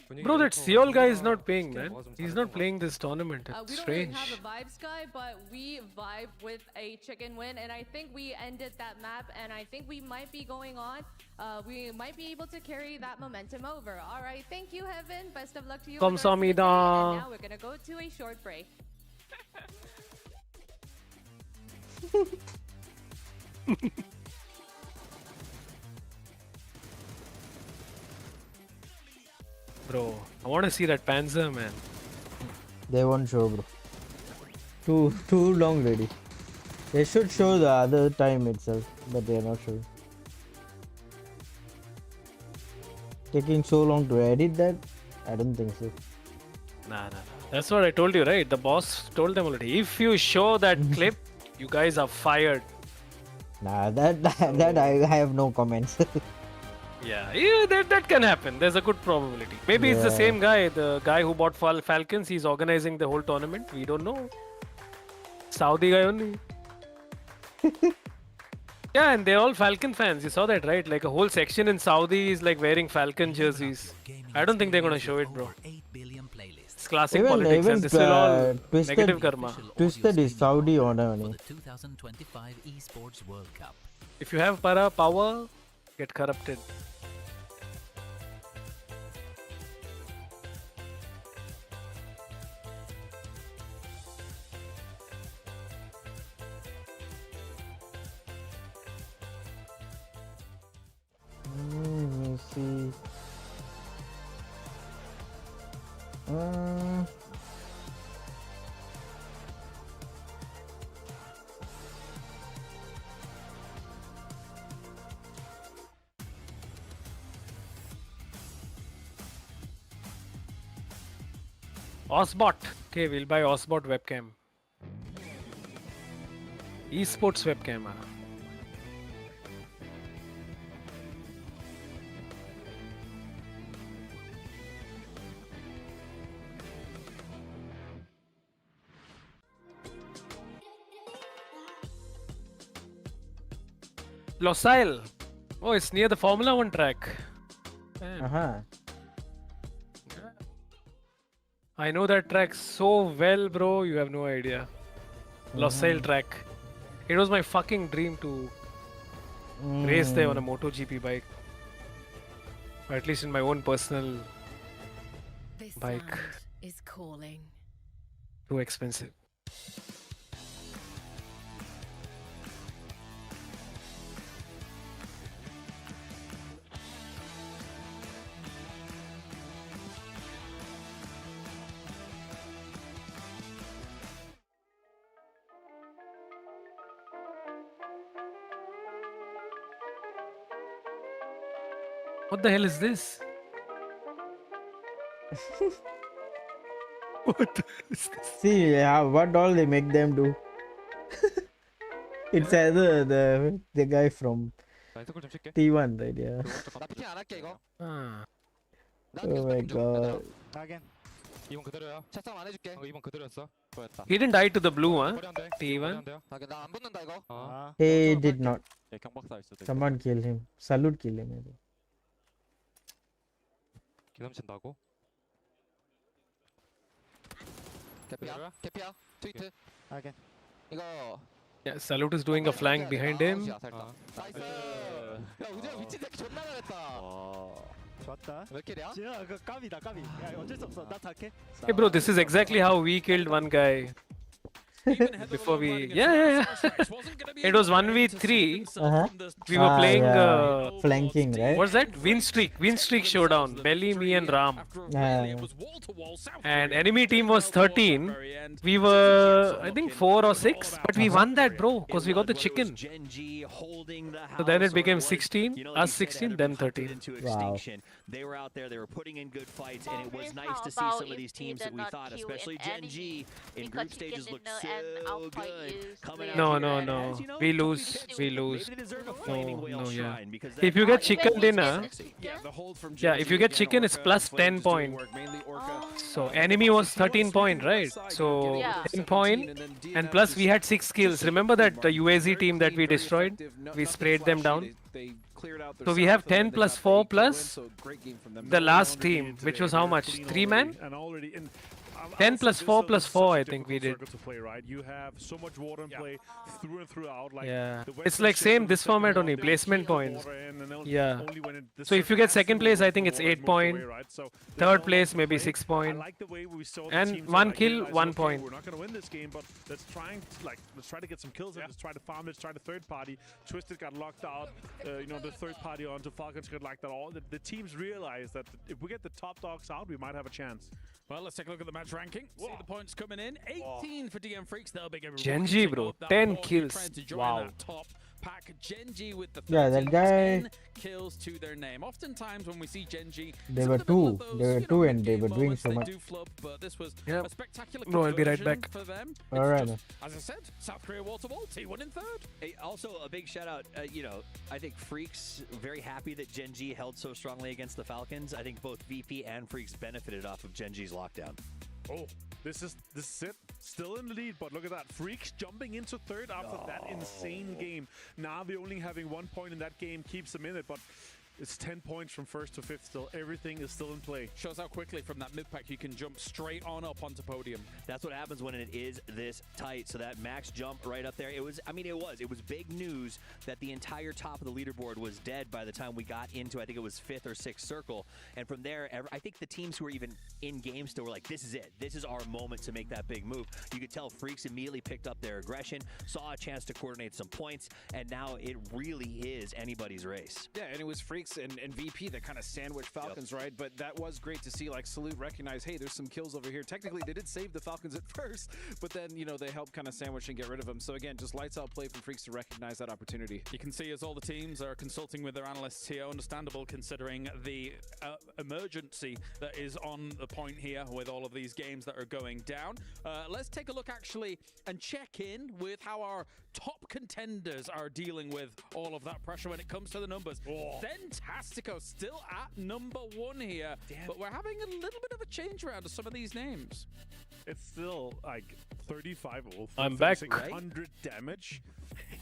분위기 Bro, that 메이커가 Seoul guy is 진짜 not paying, 치킨 man. 먹어서 좀 He's 잘했던 not 것 playing this tournament. We It's don't really strange. have a vibes guy, but we vibe with a chicken win, and I think we ended that map, and I think we might be going on. We might be able to carry that momentum over. All right, thank you, Heaven. Best of luck to you. with the rest of the day, 감사합니다. And now we're gonna go to a short break. Bro, I want to see that Panzer, man. They won't show, bro. Too long ready. They should show the other time itself, but they are not showing. Taking so long to edit that? I don't think so. Nah. That's what I told you, right? The boss told them already. If you show that clip, you guys are fired. Nah, that I have no comments. Yeah, that can happen. There's a good probability. Maybe it's the Yeah. same guy, the guy who bought Falcons. He's organizing the whole tournament. We don't know. Saudi guy only. Yeah, and they're all Falcon fans. You saw that, right? Like a whole section in Saudi is like wearing Falcon jerseys. I don't think they're gonna show it, bro. It's classic politics, and this will all negative karma. Twisted is Saudi honor only. 2025 Esports World Cup. If you have power, get corrupted. Let me see. Osbot. Okay, we'll buy Osbot webcam. Esports webcam. Losail. Oh, it's near the Formula 1 track. Damn. I know that track so well, bro. You have no idea. Losail track. It was my fucking dream to race there on a MotoGP bike. Or at least in my own personal This bike. sound is calling. Too expensive. What the hell is this? What is this? See what all they make them do. It's either the guy from T1, right? Yeah. 나 피킹 안 할게 이거. Ah. 나 Oh 계속 my 패킹 좀. god. 하긴. 2번 그대로야. 채점 안 해줄게. 2번 그대로였어. 수고했다. He didn't die to the blue, huh? 머리 한 대. T1. 머리 한 대야. 하긴 나안 붙는다 이거. He did not. 예, 경박사일 수도 있고. Someone kill him. Salute kill him. maybe. 기넘친다고? 개피야. 개피야. 트위트. 하긴. 이거. Yeah, Salute is doing a flank behind him. 나이스. 야 우재야 미친 새끼 존나 잘했다. 좋았다. 몇 킬이야? 진아 그 까비다 까비. 야 어쩔 수 없어. 나 탈게. Hey bro, this is exactly how we killed one guy. Before we, yeah. It was 1v3. We were playing flanking, right? what's that? Win streak showdown. Belly, me, and Ram. And enemy team was 13. We were, I think, 4 or 6, but we won that, bro, because we got the chicken. So then it became 16, us 16, then 13. Wow. They were out there, they were putting in good fights, and it was nice to see some of these teams that we thought, especially Gen G, in group stages looked so good. Coming out No. We lose. Maybe they deserve a flaming whale No, yeah. shrine, because If you get chicken dinner, The hold from yeah, if you get chicken, it's plus 10 point. So enemy was 13 point, right? So 10 point, and plus we had 6 kills. Remember that UAZ team that we destroyed? We sprayed them down. So we have 10 plus 4 plus the last team, which was how much? 3 man? 10 plus 4 plus 4, I think we did. To play, right? You have so much water in play through and throughout. Like Yeah, the it's Western like same ships this are format coming only, out, they placement will points. water in, and they'll Yeah. only when it So if you get surpasses second the place, I water, think the it's water 8 moves point. away, right? So there's Third all place that maybe play. 6 point. I like the way we saw the And teams 1 like, kill, realize, 1 okay, point. We're not going to win this game, but let's try to get some kills. Let's try to farm. Let's try to third party. Twisted got locked out. The third party onto Falcons got locked out. All the teams realize that if we get the top dogs out, we might have a chance. Well, let's take a look at the match ranking. See the points coming in. 18 for DM Freaks. They'll be everyone. Gen G, bro. 10 kills. Wow. Top pack. Gen G with the Yeah, that guy. 10 kills to their name. Oftentimes when we see Gen G, They were two. They were two, and they were doing so much. they do flub, but this was Yep. a spectacular No, I'll be right conversion back. for them. All right. As I said, South Korea wall to wall, T1 in third. Hey, also, a big shout out. I think Freaks very happy that Gen G held so strongly against the Falcons. I think both VP and Freaks benefited off of Gen G's lockdown. Oh, this is it. Still in the lead, but look at that. Freaks jumping into third after that insane game. Navi only having 1 point in that game keeps them in it, but it's 10 points from first to fifth still. Everything is still in play. Shows how quickly from that mid pack you can jump straight on up onto podium. That's what happens when it is this tight. So that max jump right up there, it was big news that the entire top of the leaderboard was dead by the time we got into, I think it was 5th or 6th circle. And from there, I think the teams who were even in game still were like, this is it. This is our moment to make that big move. You could tell Freaks immediately picked up their aggression, saw a chance to coordinate some points, and now it really is anybody's race. Yeah, and it was Freaks and VP that kind of sandwiched Falcons, right? But that was great to see, like, Salute recognize, hey, there's some kills over here. Technically, they did save the Falcons at first, but then, they helped kind of sandwich and get rid of them. So again, just lights out play from Freaks to recognize that opportunity. You can see as all the teams are consulting with their analysts here, understandable considering the emergency that is on the point here with all of these games that are going down. Let's take a look actually and check in with how our top contenders are dealing with all of that pressure when it comes to the numbers. Fantastico still at number 1 here, but we're having a little bit of a change around of some of these names. It's still like 35 ult. I'm back. 100 damage.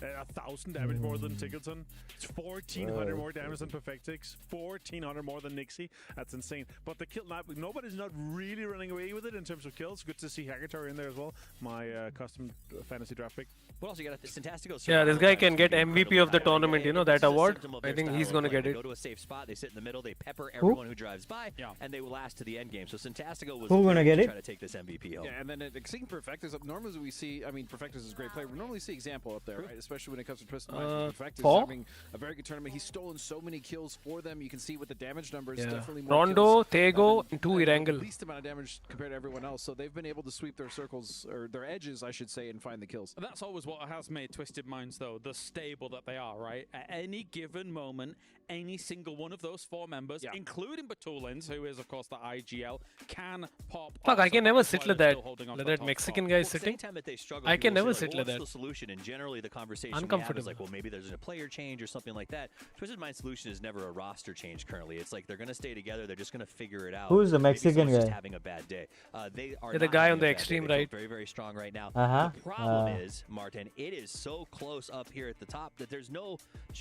1,000 damage more than Tickleton. It's 1,400 more damage than Perfectix. 1,400 more than Nixie. That's insane. But the kill, nobody's not really running away with it in terms of kills. Good to see Hagatar in there as well. My custom fantasy draft pick. What else you got? Fantastico. Yeah, this guy can get MVP of the tournament, that award. I think he's going to get They it. go to a safe spot, they sit in the middle, they pepper everyone who drives by, and they will last to the end game. So Fantastico was Who gonna get it? try to take this MVP home. Yeah, and then seeing Perfectus up, normally we see, Perfectus is a great player. We normally see example up there, right? Especially when it comes to Twisted Minds. Perfectus Paul? having a very good tournament. He's stolen so many kills for them. You can see with the damage numbers, Yeah. definitely more Rondo, kills, Tego, and 2 Irangle. least amount of damage compared to everyone else. So they've been able to sweep their circles, or their edges, I should say, and find the kills. That's always what has made Twisted Minds, though, the stable that they are, right? At any given moment, any single one of those 4 members, including Batulins, who is, of course, the IGL, can pop. Fuck, I can never sit like that. Like That Mexican guy sitting. Anytime that they struggle, I can never say, sit like what's that. the solution? And generally, the conversation we have is like, well, maybe there's a player change or something like that. Twisted Mind's solution is never a roster change. Currently, it's like they're going to stay together. They're just going to figure it out. Who's the Mexican maybe guy? just having a bad day. They are the not guy having on the a bad day. extreme They feel right. very, very strong right now. Uh-huh. The problem is, Martin, it is so close up here at the top that there's no,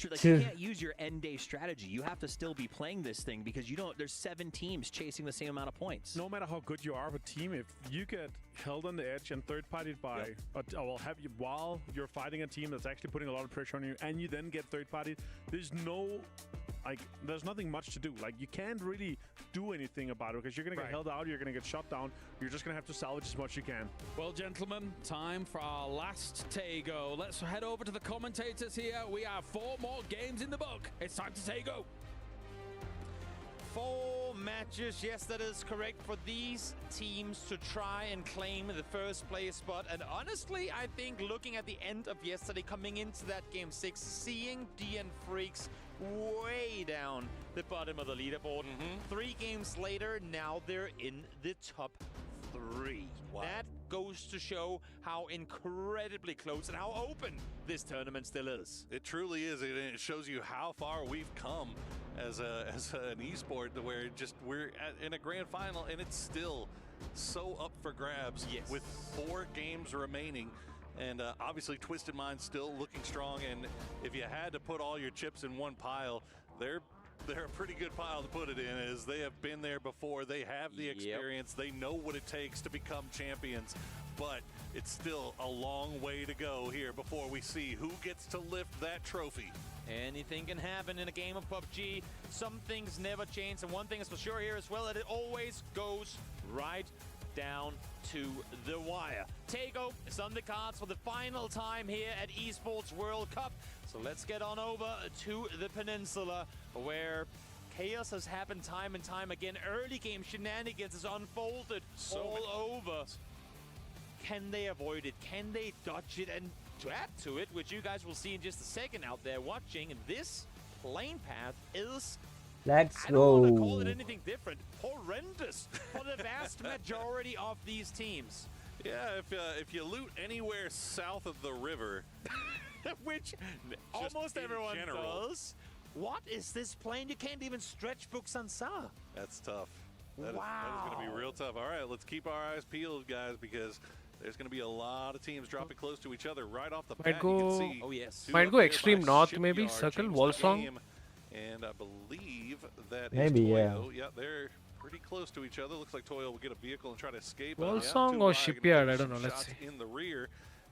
like, you can't use your end day strategy. You have to still be playing this thing because you don't. There's 7 teams chasing the same amount of points. No matter how good you are of a team, if you get held on the edge and third-partied by, while you're fighting a team that's actually putting a lot of pressure on you, and you then get third-partied, there's nothing much to do. Like, you can't really do anything about it because you're gonna get held out, you're gonna get shot down. You're just gonna have to salvage as much as you can. Well, gentlemen, time for our last Tago. Let's head over to the commentators here. We have 4 more games in the book. It's time to Tago. 4 matches, yes, that is correct, for these teams to try and claim the first place spot. And honestly, I think looking at the end of yesterday, coming into that game 6, seeing DN Freaks way down the bottom of the leaderboard. 3 games later, now they're in the top 3. Wow. That goes to show how incredibly close and how open this tournament still is. It truly is. It shows you how far we've come as an esport, where we're in a grand final and it's still so up for grabs with 4 games remaining. And obviously Twisted Mind still looking strong, and if you had to put all your chips in one pile, they're a pretty good pile to put it in, as they have been there before. They have the experience. They know what it takes to become champions, but it's still a long way to go here before we see who gets to lift that trophy. Anything can happen in a game of PUBG. Some things never change, and one thing is for sure here as well, that it always goes right down to the wire. Tago is on the cards for the final time here at Esports World Cup. So let's get on over to the peninsula, where chaos has happened time and time again. Early game shenanigans is unfolded over. Can they avoid it? Can they dodge it? And to add to it, which you guys will see in just a second out there watching, this plane path is, let's I don't want to call go. it anything different, horrendous for the vast majority of these teams. Yeah, if you loot anywhere south of the river, which almost everyone does. What is this plane? You can't even stretch Buksansa. That's tough. That is going to be real tough. All right, let's keep our eyes peeled, guys, because there's going to be a lot of teams dropping close to each other right off the bat. Might go, you can see, might go extreme north, maybe circle wall song. And I believe that Maybe, is yeah. Toyo. Yeah, they're pretty close to each other. Looks like Toyo will get a vehicle and try to escape. Wall song or shipyard, I don't know. Let's Shots see. in the rear.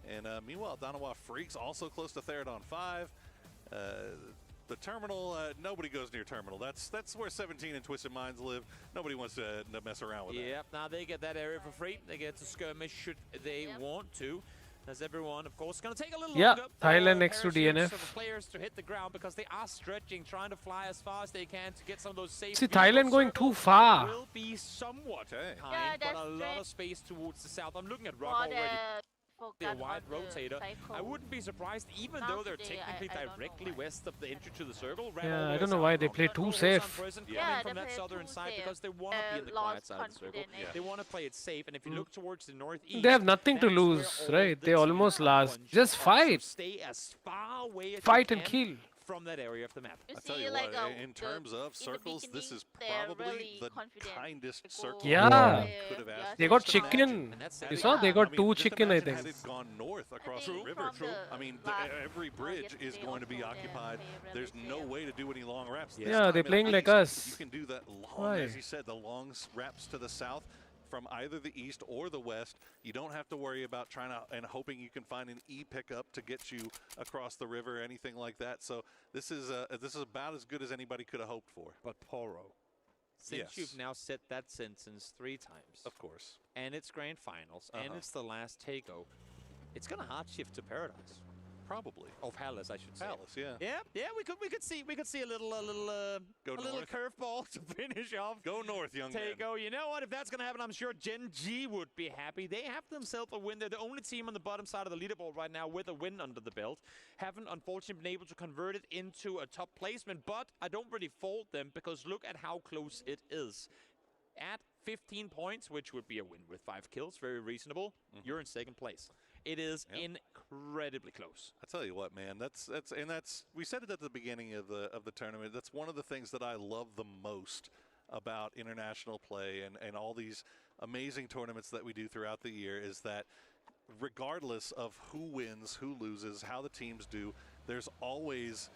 And meanwhile, Danawa Freaks also close to Theradon 5. The terminal, nobody goes near terminal. That's where 17 and Twisted Minds live. Nobody wants to mess around with that. Yep, now they get that area for free. They get to skirmish should they want to. As everyone, of course, going to take a little longer Thailand next to parachutes DNF. for the players to hit the ground, because they are stretching, trying to fly as far as they can to get some of those safe. See, Thailand going too far. Will be somewhat kind, Yeah, but that's a lot of space towards the south. I'm looking at Rock already. The wide rotator. I wouldn't be surprised, even though they're technically directly west of the entry to the circle. Yeah, I don't know why they play too safe. Yeah, from that southern side, because they want to be in the quiet side of the circle. They want to play it safe, and if you look towards the northeast, They have nothing to lose, right? They almost lost. Just fight. Stay as far away as Fight you and can kill. from that area of the map. I tell you what, in terms of circles, this is probably the kindest circle. Yeah. we could have asked They for. got chicken. You saw? They got 2 chicken, I think. Had it gone north across the river, I mean, every bridge is going to be occupied. There's no way to do any long wraps. This Yeah, time they're at playing like least, us. You can do that long, Why? as you said, the long wraps to the south from either the east or the west. You don't have to worry about trying to and hoping you can find an E pickup to get you across the river or anything like that. So this is about as good as anybody could have hoped for. But Poro, since you've now set that sentence 3 times, of course, and it's grand finals, and it's the last Tago, it's going to hard shift to Paradise. Probably. Of Hallis, I should say. Hallis, yeah. Yeah, we could see a little curveball to finish off. Go north, young man. Tego. You know what? If that's gonna happen, I'm sure Gen G would be happy. They have themselves a win. They're the only team on the bottom side of the leaderboard right now with a win under the belt. Haven't unfortunately been able to convert it into a top placement, but I don't really fault them because look at how close it is. At 15 points, which would be a win with 5 kills, very reasonable. You're in second place. It is incredibly close. I tell you what, man, that's we said it at the beginning of the tournament. That's one of the things that I love the most about international play and all these amazing tournaments that we do throughout the year is that regardless of who wins, who loses, how the teams do, there's always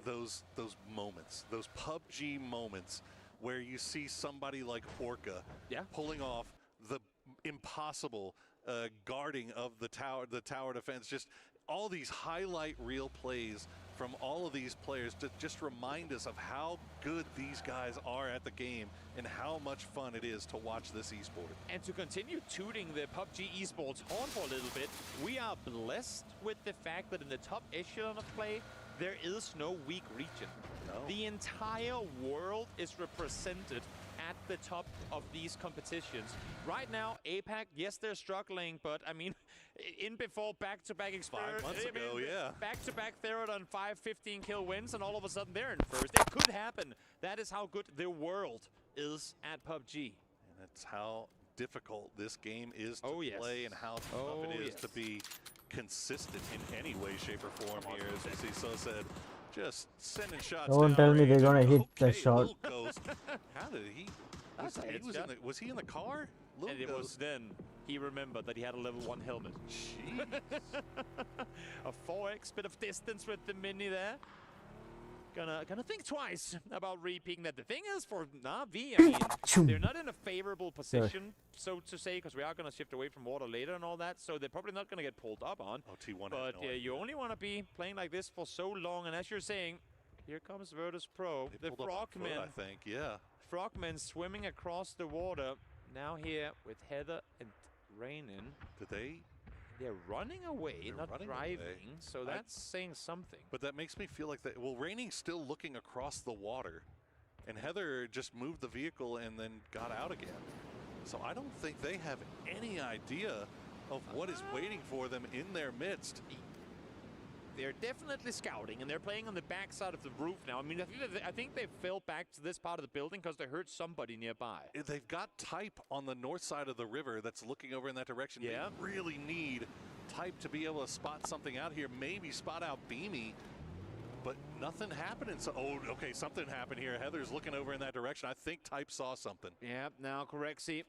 those moments, those PUBG moments where you see somebody like Orca pulling off the impossible guarding of the tower defense, just all these highlight reel plays from all of these players to just remind us of how good these guys are at the game and how much fun it is to watch this esport. And to continue tooting the PUBG esports horn for a little bit, we are blessed with the fact that in the top echelon of play, there is no weak region. The entire world is represented at the top of these competitions. Right now, APAC, yes, they're struggling, but I mean, in before back-to-back experience, 5 months ago, back-to-back Therodon 15 kill wins, and all of a sudden they're in first. It could happen. That is how good the world is at PUBG. And that's how difficult this game is to play and how tough it is to be consistent in any way, shape, or form here. As we said, just sending shots. Don't tell me they're gonna hit the shot. How did he? Was he in the car? And it was then he remembered that he had a level 1 helmet. Jeez. A 4x bit of distance with the mini there. Gonna think twice about repeating that. The thing is, for Na'Vi, I mean, they're not in a favorable position, so to say, because we are gonna shift away from water later and all that, so they're probably not gonna get pulled up on. Oh, T1. But you only want to be playing like this for so long, and as you're saying, here comes Virtus Pro, the Frogmen. I think, yeah. Frogmen swimming across the water. Now here with Heather and Rainin. They're running away, not driving, so that's saying something. But that makes me feel like that. Well, Raining's still looking across the water, and Heather just moved the vehicle and then got out again. So I don't think they have any idea of what is waiting for them in their midst. They're definitely scouting, and they're playing on the back side of the roof now. I mean, I think they fell back to this part of the building because they heard somebody nearby. They've got Type on the north side of the river that's looking over in that direction. Yeah. They really need Type to be able to spot something out here, maybe spot out Beamy, but nothing happening. So, okay, something happened here. Heather's looking over in that direction. I think Type saw something. Yeah, now Correxy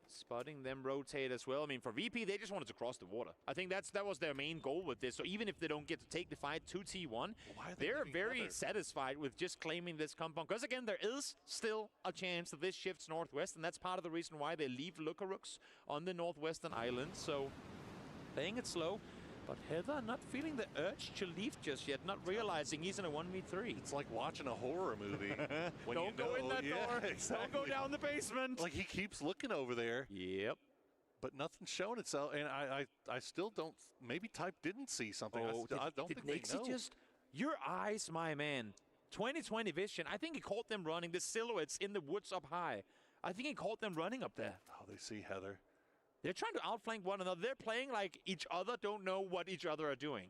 spotting them rotate as well. I mean, for VP, they just wanted to cross the water. I think that was their main goal with this. So even if they don't get to take the fight to T1, they're very satisfied with just claiming this compound. Because again, there is still a chance that this shifts northwest, and that's part of the reason why they leave Lukaruks on the northwestern island. So playing it slow. But Heather not feeling the urge to leave just yet, not realizing he's in a 1v3. It's like watching a horror movie. Don't go in that door. Exactly. Don't go down the basement. Like he keeps looking over there. Yep. But nothing's showing itself. And I still don't, maybe Type didn't see something. I don't think they know. Just, your eyes, my man. 20/20 vision. I think he caught them running. The silhouettes in the woods up high. I think he caught them running up there. Oh, they see Heather. They're trying to outflank one another. They're playing like each other don't know what each other are doing.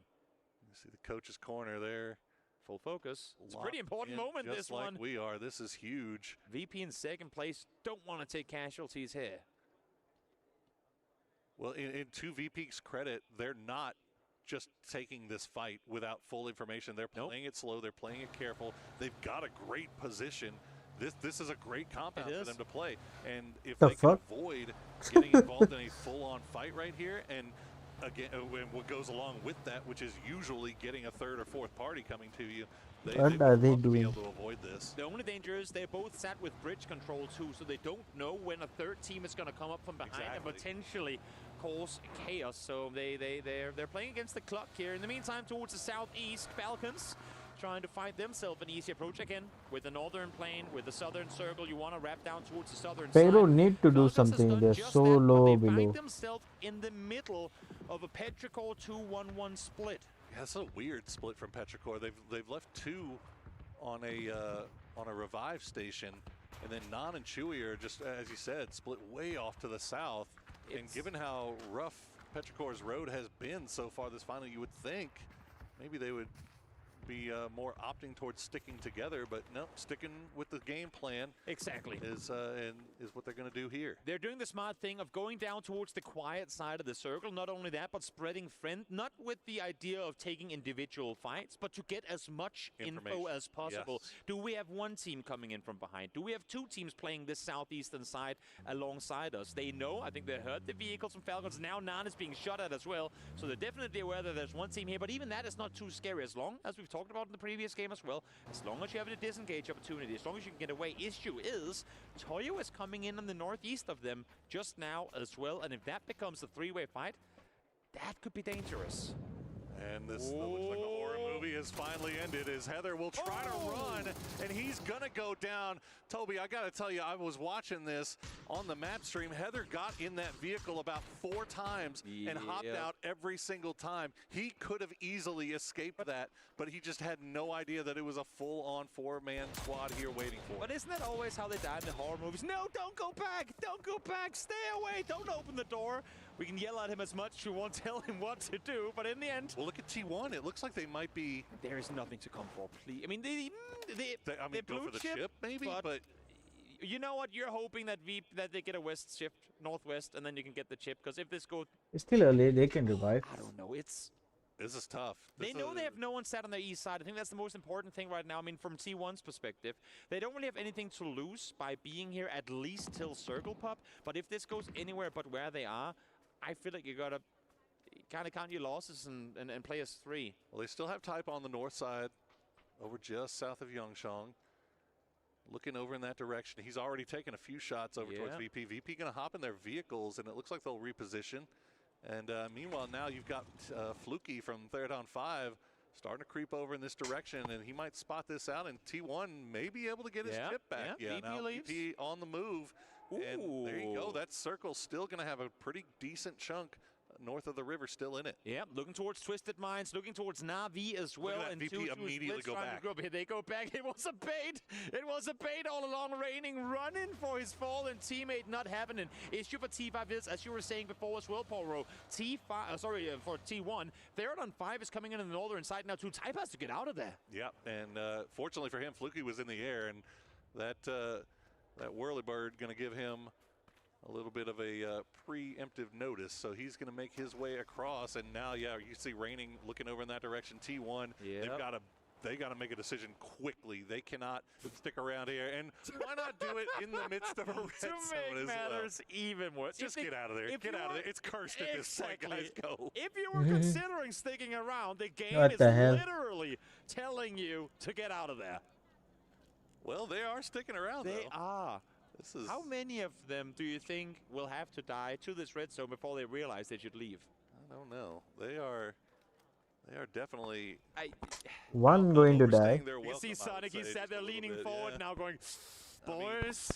You see the coach's corner there. Full focus. It's a pretty important moment, this one. Just like we are. This is huge. VP in second place. Don't want to take casualties here. Well, in 2VP's credit, they're not just taking this fight without full information. They're playing it slow. They're playing it careful. They've got a great position. This is a great compound for them to play. And if they can avoid getting involved in a full-on fight right here, and again, what goes along with that, which is usually getting a third or fourth party coming to you, what are they doing? Be able to avoid this. The only danger is they're both sat with bridge control too, so they don't know when a third team is going to come up from behind and potentially cause chaos. So they're playing against the clock here. In the meantime, towards the southeast, Falcons trying to find themselves an easy approach again with the northern plane, with the southern circle. You want to wrap down towards the southern They side. don't need to do something. They're so low They below. find themselves in the middle of a Petrichor 2-1-1 split. That's a weird split from Petrichor. They've left 2 on a revive station, and then Non and Chewy are just, as you said, split way off to the south. And given how rough Petrichor's road has been so far this final, you would think maybe they would be more opting towards sticking together, but no, sticking with the game plan exactly is what they're going to do here. They're doing the smart thing of going down towards the quiet side of the circle. Not only that, but spreading friend, not with the idea of taking individual fights, but to get as much info as possible. Yes. Do we have one team coming in from behind? Do we have 2 teams playing this southeastern side alongside us? They know, I think they heard the vehicles from Falcons. Now Nan is being shot at as well, so they're definitely aware that there's one team here, but even that is not too scary, as long as we've talked about in the previous game as well. As long as you have a disengage opportunity, as long as you can get away. Issue is, Toyo is coming in on the northeast of them just now as well, and if that becomes a 3-way fight, that could be dangerous. And this looks like the horror movie has finally ended as Heather will try to run, and he's going to go down. Toby, I got to tell you, I was watching this on the map stream. Heather got in that vehicle about 4 times and hopped out every single time. He could have easily escaped that, but he just had no idea that it was a full-on 4-man squad here waiting for him. But isn't that always how they die in the horror movies? No, don't go back! Don't go back! Stay away! Don't open the door! We can yell at him as much as we want, tell him what to do, but in the end... Well, look at T1. It looks like they might be... There is nothing to come for, please. I mean, I mean, go for the ship, maybe, but... You know what? You're hoping that they get a west shift, northwest, and then you can get the chip, because if this goes... It's still early, they can revive. I don't know, it's... This is tough. They know they have no one sat on their east side. I think that's the most important thing right now. I mean, from T1's perspective, they don't really have anything to lose by being here at least till Circle Pop, but if this goes anywhere but where they are, I feel like you gotta kind of count your losses and play as 3. Well, they still have Type on the north side, over just south of Yongshong. Looking over in that direction. He's already taken a few shots over towards VP. VP going to hop in their vehicles, and it looks like they'll reposition. And meanwhile, now you've got Fluky from Third on 5 starting to creep over in this direction, and he might spot this out, and T1 may be able to get his chip back. Yeah, now VP on the move. And there you go. That circle's still going to have a pretty decent chunk north of the river still in it. Yeah, looking towards Twisted Minds, looking towards Na'Vi as well. And VP immediately go back. They go back. It was a bait. It was a bait all along. Raining running for his fallen teammate, not having an issue for T5 is, as you were saying before as well, Paul Rowe. For T1, Third on 5 is coming in on the northern side now too. Type has to get out of there. Yeah, and fortunately for him, Fluky was in the air, and that Whirlybird going to give him a little bit of a preemptive notice, so he's going to make his way across. And now, you see Raining looking over in that direction. T1, they got to make a decision quickly. They cannot stick around here, and why not do it in the midst of a red zone to make matters even worse. Just get out of there. Get out of there. It's cursed at this point, guys. Go. If you were considering sticking around, the game is literally telling you to get out of there. Well, they are sticking around. They are. How many of them do you think will have to die to this red zone before they realize they should leave? I don't know. They are definitely one going to die. You see Sonic, he said they're leaning forward now going, boys.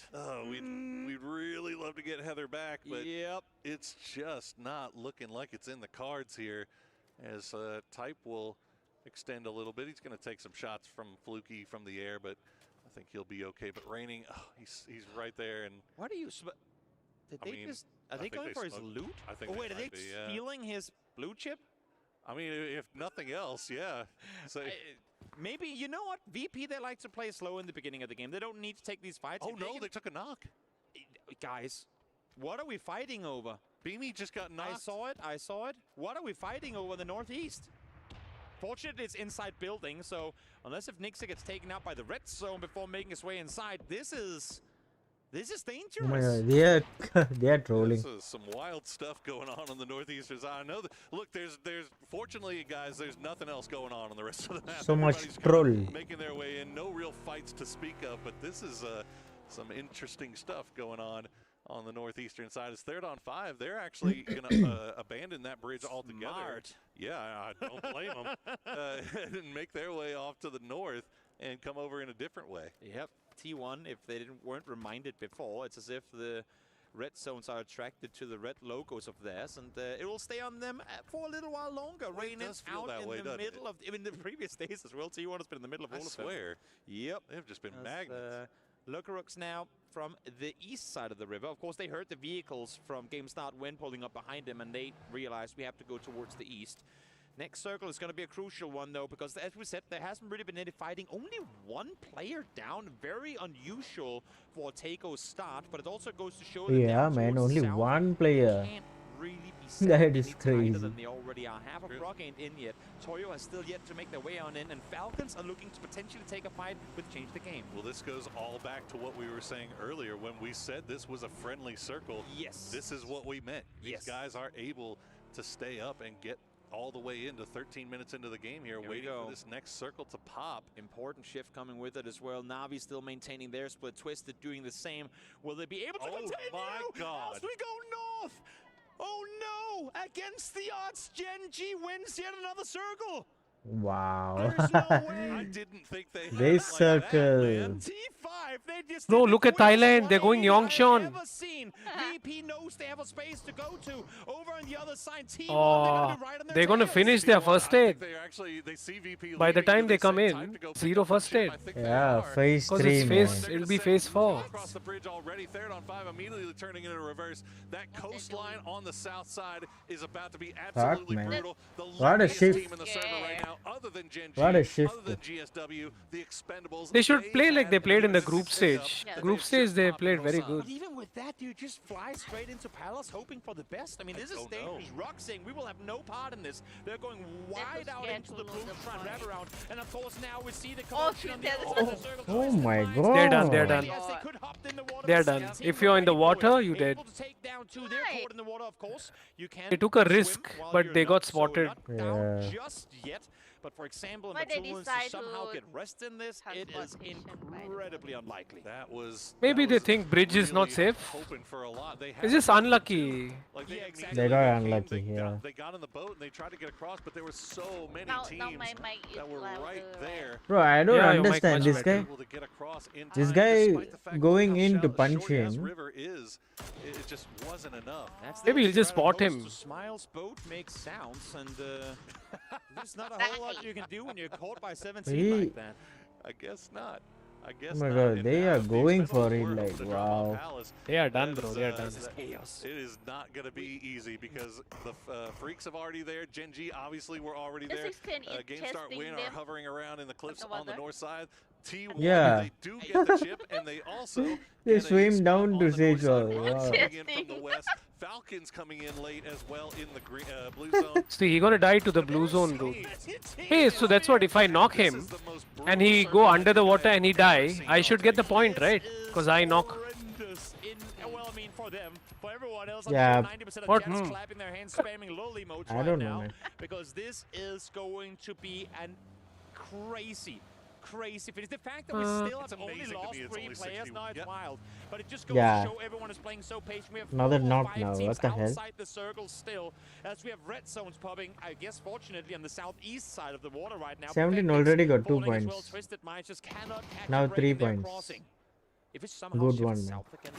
We'd really love to get Heather back, but it's just not looking like it's in the cards here, as Type will extend a little bit. He's going to take some shots from Fluky from the air, but I think he'll be okay. But Raining, he's right there. And what are you? Are they going for his loot? I think. Wait, are they stealing his blue chip? I mean, if nothing else, yeah. So, maybe, you know what? VP, they like to play slow in the beginning of the game. They don't need to take these fights. Oh no, they took a knock. Guys, what are we fighting over? Beamy just got knocked. I saw it. What are we fighting over in the northeast? Fortunately, it's inside building, so unless if Nixa gets taken out by the red zone before making his way inside, this is dangerous. Oh my God, they are trolling. This is some wild stuff going on the northeastern side. I know that. Look, there's fortunately, guys, there's nothing else going on the rest of the map. So Everybody's much troll. making their way in. No real fights to speak of, but this is some interesting stuff going on the northeastern side. It's Third on 5. They're actually going to abandon that bridge altogether. Smart. Yeah, I don't blame them. And make their way off to the north and come over in a different way. Yep. T1, if they weren't reminded before, it's as if the red zones are attracted to the red logos of theirs, and it will stay on them for a little while longer. Raining out in the middle of, in the previous days as well. T1 has been in the middle of all of them. I swear. Yep. They've just been magnets. Lookarook's now from the east side of the river. Of course, they heard the vehicles from Game Start when pulling up behind them, and they realized we have to go towards the east. Next circle is going to be a crucial one, though, because as we said, there hasn't really been any fighting. Only one player down. Very unusual for Takeo's start, but it also goes to show that Yeah, man, only one player. Really That is crazy. than they already are. Half of Rock ain't in yet. Toyo has still yet to make their way on in, and Falcons are looking to potentially take a fight with Change the Game. Well, this goes all back to what we were saying earlier when we said this was a friendly circle. Yes. This is what we meant. These guys are able to stay up and get all the way into 13 minutes into the game here waiting for this next circle to pop. Important shift coming with it as well. Navi still maintaining their split. Twisted doing the same. Will they be able to continue? My God. As we go north. Oh no! Against the odds, Gen G wins yet another circle. Wow. I didn't think they had This circle. T5, they just Bro, look at Thailand. They're going Yongshon. VP knows they have a space to go to. Over on the other side, T1, Oh, they're going to finish their first aid. They see VP By the time they come in, 0 first aid. Yeah, phase Because 3, it's man. it'll be phase 4. Across the bridge already, third on 5 immediately turning into reverse. That coastline on the south side is about to be absolutely man. brutal. The What a luckiest shift. team in the server right now, other than Gen G, What a shift. other than GSW, the Expendables. They should play like they played in the group stage. Group stage, they played very good. But even with that, you just fly straight into Palace, hoping for the best. I mean, this is dangerous. Rock saying we will have no part in this. They're going wide out into the blue to try and wrap around. And of course, now we see the commotion on the other side of the circle. Oh my god. They're done, they're done. Yes, they could hop in the water, They're but done. Team If you're in the already water, you dead. able to take down two. They're caught in the water, of course. You can They took a swim risk, while but you're they not, got so spotted. not down just yet. But for example, in But they Battlgrounds to decide somehow to get rest in this, it is incredibly unlikely. That was Maybe they think bridge is not safe. hoping for a lot. They It's just unlucky. Like They got unlucky, yeah. They got in the boat and they tried to get across, but there were so many Now teams my mic is that were right there. Bro, I don't Yeah, your mic understand much this guy. Able to get across in This time, guy despite the fact going how in to short punch as him. River is, it just wasn't enough. Maybe he'll just spot him. Smiles boat makes sounds, and there's not a whole lot you can do when you're caught by 17 like that. I guess not. I guess Oh my not. god, And they now are if the going Expendables for it were able like, to drop on wow. Palace, They are done, that bro. is, They are done. It is not going to be easy because the Freaks have already there. Gen G obviously were already there. Game Start Win are hovering around in the cliffs on the north side. T1, Yeah. they do get the chip, and they also They get a swim spot down on to the north Sage side. Wall. Rock's Wow. coming in from the west. Falcons coming in late as well in the green, blue zone. See, he gonna die to the blue zone route. Hey, so that's what, if I knock him and he go under the water and he die, I should get the point, right? Because I knock. Well, I mean, for them, for everyone else, Yeah. I'm sure 90% of What? chat is clapping their hands, spamming lol emotes I right don't know, now, man. because this is going to be an crazy finish. The fact that we still have only lost 3 players now, it's wild. But it just goes Yeah. to show everyone is playing so patient. We have Another 4 or knock 5 now, teams what the hell? outside the circle still, as we have red zones popping, I guess, fortunately, on the southeast side of the water right now. 17 Perfect already got 2 falling as well. points. Twisted Minds just cannot catch Now a break 3 in their points. crossing. If it somehow Good shifts one, man. south again,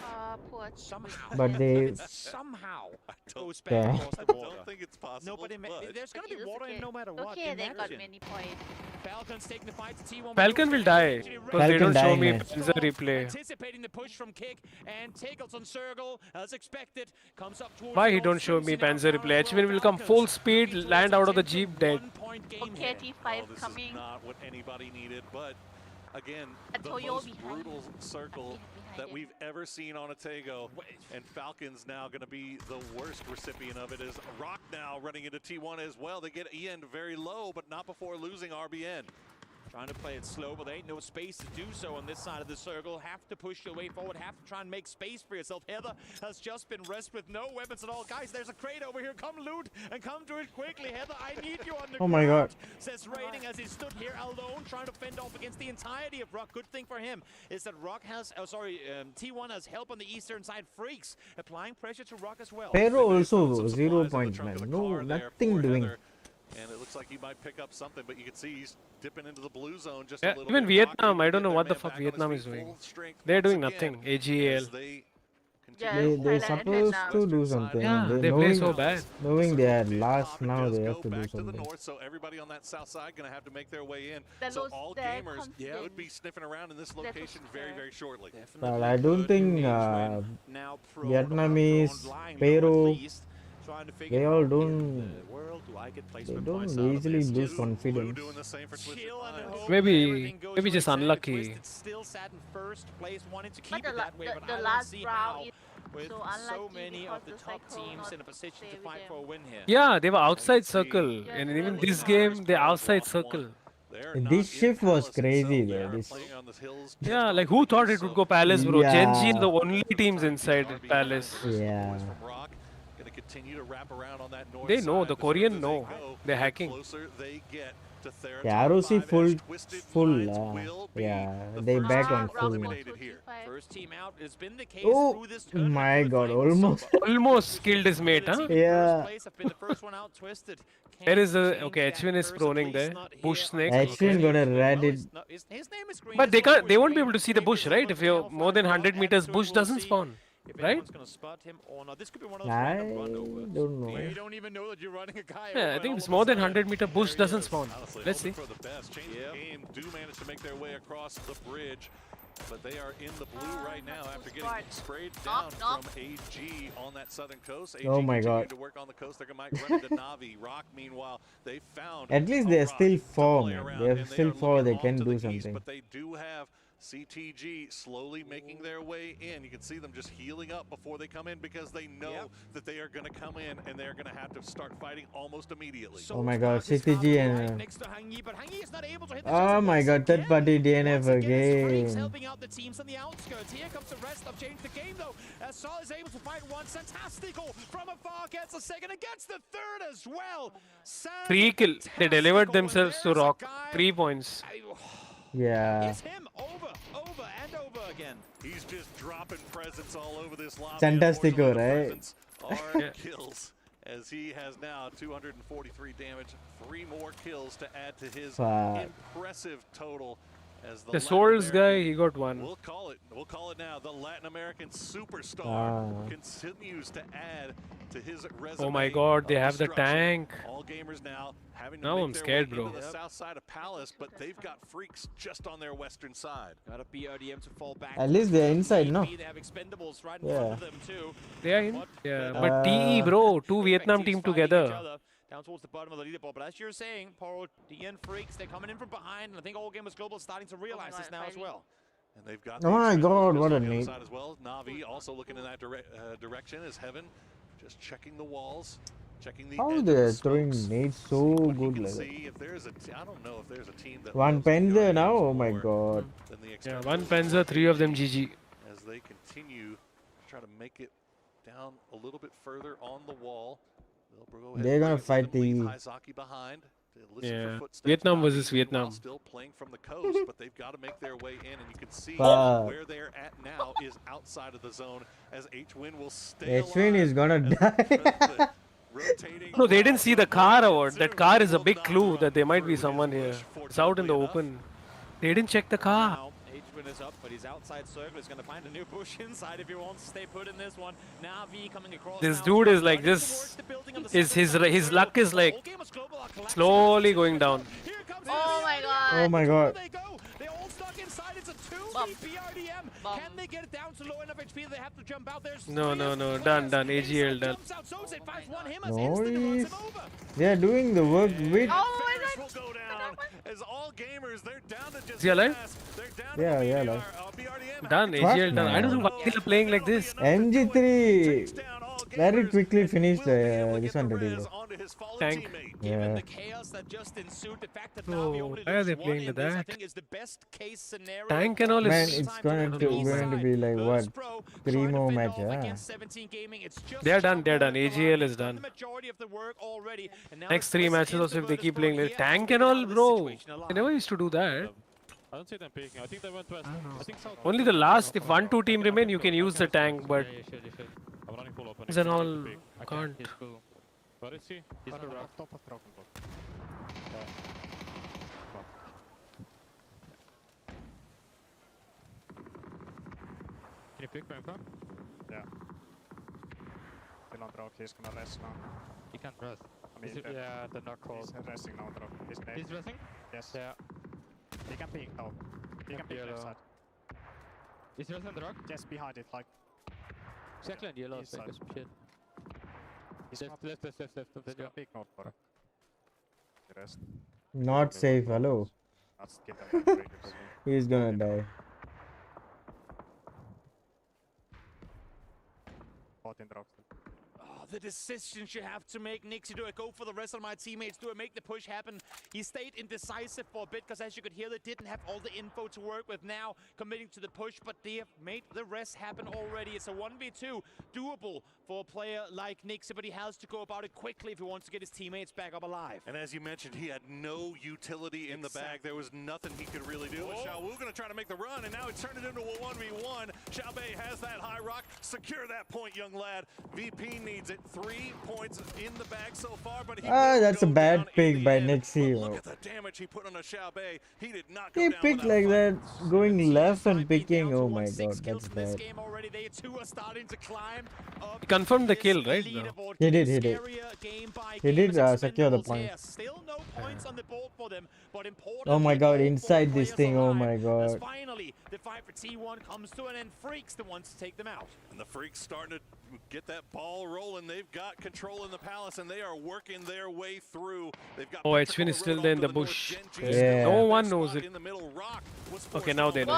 Poor somehow, But they- somehow goes Yeah. back across the I border. don't think it's possible. Nobody, but there's gonna be water in no matter what. Okay, they got Imagine. many points. Falcons taking the fight to T1. Falcon will die because they Falcon don't show dying, me man. Panzer replay. Anticipating the push from Kick, and Tackles on Circle as expected comes up towards Why the he north, don't show swings me in out Panzer now replay? as well. HVN will come full Falcons speed, moving land out of the towards a jeep dead. 1-point game Okay, here. T5 this coming. is not what anybody needed, but again, A the Toyo most behind. brutal circle that it. we've ever seen on a Tego, and Falcons now going to be the worst recipient of it. Is Rock now running into T1 as well. They get Ian very low, but not before losing RBN. Trying to play it slow, but there ain't no space to do so on this side of the circle. Have to push your way forward, have to try and make space for yourself. Heather has just been rested with no weapons at all. Guys, there's a crate over here. Come loot and come to it quickly. Heather, I need you on the Oh my god. says Raiding as he stood here alone, trying to fend off against the entirety of Rock. Good thing for him is that Rock has, T1 has help on the eastern side. Freaks applying pressure to Rock as well. Pero also Some 0 supplies in the point, trunk man. of the No, car there nothing for doing. Heather, and it looks like he might pick up something, but you can see he's dipping into the blue zone just Yeah, a little even bit. Vietnam, Rocky I don't know get what their the man fuck back on his Vietnam feet is doing. full strength They're once doing again nothing. AGL. as they They're supposed to do something. Yeah, they play knowing, so bad. Knowing they are last now, they have to do back to the something. north, so everybody on that south side going to have to make their way in. That So looks all their gamers confidence. would be sniffing around in this location very, very shortly. But I don't think Vietnamese, Peru, they all don't. They don't easily lose confidence. Maybe just unlucky. But the last round is with so so unlucky many because of the the top cycle teams not in a position to stay fight with for a win here. Yeah, they were outside circle, and even this game, they're outside circle. This shift was crazy, though. This. Yeah, like who thought it would go Palace, bro? Yeah. Gen G are the only teams inside Palace. Yeah. They know, the Korean know. They're hacking. Yeah, ROC full. Yeah, they back on full. First team out has been the case Oh through this my God! Almost killed his mate, huh? Yeah. There is a H1 is proning there. Bush snake. H1 gonna rat it. But they won't be able to see the bush, right? If you're more than 100 meters, bush doesn't spawn, right? I don't know. You don't even know that you're running a guy. Yeah, I think it's more than 100-meter bush doesn't spawn. Let's see. For the best. Change the game, do manage to make their way across the bridge. But they are in the blue right now after getting sprayed down from AG on that southern coast. AG Oh my God. to work on the coast. They might run into Navi. Rock, meanwhile, they found At least they're still four, man. They're still four. They can do something. But they do have CTG slowly making their way in. You can see them just healing up before they come in because they know that they are going to come in and they're going to have to start fighting almost immediately. Oh my God, CTG and. Oh my God, third party DNF again. Helping out the teams on the outskirts. Here comes the rest of Change the Game though. As Sol is able to fight one. Fantastical from afar gets a second and gets the third as well. 3 kill. They delivered themselves to Rock. 3 points. Yeah. It's him over and over again. He's just dropping presents all over this lobby. Fantastico, right? Are kills as he has now 243 damage, 3 more kills to add to his impressive total. As the Souls guy, he got 1. We'll call it now. The Latin American superstar continues to add to his resume. Oh my God, they have the tank. All gamers now having to now make I'm their scared, way bro. into the south side of Palace, but they've got freaks just on their western side. Got a BRDM to fall back. At least they're inside, no? They have expendables right in front of them too. They are in? Yeah, but TE, bro, 2 Vietnam team together. Down towards the bottom of the leaderboard, but as you're saying, Poro, DN Freaks, they're coming in from behind, and I think All Gamers Global is starting to realize this now as well. And they've got oh my God, what a nade. As well. Navi also looking in that direction as Heaven just checking the walls, checking the how they're throwing nades so good like that. See if there's I don't know if there's a team that one Panzer now, oh my God. Yeah, 1 Panzer, 3 of them GG. As they continue to try to make it down a little bit further on the wall. They're gonna fight the. Yeah, Vietnam versus Vietnam. Still playing from the coast, but they've got to make their way in, and you can see where they're at now is outside of the zone. As H-Win will stay. H-Win is gonna die. No, they didn't see the car award. That car is a big clue that there might be someone here. It's out in the open. They didn't check the car. H-Win is up, but he's outside circle. He's gonna find a new push inside if he wants to stay put in this one. Navi coming across. This dude is like just his luck is like slowly going down. Oh my God. Oh my God. They all stuck inside. It's a 2v BRDM. Can they get it down to low enough HP? They have to jump out. There's no, done. AGL done. No, they are doing the work with. Oh my God. As all gamers, they're down to just is he alive? Yeah, alive. Done, AGL done. I don't know why they're playing like this. MG3 very quickly finished this one today. Tank. Yeah. Oh, why are they playing with that? Tank and all is. Man, it's going to be like what? 3 more matches. They are done. AGL is done. Next 3 matches also if they keep playing like Tank and all, bro. They never used to do that. I don't see them peeking. I think they went west. I think south. Only the last, if 1-2 team remain, you can use the tank, but Yeah, you should. I'm running full open. and all I can't. He's full. Where is he? He's the top of rock. Can you pick where I'm from? Yeah. Still on drop, he's gonna rest now. He can't rest. I mean, Yeah, the knock call. he's resting now, drop. He's resting? Yes. Yeah. He can peek though. He can peek left Yellow. side. Is he resting the rock? Just behind it, like. Exactly on yellow, East so side. some shit. He's Left, not. left. He's gonna peek north for it. The rest. Not safe. Hello. Let's get them back. He's gonna die. 14 drops. Oh, the decisions you have to make, Nixie. Do I go for the rest of my teammates? Do I make the push happen? He stayed indecisive for a bit because, as you could hear, they didn't have all the info to work with. Now committing to the push, but they have made the rest happen already. It's a 1v2, doable for a player like Nixie, but he has to go about it quickly if he wants to get his teammates back up alive. And as you mentioned, he had no utility in the bag. There was nothing he could really do. Xiao Wu going to try to make the run, and now he turned it into a 1v1. Xiao Bei has that high rock. Secure that point, young lad. VP needs it. 3 points in the bag so far, but he That's a bad pick by Nixie. look at the damage he put on a Xiao Bei. He did not go He down picked without like fight. that, going left and picking. Oh my god, that's bad. Game already. They two are starting to climb up. He confirmed the kill, right? No. He did. He did secure the point. Still no points on the board for them, but important. Oh my god, inside this thing. Oh my As god. finally the fight for T1 comes to an end. Freaks the ones to take them out. And the Freaks starting to get that ball rolling. They've got control in the palace, and they are working their way through. They've got Oh, Edwin is still there in the bush. Yeah. No one knows it. in the middle. Rock was Okay, now they know.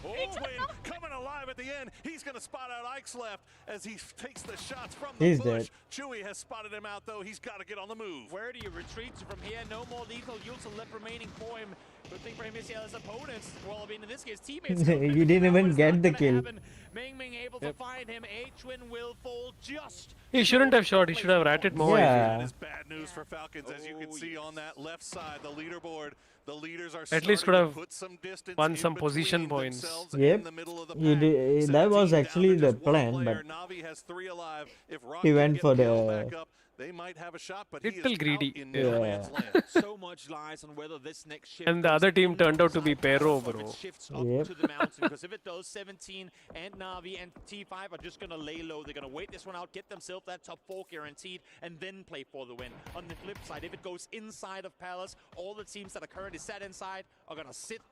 Edwin coming alive at the end. He's going to spot out Ike's left as he takes the shots from the He's bush. dead. Chewy has spotted him out, though. He's got to get on the move. Where do you retreat from here? No more lethal use left remaining for him. Good thing for him is he has opponents. Well, I mean, in this case, teammates. You didn't even get the kill. Ming able to find him. H-Win will fall just. He shouldn't have shot. He should have ratted more. Yeah. That is bad news for Falcons, as you can see on that left side, the leaderboard. The leaders are At least could starting have to put some distance won in some between position points. themselves Yep. in the middle of the He pack. did, that was 17 actually down to the just one plan, player. but Navi has 3 alive. If Rock he can went get for Gale the back up, they might have a shot, but he Little is greedy. out in no man's land. So much lies on whether this next shift And the other team turned out to be Pero, bro. shifts up Yep. to the mountain, because if it does, 17 and Navi and T5 are just gonna lay low. They're gonna wait this one out, get themselves that top 4 guaranteed, and then play for the win. On the flip side, if it goes inside of Palace, all the teams that are currently sat inside are gonna sit,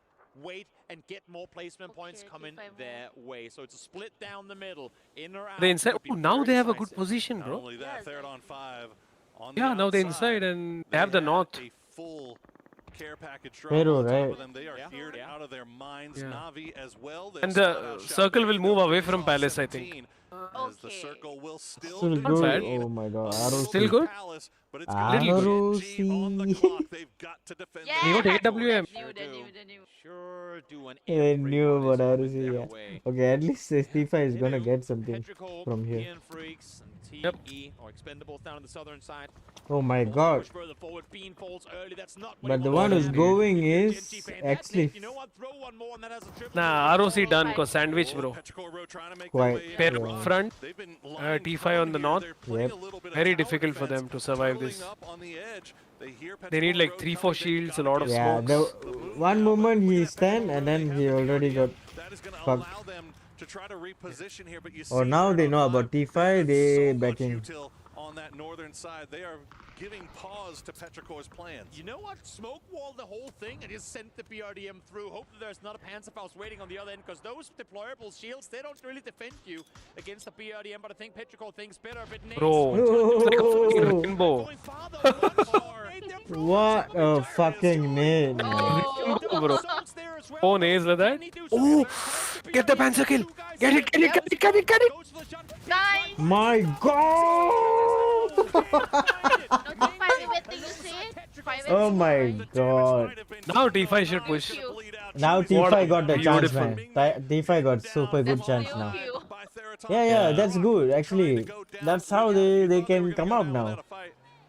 wait, and get more placement points coming their way. So it's a split down the middle, in or out. They inside. Could be Oh, now very they have a good decisive. position, Not bro. only that, third on 5. On Yeah, the now they're outside, inside and they have the north. A full care package drop Pero, on top right. of them. They are geared out of their minds. Yeah. Navi as well. And the circle will move away from Palace, I think. As the circle will still still be good. bad. Oh my god, Still good? Palace, but it's gonna be GG on the ROC. clock. They've got to defend. Yeah. He got AWM. They knew. Sure doing They knew about everybody ROC, their yeah. way. Okay, at least T5 is gonna get something Petrichor, from here. Ian Freaks, and Yep. TE, or Expendables down on the southern side. Oh my Push god. further forward, Bean falls early. That's not what But he the wanted one to who's happen. going is Genji fantastic. actually You know what? Throw one more and that has a triple. Nah, ROC done, cause sandwich, bro. Petrichor Row trying to make Quite, their way in. Pero yeah. front, They've been lying T5 prone on the here. north. They're putting Yep. a little bit of Very tower difficult for defense, them to survive curling this. up on the edge. They hear They need Petrichor like Row 3-4 coming. They've shields, a gotta lot get of yeah, smokes. the one moment he stand and then he already got That is going to fucked. allow them to try to reposition here, but you Or see now third they on know 5, about T5, they so much backing. util on that northern side. They are giving pause to Petrichor's plans. You know what? Smoke wall the whole thing and just sent the BRDM through. Hopefully there's not a Panzerfaust waiting on the other end, because those deployable shields, they don't really defend you against the BRDM, but I think Petrichor thinks better of it. Bro, it's like a fucking rainbow. Going farther, much more. What a fucking name. Rainbow, bro. 4 nades like that. Oh, get the Panzer kill. Get it, get it, get it, get it, get it. Nice. My god! No, T5 you see it? Oh my god. Now T5 should push. Now T5 got the chance, Beautiful. man. T5 got super good chance now. Q. Yeah, that's good. Actually, that's how they can come up now.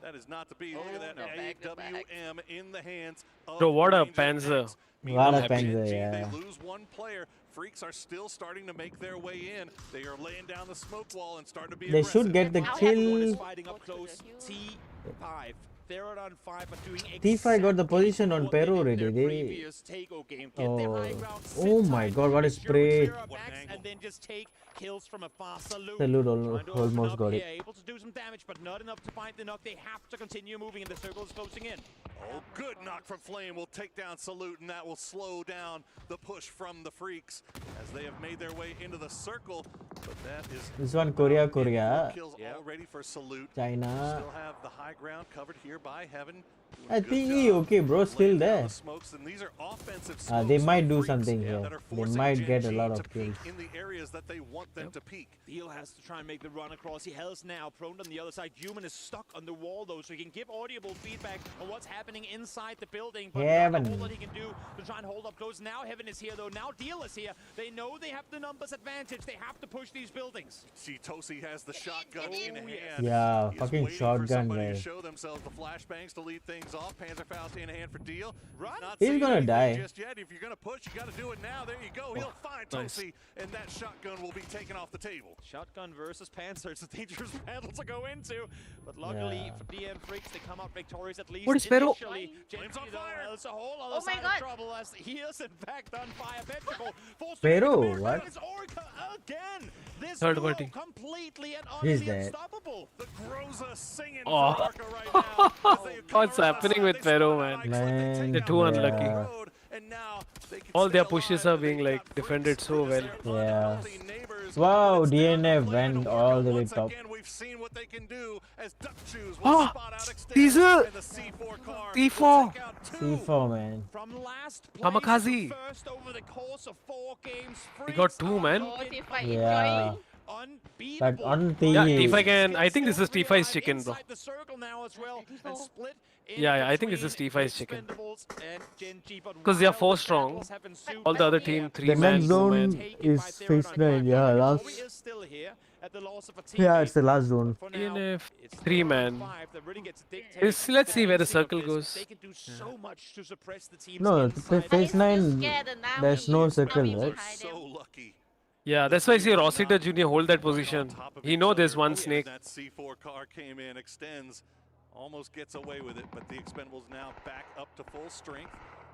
That is not to be. Look at that AWM in the hands of Bro, what a Ranger Panzer. X. What a Meanwhile, Panzer, Genji, yeah. They lose one player. Freaks are still starting to make their way in. They are laying down the smoke wall and starting to be They aggressive. should get the kill. Fighting up close. T5. They're on 5, but doing T5 got the position on what they Peru did in already. their They. previous Takeover game. Get their high ground, sit Oh my tight, god, what a ensure they spray. clear our backs, and then just take kills from afar. Salute Almost got it. able to do some damage, but not enough to find the knock. They have to continue moving, and the circle is closing in. Oh, good knock from Flame will take down Salute, and that will slow down the push from the Freaks as they have made their way into the circle. But that is This one Korea. kills already for Salute. China. Still have the high ground covered here by Heaven. I think okay, bro, still there. Smokes, and these are offensive They smokes might from do Freaks something that here. are They forcing might Gen get a G lot to of kills. peek in the areas that they want them to peak. Deal has to try and make the run across. He has now prone on the other side. Human is stuck on the wall though, so he can give audible feedback on what's happening inside the building. But not a whole lot he can do to try and hold up close. Now Heaven is here though. Now Deal is here. They know they have the numbers advantage. They have to push these buildings. See, Tosi has the shotgun in hand. Yeah, He is fucking waiting for shotgun, somebody man. to show themselves the flashbangs to lead things off. Panzerfaust in hand for Deal. Not He's seeing gonna anything die. just yet. If you're gonna push, you gotta do it now. There you go. He'll find nice. Tosi, and that shotgun will be taken off the table. Shotgun versus Panzer. It's a dangerous battle to go into. But luckily for DM Freaks, they come out victorious at least. What is Pero? Initially, Flames on fire. It's a whole Oh other my side God. of trouble as he is in fact on fire. Petricle forced to Pero, make a what? It's Orca again. This Third duo party. completely and He's utterly dead. unstoppable. The Groza singing Oh. for Orca right now. as they have come What's around happening the with side. Pharaoh, They man? spot out, they take Man, They're out too the unlucky. road, and now they can All stay their pushes alive, are but being they've like got defended Freaks so well. with their Yeah. unhealthy neighbors. Wow, But it's down DNF to went Flame and all Orca. the way Once top. again, we've seen what they can do as Duck Shoes will Ah, spot out Extend, Diesel! and the C4 car C4. will take out two. C4, man. From last place Kamikaze. to first over the course of 4 games. He got Freaks 2, are man. Oh, T5 Yeah. enjoying. But on the Yeah, T5 can. I think this is T5's chicken, bro. Inside the circle now as well, and split in Yeah, I think this is between T5's chicken. Expendables and Gen G, but Because they are while 4 the strong. battles have ensued All the other here, team, The 3 man, next 2 zone man. is phase 9, yeah, last. Joey is still here at the loss of a Yeah, teammate. it's the last zone. For now, DNF, it's 3 man. 5 that really gets dictated Let's see where the pacing of circle this. goes. They can do so much to suppress the teams No, inside. phase 9, scared and now there's he no is circle, coming right? behind So them. lucky. Yeah, that's why I see Rossiter Jr. hold that position. He know there's one snake. That C4 car came in, Extends, almost gets away with it, but the Expendables now back up to full strength.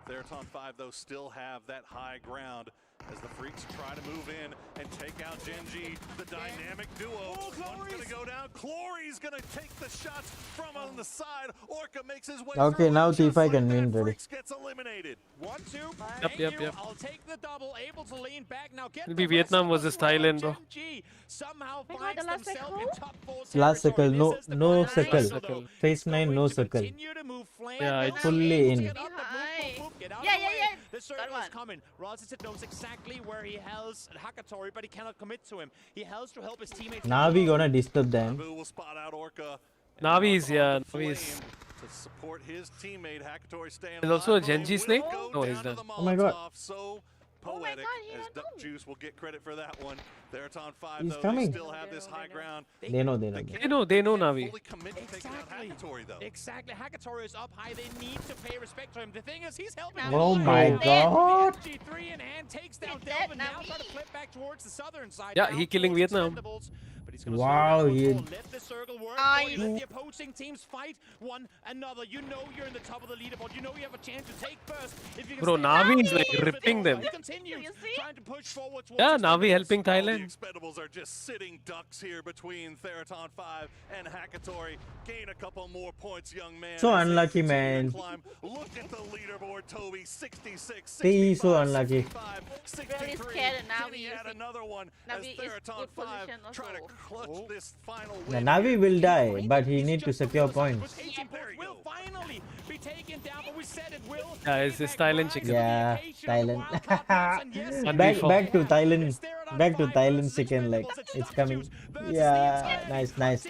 Theraton 5, though, still have that high ground as the Freaks try to move in and take out Gen G, the dynamic duo. One's going to go down. Clory's going to take the shots from on the side. Orca makes his way Okay, through, now and just T5 like can that, win, ready. Freaks gets eliminated. 1-2. Yep, Thank yep, you. yep. I'll take the double. Able to lean back now. Get It'll be the rest Vietnam of us versus well. Thailand, bro. Gen G somehow my God, finds the last themselves circle? in top 4 Last territory. circle, This is the no final circle. though. Phase 9, no Going to circle. continue to move Flame. Yeah, it's Now fully able to in. get up, but move, get out Yeah, of the yeah, way. yeah. The circle Got is one. coming. Rosicet knows exactly where he has Hakatory, but he cannot commit to him. He has to help his teammates. Navi gonna disturb them. Nabu will spot out Orca. Navi's, yeah, On the Navi's. flame to support his teammate Hakatory staying There's also a alive. Gen G Will snake? go No, he's down to done. the Oh my God. Molotov. So Oh my poetic God, he as had Duck two. Juice will get credit for that one. Theraton 5 He's though, coming. they still have this high ground. They know. They know Navi. Fully commit to taking out Hakatory though. Exactly. Hakatory is up high. They need to pay respect to him. The thing is, he's helping. Oh them. my God. G3 in hand takes down He's dead, Delvin. Now Navi. try to flip back towards the southern side. Yeah, down he killing towards Vietnam. Expendables, but he's gonna Wow, slow down he- one more. Let the circle work. Nice. for you. Let the opposing teams fight one another. You know you're in the top of the leaderboard. You know you have a chance to take first. If you can Bro, stay Navi is down, like he ripping them. continues You see? trying to push forward towards Yeah, Expendables. Navi helping The Thailand. Expendables are just sitting ducks here between Theraton 5 and Hakatory. Gain a couple more points, young man. So as they unlucky, continue to man. climb. Look at the leaderboard, Toby. 66, He is so 65, unlucky. 65, Really 63. scared and Can Navi he is add in- another one as Navi is Theraton good 5 position trying to also. clutch this final The win. Navi will die, but he He's need to just secure on the other side, points. but 18 points will finally be taken down, but we said it will. Yeah, it's this Thailand chicken. Yeah, Thailand. One back before. back to Thailand. Back to Thailand chicken. Like it's coming. Yeah, nice. Let's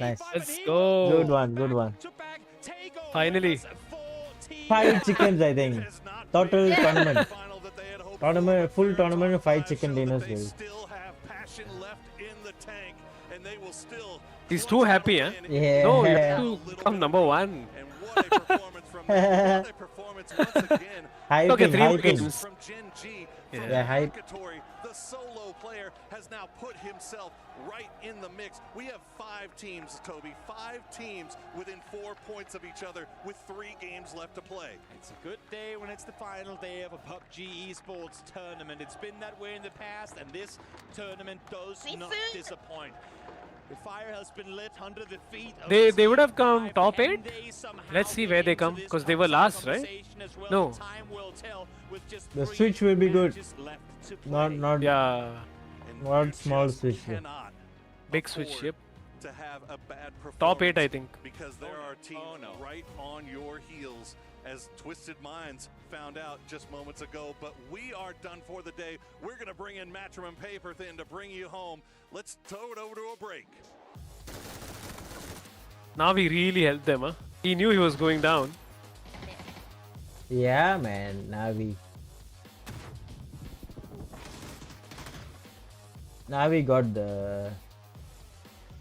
go. Good one. Finally. 5 chickens, I think. Total tournament. Full tournament. 5 chicken dinners. They Will. still have passion left in the tank, and they will still He's too happy, eh? Yeah. No, you have to come number 1. And what a performance from their performance once again. Hyping, Okay, 3 hyping. games. From Gen G, Yeah. from Yeah, hype. Purgatory, the solo player has now put himself right in the mix. We have 5 teams, Toby, 5 teams within 4 points of each other with 3 games left to play. It's a good day when it's the final day of a PUBG esports tournament. It's been that way in the past, and this tournament does not disappoint. The fire has been lit under the feet of They would have come Team top 8. Can they somehow Let's see get where they into come, this because they were last, right? conversation as well? No. Time will tell with just The 3 switch will be good. matches left to Not play. Yeah, not small switch. Cannot big switch. afford Yep. to have a bad performance. Top 8, I think. Because there are teams right on your heels, as Twisted Minds found out just moments ago. But we are done for the day. We're going to bring in Matchroom and Paper Thin to bring you home. Let's tow it over to a break. Now we really helped them, huh? He knew he was going down. Yeah, man. Navi got the.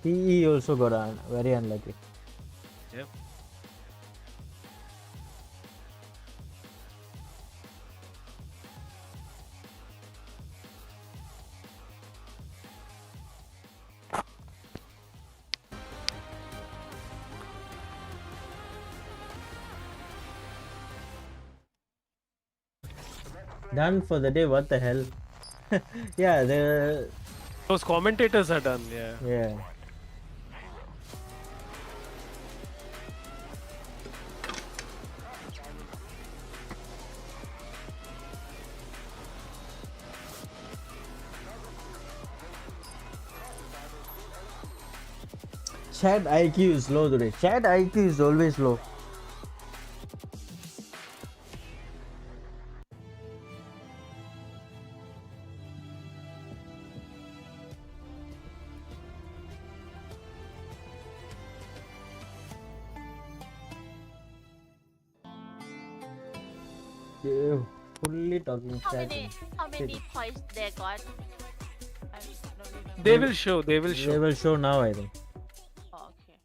PE also got very unlucky. Yep. Done for the day. What the hell? Yeah, those commentators are done. Yeah. Yeah. Chat IQ is low today. Chat IQ is always low. Yeah, fully talking chat. How many points they got? I don't remember. They will show. They will show. They will show now, I think. Oh, okay.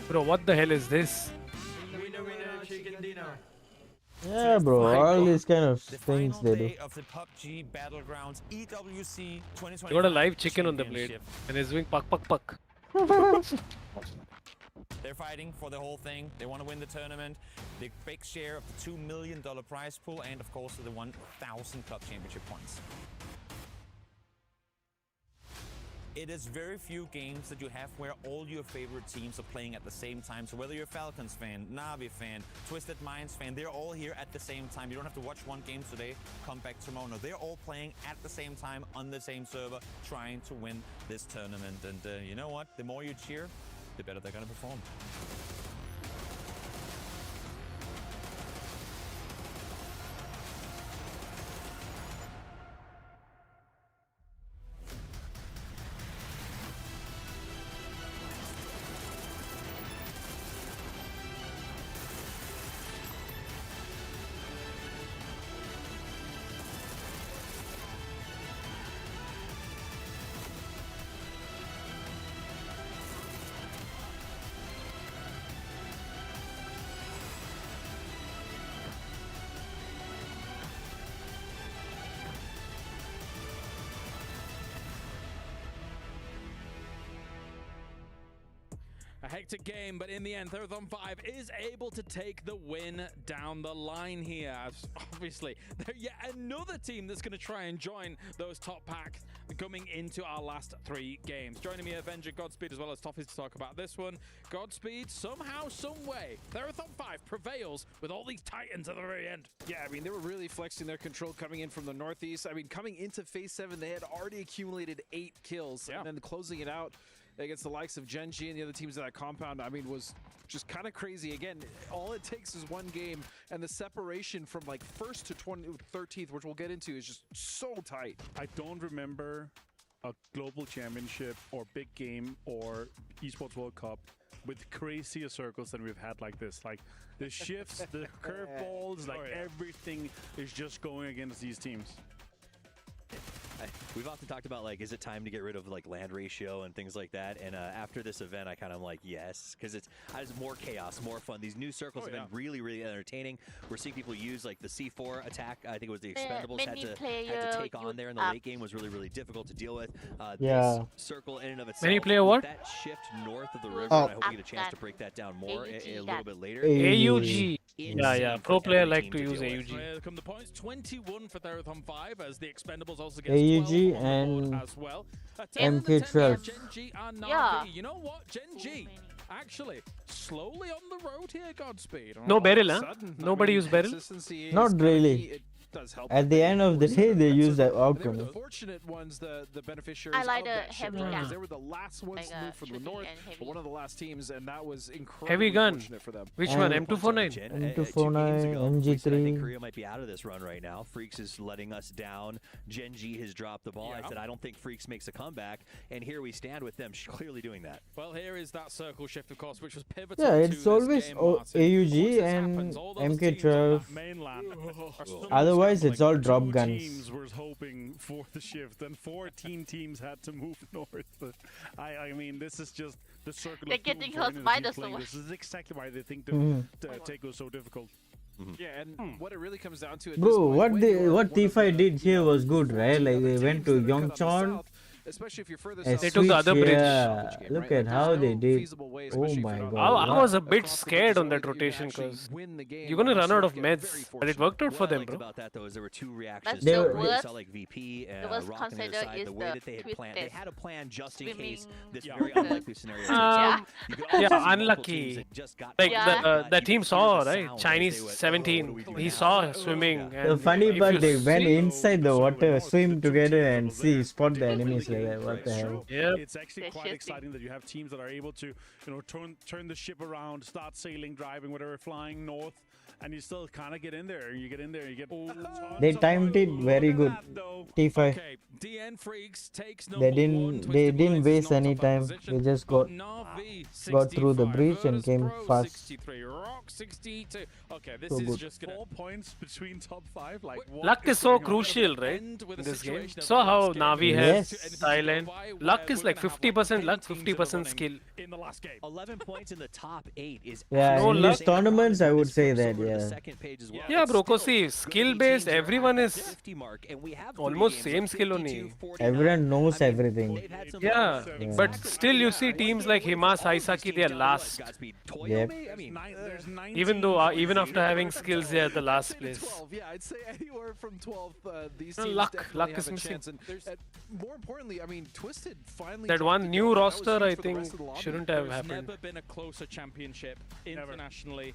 Bro, what the hell is this? Yeah, bro. All these kind of The things final they do. day of the PUBG battlegrounds EWC 2025. You got a live chicken on the blade, championship. and he's doing puck puck puck. They're fighting for the whole thing. They want to win the tournament. The big share of the $2 million prize pool, and of course the 1,000 club championship points. It is very few games that you have where all your favorite teams are playing at the same time. So whether you're a Falcons fan, Navi fan, Twisted Minds fan, they're all here at the same time. You don't have to watch one game today, come back tomorrow. No, they're all playing at the same time on the same server, trying to win this tournament. And you know what? The more you cheer, the better they're going to perform. hectic game, but in the end, Therathon 5 is able to take the win down the line here. As obviously, they're yet another team that's going to try and join those top packs coming into our last 3 games. Joining me, Avenger, Godspeed, as well as Toffees to talk about this one. Godspeed, somehow, some way, Therathon 5 prevails with all these titans at the very end. Yeah, I mean, they were really flexing their control coming in from the northeast. I mean, coming into Phase 7, they had already accumulated 8 kills. And then closing it out against the likes of Genji and the other teams in that compound, I mean, was just kind of crazy. Again, all it takes is one game, and the separation from like 1st to 13th, which we'll get into, is just so tight. I don't remember a global championship or big game or esports World Cup with crazier circles than we've had like this. Like the shifts, the curveballs, like everything is just going against these teams. We've often talked about, like, is it time to get rid of, like, land ratio and things like that? And after this event, I kind of like, yes, because it's more chaos, more fun. These new circles have been really, really entertaining. We're seeing people use, like, the C4 attack. I think it was the Expendables had to take on there in the late game. Was really, really difficult to deal with. This circle in and of itself. Many player what? That shift north of the river, and I hope we get a chance to break that down more a little bit later. AUG. Yeah. Pro player like to use AUG. Here come the points. 21 for Therathon 5 as the Expendables also get AUG and as well. MK12. Genji and Na'Vi. You know what? Genji actually slowly on the road here, Godspeed. No barrel, huh? Nobody use barrel? Not really. At the end of the day, they use the outcome. The fortunate ones, the beneficiaries I like of that the shift, heavy gun. they were the last ones to move from the north, but one of the last teams, and that was incredibly Heavy gun. fortunate for them. Which one? M249? M249, I think MG3. Korea might be out of this run right now. Freaks is letting us down. Genji has dropped the ball. I said I don't think Freaks makes a comeback, and here we stand with them clearly doing that. Well, here is that circle shift, of course, which was pivotal. Yeah, it's to always this game, Martin. AUG Once this and happens, all those teams on MK12. that mainland are suddenly Otherwise, it's all drop Two guns. teams were hoping for the shift, and 14 teams had to move north. I mean, this is just the circle They're of doom getting for close any of by the the team playing. sword. This is exactly why they think Mhm. the take was so difficult. Yeah, and what it really comes down to, at this Bro, point, what when they you're what one of T5 the- did here was good, right? Like they went to teams that are cut on the Yongchon. south, especially if you're further and south, They took the other switched, bridge. yeah. Look at how they did. Oh my I god. was a bit scared on that rotation because you're gonna run out of meds, but it worked out for them, bro. About that though is there were 2 reactions. They to were- it. We worst- saw like VP the and worst Rock on the other consider side. is The way the that they had planned, they had a plan just in case this swimming very unlikely scenario. takes Um, place. You could also see multiple unlucky. teams that just got Like caught. the You team could saw, hear the right? sound as Chinese they went, 17. "Oh, what do we do He now?" saw swimming. The And funny if part, you they went see- inside the water, swim together, and see spot the enemies like that. What the hell? Yep. It's actually quite exciting that you have teams that are able to, turn the ship around, start sailing, driving, whatever, flying north, and you still kind of get in there. You get in there, you get. They timed it very good. T5. Okay, DN Freaks takes They didn't waste any time. They just got through the breach and came fast. 63, Rock 62. Okay, this So is good. just gonna 4 points between top 5. Like what Luck is so going on? crucial, right? end with In a this game. situation of So how last game Navi Yes. has Thailand. Luck is like 50% luck, 50% skill. In the last game. 11 points in the top 8 is Yeah, No in luck. these tournaments, I would say that, over the yeah. second page as well. Yeah, It's bro, still cause see, gonna skill be based, teams everyone around is the 50 mark, and we have 3 almost games same of skill 52, only. 49. Everyone knows I mean, everything. they've had some Yeah, moments. but still you see teams like Hima, Saisaki, they are last. Godspeed. Yep. Toyomi, I mean, There's 19 Even though, even after having skills, they are the last place. 12, yeah, I'd say anywhere from 12, these No, teams luck definitely is have a missing. chance. And more importantly, I mean, Twisted finally. That dropped one the new goal. That was roster, huge I for the think, rest of the lobby. shouldn't have There's happened. never been a closer championship internationally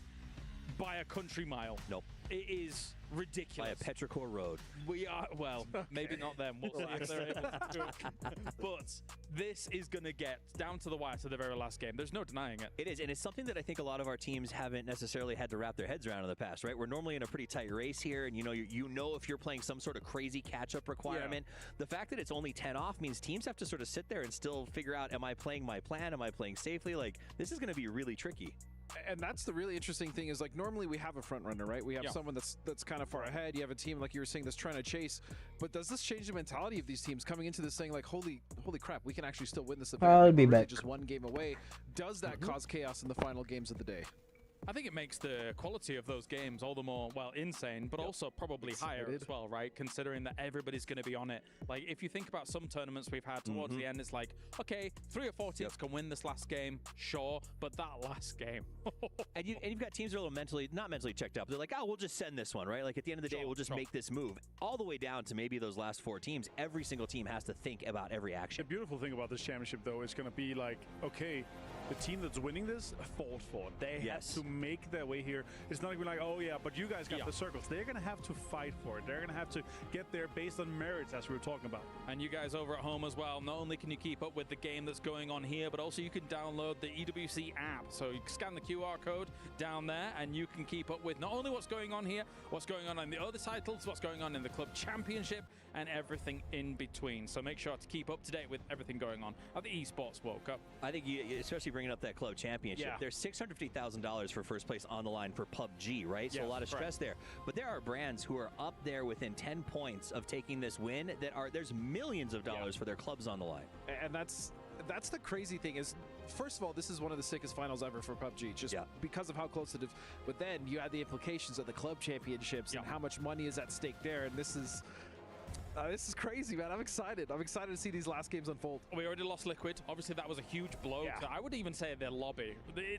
by a country mile. Nope. It is ridiculous. by a petrichor road. We are, well, maybe not them. We'll see if they're able to do it. But this is going to get down to the wire to the very last game. There's no denying it. It is, and it's something that I think a lot of our teams haven't necessarily had to wrap their heads around in the past, right? We're normally in a pretty tight race here, and you know if you're playing some sort of crazy catch-up requirement. Yeah. The fact that it's only 10 off means teams have to sort of sit there and still figure out, am I playing my plan? Am I playing safely? Like, this is going to be really tricky. And that's the really interesting thing is, like, normally we have a front runner, right? We have someone that's kind of far ahead. You have a team, like you were saying, that's trying to chase. But does this change the mentality of these teams coming into this saying, like, holy crap, we can actually still win this event? I'll be We're back. just one game away. Does that cause chaos in the final games of the day? I think it makes the quality of those games all the more, well, insane, but also probably higher as well, right? Considering that everybody's going to be on it. Like, if you think about some tournaments we've had towards the end, it's like, okay, 3 or 4 teams can win this last game, sure, but that last game. and you've got teams that are not mentally checked up. They're like, oh, we'll just send this one, right? Like, at the end of the day, we'll just make this move. All the way down to maybe those last 4 teams, every single team has to think about every action. The beautiful thing about this championship, though, is going to be like, okay, the team that's winning this fought for it. They have to make their way here. It's not going to be like, oh yeah, but you guys got the circles. They're going to have to fight for it. They're going to have to get there based on merits, as we were talking about. And you guys over at home as well, not only can you keep up with the game that's going on here, but also you can download the EWC app. So you can scan the QR code down there and you can keep up with not only what's going on here, what's going on in the other titles, what's going on in the club championship, and everything in between. So make sure to keep up to date with everything going on at the Esports World Cup. I think, especially bringing up that club championship, there's $650,000 for first place on the line for PUBG, right? So a lot of stress there. But there are brands who are up there within 10 points of taking this win there's millions of dollars for their clubs on the line. And that's the crazy thing is, first of all, this is one of the sickest finals ever for PUBG, just because of how close it is. But then you add the implications of the club championships and how much money is at stake there. And this is crazy, man. I'm excited. I'm excited to see these last games unfold. We already lost Liquid. Obviously, that was a huge blow. I would even say their lobby.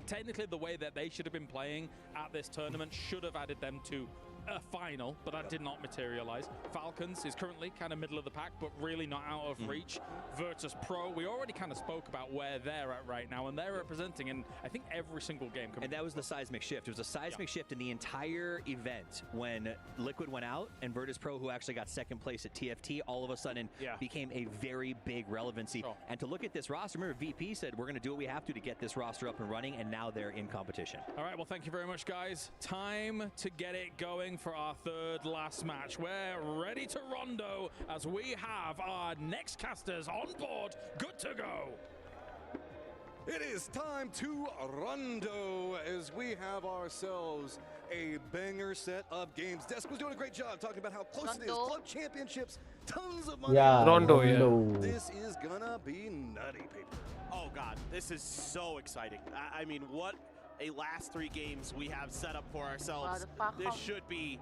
Technically, the way that they should have been playing at this tournament should have added them to a final, but that did not materialize. Falcons is currently kind of middle of the pack, but really not out of reach. Virtus Pro, we already kind of spoke about where they're at right now, and they're representing in, I think, every single game. And that was the seismic shift. It was a seismic shift in the entire event when Liquid went out, and Virtus Pro, who actually got second place at TFT, all of a sudden became a very big relevancy. And to look at this roster, remember, VP said, we're going to do what we have to get this roster up and running, and now they're in competition. All right, well, thank you very much, guys. Time to get it going for our third last match. We're ready to rondo as we have our next casters on board, good to go. It is time to rondo as we have ourselves a banger set of games. Desk was doing a great job talking about how close it is. Club championships, tons of money. Rondo. This is gonna be nutty, people. Oh God, this is so exciting. I mean, what a last 3 games we have set up for ourselves. This should be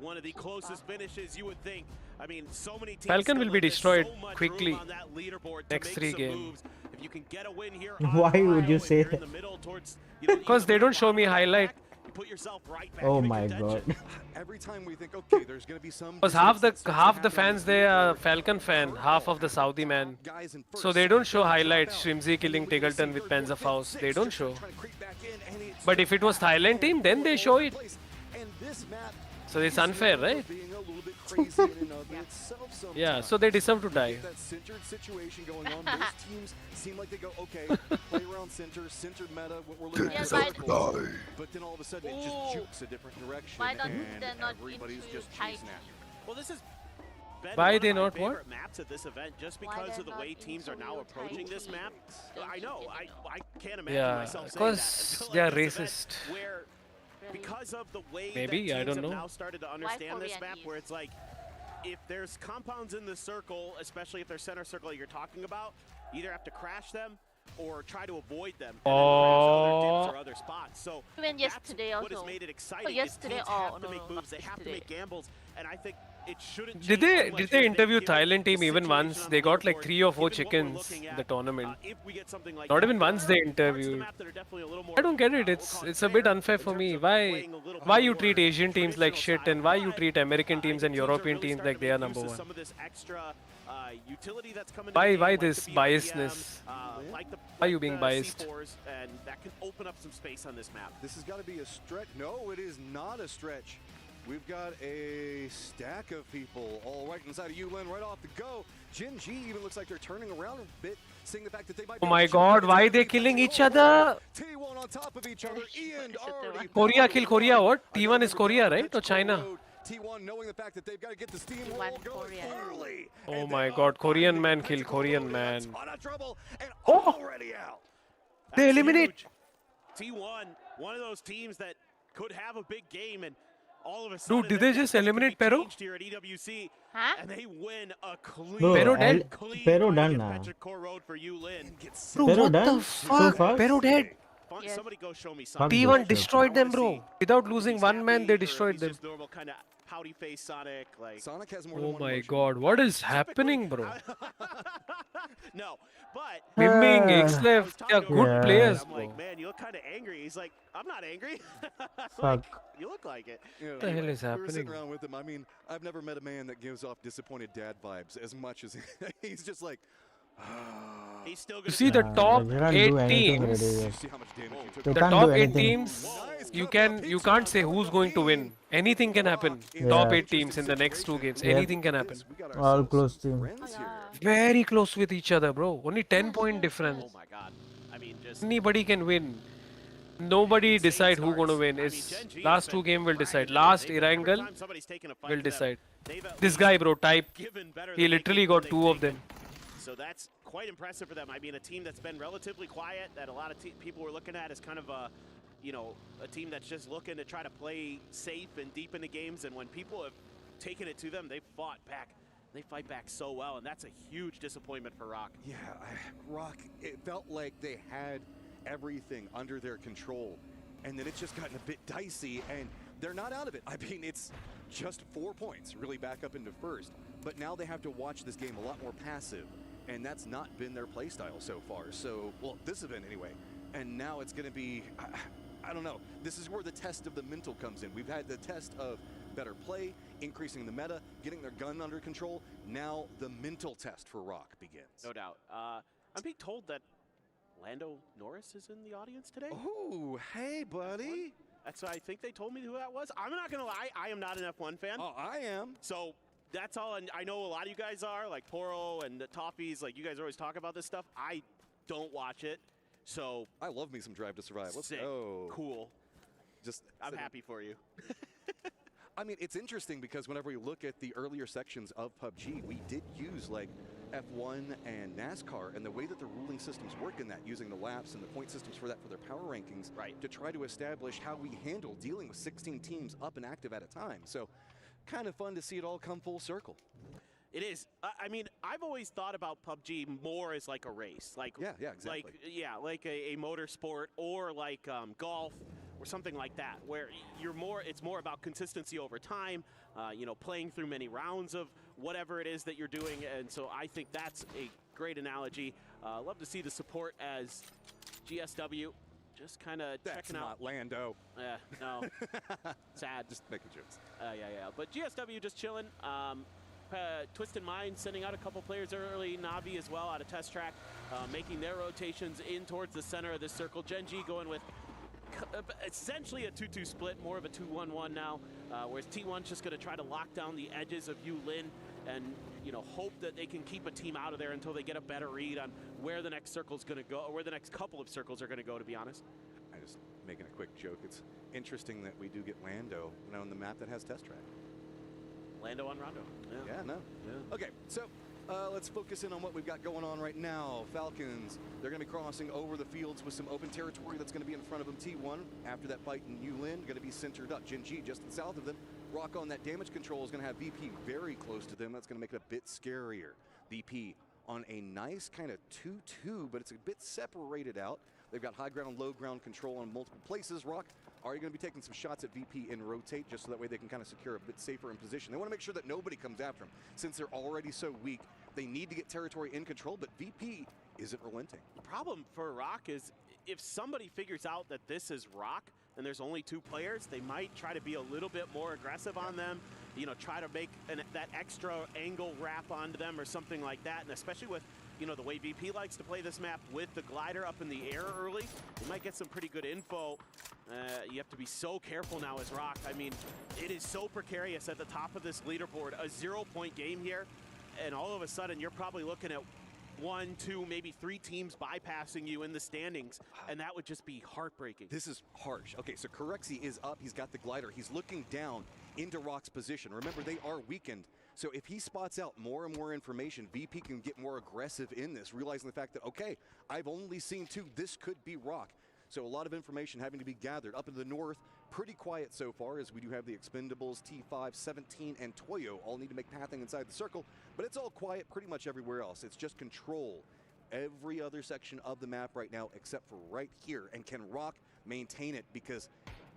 one of the closest finishes you would think. I mean, so many teams. Falcon will be destroyed quickly next 3 games. If you can get a win here, why would you say that? Because they don't show me highlight. Put yourself right back oh my god. Every time we think, okay, there's gonna be some. Because half the fans they are Falcon fan, half of the Saudi man. So they don't show highlights. Shrimzy killing Tiggleton with Panzer Faust. They don't show. But if it was Thailand team, then they show it. So it's unfair, right? Yeah, so they deserve to die. That centered situation going on. Most teams seem like they go, okay, play around centered meta, what we're looking at. But then all of a sudden it just jukes a different direction. And everybody's just chasing at you. Well, this is why they not what? Maps at this event just because of the way teams are now approaching this map. I know, I can't imagine myself saying that. Because they are racist. Where because of the way maybe that I teams don't know. have now started to understand this map, where it's like, if there's compounds in the circle, especially if they're center circle you're talking about, you either have to crash them or try to avoid them and then crash other dips or other spots. So even yesterday what has also. made it exciting Yesterday, is teams have to make moves, they have to make gambles, and I think it shouldn't Did they interview Thailand team even once? They got like 3 or 4 chickens in the tournament. Not even once they interviewed. I don't get it. It's a bit unfair for me. Why you treat Asian teams like shit, and why you treat American teams and European teams like they are number 1? Why this biasness? Why are you being biased? And that can open up some space on this map. This has got to be a stretch. No, it is not a stretch. We've got a stack of people all right inside of Yulin right off the go. Jin G even looks like they're turning around a bit, seeing the fact that they might be. Oh my god, why they killing each other? T1 on top of each other. Ian already. Korea kill Korea, what? T1 is Korea, right? Or China? T1 knowing the fact that they've got to get the steamroll going early. Oh my god, Korean man kill Korean man. Oh! They eliminate. T1, one of those teams that could have a big game, and all of a sudden, dude, did they just eliminate Pero? Here at EWC, and they win a clean, Pero done now. road for Yulin. Pero done so fast. Pero dead. Somebody go show me something. T1 destroyed them, bro. Without losing one man, they destroyed them. Just normal kind of pouty face Sonic. Like Sonic has more Oh than one my emotion. god, what is happening, bro? No, but Miming, XLF, they are good players, I'm bro. like, man, you look kind of angry. He's like, I'm not angry. Fuck. You look like it. Yeah, What the hell is We were sitting happening? around with him. I mean, I've never met a man that gives off disappointed dad vibes as much as he's just like. He's still You gonna see the top they can't 8 do anything teams. already, You yes. see how much damage he took. They The can't top do 8 anything. teams, you can't say who's going to win. Anything can happen. Yeah. Top 8 teams in the next 2 games. Yep. Anything can happen. All close team. Very close with each other, bro. Only 10-point difference. Oh my god. I mean, just Anybody can win. Nobody decide who's gonna win. It's last 2 games will decide. Last Irangle will decide. This guy, bro, type. He literally got 2 of them. So that's quite impressive for them. I mean, a team that's been relatively quiet, that a lot of people were looking at as kind of a, you know, a team that's just looking to try to play safe and deep into games. And when people have taken it to them, they've fought back. They fight back so well, and that's a huge disappointment for Rock. Yeah, Rock, it felt like they had everything under their control, and then it's just gotten a bit dicey, and they're not out of it. I mean, it's just 4 points, really back up into first, but now they have to watch this game a lot more passive, and that's not been their play style so far. So, well, this event anyway, and now it's going to be, I don't know, this is where the test of the mental comes in. We've had the test of better play, increasing the meta, getting their gun under control. Now the mental test for Rock begins. No doubt. I'm being told that Lando Norris is in the audience today. Oh, hey, buddy. That's I think they told me who that was. I'm not going to lie. I am not an F1 fan. Oh, I am. So that's all. I know a lot of you guys are, like Poro and the Toffees. Like, you guys always talk about this stuff. I don't watch it. So I love me some Drive to Survive. Let's sick. go. Cool. Just I'm happy for you. I mean, it's interesting because whenever we look at the earlier sections of PUBG, we did use like F1 and NASCAR, and the way that the ruling systems work in that, using the laps and the point systems for that for their power rankings, right, to try to establish how we handle dealing with 16 teams up and active at a time. So kind of fun to see it all come full circle. It is. I mean, I've always thought about PUBG more as like a race, like exactly. like a motorsport or like golf or something like that, where it's more about consistency over time. You know, playing through many rounds of whatever it is that you're doing, and so I think that's a great analogy. Love to see the support as GSW. Just kind of checking out. That's not Lando. No. Sad. Just making jokes. Yeah. But GSW just chilling. Twisted Mind sending out a couple players early. Navi as well out of test track, making their rotations in towards the center of this circle. Gen G going with essentially a 2-2 split, more of a 2-1-1 now, whereas T1's just going to try to lock down the edges of Yu Lin and, you know, hope that they can keep a team out of there until they get a better read on where the next circle's going to go, or where the next couple of circles are going to go, to be honest. I just making a quick joke. It's interesting that we do get Lando, you know, on the map that has test track. Lando on Rondo. Yeah, no. Yeah. Okay, so let's focus in on what we've got going on right now. Falcons, they're going to be crossing over the fields with some open territory that's going to be in front of them. T1, after that fight in Yulin, going to be centered up. Gen G just to the south of them. Rock on that damage control is going to have VP very close to them. That's going to make it a bit scarier. VP on a nice kind of 2-2, but it's a bit separated out. They've got high ground, low ground control on multiple places. Rock, are you going to be taking some shots at VP and rotate just so that way they can kind of secure a bit safer in position? They want to make sure that nobody comes after them. Since they're already so weak, they need to get territory in control, but VP isn't relenting. The problem for Rock is if somebody figures out that this is Rock and there's only 2 players, they might try to be a little bit more aggressive on them, you know, try to make that extra angle wrap onto them or something like that, and especially with, you know, the way VP likes to play this map with the glider up in the air early, you might get some pretty good info. You have to be so careful now as Rock. I mean, it is so precarious at the top of this leaderboard. A 0-point game here, and all of a sudden you're probably looking at 1, 2, maybe 3 teams bypassing you in the standings, and that would just be heartbreaking. This is harsh. Okay, so Corexi is up. He's got the glider. He's looking down into Rock's position. Remember, they are weakened. So if he spots out more and more information, VP can get more aggressive in this, realizing the fact that, okay, I've only seen 2. This could be Rock. So a lot of information having to be gathered. Up in the north, pretty quiet so far, as we do have the Expendables, T5, 17, and Toyo all need to make pathing inside the circle, but it's all quiet pretty much everywhere else. It's just control every other section of the map right now except for right here. And can Rock maintain it? Because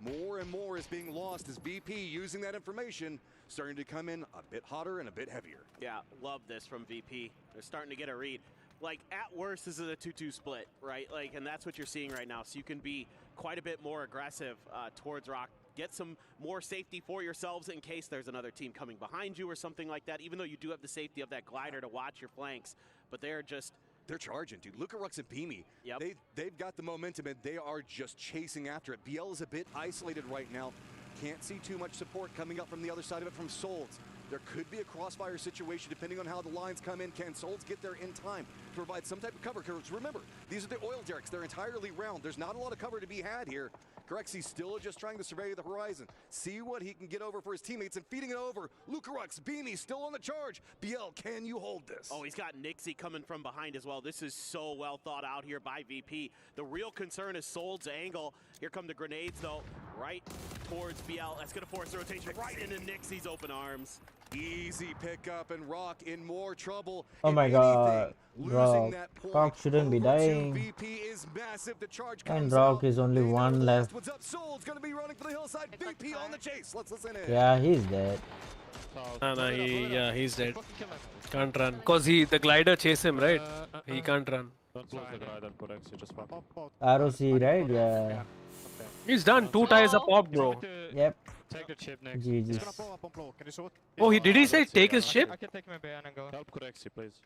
more and more is being lost as VP using that information, starting to come in a bit hotter and a bit heavier. Yeah, love this from VP. They're starting to get a read. Like, at worst, this is a 2-2 split, right? Like, and that's what you're seeing right now. So you can be quite a bit more aggressive towards Rock. Get some more safety for yourselves in case there's another team coming behind you or something like that, even though you do have the safety of that glider to watch your flanks. But they're charging, dude. Look at Rux and Beamy. Yep. They've got the momentum, and they are just chasing after it. BL is a bit isolated right now. Can't see too much support coming up from the other side of it from Solds. There could be a crossfire situation depending on how the lines come in. Can Solds get there in time to provide some type of cover? Because remember, these are the oil derricks. They're entirely round. There's not a lot of cover to be had here. Corexy's still just trying to survey the horizon, see what he can get over for his teammates, and feeding it over. Lucarux, Beamy still on the charge. BL, can you hold this? Oh, he's got Nixie coming from behind as well. This is so well thought out here by VP. The real concern is Solds' angle. Here come the grenades, though, right towards BL. That's going to force the rotation right into Nixie's open arms. Easy pickup, and Rock in more trouble. Oh my god, Rock. Rock shouldn't be dying. VP is massive. The charge And Rock is only one left. What's up, Solds gonna be running for the hillside. VP on the chase. Let's listen in. Yeah, he's dead. He's dead. Can't run. Cause the glider chase him, right? He can't run. ROC, right? Yeah. He's done. 2 tires are popped, bro. Yep. Take the chip next. GG. Oh, did he say take his chip? I can take my ban and go. Help Corexy, please.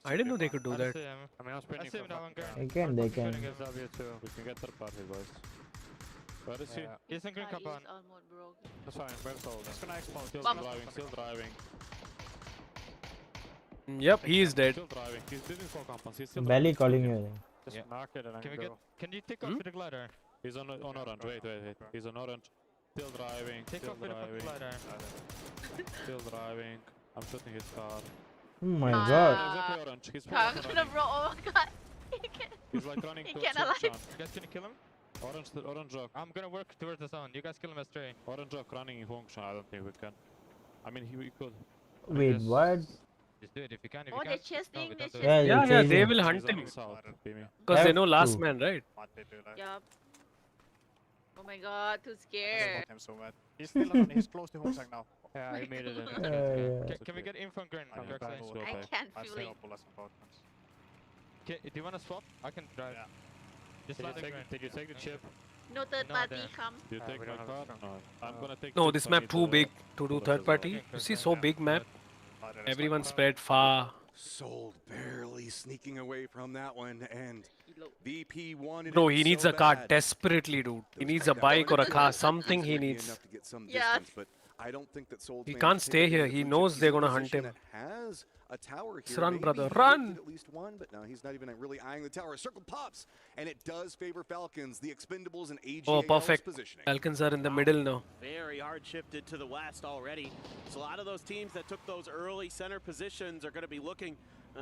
I didn't know they could do that. I mean, I'm sprinting from They can. We can get third party, boys. Where is he? He's in green compound. That's fine, where's all? He's gonna explode. Still driving. Yep, he is dead. Still driving. He's building 4 compounds. He's still Belly driving. calling you. Just mark it and Can you take off with the glider? He's on orange. Wait. He's on orange. Still driving. Take off with the glider. Still driving. I'm shooting his car. Oh my god. Exactly orange. He's Oh my god. He's like running towards the zone. You guys can kill him? Orange rock. I'm gonna work towards the zone. You guys kill him as stray. Orange rock running in function. I don't think we can. I mean, he could. Wait, what? Just do it if you can. Oh, they're chasing. Yeah, they will hunt him. Because they know last man, right? Yup. Oh my god, too scared. I'm so mad. He's still on. He's close to Hongsang now. Yeah, he made it. Can we get in from green? I can't feel it. Okay, do you wanna swap? I can drive. Yeah. Just did you take the chip? No third party come. Do you take my car? No. I'm gonna take. No, this map too big to do third party. You see, so big map. Everyone spread far. Sold barely sneaking away from that one, and VP wanted. Bro, he needs a car desperately, dude. He needs a bike or a car, something he needs. Yeah. But I don't think that Sold. He can't stay here. He knows they're gonna hunt him. Has a tower here. Run, Maybe brother, he run! did at least one, but no, he's not even really eyeing the tower. Circle pops, and it does favor Falcons. The Expendables and AGAL's Oh, perfect. positioning. Falcons are in the middle now. Very hard shifted to the west already. So a lot of those teams that took those early center positions are going to be looking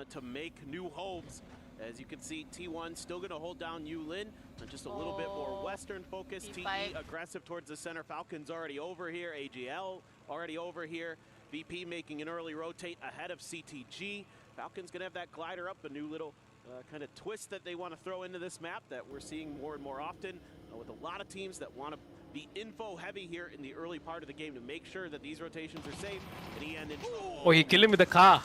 to make new homes. As you can see, T1 still going to hold down Yulin, just a little bit more western focused. TE aggressive towards the center. Falcons already over here. AGL already over here. VP making an early rotate ahead of CTG. Falcons going to have that glider up, a new little kind of twist that they want to throw into this map that we're seeing more and more often with a lot of teams that want to be info heavy here in the early part of the game to make sure that these rotations are safe. And he ended. Oh, he killed him with a car.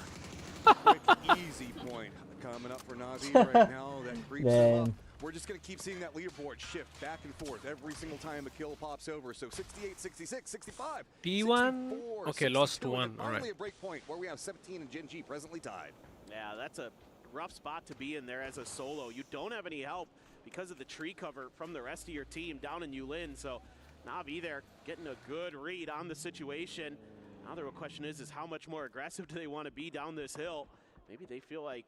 Quick, easy point coming up for Navi right now. That creeps him up. We're just going to keep seeing that leaderboard shift back and forth every single time a kill pops over. So 68, 66, 65. T1. 64, Okay, lost to 1. All right. Finally a break point where we have 17 and Gen G presently tied. Yeah, that's a rough spot to be in there as a solo. You don't have any help because of the tree cover from the rest of your team down in Yulin. So Navi there getting a good read on the situation. Now the real question is how much more aggressive do they want to be down this hill? Maybe they feel like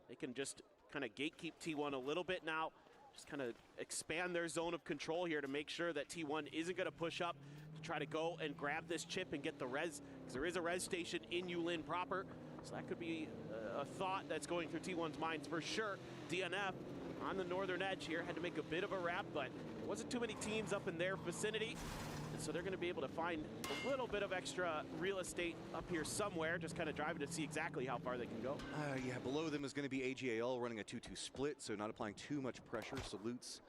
they can just kind of gatekeep T1 a little bit now, just kind of expand their zone of control here to make sure that T1 isn't going to push up to try to go and grab this chip and get the res, because there is a res station in Yulin proper. So that could be a thought that's going through T1's minds for sure. DNF on the northern edge here had to make a bit of a wrap, but wasn't too many teams up in their vicinity. And so they're going to be able to find a little bit of extra real estate up here somewhere, just kind of driving to see exactly how far they can go. Yeah, below them is going to be AGAL running a 2-2 split, so not applying too much pressure. Salutes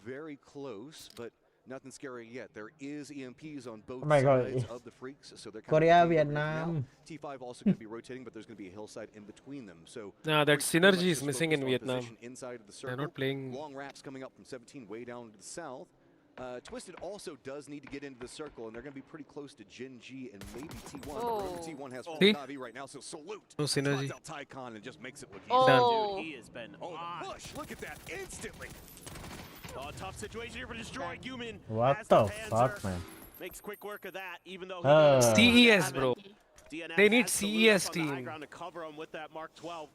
very close, but nothing scary yet. There is EMPs on both sides of the Freaks, so they're kind Korea, of Vietnam. T5 also going to be rotating, but there's going to be a hillside in between them. So that synergy is missing in Vietnam. Inside of the circle. They're not playing. Long wraps coming up from 17 way down to the south. Twisted also does need to get into the circle, and they're going to be pretty close to Gen G and maybe T1. Oh. T1 has Navi right now, so salute. No synergy. Out Tycon and just makes it look easy. Oh. Dude, he has been on. Push, look at that instantly. Oh, tough situation here for Destroy. Human. What the fuck, man? Makes quick work of that, even though CES, bro. DNF They need has to loop CES up on the high team. ground to cover him with that Mark 12.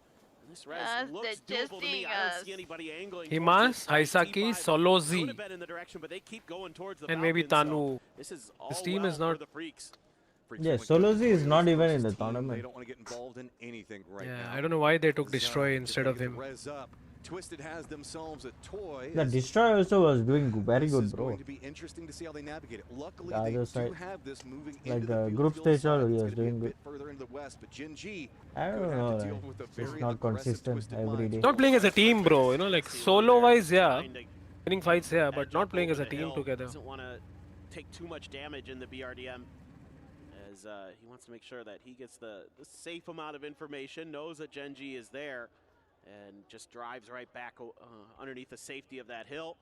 This res Yes, looks they're doable to me. I don't see anybody angling. Himas, Haisaki, Solozi, Could have been in the direction, but they keep going towards the and maybe Falcons, Tanu. so this is all This team well is not. for the Freaks. Yeah, Solozi is not even in the They tournament. don't want to get involved in anything right Yeah, now. I don't know why they took Destroy instead of him. Res up. Twisted has themselves a toy. The Destroy also was doing very This good, is bro. going to be interesting to see how they navigate it. Luckily, The they other do side, have this moving like into the the group field stage, side. he It's was gonna be a doing bit good. further into the west, but Gen G I could don't have know, to deal like, with a it's very not aggressive consistent Twisted every mind. day. Not playing as a team, bro. You know, like solo wise, yeah, winning fights, yeah, but not playing as a team together. Doesn't want to take too much damage in the BRDM, as he wants to make sure that he gets the safe amount of information, knows that Gen G is there, and just drives right back underneath the safety of that hill.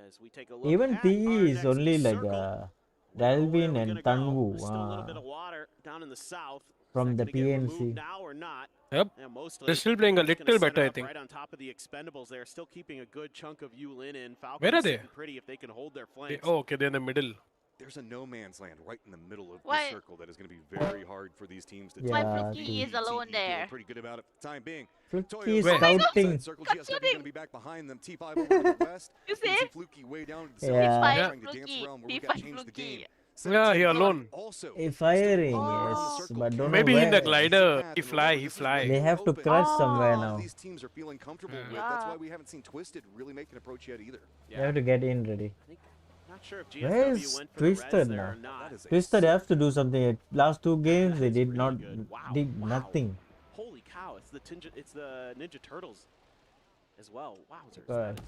As we take a look Even at PE our is next only like circle. Galvin and There's Tanwu still a little bit of water down in the south. from the Is that gonna get removed PNC. now or not? Yep. Yeah, mostly. They're still playing a Just gonna little set it better, I up think. Right on top of the expendables, they're still keeping a good chunk of Yulin in. Falcons Where are they? sitting pretty if they can hold their flanks. Oh, okay, they're in the middle. There's a no man's land right in the middle of Why- the circle that is going to be very hard for these teams to Why Yeah, Fluky is alone there? Pretty good about it for the time being. Fluky is Toyo's on the scouting. outside circle. GSW going to be back behind them. T5 over to the west. You can see? Fluky way down to the Yeah. south, P5 trying to dance Fluky. around where we got P5 changed the game. Fluky. Yeah, he alone. Also, Firing, Oh. yes, but don't Maybe know in the where. glider, he fly. They have to crash somewhere All now. these teams are feeling comfortable with. Yeah. That's why we haven't seen Twisted really make an approach yet either. They have to get in ready. Not sure if Where GSW is went for the res Twisted there now? or not. Twisted have to do something. Last two games they did not Wow, did wow. nothing. Holy cow! It's the Ninja Turtles as well. Wowzers. Right. That is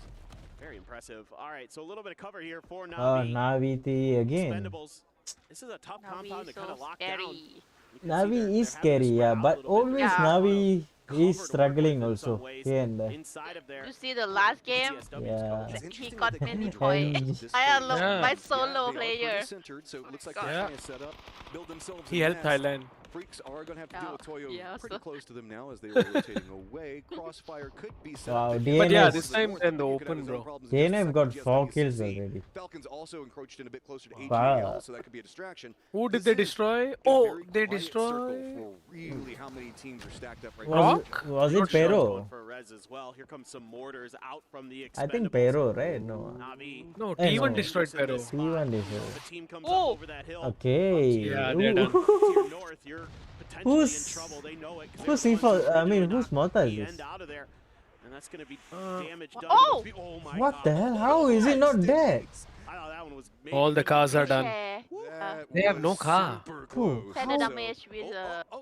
very impressive. All right, so a little bit of cover here for Oh, Navi. Navi again. Expendables. This is a tough compound to kind of lock down. Scary. You can see Navi is they're having to scary, spread yeah, out a but little bit. always Yeah. Navi Covered is work struggling in some also ways here and there. inside of there. You see the last game? Yeah. He got many points. I love Yeah. my solo player. Centered, so it looks like God. they're Yeah. trying to set up, build themselves He a helped nest. Thailand. Freaks are going to have to deal with Toyo Yeah, pretty so- close to them now as they were rotating away. Crossfire could be set Wow, up. But yeah, DNS. this time they're in the open, bro. DNF got 4 kills already. Falcons also encroached in a bit closer to Wow. AGL, so that could be a distraction. Who did This they is destroy? a Oh, very they quiet circle destroy. for really how many teams are stacked up right Was, now. was it Not sure. Pero? For res as well. Here comes some mortars out from the I think Expendables. Pero, right? No. Navi. No, Eh, T1 no. destroyed Pero. T1 is The team comes up Oh. over that hill. Okay. Yeah, they're done. To your north, you're potentially Who's- in trouble. They know it. 'cause who's they're the ones C4? who I mean, knock whose Mota is the this? end out of there. And that's going to be damage done. Oh! Oh my What God. the hell? How is he not dead? I thought that one was All the cars are done. Share. That They have no was car. super Who? close. Send the Also- damage with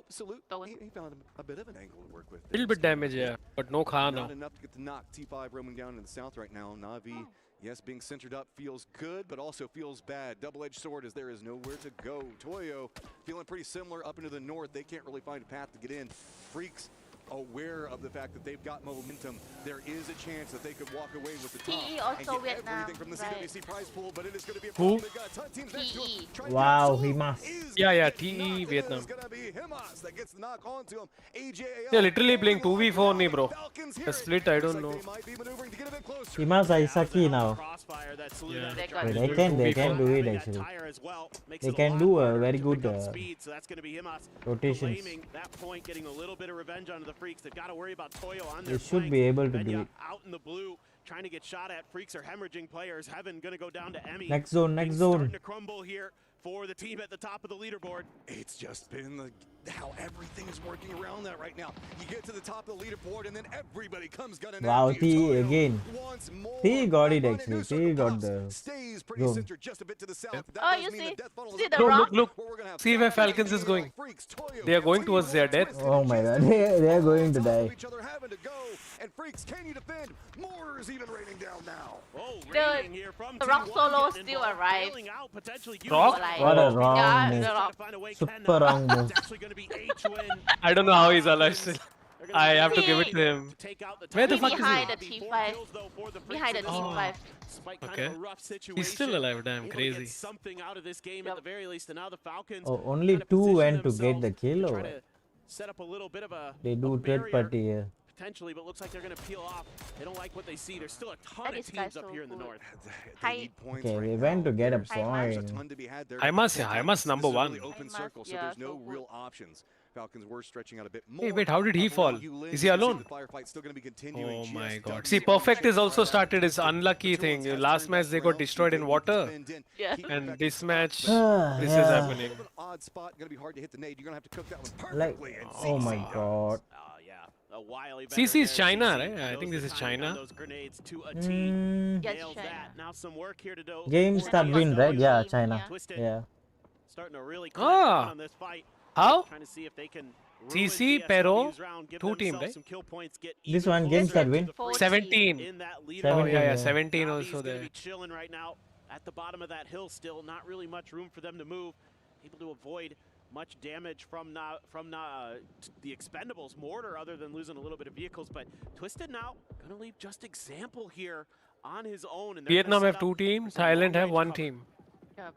salute. stone. He found a bit of an angle to work with. Little bit damage, yeah, but no car Not now. enough to get the knock. T5 roaming down in the south right now. Navi, yes, being centered up feels good, but also feels bad. Double-edged sword as there is nowhere to go. Toyo feeling pretty similar up into the north. They can't really find a path to get in. Freaks aware of the fact that they've got momentum. There is a chance that they could walk away with the top PE and also get Vietnam, everything from the right. CWC prize pool, but it is going to be a Who? problem. They've got a ton of teams next to him. PE. Trying to Wow, get he sold. must. Is Yeah, gonna yeah, get TE knocked. It Vietnam. is gonna be Himas that gets the knock onto him. AJAL They're literally playing holding 2v4 on. only, bro. Falcons hear The it. split, I don't Looks know. like they might be maneuvering to get a bit closer. Himas Aisaki now. Crossfire that salute Yeah. out They of got drive. They can do it Having that actually. tire as well makes They it a can lot do a harder very to good pick up speed, so that's going to be Himas rotations. claiming that point, getting a little bit of revenge onto the Freaks. They've got to worry about Toyo on They their should flanks. be able to do Venya it. out in the blue, trying to get shot at. Freaks are hemmorrhaging players. Heaven going to go down to Emmy. Next zone, next Things zone. starting to crumble here for the team at the top of the leaderboard. It's just been how everything is working around that right now. You get to the top of the leaderboard and then everybody comes gunning Wow, after you. T Toyo again. wants more. T got it Running actually. new T circle got pops, the stays pretty zone. centered just a bit to the south. That Oh, does you mean see? the death funnel is See a the bit rock? Look. where we're gonna have See where Falcons Falcons is going. Freaks, Toyo, They are going and towards their death. Oh my god, they are going to die. each other having to go. And Freaks, can you defend? Mortars even raining down now. Oh, The, here from the rock T1 solo getting still involved, arrived. bailing out, potentially Rock? Like, What a wrong yeah, move. the rock. Super wrong move. It's actually going to be H-Win. I don't know how he's alive still. I have to give it to him. Where the He fuck is behind he? the T5. Behind the T5. Okay. He's still alive, damn crazy. Something out of this game at the very least, and now the Falcons Oh, only 2 went to get the kill. Or set up a little bit of a they do third party here. potentially, but looks like they're going to peel off. They don't like what they see. There's still a ton of teams up here in the north. Hi. Okay, they went to get a point. I must number 1. Open circle, so there's no real options. Falcons were stretching out a bit more. Hey, wait, how did he fall? Is he alone? Oh my god. See, Perfect is also started his unlucky thing. Last match they got destroyed in water. Yeah. And this match, this Yeah. is happening. Odd spot, going to be hard to hit the nade. You're going to have to cook that one Like, perfectly. and oh my CC god. A wily CC is veteran there. China, CC right? I knows think the this is timing on China. those grenades to a T. Yes, Nails China. that. Now some work here to do. Game start win, right? Yeah, China. Twisted. Yeah. Starting to really clamp down Ah. on this fight. How? Trying to see if they can CC, ruin Pero, TSW's round, give 2 team, themselves right? some kill points, get This even one game closer start to win. the first 17. in that leaderboard. Oh, yeah, yeah, yeah. 17 Navi's also gonna there. be chilling right now at the bottom of that hill still. Not really much room for them to move. Able to avoid much damage from the Expendables mortar other than losing a little bit of vehicles. But Twisted now going to leave just example here on his own. And they're Vietnam gonna have set 2 up teams, some Thailand have long-range 1 cover. team. Yep.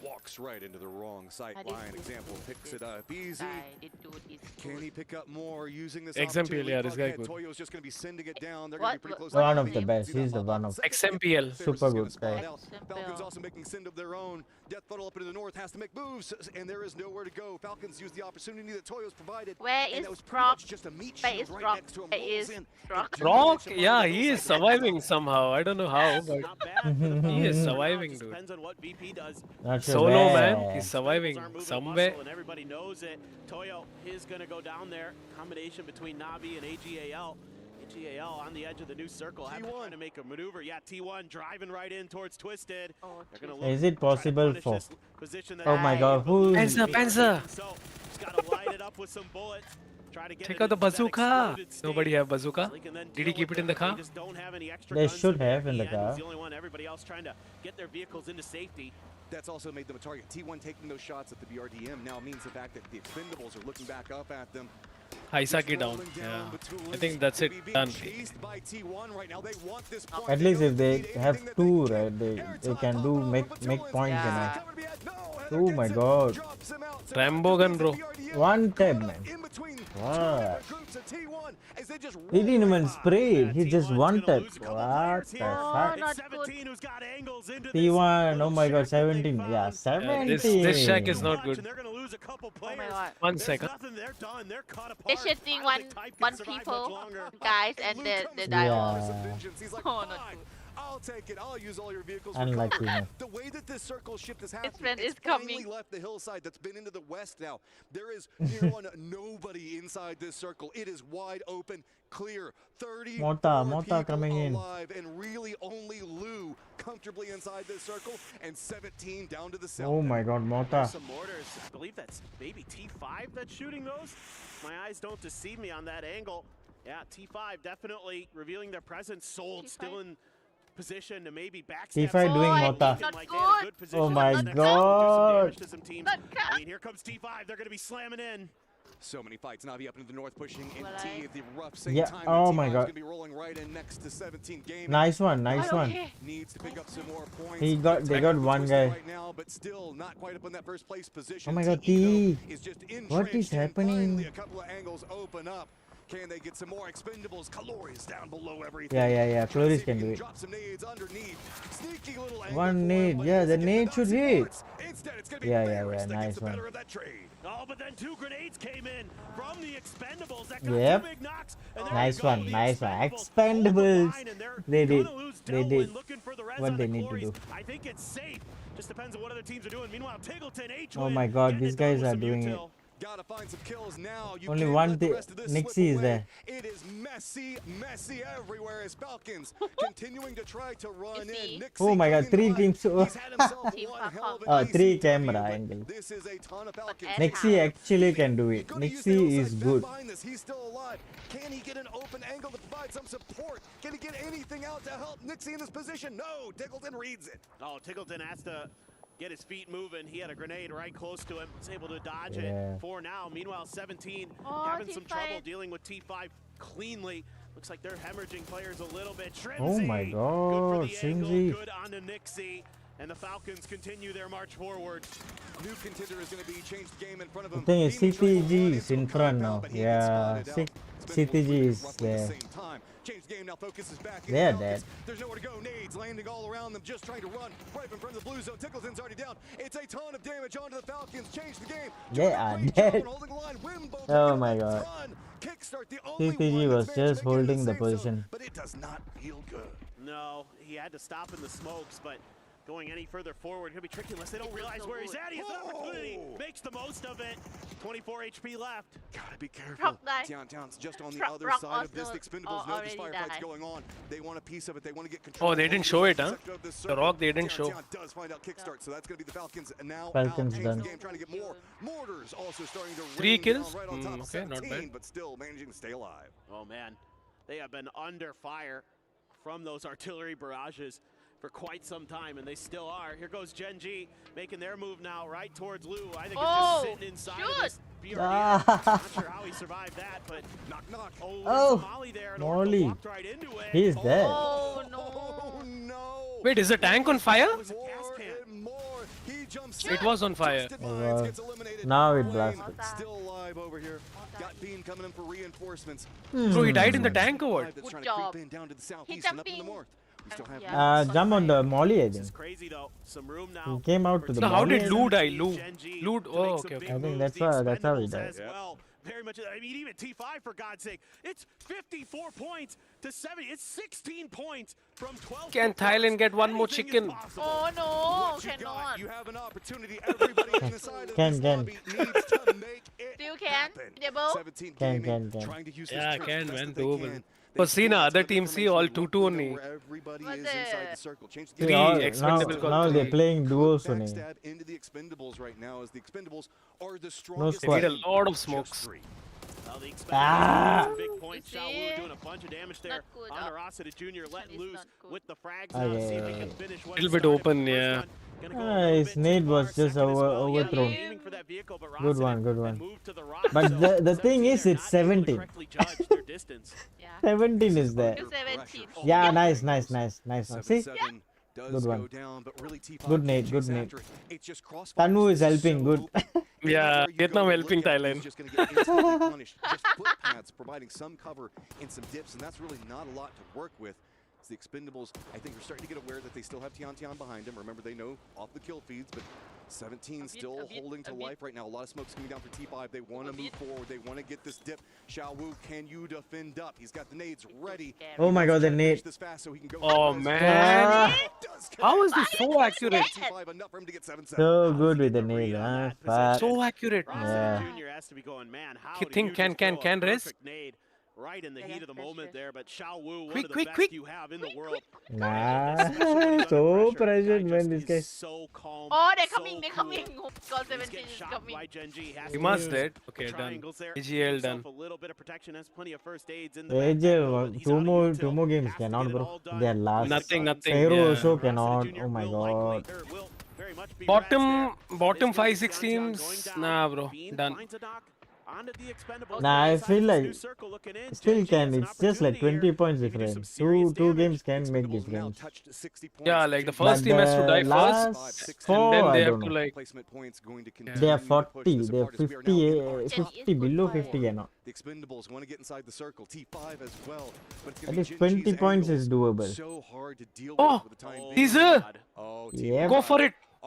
Walks right into the wrong sight That is line. good. Example picks it up easy. This dude is Can he pick up more using this XMPL, opportunity? yeah, this guy Buckhead, good. Toyo's just going to be sending it down. They're What? going to be pretty close. What One to of the the best. see that He's the pop one up. of XMPL. Ferris Super is gonna good spot guy. out. Falcons also making send of their own. Death funnel up into the north has to make moves, and there is nowhere to go. Falcons use the opportunity that Toyo's provided. Where and is that was pretty Rock? much just a meat Where shield is right Rock? next to him. Where Rolls is in. Rock? Rock? Yeah, he is surviving somehow. I don't know how, but Not bad for the Falcons. he is Just surviving, dude. Depends on what VP does. Not sure Solo, where. man. He's surviving Aren't moving a somewhere. muscle, and everybody knows it. Toyo is going to go down there. Combination between Navi and AGAL. AGAL on the edge of the new circle. Trying to make a maneuver. Yeah, T1 driving right in towards Twisted. They're gonna Is it try to possible punish for? this position that Oh my they god, have. who? Panzer. So just got to light it up with some bullets. Try to get Take it out the into that bazooka. exploded state. Nobody have bazooka. They can then Did he deal keep with it in the car? They just don't have any extra They guns should to bear. have in the Ian is car. the only one. Everybody else trying to get their vehicles into safety. That's also made them a target. T1 taking those shots at the BRDM now means the fact that the Expendables are looking back up at them. Haisaki down. Yeah. I think that's it. Done. At least if they have 2, right? They can do make points in it. Oh my god. Rambo gun, bro. 1 tab, man. What? He didn't even spray. He just 1 tap. What the fuck? T1. Oh my god. 17. Yeah, 17. This shack is not good. Oh my god. 1 second. They're shifting one people, guys, and they die all. Oh, not good. I'll take it. I'll use all your vehicles. Unlucky, man. The way that this circle shift has happened, friend it's is coming. finally left the hillside that's been into the west now. There is near one nobody inside this circle. It is wide open, clear. 30 Mota people coming in. alive, and really only Lou comfortably inside this circle, and 17 down to the south. Oh my god, Mota. Some mortars. I believe that's maybe T5 that's shooting those. My eyes don't deceive me on that angle. Yeah, T5 definitely revealing their presence. Sold still in position to maybe backstab. T5 doing Mota. Oh my god. I mean, here comes T5. They're going to be slamming in. So many fights. Navi up into the north, pushing in T at the rough same Yeah, time. oh and my T5's god. gonna be rolling right in next to 17 game. Nice one, nice one. Needs to pick up some more points. They got 1 guy. Right now, but still not quite up in that first place position. Oh my god, T T. is just What is entrenched, and happening? finally a couple of angles open up. Can they get some more Expendables? Calories down below everything. Yeah. Cloris can do it. Drop some nades underneath. Sneaky little angle 1 for him, nade. but Yeah, he's the gonna nade not should see hit. bullets. Instead, it's gonna be Yeah, Ferris that gets nice the one. better of that trade. Oh, but then 2 grenades came in from the Expendables. That got 2 big knocks. Nice one, nice one. Expendables. They did. What they need to do. I think it's safe. Just depends on what other teams are doing. Meanwhile, Tiggleton, H. Oh my God, these guys are doing it. Gotta find some kills now. You Only one thing. Nixie is there. It is messy everywhere as Falcons continuing to try to run in. Nixie Oh my God, 3 teams. He's had himself one hell of an 3 camera angle. This is a ton of Falcons. Nixie actually can do it. Nixie is good. He's still alive. Can he get an open angle to provide some support? Can he get anything out to help Nixie in this position? No, Tiggleton reads it. Oh, Tiggleton has to get his feet moving. He had a grenade right close to him. Was able to dodge it for now. Meanwhile, 17 having some trouble dealing with T5 cleanly. Looks like they're hemorrhaging players a little bit. Shrimsy, oh my God, Shrimsy. Good on to Nixie. And the Falcons continue their march forward. New contender is going to be changed the game in front of him. The thing is, CTG is in front now. Yeah, CTG is there. Change the game now, focuses back. They are dead. There's nowhere to go. Nades landing all around them, just trying to run right in front of the blue zone. Tickleton's already down. It's a ton of damage onto the Falcons. Change the game. They are dead. Oh my God. CTG was just holding the position. But it does not feel good. No, he had to stop in the smokes, but going any further forward could be tricky unless they don't realize where he's at. He has an opportunity, makes the most of it. 24 HP left. Gotta be careful. Downtown's just on the other side of this. The Expendables know this firefight's going on. They want a piece of it. They want to get control. Oh, they didn't show it, huh? The Rock, they didn't show. Does find out kickstart, so that's going to be the Falcons. And now Falcons done. Game, trying to get more. Mortars also starting to 3 kills. Right on top of Okay, not bad. But still managing to stay alive. Oh man, they have been under fire from those artillery barrages for quite some time, and they still are. Here goes Gen G making their move now right towards Lou. I think it's just sitting inside of this BRDM. Not sure how he survived that, but knock. Oh, Molly there. Molly. Right into it. He's dead. Oh no. Wait, is the tank on fire? Jumps it was on fire. Now it blasted. Still alive over here. Got Bean coming in for reinforcements. So he died in the tank or what? Good job. He jump on the Molly, I think. Crazy though. Some room now. He came out to the So how Molly. did Lou die? Lou. Oh, okay. I think that's how he died. Well, very much. I mean, even T5 for God's sake. It's 54 points to 70. It's 16 points from 12. Can Thailand get one more chicken? Oh no, cannot. You have an opportunity. Everybody on the side of Can. needs to make it Still can. Can. Trying to use Yeah, this can, best man. that they Doable. can. But see na, other teams see all 2-2 only. Everybody is inside the circle. Change the See, game. now they're playing duos only. Backstab into the Expendables right now, as the Expendables are the No strongest. squad. They need a lot of smokes. Well, the big point. Shao Wu doing a bunch of damage there. On Rossita Jr. letting loose with the frags now. See if he can finish Little bit open, yeah. His nade was just overthrown. Good one. But the thing is, it's 17. 17 is there. 17. Yeah, nice one. See? Good one. Good nade. Tanu is helping, good. Yeah, Vietnam helping Thailand. Just foot pads providing some cover in some dips, and that's really not a lot to work with. The Expendables, I think, are starting to get aware that they still have Tian behind them. Remember, they know off the kill feeds, but 17 still holding to life right now. A lot of smoke's coming down for T5. They want to move forward. They want to get this dip. Xiao Wu, can you defend up? He's got the nades ready. Oh my God, the nade. Oh man. How is this so accurate? So good with the nade, huh? So accurate. Yeah. Junior has to be going, man, how You think can risk? Right in the heat of the moment there, but Xiao Wu, one Quick, of the quick, best quick. you have in the world. Nah, so pressured, man, this guy. So calm. Oh, they're so coming. God, 17 is coming. He must dead. Okay, done. AGL done. A little bit of protection, has plenty of first aids in the AGL, two more games cannot, bro. They are last. Nothing. Pharaoh Yeah. also cannot. Oh my God. Bottom 5-6 teams. Nah, bro. Done. Nah, I feel like still can. It's just like 20 points difference. Two games can make difference. Yeah, like the first team has to die first, and then they have to like. They are 40. They are 50 below 50 cannot. The Expendables want to get inside the circle. T5 as well. But At least 20 points is doable. So hard to deal Oh, with for the time being. Caesar! Oh, Yep. Go for it.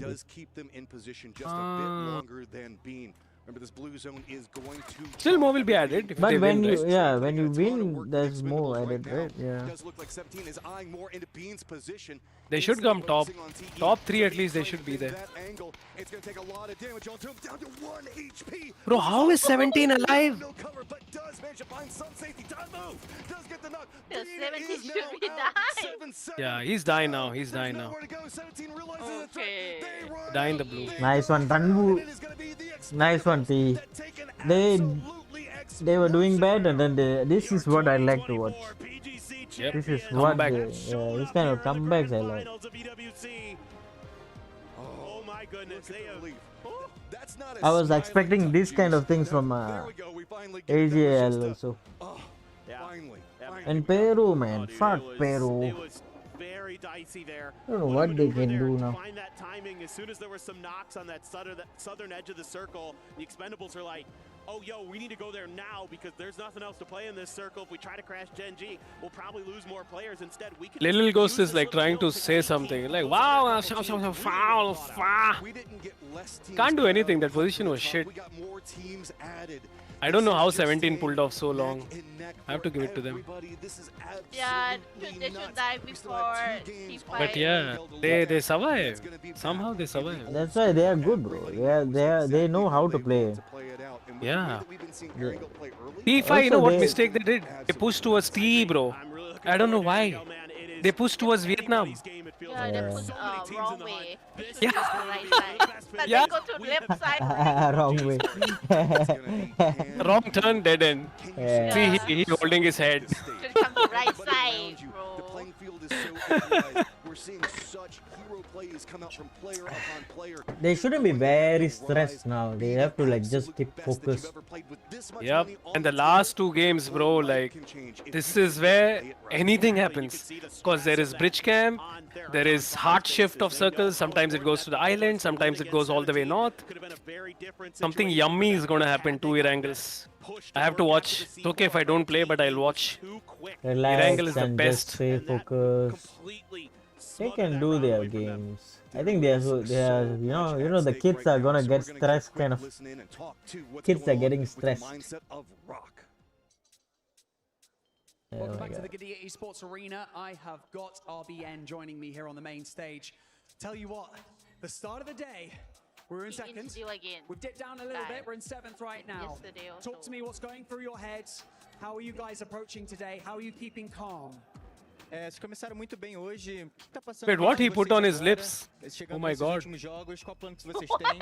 does keep them in position just a bit longer than Bean. Remember, this blue zone is going to still more will be added. But when you when you win, there's more added, right? Yeah. Does look like 17 is eyeing more into Bean's position. They should come top 3 at least. They should be there. It's going to take a lot of damage onto him, down to 1 HP. Bro, how is 17 alive? No cover, but does manage to find some safety. Does move. Does get the knock. 17 should be dying. Yeah, he's dying now. He's dying now. Okay. Dying the blue. Nice one, Tanvu. Nice one, T. They were doing bad, and then this is what I like to watch. Yep. This is what this kind of comebacks I like. Oh my goodness, they have. I was expecting this kind of things from AJL also. And Peru, man, fuck Peru. Very dicey there. I don't know what they can do now. Find that timing as soon as there were some knocks on that southern edge of the circle. The Expendables are like, oh, yo, we need to go there now because there's nothing else to play in this circle. If we try to crash Gen G, we'll probably lose more players. Instead, we can. Little Ghost is like trying to say something like, wow, foul. Can't do anything. That position was shit. I don't know how 17 pulled off so long. I have to give it to them. Yeah, they should die before T5. But yeah, they survive. Somehow they survive. That's why they are good, bro. They know how to play. Yeah. T5, you know what mistake they did? They pushed towards T, bro. I don't know why. They pushed towards Vietnam. Yeah, they pushed wrong way. Yeah. Right side. But Yeah. they go to left side. Wrong way. Wrong turn, dead end. Yeah. See, he holding his head. Should come to right side, bro. We're seeing such hero plays come out from player upon player. They shouldn't be very stressed now. They have to like just keep focused. Yep. And the last two games, bro, like this is where anything happens. Because there is bridge camp, there is hard shift of circles. Sometimes it goes to the island, sometimes it goes all the way north. Something yummy is gonna happen to Irangles. I have to watch. It's okay if I don't play, but I'll watch. Irangle is Relax the and best. just stay focused. They can do their games. I think they are you know the kids are gonna get stressed kind of. Kids are getting stressed. Welcome back to the Gadia Esports Arena. I have got RBN joining me here on the main stage. Tell you what, the start of the day, we're in second. We've dipped down a little bit. We're in seventh right now. Talk to me what's going through your heads. How are you guys approaching today? How are you keeping calm? Vocês começaram muito bem hoje. O que tá passando? Wait, what he put on his lips? Oh my god. Jogos, qual plano que vocês têm?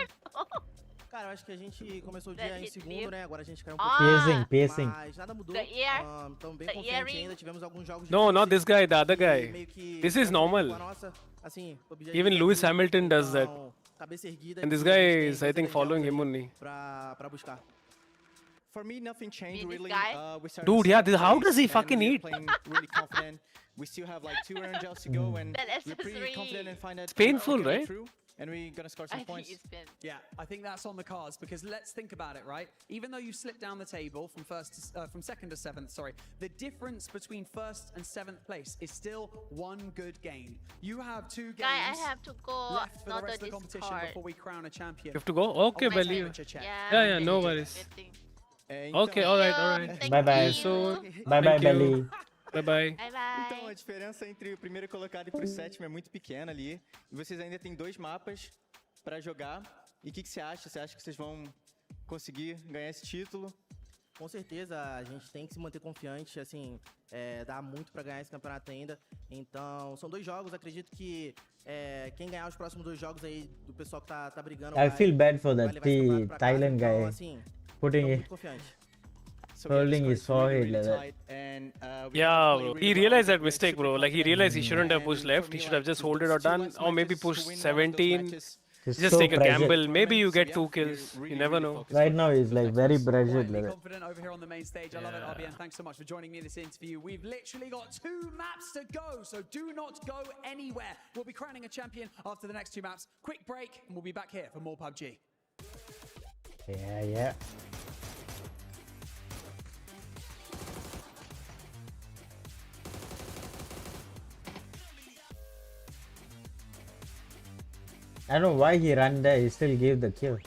Cara, eu acho que a gente começou o dia em segundo, né? Agora a gente caiu um pouquinho. Piercing. Mas nada mudou. Estamos bem confiantes ainda. Tivemos alguns jogos. No, not this guy, the other guy. This is normal. Even Lewis Hamilton does that. And this guy is, I think, following him only. Pra buscar. For me, nothing changed really. Dude, yeah, how does he fucking eat? Really confident. We still have like 2 rounds to go, and we're pretty confident and find that it's painful, right? Through, and we're gonna score some points. Yeah, I think that's on the cards because let's think about it, right? Even though you slipped down the table from second to seventh, sorry, the difference between first and seventh place is still one good game. You have 2 games I have to go left for the rest of the competition before we crown a champion. You have to go? Okay, Belly. Yeah, no worries. Okay, alright. Bye-bye. Bye-bye, Belly. Bye-bye. Então, a diferença entre o primeiro colocado e pro sétimo é muito pequena ali. E vocês ainda têm 2 mapas para jogar. E o que você acha? Você acha que vocês vão conseguir ganhar esse título? Com certeza, a gente tem que se manter confiante, assim, dá muito para ganhar esse campeonato ainda. Então, são 2 jogos, acredito que quem ganhar os próximos 2 jogos aí, do pessoal que tá brigando... I feel bad for that Thailand guy. Então, assim, putting it, holding his forehead like that. Yeah, bro. He realized that mistake, bro. Like, he realized he shouldn't have pushed left. He should have just hold it or done. Or maybe push 17. Just so take a pressured. gamble. Maybe you get 2 kills. You never know. Right now, he's like very pressured. Like that. Confident over here on the main stage. I love it, RBN. Thanks so much for joining me in this interview. We've literally got 2 maps to go, so do not go anywhere. We'll be crowning a champion after the next 2 maps. Quick break, and we'll be back here for more PUBG. Yeah. I don't know why he ran there, he still gave the kill.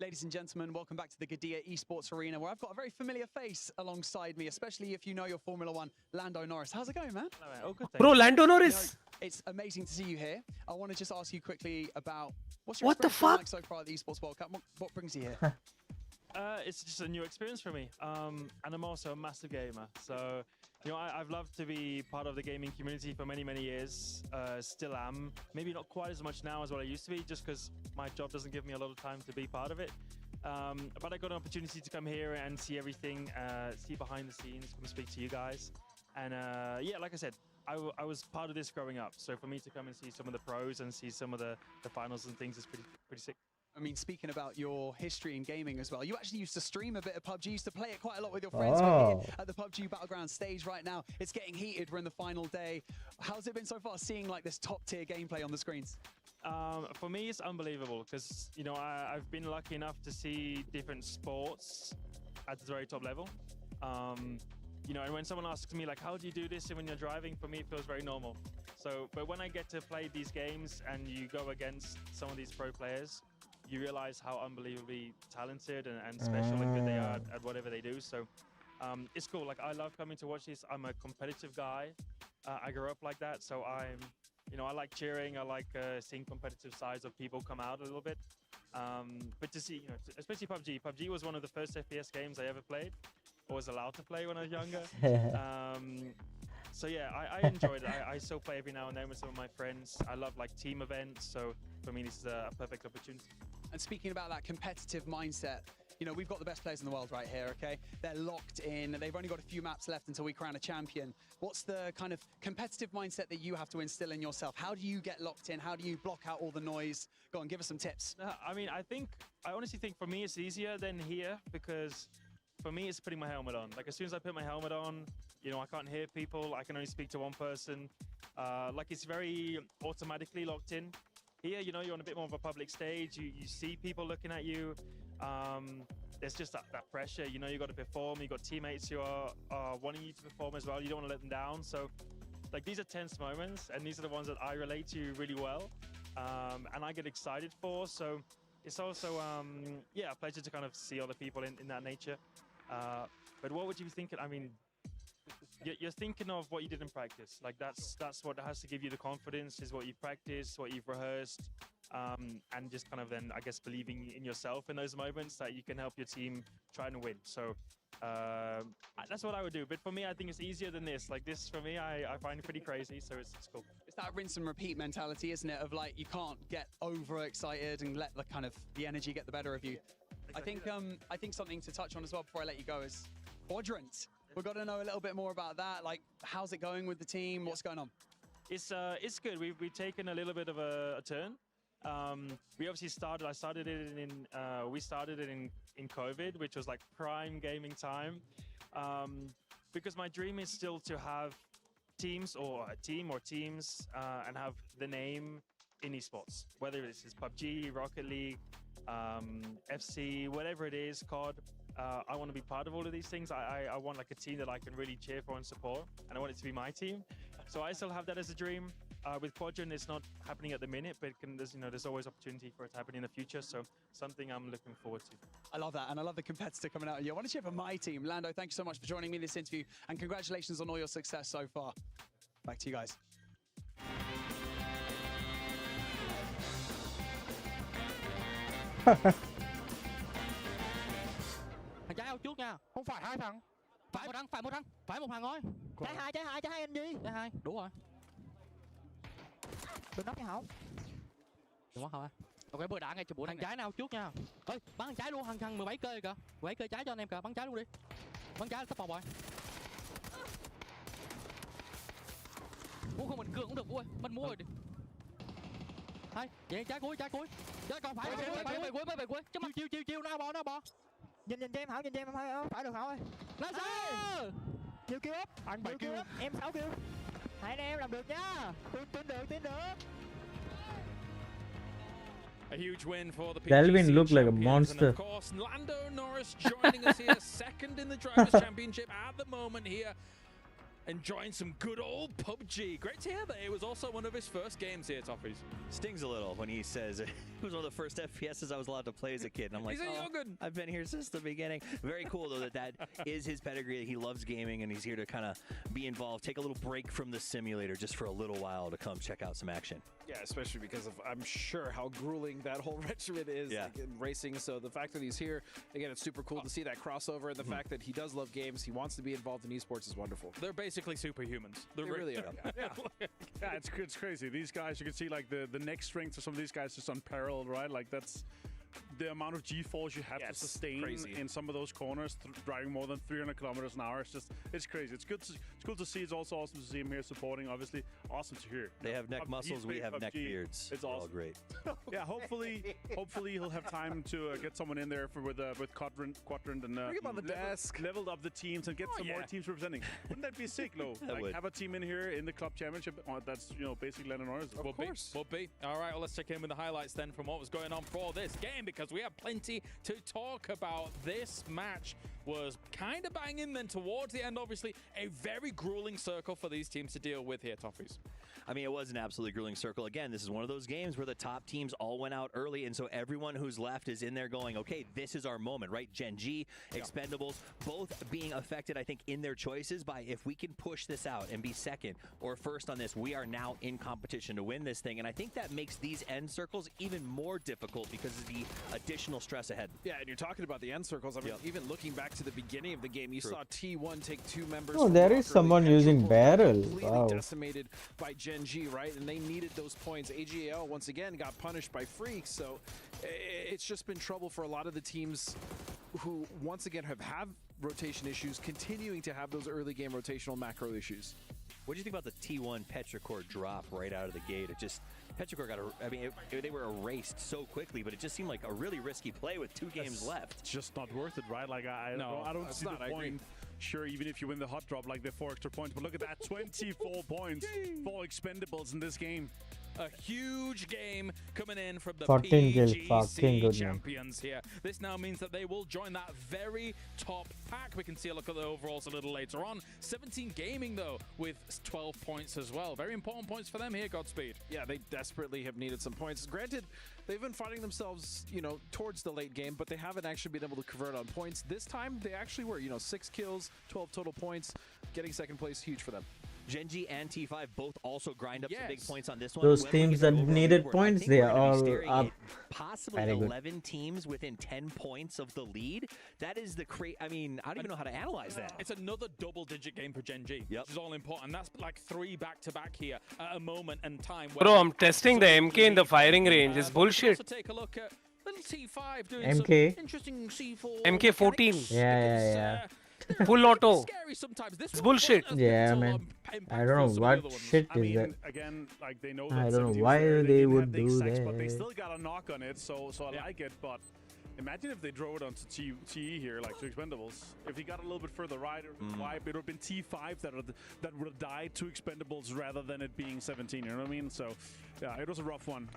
Ladies and gentlemen, welcome back to the Gadia Esports Arena, where I've got a very familiar face alongside me, especially if you know your Formula One, Lando Norris. How's it going, man? Hello, man. Oh, good, Bro, Lando Norris! It's amazing to see you here. I want to just ask you quickly about what's your experience been like so far at the Esports World Cup? What brings you here? It's just a new experience for me, and I'm also a massive gamer. So, you know, I've loved to be part of the gaming community for many, many years. Still am. Maybe not quite as much now as what I used to be, just because my job doesn't give me a lot of time to be part of it. But I got an opportunity to come here and see everything, see behind the scenes, come speak to you guys. And yeah, like I said, I was part of this growing up. So for me to come and see some of the pros and see some of the finals and things is pretty sick. I mean, speaking about your history in gaming as well, you actually used to stream a bit of PUBG, used to play it quite a lot with your friends. We're here at the PUBG battlegrounds stage right now. It's getting heated. We're in the final day. How's it been so far seeing like this top tier gameplay on the screens? For me, it's unbelievable because, you know, I've been lucky enough to see different sports at the very top level. You know, and when someone asks me like, how do you do this when you're driving? For me, it feels very normal. So, but when I get to play these games and you go against some of these pro players, you realize how unbelievably talented and special and good they are at whatever they do. So it's cool. Like, I love coming to watch this. I'm a competitive guy. I grew up like that. So you know, I like cheering. I like seeing competitive sides of people come out a little bit. But to see, you know, especially PUBG. PUBG was one of the first FPS games I ever played, or was allowed to play when I was younger. So yeah, I enjoyed it. I still play every now and then with some of my friends. I love like team events. So for me, this is a perfect opportunity. And speaking about that competitive mindset, you know, we've got the best players in the world right here, okay? They're locked in. They've only got a few maps left until we crown a champion. What's the kind of competitive mindset that you have to instill in yourself? How do you get locked in? How do you block out all the noise? Go on, give us some tips. I mean, I honestly think for me, it's easier than here because for me, it's putting my helmet on. Like, as soon as I put my helmet on, you know, I can't hear people. I can only speak to one person. Like, it's very automatically locked in. Here, you know, you're on a bit more of a public stage. You see people looking at you. There's just that pressure. You know, you got to perform. You got teammates who are wanting you to perform as well. You don't want to let them down. So, like, these are tense moments, and these are the ones that I relate to really well, and I get excited for. So, it's also, yeah, a pleasure to kind of see other people in that nature. But what would you be thinking? I mean, you're thinking of what you did in practice. Like, that's what has to give you the confidence, is what you've practiced, what you've rehearsed, and just kind of then, I guess, believing in yourself in those moments that you can help your team try and win. So that's what I would do. But for me, I think it's easier than this. Like, this, for me, I find it pretty crazy, so it's cool. It's that rinse and repeat mentality, isn't it? Of like, you can't get overexcited and let the energy get the better of you. Exactly. I think something to touch on as well before I let you go is Quadrant. We've got to know a little bit more about that. Like, how's it going with the team? What's going on? It's good. We've taken a little bit of a turn. We obviously started. We started it in COVID, which was like prime gaming time. Because my dream is still to have teams or a team or teams and have the name in esports, whether this is PUBG, Rocket League, FC, whatever it is, COD. I want to be part of all of these things. I want like a team that I can really cheer for and support, and I want it to be my team. So I still have that as a dream. With Quadrant, it's not happening at the minute, but there's always opportunity for it to happen in the future. So something I'm looking forward to. I love that, and I love the competitor coming out of you. I want to cheer for my team. Lando, thank you so much for joining me in this interview, and congratulations on all your success so far. Back to you guys. Thằng trái out trước nha, không phải hai thằng. Phải một thằng, phải một thằng, phải một thằng thôi. Trái hai anh gì? Trái hai, đủ rồi. Đừng nóc nha Hậu. Đừng quá Hậu à. Ok, bữa đã ngay cho bữa thằng trái nào trước nha. Ơi, bắn thằng trái luôn, thằng 17 cây kìa. 17 cây trái cho anh em kìa, bắn trái luôn đi. Bắn trái là sắp một rồi. Mua không mình cương cũng được vui, mình mua rồi đi. Hay, vậy trái cuối. Trái còn phải về cuối. Chiêu nào bò. Nhìn cho em Hảo, phải được Hảo ơi. Lên sao? Nhiều kêu up, anh 7 kêu, em 6 kêu. Hai anh em làm được nha. Tin được. A huge win for the Delvin PGC looked like a champions, monster. and of course, Lando Norris joining us here, second in the Drivers' Championship at the moment here. enjoying some good old PUBG. Great to hear that it was also one of his first games here, Toffees. Stings a little when he says it was one of the first FPSs I was allowed to play as a kid. And I'm like, I've been here since the beginning. Very cool, though, that is his pedigree. He loves gaming, and he's here to kind of be involved, take a little break from the simulator just for a little while to come check out some action. Yeah, especially because of, I'm sure, how grueling that whole regimen is like, in racing. So the fact that he's here, again, it's super cool to see that crossover, and the fact that he does love games, he wants to be involved in esports is wonderful. They're basically superhumans. They really are. Yeah, it's crazy. These guys, you can see like the neck strength of some of these guys is unparalleled, right? Like that's the amount of G-force you have to sustain in some of those corners, driving more than 300 kilometers an hour. It's crazy. It's good. It's cool to see. It's also awesome to see him here supporting. Obviously, awesome to hear. They have neck muscles. We have neck beards. It's awesome. All great. Yeah, hopefully he'll have time to get someone in there with Quadrant and bring him on the desk, leveled up the teams and get some more teams representing. Wouldn't that be sick, though? Like have a team in here in the club championship. That's basically Lennon Honors. Of course. Would be. All right. Well, let's check in with the highlights then from what was going on for this game, because we have plenty to talk about. This match was kind of banging, then towards the end, obviously, a very grueling circle for these teams to deal with here, Toffees. I mean, it was an absolutely grueling circle. Again, this is one of those games where the top teams all went out early, and so everyone who's left is in there going, okay, this is our moment, right? Gen G, Expendables, both being affected, I think, in their choices by if we can push this out and be second or first on this, we are now in competition to win this thing. And I think that makes these end circles even more difficult because of the additional stress ahead. Yeah, and you're talking about the end circles. I mean, even looking back to the beginning of the game, you saw T1 take 2 members. Oh, there is someone using barrel. Completely decimated by Gen G, right? And they needed those points. AGL once again got punished by Freaks, so it's just been trouble for a lot of the teams who once again have rotation issues, continuing to have those early game rotational macro issues. What do you think about the T1 Petrichor drop right out of the gate? It just, Petrichor got they were erased so quickly, but it just seemed like a really risky play with 2 games left. It's just not worth it, right? Like I don't see the point. Sure, even if you win the hot drop, like the 4 extra points, but look at that, 24 points for Expendables in this game. A huge game coming in from the 14 kills, PGC champions here. This now means that they will join that very top pack. We can see a look at the overalls a little later on. 17 Gaming, though, with 12 points as well. Very important points for them here, Godspeed. Yeah, they desperately have needed some points. Granted, they've been finding themselves, towards the late game, but they haven't actually been able to convert on points. This time, they actually were, 6 kills, 12 total points. Getting second place, huge for them. Gen G and T5 both also grind up some big points on this one. Those teams that needed points, they are all up. Possibly 11 teams within 10 points of the lead. That is the I mean, I don't even know how to analyze that. It's another double-digit game for Gen G, which is all important. That's like 3 back-to-back here at a moment in time. Bro, I'm testing the MK in the firing range. It's bullshit. Also take a look at little T5 doing MK. some interesting C4. MK14. Yeah. Full auto. It's bullshit. Yeah, man. I don't know what shit is that. Again, like they know I don't know why they would do that. But they that. still got a knock on it, so I like it. But imagine if they drove it onto TE here, like to Expendables. If he got a little bit further right, it would have been T5 that would have died to Expendables rather than it being 17. You know what I mean? So, yeah, it was a rough one.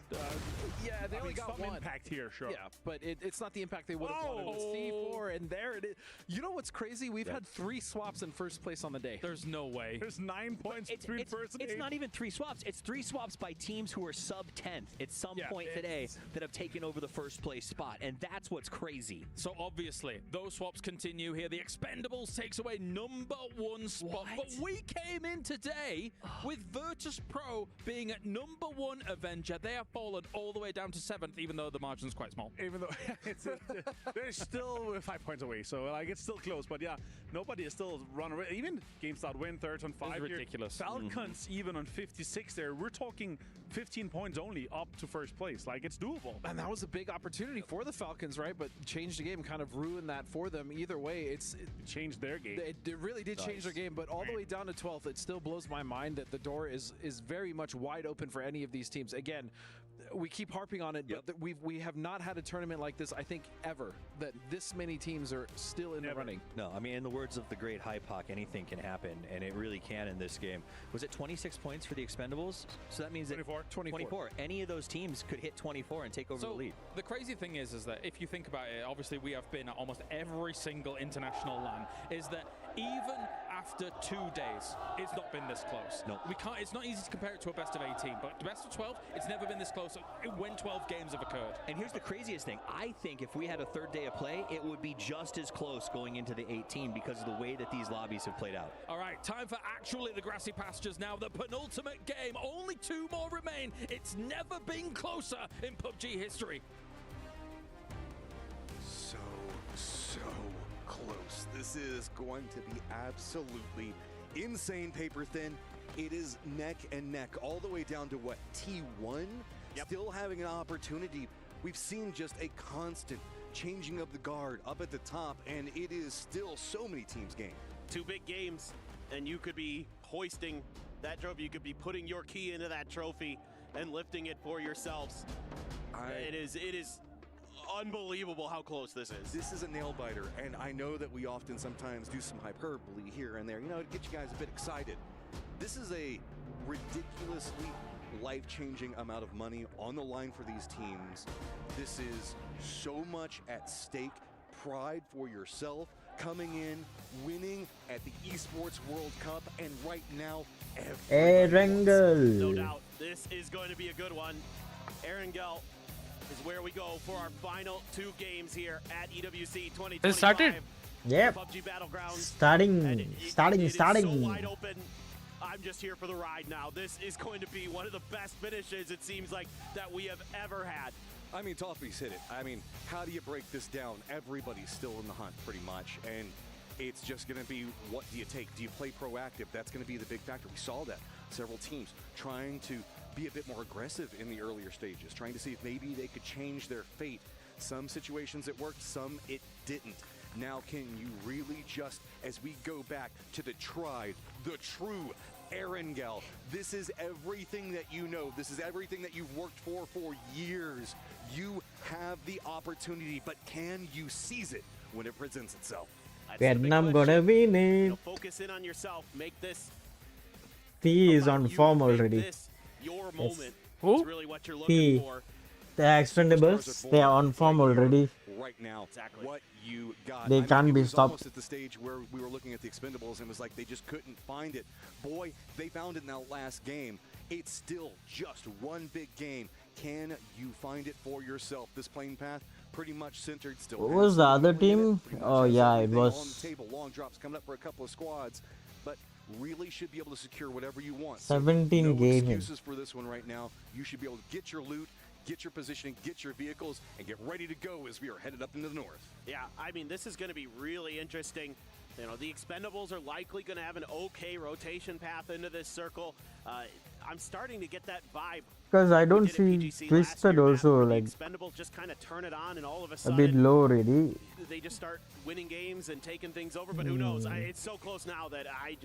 Yeah, they only got some one impact here, sure. Yeah, but it's not the impact they would have wanted. It's C4, and there it is. You know what's crazy? We've had 3 swaps in first place on the day. There's no way. There's 9 points between first and 8th. It's not even 3 swaps. It's 3 swaps by teams who are sub-10th at some point today that have taken over the first place spot, and that's what's crazy. So obviously, those swaps continue here. The Expendables takes away #1 spot. But we came in today with Virtus Pro being at #1 Avenger. They have fallen all the way down to 7th, even though the margin's quite small. Even though they're still 5 points away, so like it's still close. But yeah, nobody is still run away. Even GameStop win 3rd on 5. Ridiculous. Falcons even on 56 there. We're talking 15 points only up to first place. Like it's doable. And that was a big opportunity for the Falcons, right? But changed the game, kind of ruined that for them. Either way, it changed their game. It really did change their game, but all the way down to 12th, it still blows my mind that the door is very much wide open for any of these teams. Again, we keep harping on it, but we have not had a tournament like this, I think, ever, that this many teams are still in the running. No, I mean, in the words of the great Hypoc, anything can happen, and it really can in this game. Was it 26 points for the Expendables? So that means that 24. Any of those teams could hit 24 and take over the lead. The crazy thing is that if you think about it, obviously we have been at almost every single international LAN, is that even after 2 days, it's not been this close. No. We can't. It's not easy to compare it to a best of 18, but the best of 12, it's never been this close when 12 games have occurred. And here's the craziest thing. I think if we had a third day of play, it would be just as close going into the 18 because of the way that these lobbies have played out. All right, time for actually the grassy pastures now. The penultimate game. Only 2 more remain. It's never been closer in PUBG history. So close. This is going to be absolutely insane, paper thin. It is neck and neck all the way down to what, T1? Yep. Still having an opportunity. We've seen just a constant changing of the guard up at the top, and it is still so many teams game. 2 big games, and you could be hoisting that trophy. You could be putting your key into that trophy and lifting it for yourselves. It is unbelievable how close this is. This is a nail biter, and I know that we often sometimes do some hyperbole here and there, you know, to get you guys a bit excited. This is a ridiculously life-changing amount of money on the line for these teams. This is so much at stake. Pride for yourself, coming in, winning at the Esports World Cup, and right now, Erangel. No doubt, this is going to be a good one. Erangel is where we go for our final 2 games here at EWC 2025. It started. Yep. PUBG Battlegrounds. Starting. It is so wide open. I'm just here for the ride now. This is going to be one of the best finishes, it seems like, that we have ever had. I mean, Toffee's hit it. I mean, how do you break this down? Everybody's still in the hunt, pretty much, and it's just going to be, what do you take? Do you play proactive? That's going to be the big factor. We saw that. Several teams trying to be a bit more aggressive in the earlier stages, trying to see if maybe they could change their fate. Some situations it worked, some it didn't. Now, can you really just, as we go back to the tried, the true Erangel, this is everything that you know. This is everything that you've worked for years. You have the opportunity, but can you seize it when it presents itself? Vietnam gonna win it. Focus in on yourself. Make this. T is on form already. This your moment. Who? It's really what you're looking for. The expendables, they are on form already. Right now, exactly what you got. They can't be stopped. Almost at the stage where we were looking at the expendables and it was like they just couldn't find it. Boy, they found it in that last game. It's still just one big game. Can you find it for yourself? This plane path pretty much centered still. What was the other team? Oh yeah, it was. On the table, long drops coming up for a couple of squads, but really should be able to secure whatever you want. 17 no gaming. excuses for this one right now. You should be able to get your loot, get your positioning, get your vehicles, and get ready to go as we are headed up into the north. Yeah, I mean, this is going to be really interesting. You know, the expendables are likely going to have an okay rotation path into this circle. I'm starting to get that vibe. Because I don't see Twisted also, like, expendables just kind of turn it on and all of a a sudden bit low already. they just start winning games and taking things over, but who knows? It's so close now that I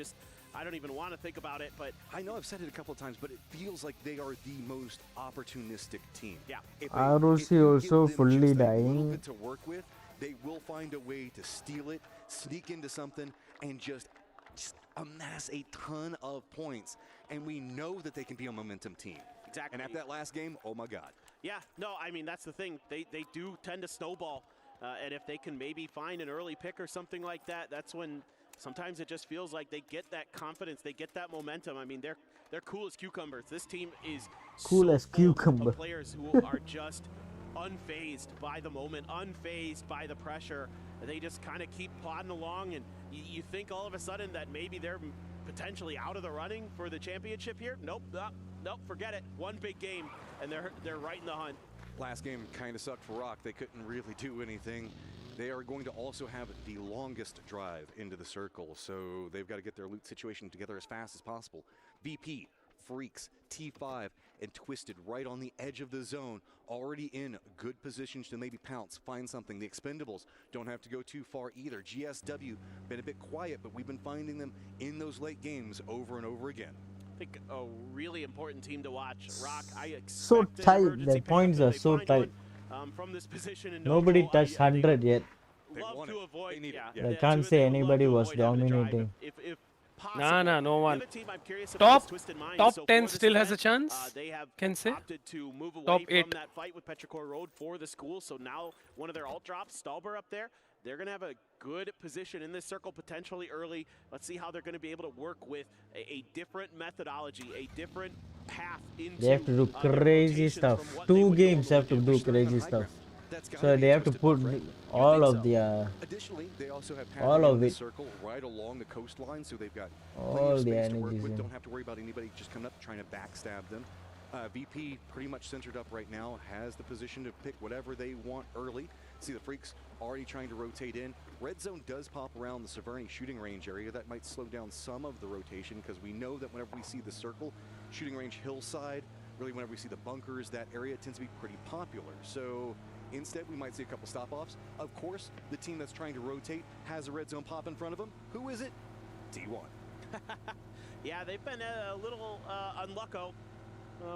don't even want to think about it. But I know I've said it a couple of times, but it feels like they are the most opportunistic team. Yeah. ROC also fully little dying. bit to work with, they will find a way to steal it, sneak into something, and just amass a ton of points. And we know that they can be a momentum team. Exactly. And after that last game, oh my God. Yeah, no, I mean, that's the thing. They do tend to snowball. And if they can maybe find an early pick or something like that, that's when sometimes it just feels like they get that confidence, they get that momentum. I mean, they're cool as cucumbers. This team is Cool as cucumber. of players who are just unfazed by the moment, unfazed by the pressure. They just kind of keep plodding along, and you think all of a sudden that maybe they're potentially out of the running for the championship here. Nope, forget it. One big game, and they're right in the hunt. Last game kind of sucked for Rock. They couldn't really do anything. They are going to also have the longest drive into the circle, so they've got to get their loot situation together as fast as possible. VP, Freaks, T5, and Twisted right on the edge of the zone, already in good positions to maybe pounce, find something. The Expendables don't have to go too far either. GSW, been a bit quiet, but we've been finding them in those late games over and over again. I think a really important team to watch. Rock, I expect So tight, their points are so tight. From this position in Nobody neutral, touched 100 yet. love to avoid, I can't say anybody was dominating. If Nah, nah, no one. The other team I'm curious about is Twisted Minds. Top So 10 for this still has a event, chance. They have Can say. opted to move away Top from 8. that fight with Petrichor Road for the school. So now one of their alt drops, Stalber up there, they're going to have a good position in this circle potentially early. Let's see how they're going to be able to work with a different methodology, a different path into. They have to do crazy stuff. 2 games have to do crazy stuff. So they have to put all of the Additionally, they also have all of it. circle right along the coastline, so they've got All the space to work energies with. in. Don't have to worry about anybody just coming up trying to backstab them. VP pretty much centered up right now, has the position to pick whatever they want early. See the Freaks already trying to rotate in. Red zone does pop around the Severny shooting range area. That might slow down some of the rotation because we know that whenever we see the circle, shooting range hillside, really whenever we see the bunkers, that area tends to be pretty popular. So instead, we might see a couple stop-offs. Of course, the team that's trying to rotate has a red zone pop in front of them. Who is it? T1. Yeah, they've been a little unlucko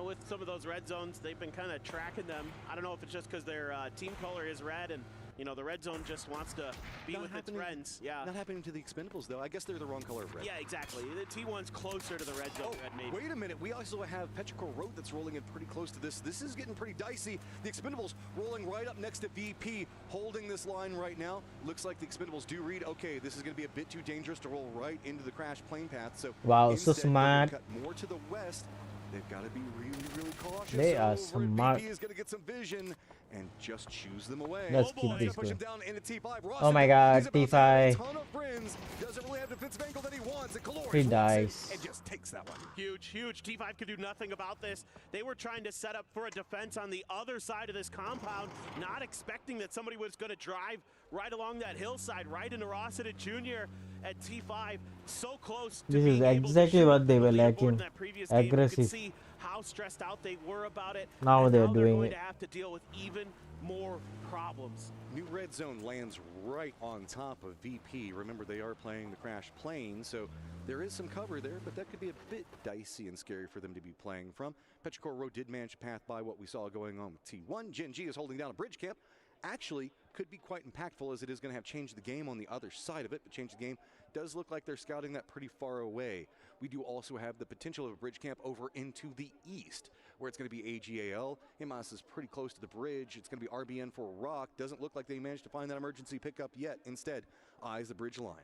with some of those red zones. They've been kind of tracking them. I don't know if it's just because their team color is red and, you know, the red zone just wants to be with its friends. Yeah. Not happening to the Expendables, though. I guess they're the wrong color of red. Yeah, exactly. The T1's closer to the red zone red, maybe. Wait a minute. We also have Petrichor Road that's rolling in pretty close to this. This is getting pretty dicey. The Expendables rolling right up next to VP, holding this line right now. Looks like the Expendables do read, okay, this is going to be a bit too dangerous to roll right into the crash plane path. So wow, so instead, smart. cut more to the west. They've got to be really, really cautious. They are over smart. VP is going to get some vision and just choose them away. Let's keep this Push him going. down into T5. Oh my god, T5. Ton of friends. Doesn't really have the defensive angle that he wants. And Caloric He wants it dies. and just takes that one. Huge, huge. T5 could do nothing about this. They were trying to set up for a defense on the other side of this compound, not expecting that somebody was going to drive right along that hillside, right into Rossiter Jr. at T5. So close to This is being able to exactly shoot what they were the lead board in lacking. that previous game. You could Aggressive. see how stressed out they were about it. Now and they're now doing going it. to have to deal with even more problems. New red zone lands right on top of VP. Remember, they are playing the crash plane, so there is some cover there, but that could be a bit dicey and scary for them to be playing from. Petrichor Road did manage to path by what we saw going on with T1. Gen G is holding down a bridge camp. Actually, could be quite impactful as it is going to have changed the game on the other side of it, but change the game does look like they're scouting that pretty far away. We do also have the potential of a bridge camp over into the east, where it's going to be AGAL. Himas is pretty close to the bridge. It's going to be RBN for Rock. Doesn't look like they managed to find that emergency pickup yet. Instead, eyes the bridge line.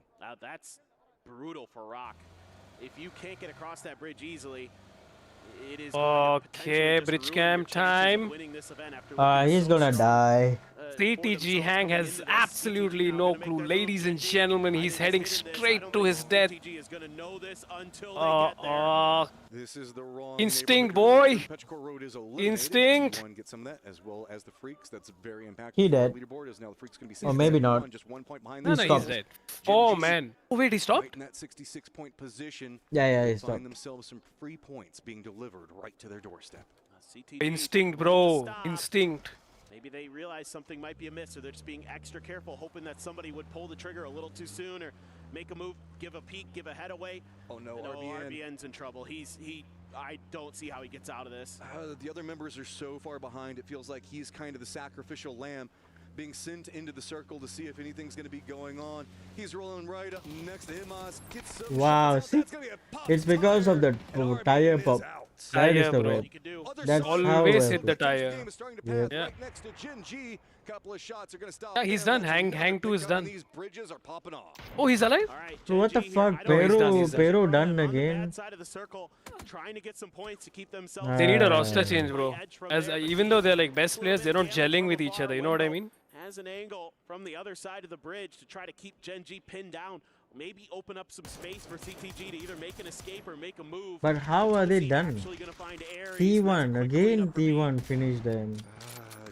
That's brutal for Rock. If you can't get across that bridge easily, it is okay, bridge camp time. He's gonna die. CTG Hang has absolutely no clue. Ladies and gentlemen, he's heading straight to his death. This is the wrong Instinct, boy. Petrichor Road is eliminated. Instinct. One gets some of that, as well as the Freaks. That's very impactful. He for dead. the leaderboard, as now the Freaks going to be Or maybe not. 61, just 1 point behind No, them. no, he's dead. Oh man. Oh wait, he Right stopped? in that 66-point position. Yeah, he they stopped. find themselves some free points being delivered right to their doorstep. Instinct, bro. Instinct. Maybe they realize something might be amiss, or they're just being extra careful, hoping that somebody would pull the trigger a little too soon, or make a move, give a peek, give a head away. Oh no, RBN's in trouble. I don't see how he gets out of this. The other members are so far behind, it feels like he's kind of the sacrificial lamb being sent into the circle to see if anything's going to be going on. He's rolling right up next to Himas. Gets some Wow, shots. see, That's gonna be a pop it's because of the tire pop. That is the way. That's how Always hit the tire. Yeah. Yeah. Right next to Gen G. Couple of shots are going to stop. Yeah, he's there. done. Once Hang another 2 is pickup, done. and These bridges are popping off. Oh, he's alive? So what the fuck? No, he's done, he's done. Pero done On the again. bad side of the circle, trying to get some points to keep themselves. They need a roster change, bro. As even though they're like best players, they're not gelling with each other. You know what I mean? Has an angle from the other side of the bridge to try to keep Gen G pinned down. Maybe open up some space for CTG to either make an escape or make a move. But how are they done? T1 again. T1 finished them.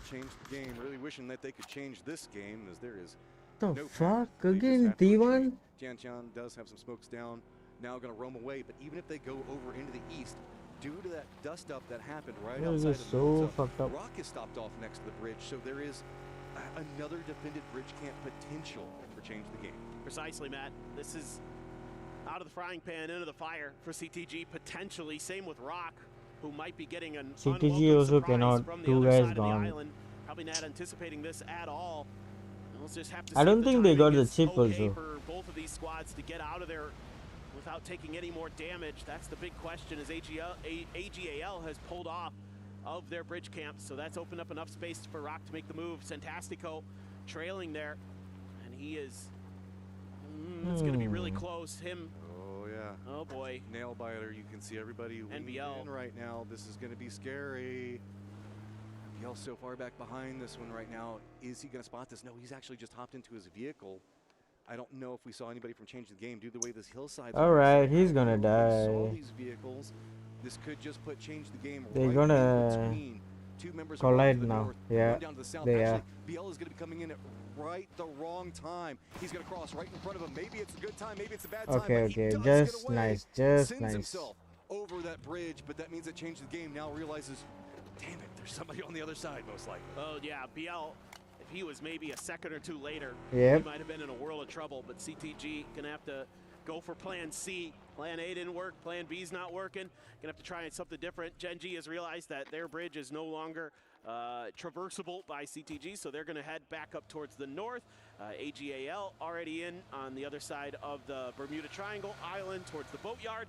Changed the game. Really wishing that they could change this game, as there is The no fuck They just again? have to T1. retreat. Jianchan does have some smokes down. Now going to roam away. But even if they go over into the east, due to that dust up that happened right This outside is of the so zone, fucked up. Rock is stopped off next to the bridge, so there is another defended bridge camp potential for change the game. Precisely, Matt. This is out of the frying pan into the fire for CTG potentially. Same with Rock, who might be getting an CTG unwelcome also surprise cannot. from the 2 other guys side of the gone. island. Probably not anticipating this at all. We'll just have to I see don't if the think they got timing the is chip okay also. for both of these squads to get out of their without taking any more damage. That's the big question, as AGAL has pulled off of their bridge camp, so that's opened up enough space for Rock to make the move. Santastico trailing there, and he is, it's going to be really close. Oh, yeah. Oh, boy. Nail biter. You can see everybody leaning in right now. This is going to be scary. NBL so far back behind this one right now. Is he going to spot this? No, he's actually just hopped into his vehicle. I don't know if we saw anybody from changing the game due to the way this hillside. All right, he's gonna Saw die. these vehicles. This could just change the game. They're right gonna in between. Two members collide to the now. north, Yeah, one down to the south. they Actually, are. BL is going to be coming in at right the wrong time. He's going to cross right in front of him. Maybe it's a good time, maybe it's a bad time. Okay, but he okay, does just get away. nice, just Sends nice. himself over that bridge, but that means it changed the game. Now realizes, damn it, there's somebody on the other side, most likely. Oh, yeah, BL, if he was maybe a second or two later, Yep. he might have been in a world of trouble, but CTG going to have to go for plan C. Plan A didn't work, plan B's not working. Going to have to try something different. Gen G has realized that their bridge is no longer traversable by CTG, so they're going to head back up towards the north. AGAL already in on the other side of the Bermuda Triangle Island towards the boatyard.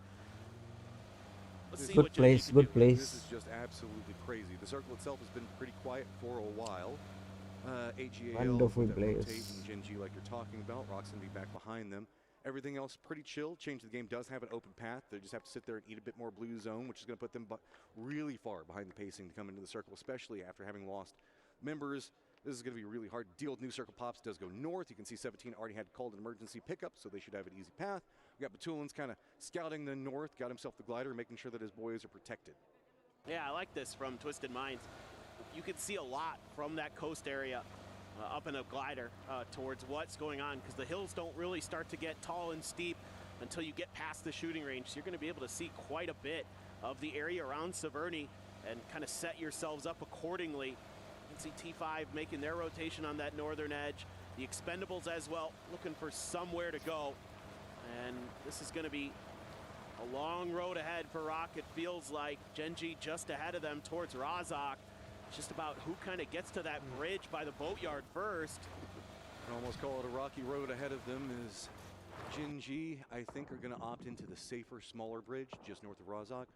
Let's see Good what Gen G place, can good do. This place. is just absolutely crazy. The circle itself has been pretty quiet for a while. AGAL Wonderful with that place. rotate and Gen G like you're talking about. Rock's going to be back behind them. Everything else pretty chill. Change the game does have an open path. They just have to sit there and eat a bit more blue zone, which is going to put them really far behind the pacing to come into the circle, especially after having lost members. This is going to be really hard to deal with. New circle pops does go north. You can see 17 already had called an emergency pickup, so they should have an easy path. We got Batulins kind of scouting the north, got himself the glider, making sure that his boys are protected. Yeah, I like this from Twisted Minds. You can see a lot from that coast area up in a glider towards what's going on, because the hills don't really start to get tall and steep until you get past the shooting range. So you're going to be able to see quite a bit of the area around Severny and kind of set yourselves up accordingly. You can see T5 making their rotation on that northern edge. The Expendables as well, looking for somewhere to go. And this is going to be a long road ahead for Rock. It feels like Gen G just ahead of them towards Razak. It's just about who kind of gets to that bridge by the boatyard first. I can almost call it a rocky road ahead of them. Is Gen G, I think, are going to opt into the safer, smaller bridge just north of Razak.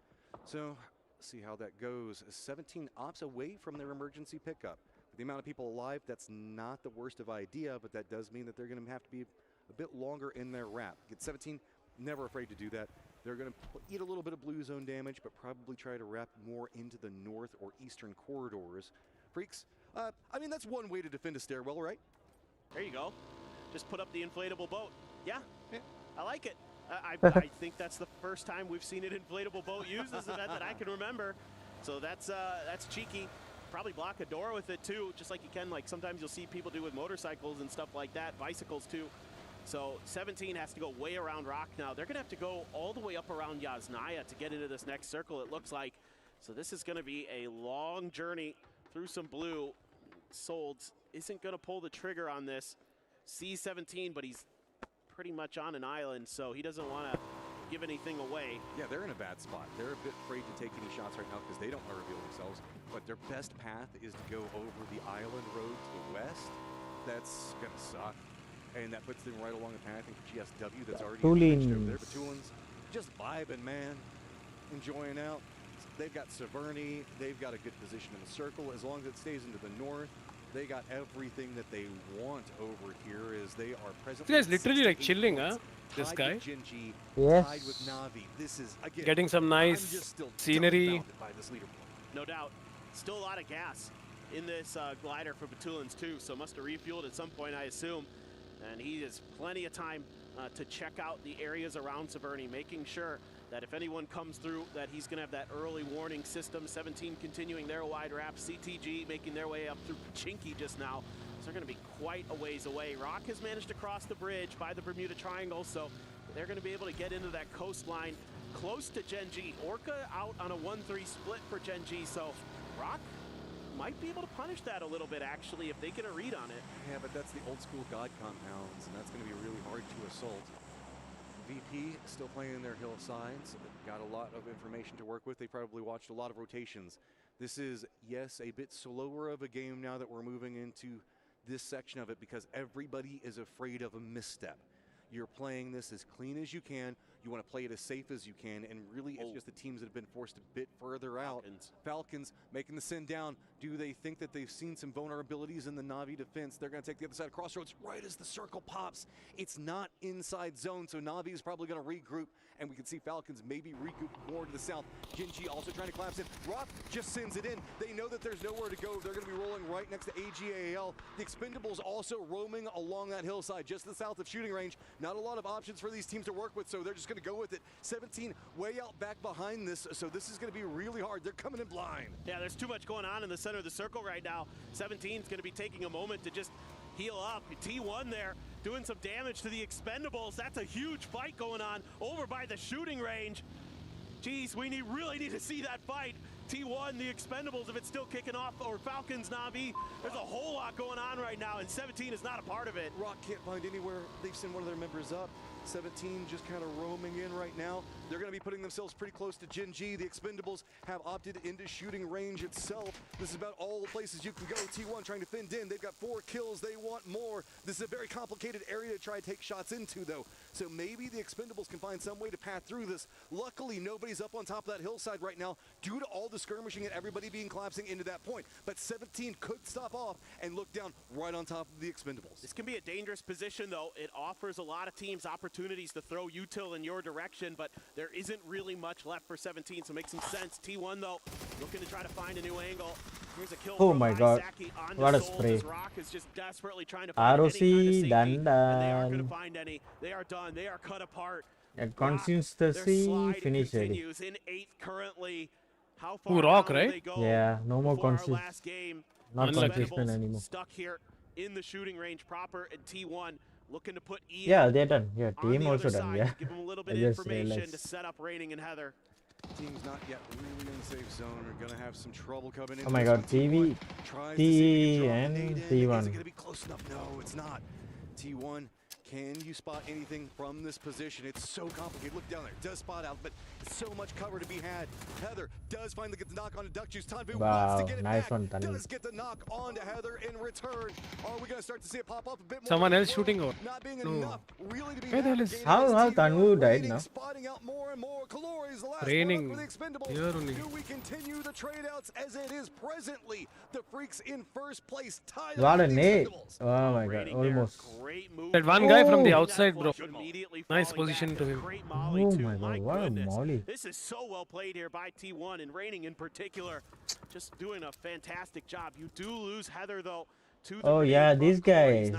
So see how that goes. 17 ops away from their emergency pickup. With the amount of people alive, that's not the worst of idea, but that does mean that they're going to have to be a bit longer in their wrap. Get 17, never afraid to do that. They're going to eat a little bit of blue zone damage, but probably try to wrap more into the north or eastern corridors. Freaks, I mean, that's one way to defend a stairwell, right? There you go. Just put up the inflatable boat. Yeah, I like it. I think that's the first time we've seen an inflatable boat used this event that I can remember. So that's cheeky. Probably block a door with it too, just like you can, like sometimes you'll see people do with motorcycles and stuff like that, bicycles too. So 17 has to go way around Rock now. They're going to have to go all the way up around Yasnaya to get into this next circle, it looks like. So this is going to be a long journey through some blue. Solds isn't going to pull the trigger on this. C17, but he's pretty much on an island, so he doesn't want to give anything away. Yeah, they're in a bad spot. They're a bit afraid to take any shots right now because they don't want to reveal themselves. But their best path is to go over the island road to the west. That's going to suck. And that puts them right along the path. I think GSW that's already entrenched over there. Batulins just vibing, man. Enjoying out. They've got Severny. They've got a good position in the circle. As long as it stays into the north, they got everything that they want over here as they are presently. This guy's literally like chilling, huh? This guy. Yes. Tied with Navi. This is, again, Getting some nice scenery. by this leaderboard. No doubt. Still a lot of gas in this glider for Batulins too, so must have refueled at some point, I assume. And he has plenty of time to check out the areas around Severny, making sure that if anyone comes through, that he's going to have that early warning system. 17 continuing their wide wrap. CTG making their way up through Pachinki just now. So they're going to be quite a ways away. Rock has managed to cross the bridge by the Bermuda Triangle, so they're going to be able to get into that coastline close to Gen G. Orca out on a 1-3 split for Gen G, so Rock might be able to punish that a little bit, actually, if they get a read on it. Yeah, but that's the old school God compounds, and that's going to be really hard to assault. VP still playing their hillsides. Got a lot of information to work with. They probably watched a lot of rotations. This is, yes, a bit slower of a game now that we're moving into this section of it because everybody is afraid of a misstep. You're playing this as clean as you can. You want to play it as safe as you can, and really it's just the teams that have been forced a bit further out. Falcons making the send down. Do they think that they've seen some vulnerabilities in the Na'Vi defense? They're going to take the other side of Crossroads right as the circle pops. It's not inside zone, so Na'Vi is probably going to regroup, and we can see Falcons maybe regroup more to the south. Jinji also trying to collapse in. Rock just sends it in. They know that there's nowhere to go. They're going to be rolling right next to AGAL. The Expendables also roaming along that hillside just to the south of shooting range. Not a lot of options for these teams to work with, so they're just going to go with it. 17 way out back behind this, so this is going to be really hard. They're coming in blind. Yeah, there's too much going on in the center of the circle right now. 17 is going to be taking a moment to just heal up. T1 there doing some damage to the Expendables. That's a huge fight going on over by the shooting range. Geez, we really need to see that fight. T1, the Expendables, if it's still kicking off, or Falcons, Na'Vi. There's a whole lot going on right now, and 17 is not a part of it. Rock can't find anywhere. They've sent one of their members up. 17 just kind of roaming in right now. They're going to be putting themselves pretty close to Jinji. The Expendables have opted into shooting range itself. This is about all the places you can go. T1 trying to fend in. They've got 4 kills. They want more. This is a very complicated area to try to take shots into, though. So maybe the Expendables can find some way to path through this. Luckily, nobody's up on top of that hillside right now due to all the skirmishing and everybody being collapsing into that point. But 17 could stop off and look down right on top of the Expendables. This can be a dangerous position, though. It offers a lot of teams opportunities to throw util in your direction, but there isn't really much left for 17, so it makes some sense. T1, though, looking to try to find a new angle. Here's a kill. Oh my god, what a spray. Rock is just desperately trying to ROC safety, done. and they aren't going to find any. They are done. They are cut apart. At consistency, finish it. In 8th currently. How Who, far Rock, down right? do they go Yeah, no more before our consist. last game? Not The consistent Expendables anymore. Stuck here in the shooting range proper, and T1 looking to put Ian Yeah, they're done. Yeah, on team the also other done. side Yeah, to give him a little I bit of just information realized. to set up Raining and Heather. Team's not yet really in the safe zone. We're going to have some trouble coming in. Oh my god, TV, T and Is it T1. going to be close enough? No, it's not. T1, can you spot anything from this position? It's so complicated. Look down there. Does spot out, but so much cover to be had. Heather does finally get the knock on Duck Juice. Tanvu Wow, wants to get it nice back. one, Tanvu. Does get the knock on to Heather in return. Are we going to start to see it pop up a bit more? Someone else shooting or Not being no? enough really to be Where the hell is How Tanvu died now? spotting out more and more. Calori's the last Raining one up for the Expendables. here only. Do we continue the trade outs as it is presently? The Freaks in first place, tied What up a with the nade! Expendables. Oh my god, almost. That one guy from the Oh. outside, bro. Nice position to him. Oh my god, what a molly! This is so well played here by T1, and Raining in particular just doing a fantastic job. You do lose Heather, though. To the Oh yeah, these guys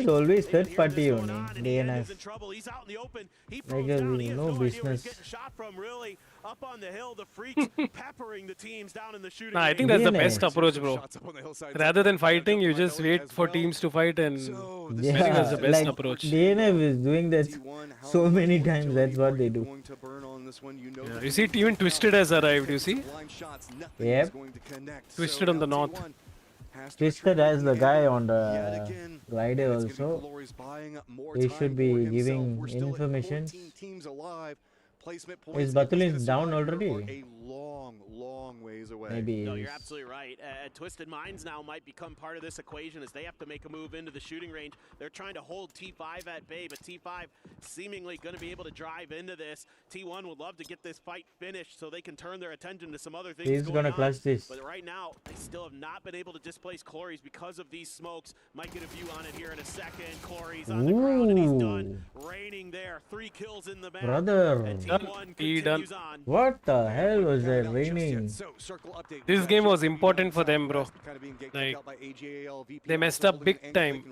always third party only. DNF. He's out in the open. He Like throws down. He has no no idea where he's business. getting shot from, really. Up on the hill, the Freaks peppering the teams down in the shooting Nah, I think range. that's the best approach, bro. Rather than fighting, you just wait for teams to fight, and I think that's the best like approach. DNF is doing that so many times. That's what they do. Yeah, you see, even Twisted has arrived. You see, Yep. Twisted on the north. Twisted as the guy on the glider also. They should be giving information. Teams alive. Placement Is points. Batulin down already? A long ways away. Maybe. No, you're absolutely right. Twisted Minds now might become part of this equation as they have to make a move into the shooting range. They're trying to hold T5 at bay, but T5 seemingly going to be able to drive into this. T1 would love to get this fight finished so they can turn their attention to some other things. He's gonna clutch this. But right now, they still have not been able to displace Clories because of these smokes. Might get a view on it here in a second. Clories on the ground, and he's done. Raining there. 3 kills in the map. Brother. And T1 continues on. What the hell was that raining? This game was important for them, bro. Like, they messed up big time.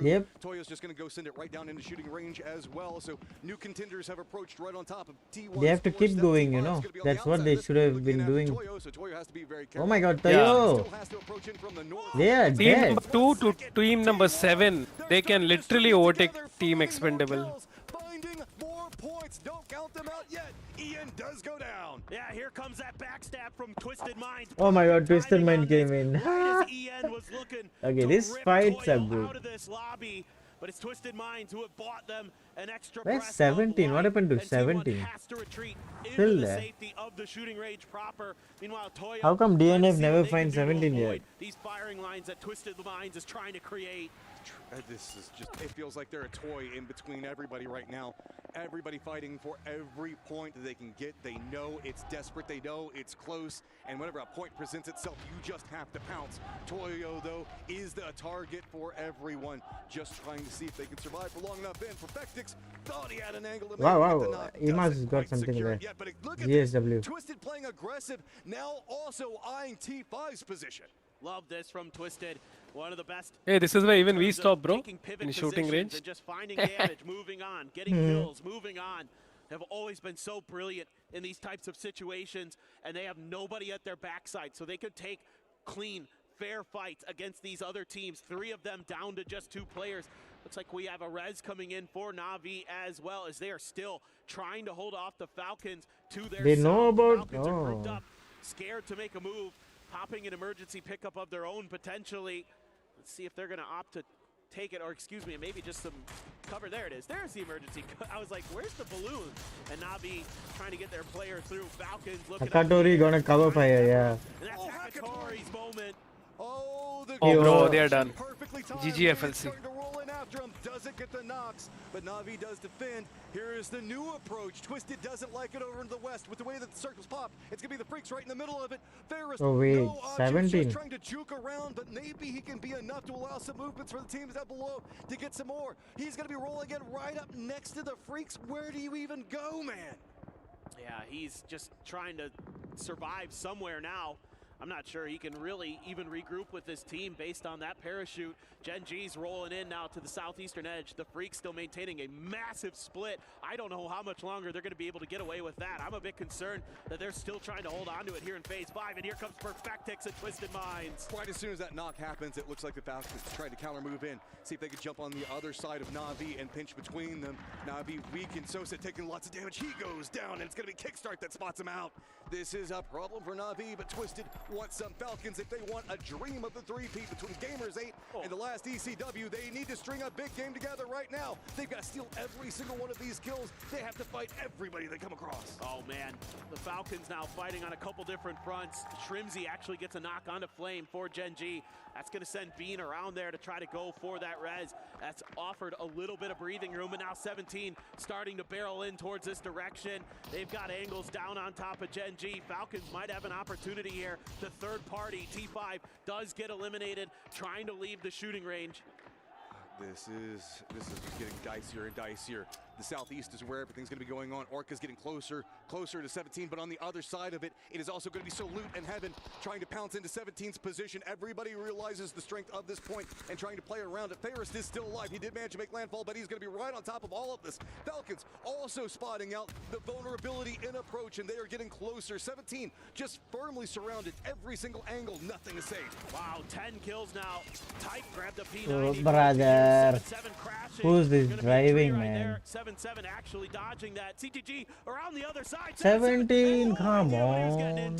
Yep. Toyo's just going to go send it right down into shooting range as well. So new contenders have approached right on top of T1. They have to keep going, you know. That's what they should have been doing. Oh my god, Yeah. Toyo! They are Team dead. number 2 to team number 7, they can literally overtake Team Expendable. Points, don't count them out yet. Ian does go down. Yeah, here comes that backstab from Twisted Minds. Oh my god, Twisted Mind came in. Right as Ian was looking Okay, to these rip fights are Toyo good. out of this lobby, but it's Twisted Minds who have bought them an extra Where's press 17? What happened to and T1 17? has to retreat into Still the there. safety of the shooting range proper. Meanwhile, Toyo How come trying to DNF see never what they can finds do to 17 yet? avoid these firing lines that Twisted Minds is trying to create. This is just, it feels like they're a toy in between everybody right now. Everybody fighting for every point that they can get. They know it's desperate, they know it's close, and whenever a point presents itself, you just have to pounce. Toyo, though, is the target for everyone, just trying to see if they can survive for long enough. And Perfectix thought he had an angle to Wow, Imas got something there. GSW. Twisted playing aggressive, now also eyeing T5's position. Love this from Twisted. One of the best. Hey, this is where even we stop, bro. In shooting range. And just finding damage, moving on, getting kills, moving on. Have always been so brilliant in these types of situations, and they have nobody at their backside, so they could take clean, fair fights against these other teams. 3 of them down to just 2 players. Looks like we have a res coming in for Na'Vi as well, as they are still trying to hold off the Falcons to their They know about. Falcons are grouped up, scared to make a move, popping an emergency pickup of their own potentially. Let's see if they're going to opt to take it, or excuse me, maybe just some cover. There it is. There's the emergency. I was like, where's the balloon? And Na'Vi trying to get their player through. Falcons looking Hakatori gonna cover fire, yeah. And that's Hakatori's moment. Oh, bro, they're done. GG FLC. Doesn't get the knocks, but Na'Vi does defend. Here is the new approach. Twisted doesn't like it over in the west. With the way that the circles pop, it's gonna be the Freaks right in the middle of it. Ferris, oh wait, no 17. just trying to juke around, but maybe he can be enough to allow some movements for the teams down below to get some more. He's gonna be rolling in right up next to the Freaks. Where do you even go, man? Yeah, he's just trying to survive somewhere now. I'm not sure he can really even regroup with this team based on that parachute. Gen G's rolling in now to the southeastern edge. The Freaks still maintaining a massive split. I don't know how much longer they're going to be able to get away with that. I'm a bit concerned that they're still trying to hold on to it here in phase 5. And here comes Perfectix and Twisted Minds. Right as soon as that knock happens, it looks like the Falcons trying to counter move in. See if they can jump on the other side of Na'Vi and pinch between them. Na'Vi weak and Sosa taking lots of damage. He goes down, and it's going to be Kickstart that spots him out. This is a problem for Na'Vi, but Twisted wants some Falcons if they want a dream of the three-peat between Gamers 8 and the last ECW. They need to string a big game together right now. They've got to steal every single one of these kills. They have to fight everybody they come across. Oh man, the Falcons now fighting on a couple different fronts. Shrimzy actually gets a knock onto Flame for Gen G. That's going to send Bean around there to try to go for that res. That's offered a little bit of breathing room, and now 17 starting to barrel in towards this direction. They've got angles down on top of Gen G. Falcons might have an opportunity here. The third party, T5, does get eliminated, trying to leave the shooting range. This is just getting dicier and dicier. The southeast is where everything's going to be going on. Orca's getting closer to 17, but on the other side of it, it is also going to be Salute and Heaven trying to pounce into 17's position. Everybody realizes the strength of this point and trying to play around it. Ferris is still alive. He did manage to make landfall, but he's going to be right on top of all of this. Falcons also spotting out the vulnerability in approach, and they are getting closer. 17 just firmly surrounded. Every single angle, nothing to say. Wow, 10 kills now. Type grabbed the P90. Oh, brother. Who's this driving, man? 7-7 actually dodging that. CTG around the other side. 17, come on.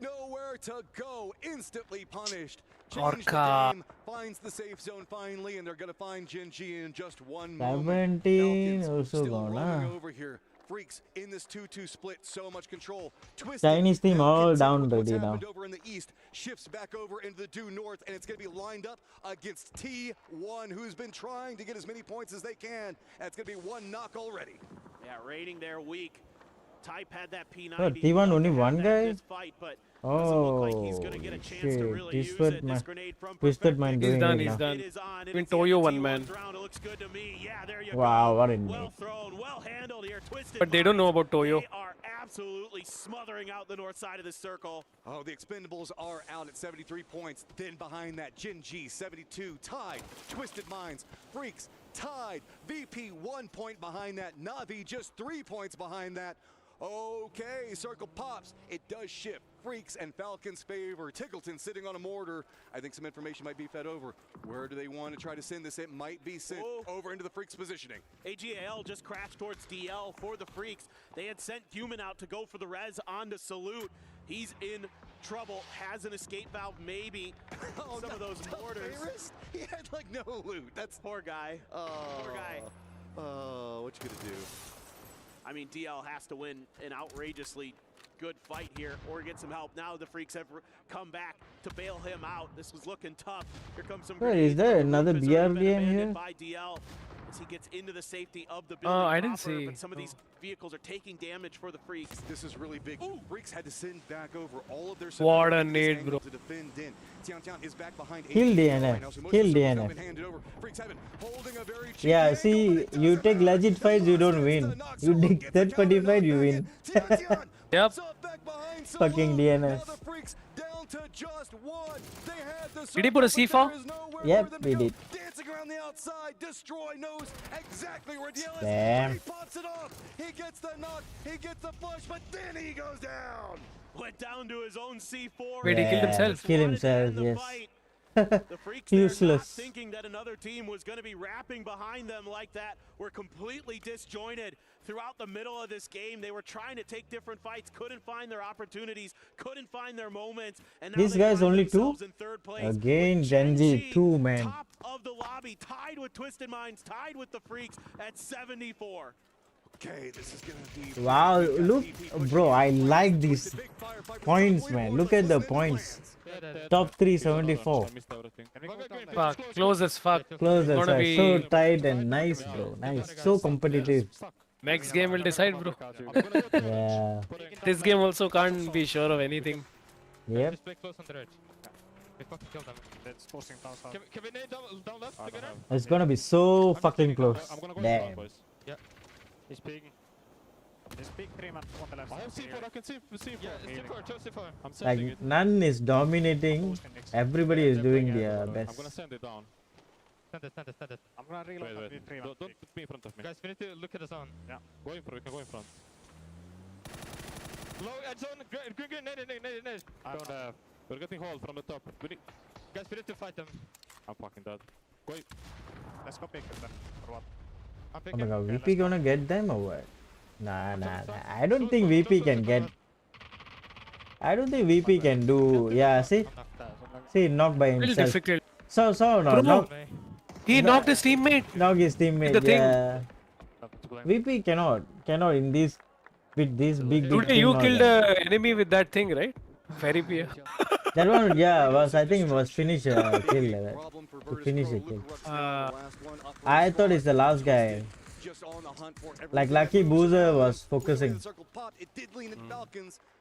Nowhere to go. Instantly punished. Orca. Finds the safe zone finally, and they're going to find Gen G in just one 17 moment. also still rolling gone. over here. Freaks in this 2-2 split, so much control. Twisted, Chinese team all down what's already now. happened over in the east shifts back over into the due north, and it's going to be lined up against T1, who's been trying to get as many points as they can. That's going to be one knock already. Yeah, rating their week. Type had that P90. Oh, T1 only one guy? Fight, but oh, shit. Twisted mind doing done, it he's now. done. Between Toyo, one man. Well Wow, what a thrown, well handled here. Twisted But they don't know about Toyo. They are absolutely smothering out the north side of the circle. Oh, the Expendables are out at 73 points. Then behind that, Gen G, 72, tied. Twisted Minds, Freaks, tied. VP, 1 point behind that. Na'Vi, just 3 points behind that. Okay, circle pops. It does shift. Freaks and Falcons favor. Tickleton sitting on a mortar. I think some information might be fed over. Where do they want to try to send this? It might be sent over into the Freaks positioning. AGAL just crashed towards DL for the Freaks. They had sent Human out to go for the res onto Salute. He's in trouble, has an escape valve maybe. Some of those mortars. He had like no loot. That's poor guy. Poor guy. Oh, what you gonna do? I mean, DL has to win an outrageously good fight here or get some help. Now the Freaks have come back to bail him out. This was looking tough. Here comes some Wait, is there another BR game here? by DL as he gets into the safety of the building. I didn't proper, see. but some of these vehicles are taking damage for the Freaks. This is really big. Freaks had to send back over all of their What a civilians nade, bro. to defend in. Tian Tian is back behind Kill AGL DNF. right now, so most Kill of the circles DNF. have been handed over. Freaks have it, holding a very cheeky Yeah, angle, see, but it you doesn't take matter. legit fights, you don't win. You take third party fight, you win. Yep. Fucking DNF. To just one. They had the Did he put a C4? Yep, we did. Dancing around the outside, Destroy knows exactly where DL is. Damn. He pops it off. He gets the knock. He gets the push, but then he goes down. Went down to his own C4. Wait, he killed himself. Kill himself, yes. The Freaks there not Useless. thinking that another team was going to be wrapping behind them like that. Were completely disjointed throughout the middle of this game. They were trying to take different fights, couldn't find their opportunities, couldn't find their moments. And now These they guys find only two? themselves in third place Again, with Genji, two, man. top of the lobby, tied with Twisted Minds, tied with the Freaks at 74. Okay, this is gonna be Wow, look, bro, I like these points, man. Look at the points. Top 374. Fuck, close as fuck. Close as Gonna fuck. be- So tight and nice, bro. Nice. So competitive. Next game will decide, bro. Yeah. This game also can't be sure of anything. Yep. Just play close on the right. We fucking kill them. That's forcing down south. Can we nade down left together? It's gonna be so fucking close. I'm gonna go Damn. boys. Yeah. He's peeking. He's peek 3 man on the left. I have C4, I can see C4. Yeah, C4, just C4. I'm sending Like, it. none is dominating. Everybody is doing their I'm best. gonna send it down. Send it. I'm gonna reload wait. 3 man. Don't put me in front of me. Guys, we need to look at the zone. Yeah. Go in front, we can go in front. Low edge zone, green, nade. I don't have. We're getting hold from the top. Guys, we need to fight them. I'm fucking dead. Go in. Let's go pick them. Or what? I'm Oh picking. my god, VP gonna get them or what? Nah. I don't think VP can get. I don't think VP can do. Yeah, see? See, knocked by Really himself. difficult. So, no. Bro, Knock, he knocked his teammate. knock his teammate. The thing. Yeah. VP cannot in this. With this big Today you killed an enemy with that thing, right? Fairy Pia. That one, yeah, I think it was finish kill. To finish a kill. I thought it's the last guy. Like Lucky Boozer was focusing.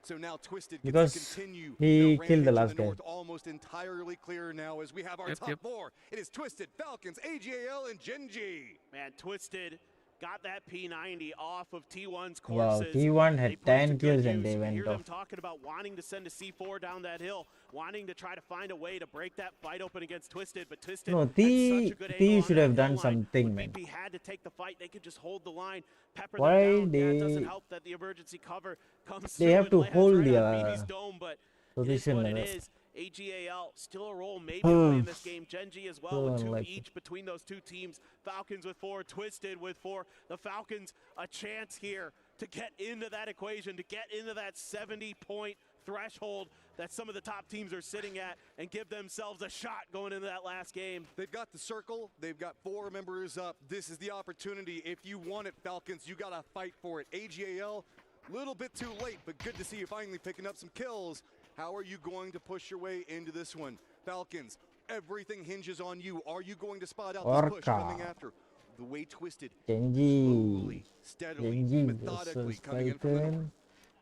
So now Twisted Because gets to continue he the killed the rampage last in the guy. north, almost entirely clear now as we have our top four. It is Twisted, Falcons, AGAL, and Genji. Man, Twisted got that P90 off of T1's Wow, courses. T1 had They put 10 to good kills and use. they You went hear them off. talking about wanting to send a C4 down that hill, wanting to try to find a way to break that fight open against Twisted, but Twisted No, had such T a good T angle should on have that done hill line. something, When man. BP had to take the fight, they could just hold the line, pepper Why them down. Yeah, it doesn't they- help that the emergency cover comes They through have and to lands hold right the on BB's dome, but position what it level. is. AGAL still a role maybe in this game. Genji as well So with 2 unlucky. each between those two teams. Falcons with 4, Twisted with 4. The Falcons a chance here to get into that equation, to get into that 70-point threshold that some of the top teams are sitting at and give themselves a shot going into that last game. They've got the circle. They've got 4 members up. This is the opportunity. If you want it, Falcons, you got to fight for it. AGAL, little bit too late, but good to see you finally picking up some kills. How are you going to push your way into this one? Falcons, everything hinges on you. Are you going to spot out this push Orca. coming after? The way Twisted, Genji. steadily, Genji methodically versus coming in from the north. Titan.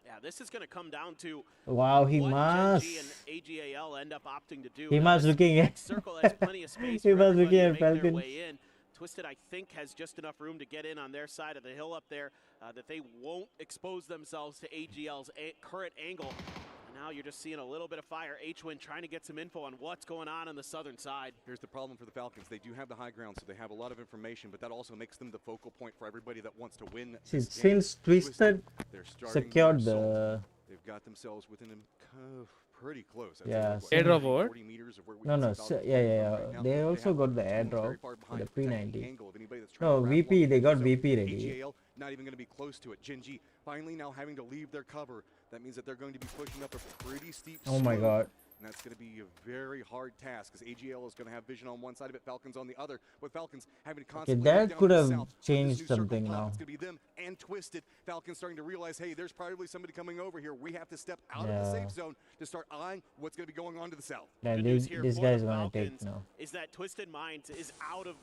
Yeah, this is going to come down to Wow, he what must. Genji and AGAL end up opting to do. He Now, must this looking at- next circle has plenty of space He for must everybody looking to at make their Falcons. way in. Twisted, I think, has just enough room to get in on their side of the hill up there that they won't expose themselves to AGL's current angle. And now you're just seeing a little bit of fire. H-Win trying to get some info on what's going on the southern side. Here's the problem for the Falcons. They do have the high ground, so they have a lot of information, but that also makes them the focal point for everybody that wants to win. this game. Since Twisted They're starting secured their assault. the. They've got themselves within them pretty close. I'd say Yeah. what, Airdrop 30, over? 40 meters of where we No, can no. see Falcons Yeah. right now. They also have got the very airdrop far for behind the to protect the P90. angle of anybody that's trying No, to wrap VP. along They got so VP ready. AGAL not even going to be close to it. Genji finally now having to leave their cover. That means that they're going to be pushing up a pretty steep Oh my slope. god. And that's going to be a very hard task because AGL is going to have vision on one side of it, Falcons on the other. With Falcons having to Okay, constantly look that down could to the have south with this changed new circle something pop. now. It's going to be them and Twisted. Falcons starting to realize, hey, there's probably somebody coming over here. We have to step out of the safe zone to start eyeing what's going to be going on to the south. Yeah, this guy's going to take now. Is that Twisted Minds is out of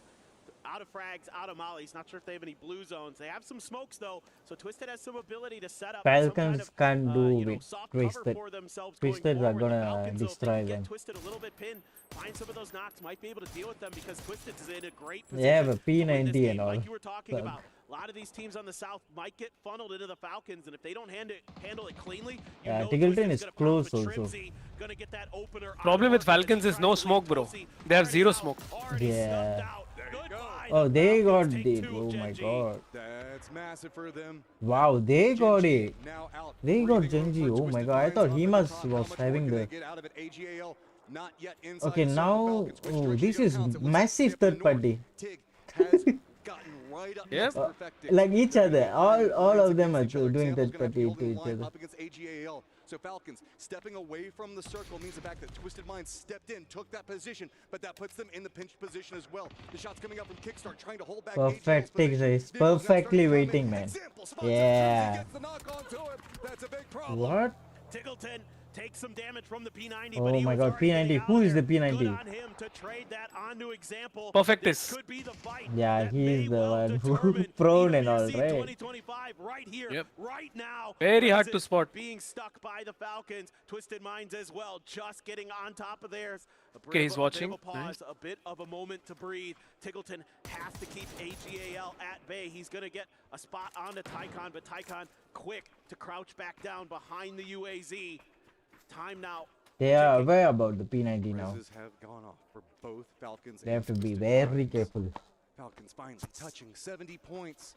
frags, out of mollies. Not sure if they have any blue zones. They have some smokes though, so Twisted has some ability to set up. Falcons can't do with Twisted. Twisted are gonna destroy them. Twisted a little bit pinned. Find some of those knocks. Might be able to deal with them because Twisted is in a great position. Yeah, but P90 and all. Like you were talking about. A lot of these teams on the south might get funneled into the Falcons, and if they don't handle it cleanly, yeah, Tiggleton is close also. Problem with Falcons is no smoke, bro. They have zero smoke. Yeah. Oh, they got it. Oh my god. That's massive for them. Wow, they got it. They got Genji. Oh my god. I thought he was having the. Okay, now this is massive third party. Yes. Like each other. All of them are doing third party to each other. Up against AGAL. So Falcons stepping away from the circle means the fact that Twisted Minds stepped in, took that position, but that puts them in the pinch position as well. The shots coming up from Kickstart trying to hold back. Perfect guys. Perfectly waiting, man. Yeah. That's a big problem. What? Tiggleton takes some damage from the P90. Oh my god, P90. Who is the P90? Perfectus. Yeah, he is the one who prone and all, right? Yep. Very hard to spot. Being stuck by the Falcons. Twisted Minds as well, just getting on top of theirs. Okay, he's watching. A bit of a moment to breathe. Tiggleton has to keep AGAL at bay. He's going to get a spot on the Tycon, but Tycon quick to crouch back down behind the UAZ. Time now. They are aware about the P90 now. Have gone off for both Falcons. They have to be very careful. Falcons finally touching 70 points.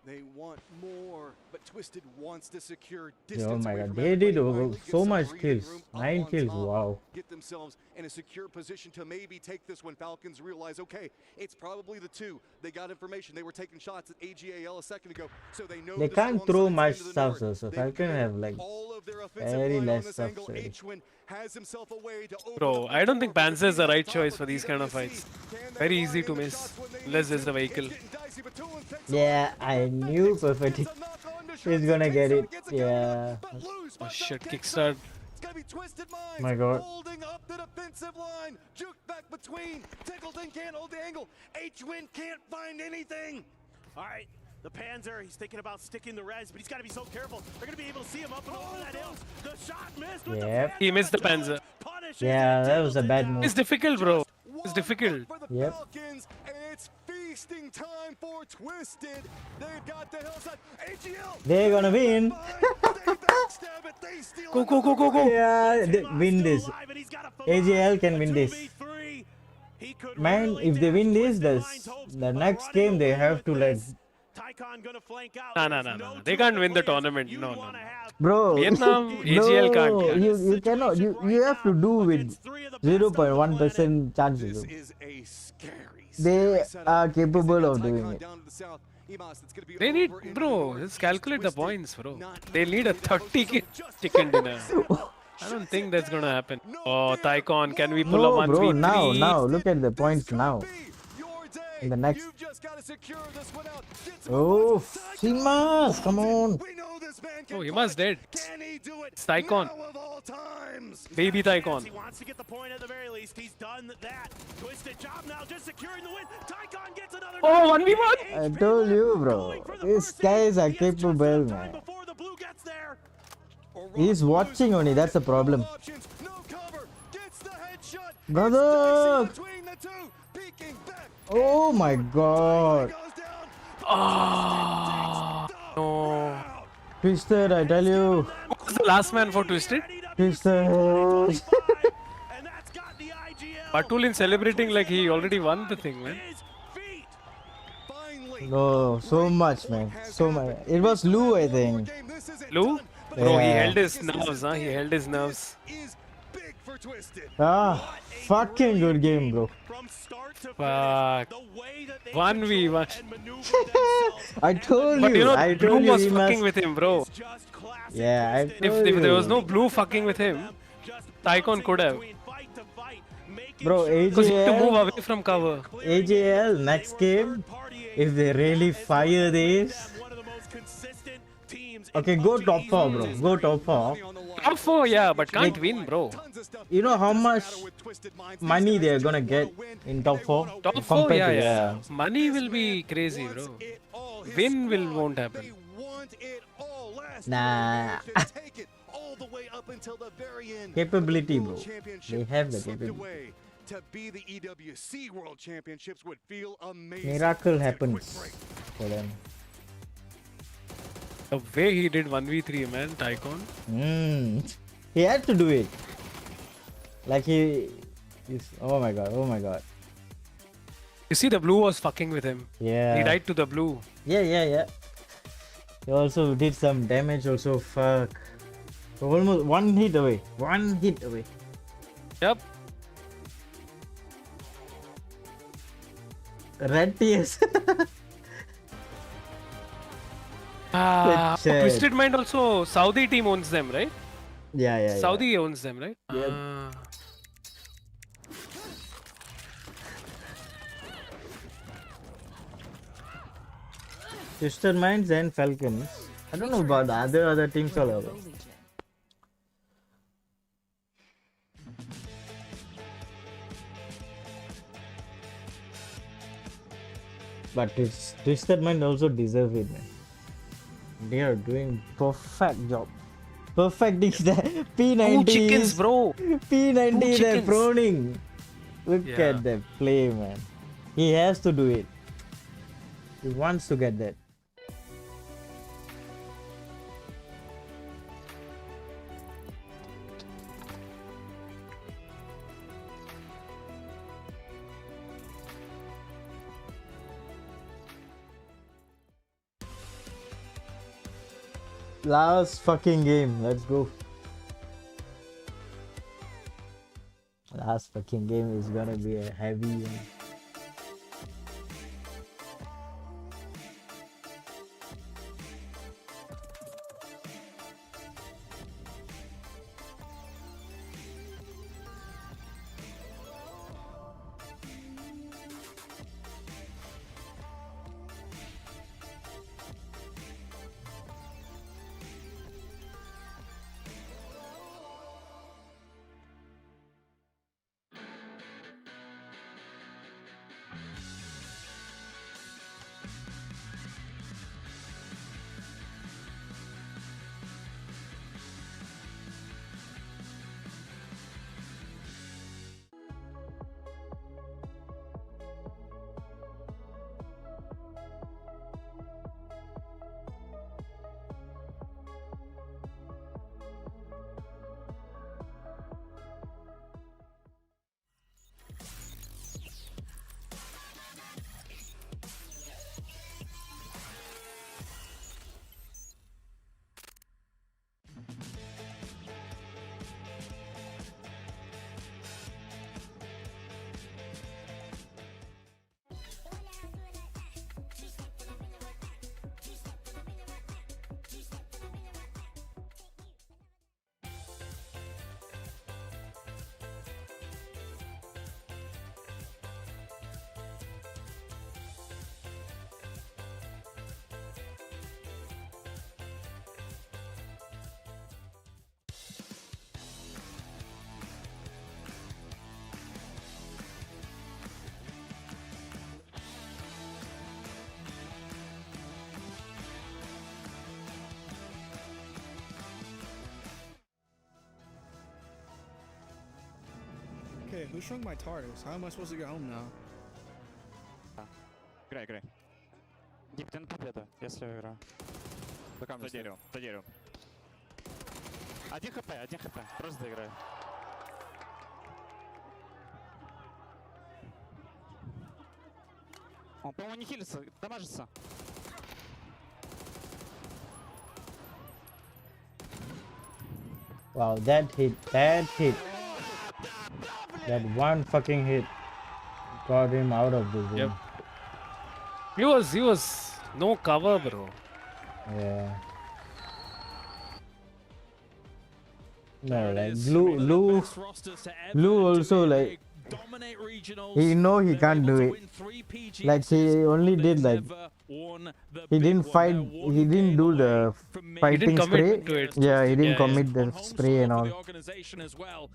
They want more, but Twisted wants to secure distance. Oh my god, they did so much kills. 9 kills, wow. Get themselves in a secure position to maybe take this when Falcons realize, okay, it's probably the two. They got information. They were taking shots at AGAL a second ago, so they know they can't throw much stuff, so Falcon have like very less stuff. Bro, I don't think Panzer is the right choice for these kind of fights. Very easy to miss, unless there's a vehicle. Yeah, I knew perfectly. He's gonna get it. Yeah. Oh shit, kickstart. My god. Holding up the defensive line. Juke back between. Tiggleton can't hold the angle. H-Win can't find anything. All right. The Panzer, he's thinking about sticking the res, but he's got to be so careful. They're going to be able to see him up and over that hill. The shot missed with the Panzer. He missed the Panzer. Yeah, that was a bad move. It's difficult, bro. It's difficult. Yep. It's feasting time for Twisted. They've got the hillside. AGL. They're gonna win. Go. Yeah, they win this. AGL can win this. Man, if they win this, the next game they have to like. No. They can't win the tournament. No. Bro, Vietnam, AGL can't. You cannot. You have to do with 0.1% chances. They are capable of doing it. They need, bro. Just calculate the points, bro. They need a 30 chicken dinner. I don't think that's gonna happen. Oh, Tycon, can we pull a 1v3? Bro, now, look at the points now. In the next. Oh, Simas, come on. Oh, Hima's dead. It's Tycon. Baby Tycon. He wants to get the point at the very least. He's done that. Twisted job now, just securing the win. Tycon gets another. Oh, 1v1. I told you, bro. These guys are capable, man. He's watching only, that's the problem. Brother! Oh my god. Oh, no. Twisted, I tell you. Who's the last man for Twisted? Twisted. Patulin celebrating like he already won the thing, man. No, so much, man. So much. It was Lou, I think. Lou? Bro, yeah. he held his nerves, huh? He held his nerves. Ah, fucking good game, bro. Fuck. 1v1. I told but you. You know, I Blue told you was he fucking must... with him, bro. Yeah, I told if you. there was no Blue fucking with him, Tycon could have. Bro, Because you have to move AJL, away from cover. AJL, next game, if they really fire this, consistent teams. Okay, go top 4, bro. Go top 4. Top 4, yeah, but can't win, bro. You know how much money they're gonna get in top 4? Top 4, Compared yeah, to, Money will be crazy, bro. Win won't happen. Nah. Capability, bro. They have the capability. To be the EWC World Championships would feel amazing. Miracle happens for them. The way he did 1v3, man, Tycoon. He had to do it. Like he's, oh my god, oh my god. You see, the blue was fucking with him. Yeah. He died to the blue. Yeah. He also did some damage also, fuck. Almost one hit away. Yep. Red tears. Twisted Mind also, Saudi team owns them, right? Yeah. Saudi owns them, right? Yep. Twisted Minds and Falcons. I don't know about the other teams all over. But Twisted Mind also deserve it, man. They are doing perfect job. Perfecting the P90. 2 chickens, bro. P90, they're proning. Look at that play, man. He has to do it. He wants to get that. Last fucking game, let's go. Last fucking game is gonna be a heavy one. Okay, who shrunk my TARDIS? How am I supposed to get home now? Играй. Дип, ты на победу, если я играю. За деревом. 1 хп, просто доиграй. Он, по-моему, не хилится, дамажится. Wow, that hit. That one fucking hit got him out of the zone. Yep. He was no cover, bro. Yeah. No, like blue also, like he know he can't do it. Like he only did like won the He big didn't one. fight. They're He didn't do the fighting didn't spray. commit to it. Yeah, he didn't Yeah, commit yeah. the On home spray soil and for all. the organization as well.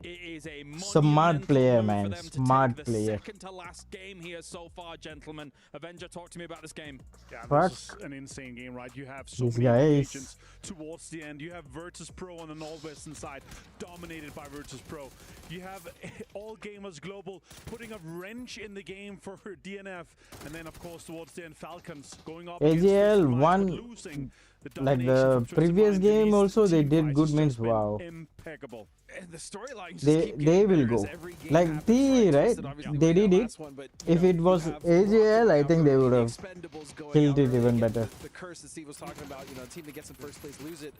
It is a Smart player, move for man. them to Smart take the player. second to last game here so far, gentlemen. Avenger, talk to me about this game. Yeah, Fuck. this is an insane game, right? You have so These many guys. agents towards the end. You have Virtus Pro on the northwestern side, dominated by Virtus Pro. You have All Gamers Global putting a wrench in the game for DNF, and then of course towards the end, Falcons going up against AGL Twisted Minds, won but losing the like domination the from Twisted previous Minds in game. these Also, they team did fights good. has Means just been wow. impeccable. And the storylines just They keep getting will better as go. every game Like happens, T, right? Twisted obviously They won did that it. last one, but, If you it know, was you have AGL, I Rocket think they going would out, have the Expendables going killed out it early. even Again, better. The curse that Steve was talking about, you know, a team that gets in first place lose it.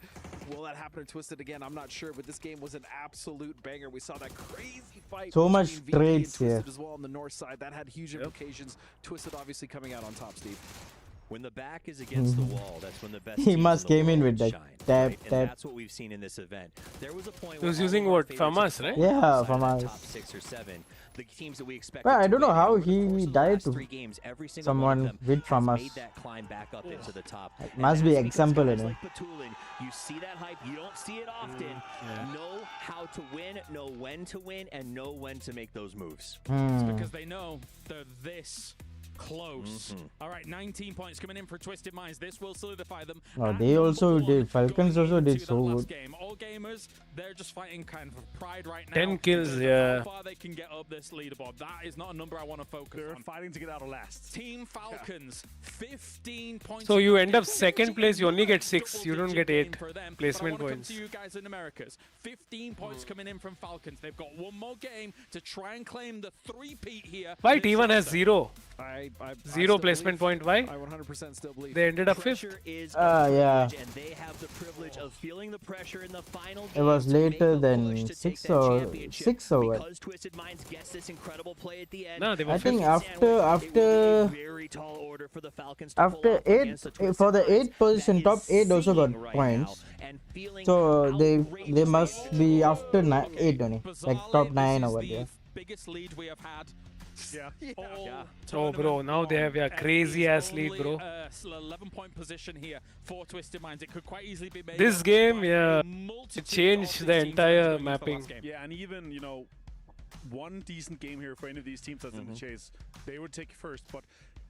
Will that happen to Twisted again? I'm not sure, but this game was an absolute banger. We saw that crazy fight So much between VP and trades Twisted here. as well on the north side. That had huge implications. Twisted obviously coming out on top, Steve. When the back is against the wall, that's when the best He teams must in the came in world with that shine, tap, right? tap. And that's what we've seen in this event. There was a point He was where all using of our what, favorites FAMAS, had right? fallen Yeah, outside of FAMAS. the top 6 or 7. The teams that we expected Well, I to don't know win, how over the course he of the died last to 3 games, every single one someone of them with from has us. made that climb back up into the top. It And must be that's because example guys in it. like Patulin, you see that hype, you don't see it often. Know how to win, know when to win, and know when to make those moves. It's Hmm. because they know they're this close. All right, 19 points coming in for Twisted Minds. This will solidify them. Oh, at they number also one did. Falcons going also did into so that last good. game. All gamers, they're just fighting kind of pride right now. 10 kills, in terms of yeah. How far they can get up this leaderboard. That is not a number I want to focus They're on. fighting to get out of last. Team Falcons, 15 points. So you in end up the game. second place, you only get 6. Double You don't digit get 8 game for them. placement but I wanna points. Come to you guys in Americas. 15 points coming in from Falcons. They've got one more game to try and claim the three-peat here. Why this T1 has semester. 0? I 0 placement point. Why? I 100% still believe. They ended up 5th. Pressure is a yeah. privilege, and they have the privilege of feeling the pressure in the final It was game to make later a than push to take 6 that or championship. 6 or what? Because Twisted Minds gets this incredible play at the end. No, they were I think 5th. after Very tall order for the Falcons to pull after off 8 against the Twisted for the Minds 8th position, that top is 8 also got seeing right points. now and feeling So they outrageously must be after 8 only, like top 9 or what? Yeah. Biggest lead we have had. Yeah. Oh, bro, now they have a crazy ass lead, bro. 11-point position here for Twisted Minds. It could quite easily be made. This up game, by yeah, a it multitude changed of the these teams entire going into the mapping. last game. Yeah, and even, you know, one decent game here for any of these teams that's in the chase, they would take first, but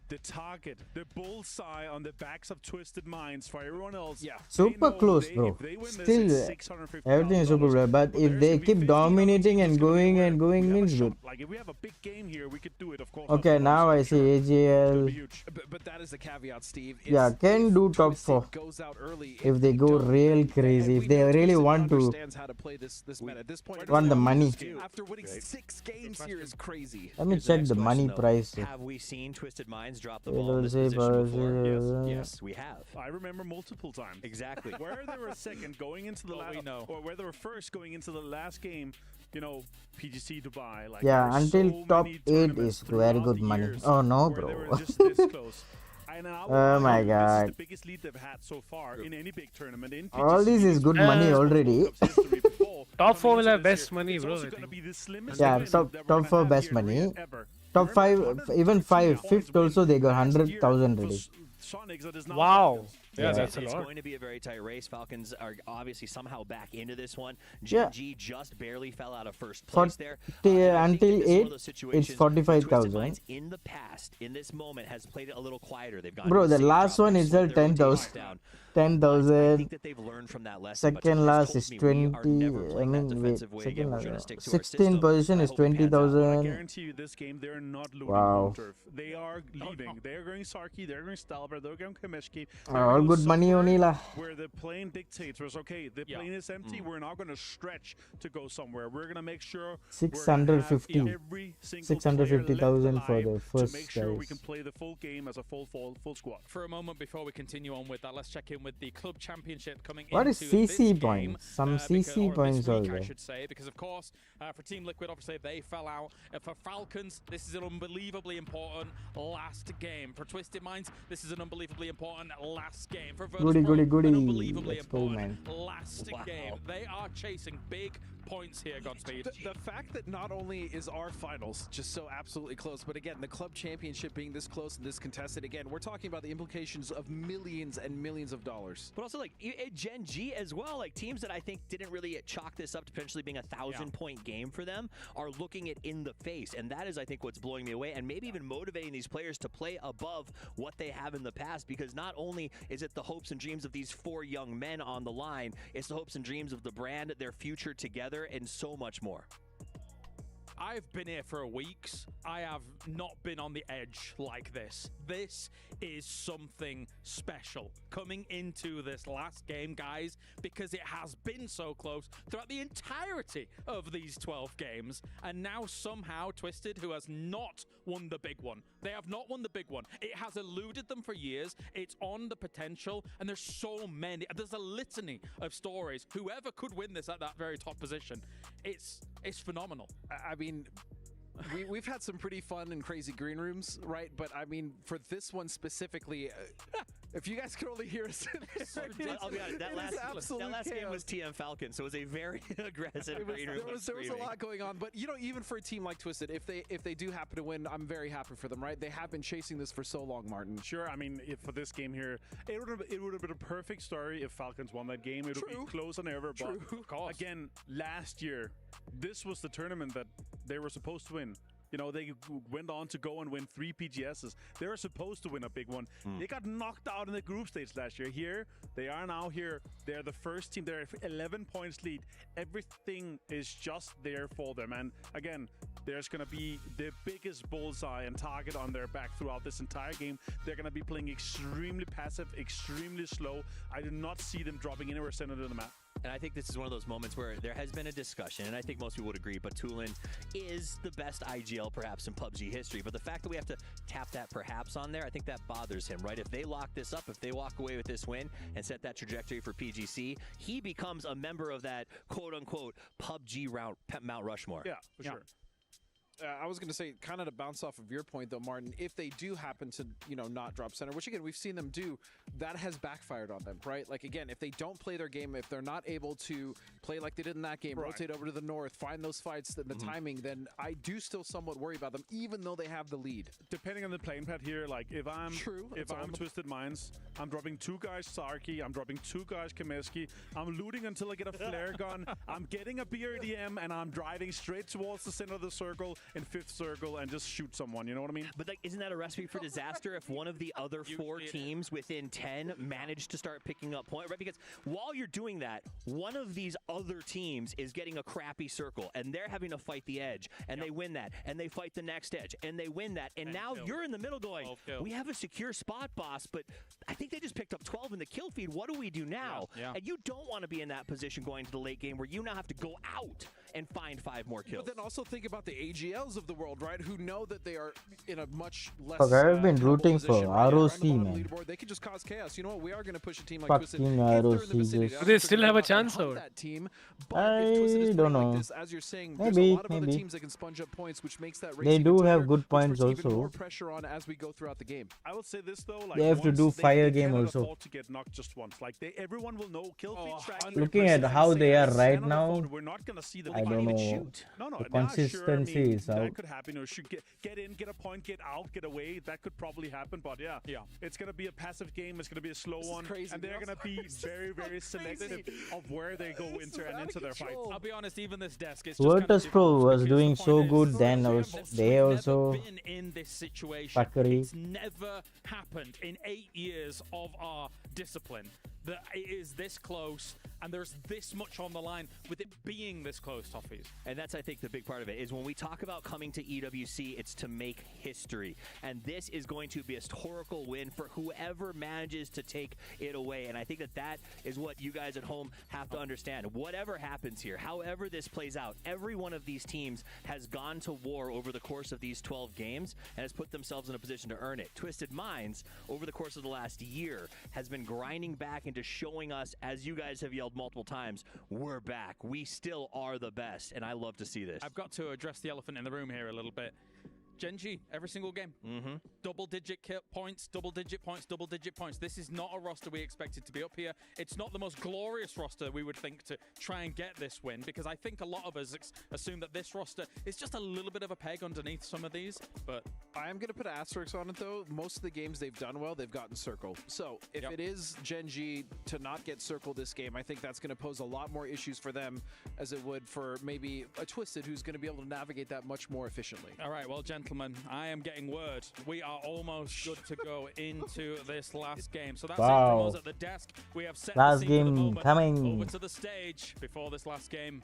the target, the bullseye on the backs of Twisted Minds for everyone else. Yeah, Super close, bro. Still, everything is super close. But if they keep dominating and going means good. Like if we have a big game here, we could do it, of course. Okay, now I see AGL. But that is the caveat, Steve. Yeah, can do top 4 goes out early. if they go real crazy. If they really want to Understands how to play this meta. At this point, want the money. after winning 6 games here is crazy. Let me check the money price. Have we seen Twisted Minds drop the It ball in will this say position per before? se, Yes, we have. I remember multiple times. Exactly. Where they were second going into the last, or where they were first going into the last game, you know, PGC Dubai. Like Yeah, there were until so top many 8 tournaments is very throughout good the money. years Oh no, where they bro. were just this close. And I will Oh my argue This god. is the biggest lead they've had so far in any big tournament. In All this is good money already. Top 4 will have best money, bro. I think. Yeah, top 4 best money. Top 5, even 5, 5th also they got 100,000 ready. Wow. Yeah, Yeah, that's a it's lot. going to be a very tight race. Falcons are obviously somehow back into this one. Yeah. Gen G just barely fell out of first For place there. until 8, it's 45,000. In the past, in this moment, has played it a little quieter. They've gone Bro, the single last drop. one They've is slowed their rotations 10,000. down. 10,000. that they've learned from that lesson. but Second Tom has last told is me 20. we are never I playing that mean, wait, defensive way again. second We're gonna last. stick to our 16th system. position I is hope it pans out. I 20,000. guarantee you this game, they're not looting Wow. home turf. They are leaving. They're going Sarki, they're going Stalber, they're going Kameshki. All good money only lah. Where the plane dictates was, okay, the plane is empty, we're not going to stretch to go somewhere. We're going to make sure 650. we're gonna have every single 650,000 for player the left first to make sure we guys. can play the full game as a full squad. For a moment before we continue on with that, let's check in with the club championship coming What is into this CC game, points? Some because- CC or points this week, also. I should say, because of course, for Team Liquid, obviously they fell out. For Falcons, this is an unbelievably important last game. For Twisted Minds, this is an unbelievably important last game for Goody, Virtus.pro. goody, goody. An unbelievably Let's go, man. important last game. They are chasing big points here, Godspeed. The fact that not only is our finals just so absolutely close, but again, the club championship being this close and this contested, again, we're talking about the implications of millions and millions of dollars. But also, like, Gen G as well, like, teams that I think didn't really chalk this up to potentially being a 1,000-point game for them are looking it in the face, and that is, I think, what's blowing me away, and maybe even motivating these players to play above what they have in the past, because not only is it the hopes and dreams of these 4 young men on the line, it's the hopes and dreams of the brand, their future together, and so much more. I've been here for weeks. I have not been on the edge like this. This is something special coming into this last game, guys, because it has been so close throughout the entirety of these 12 games. And now somehow Twisted, who has not won the big one, they have not won the big one. It has eluded them for years. It's on the potential, and there's so many. There's a litany of stories. Whoever could win this at that very top position, it's phenomenal. I mean, we've had some pretty fun and crazy green rooms, right? But I mean, for this one specifically, if you guys could only hear us, I'll be honest, that last game was TM Falcon, so it was a very aggressive green room. There was a lot going on, but you know, even for a team like Twisted, if they do happen to win, I'm very happy for them, right? They have been chasing this for so long, Martin. Sure, I mean, for this game here, it would have been a perfect story if Falcons won that game. It would be closer than ever. But of course. Again, last year, this was the tournament that they were supposed to win. You know, they went on to go and win 3 PGSs. They were supposed to win a big one. They got knocked out in the group stage last year. Here, they are now here. They're the first team. They're 11 points lead. Everything is just there for them. And again, there's going to be the biggest bullseye and target on their back throughout this entire game. They're going to be playing extremely passive, extremely slow. I do not see them dropping anywhere center to the map. And I think this is one of those moments where there has been a discussion, and I think most people would agree, but Tulin is the best IGL perhaps in PUBG history. But the fact that we have to tap that perhaps on there, I think that bothers him, right? If they lock this up, if they walk away with this win and set that trajectory for PGC, he becomes a member of that quote-unquote PUBG Mount Rushmore. Yeah, for sure. I was going to say, kind of to bounce off of your point, though, Martin, if they do happen to, you know, not drop center, which, again, we've seen them do, that has backfired on them, right? Like, again, if they don't play their game, if they're not able to play like they did in that game, rotate over to the north, find those fights, the timing, then I do still somewhat worry about them, even though they have the lead. Depending on the playing pad here, like, if I'm Twisted Minds, I'm dropping 2 guys Sarki, I'm dropping 2 guys Kameski, I'm looting until I get a flare gun, I'm getting a BRDM, and I'm driving straight towards the center of the circle, in 5th circle, and just shoot someone, you know what I mean? But like, isn't that a recipe for disaster if one of the other 4 teams within 10 manage to start picking up point, right? Because while you're doing that, one of these other teams is getting a crappy circle, and they're having to fight the edge, and they win that, and they fight the next edge, and they win that, and now you're in the middle going, we have a secure spot, boss, but I think they just picked up 12 in the kill feed. What do we do now? And you don't want to be in that position going to the late game where you now have to go out and find 5 more kills. But then also think about the AGLs of the world, right? Who know that they are in a much less. Fuck, I've been rooting for ROC, man. They can just cause chaos. You know what? We are going to push a team like Fucking Twisted. ROC. They still have a chance, though. I don't know. Like this, as you're saying, maybe, there's a lot of other teams that can sponge up points, which makes that they do have good points even more also. pressure on as we go throughout the game. I would say this though, like, They have to do fire game cannot also. afford to get knocked just once. Like, everyone will know kill feed tracking. Looking at how they are right now, We're not gonna see the I don't know. No, The consistency is out. that could happen. Or should get in, get a point, get out, get away. That could probably happen. But yeah, it's gonna be a passive game. It's gonna be a slow one, and they're gonna be very, very selective of where they go into their fight. I'll be honest, even this desk, it's Virtus.pro was doing so good then. Also, they also been in this situation. fuckery. It's never happened in 8 years of our discipline that it is this close and there's this much on the line with it being this close, Toffees. And that's, I think, the big part of it is when we talk about coming to EWC, it's to make history. And this is going to be a historical win for whoever manages to take it away. And I think that is what you guys at home have to understand. Whatever happens here, however this plays out, every one of these teams has gone to war over the course of these 12 games and has put themselves in a position to earn it. Twisted Minds, over the course of the last year, has been grinding back into showing us, as you guys have yelled multiple times, we're back. We still are the best, and I love to see this. I've got to address the elephant in the room here a little bit. Gen.G every single game. Double-digit points, double-digit points, double-digit points. This is not a roster we expected to be up here. It's not the most glorious roster we would think to try and get this win, because I think a lot of us assume that this roster is just a little bit of a peg underneath some of these, but... I am going to put asterisks on it, though. Most of the games they've done well, they've gotten Circle. So if it is Gen.G to not get Circle this game, I think that's going to pose a lot more issues for them as it would for maybe a Twisted who's going to be able to navigate that much more efficiently. All right, well, gentlemen, I am getting word. We are almost good to go into this last game. So that's it from us at the desk. We have set last the scene game for the moment. coming. Over to the stage before this last game.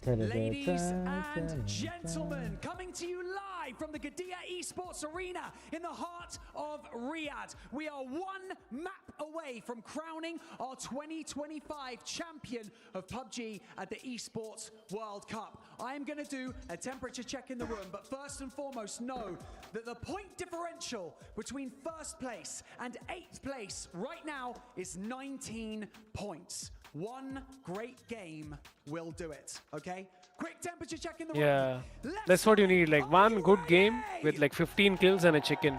Ladies and gentlemen, coming to you live from the Qiddiya Esports Arena in the heart of Riyadh. We are one map away from crowning our 2025 champion of PUBG at the Esports World Cup. I am going to do a temperature check in the room, but first and foremost, know that the point differential between first place and 8th place right now is 19 points. One great game will do it, okay? Quick temperature check in the room. Yeah, that's what you need, like one good game with like 15 kills and a chicken.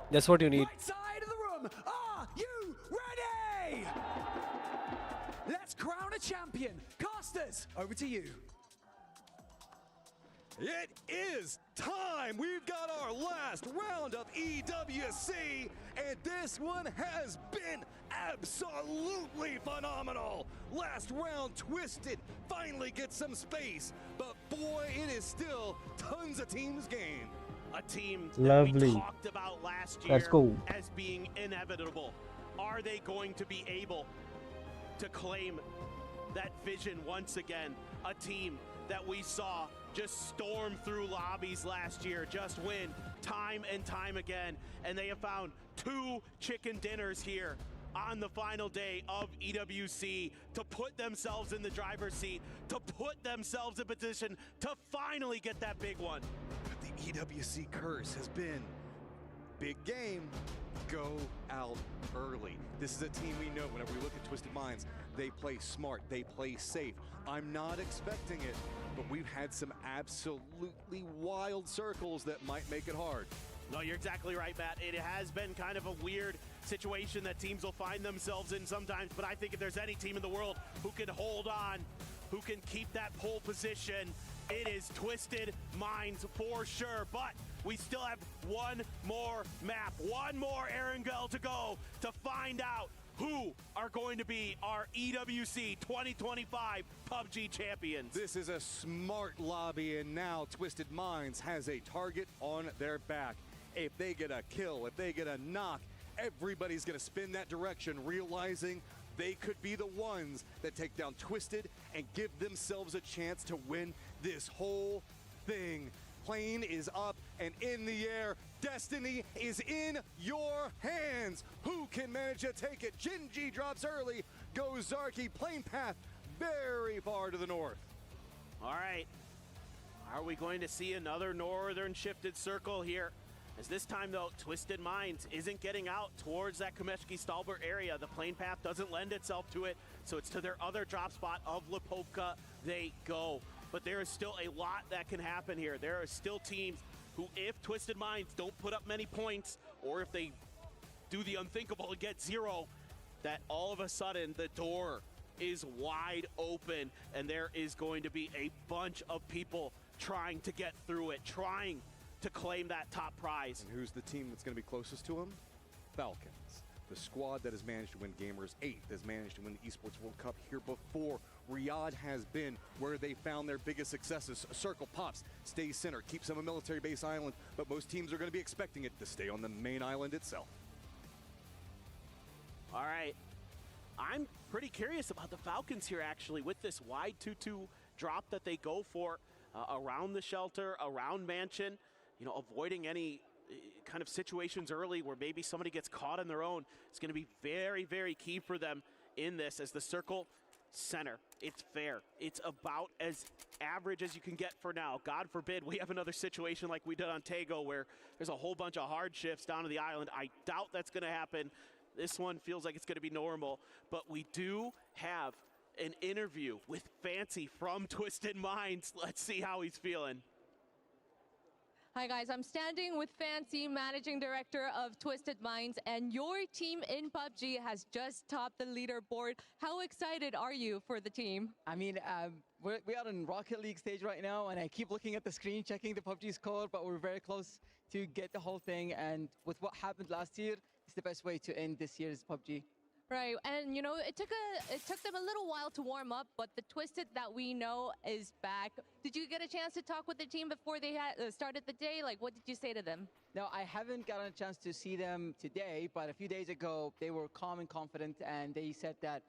That's what you need. Right side of the room, are you ready? Let's crown a champion. Casters, over to you. It is time! We've got our last round of EWC, and this one has been absolutely phenomenal! Last round, Twisted finally gets some space, but boy, it is still tons of teams game. A team Lovely. that we talked about last year Let's go. as being inevitable. Are they going to be able to claim that vision once again? A team that we saw just storm through lobbies last year, just win time and time again. And they have found 2 chicken dinners here on the final day of EWC to put themselves in the driver's seat, to put themselves in position to finally get that big one. The EWC curse has been big game, go out early. This is a team we know. Whenever we look at Twisted Minds, they play smart, they play safe. I'm not expecting it, but we've had some absolutely wild circles that might make it hard. No, you're exactly right, Matt. It has been kind of a weird situation that teams will find themselves in sometimes, but I think if there's any team in the world who can hold on, who can keep that pole position, it is Twisted Minds for sure. But we still have one more map, one more Erangel to go to find out who are going to be our EWC 2025 PUBG champions. This is a smart lobby, and now Twisted Minds has a target on their back. If they get a kill, if they get a knock, everybody's gonna spin that direction, realizing they could be the ones that take down Twisted and give themselves a chance to win this whole thing. Plane is up and in the air. Destiny is in your hands. Who can manage to take it? Gen.G drops early. Goes Zarky. Plane path very far to the north. All right. Are we going to see another northern shifted circle here? As this time, though, Twisted Minds isn't getting out towards that Kameshki-Stalbert area. The plane path doesn't lend itself to it, so it's to their other drop spot of Lipovka they go. But there is still a lot that can happen here. There are still teams who, if Twisted Minds don't put up many points, or if they do the unthinkable and get 0, that all of a sudden the door is wide open, and there is going to be a bunch of people trying to get through it, trying to claim that top prize. And who's the team that's going to be closest to them? Falcons. The squad that has managed to win Gamers 8, has managed to win the Esports World Cup here before. Riyadh has been where they found their biggest successes. Circle pops, stays center, keeps them a military base island, but most teams are going to be expecting it to stay on the main island itself. All right. I'm pretty curious about the Falcons here, actually, with this wide 2-2 drop that they go for around the shelter, around Mansion, you know, avoiding any kind of situations early where maybe somebody gets caught on their own. It's going to be very, very key for them in this as the circle center. It's fair. It's about as average as you can get for now. God forbid we have another situation like we did on Tego where there's a whole bunch of hard shifts down to the island. I doubt that's going to happen. This one feels like it's going to be normal, but we do have an interview with Fancy from Twisted Minds. Let's see how he's feeling. Hi guys, I'm standing with Fancy, Managing Director of Twisted Minds, and your team in PUBG has just topped the leaderboard. How excited are you for the team? I mean, we are in Rocket League stage right now, and I keep looking at the screen, checking the PUBG score, but we're very close to get the whole thing, and with what happened last year, it's the best way to end this year's PUBG. Right, and you know, it took them a little while to warm up, but the Twisted that we know is back. Did you get a chance to talk with the team before they had started the day? Like, what did you say to them? No, I haven't gotten a chance to see them today, but a few days ago, they were calm and confident, and they said that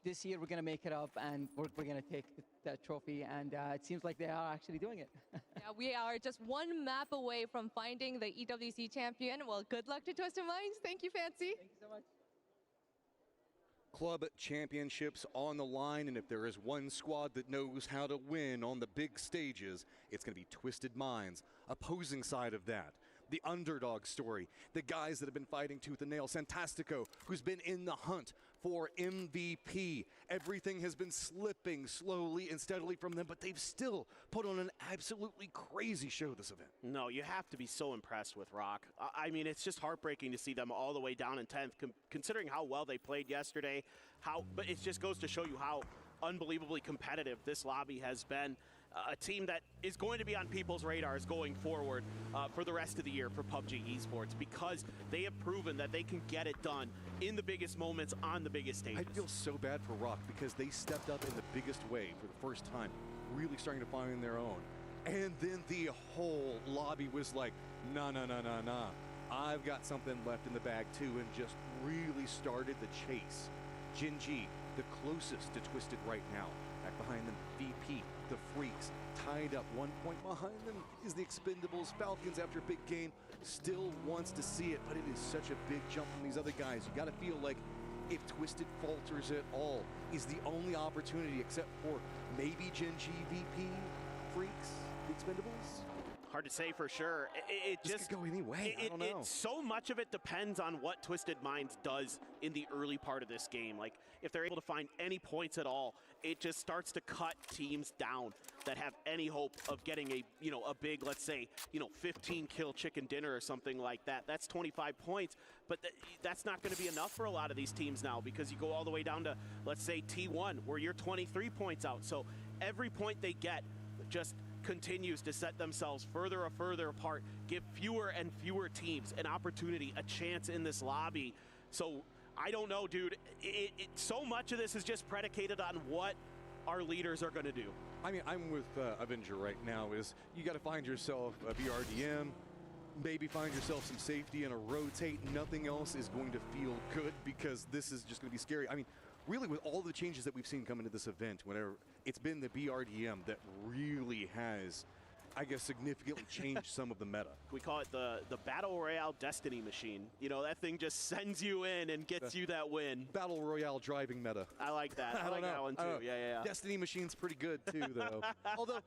this year we're going to make it up, and we're going to take that trophy, and it seems like they are actually doing it. Yeah, we are just one map away from finding the EWC champion. Well, good luck to Twisted Minds. Thank you, Fancy. Thank you so much. Club championships on the line, and if there is one squad that knows how to win on the big stages, it's going to be Twisted Minds. Opposing side of that, the underdog story, the guys that have been fighting tooth and nail, Santastico, who's been in the hunt for MVP. Everything has been slipping slowly and steadily from them, but they've still put on an absolutely crazy show this event. No, you have to be so impressed with Rock. I mean, it's just heartbreaking to see them all the way down in 10th, considering how well they played yesterday. But it just goes to show you how unbelievably competitive this lobby has been. A team that is going to be on people's radars going forward for the rest of the year for PUBG Esports, because they have proven that they can get it done in the biggest moments on the biggest stages. I feel so bad for Rock because they stepped up in the biggest way for the first time, really starting to find their own. And then the whole lobby was like, nah. I've got something left in the bag too, and just really started the chase. Jinji, the closest to Twisted right now. Back behind them, VP, the Freaks, tied up 1 point behind them is the Expendables. Falcons, after a big game, still wants to see it, but it is such a big jump from these other guys. You got to feel like if Twisted falters at all, is the only opportunity, except for maybe Genji, VP, Freaks, the Expendables. Hard to say for sure. It just could go any way. I don't know. So much of it depends on what Twisted Minds does in the early part of this game. Like, if they're able to find any points at all, it just starts to cut teams down that have any hope of getting a big, let's say, 15 kill chicken dinner or something like that. That's 25 points, but that's not going to be enough for a lot of these teams now, because you go all the way down to, let's say, T1, where you're 23 points out. So every point they get just continues to set themselves further and further apart, give fewer and fewer teams an opportunity, a chance in this lobby. So I don't know, dude. So much of this is just predicated on what our leaders are going to do. I mean, I'm with Avenger right now. Is you got to find yourself a BRDM, maybe find yourself some safety and a rotate. Nothing else is going to feel good, because this is just going to be scary. I mean, really, with all the changes that we've seen come into this event, whenever it's been the BRDM that really has, I guess, significantly changed some of the meta. We call it the Battle Royale Destiny machine. You know, that thing just sends you in and gets you that win. Battle Royale driving meta. I like that. I like that one too. Yeah. Destiny machine's pretty good too, though. Although,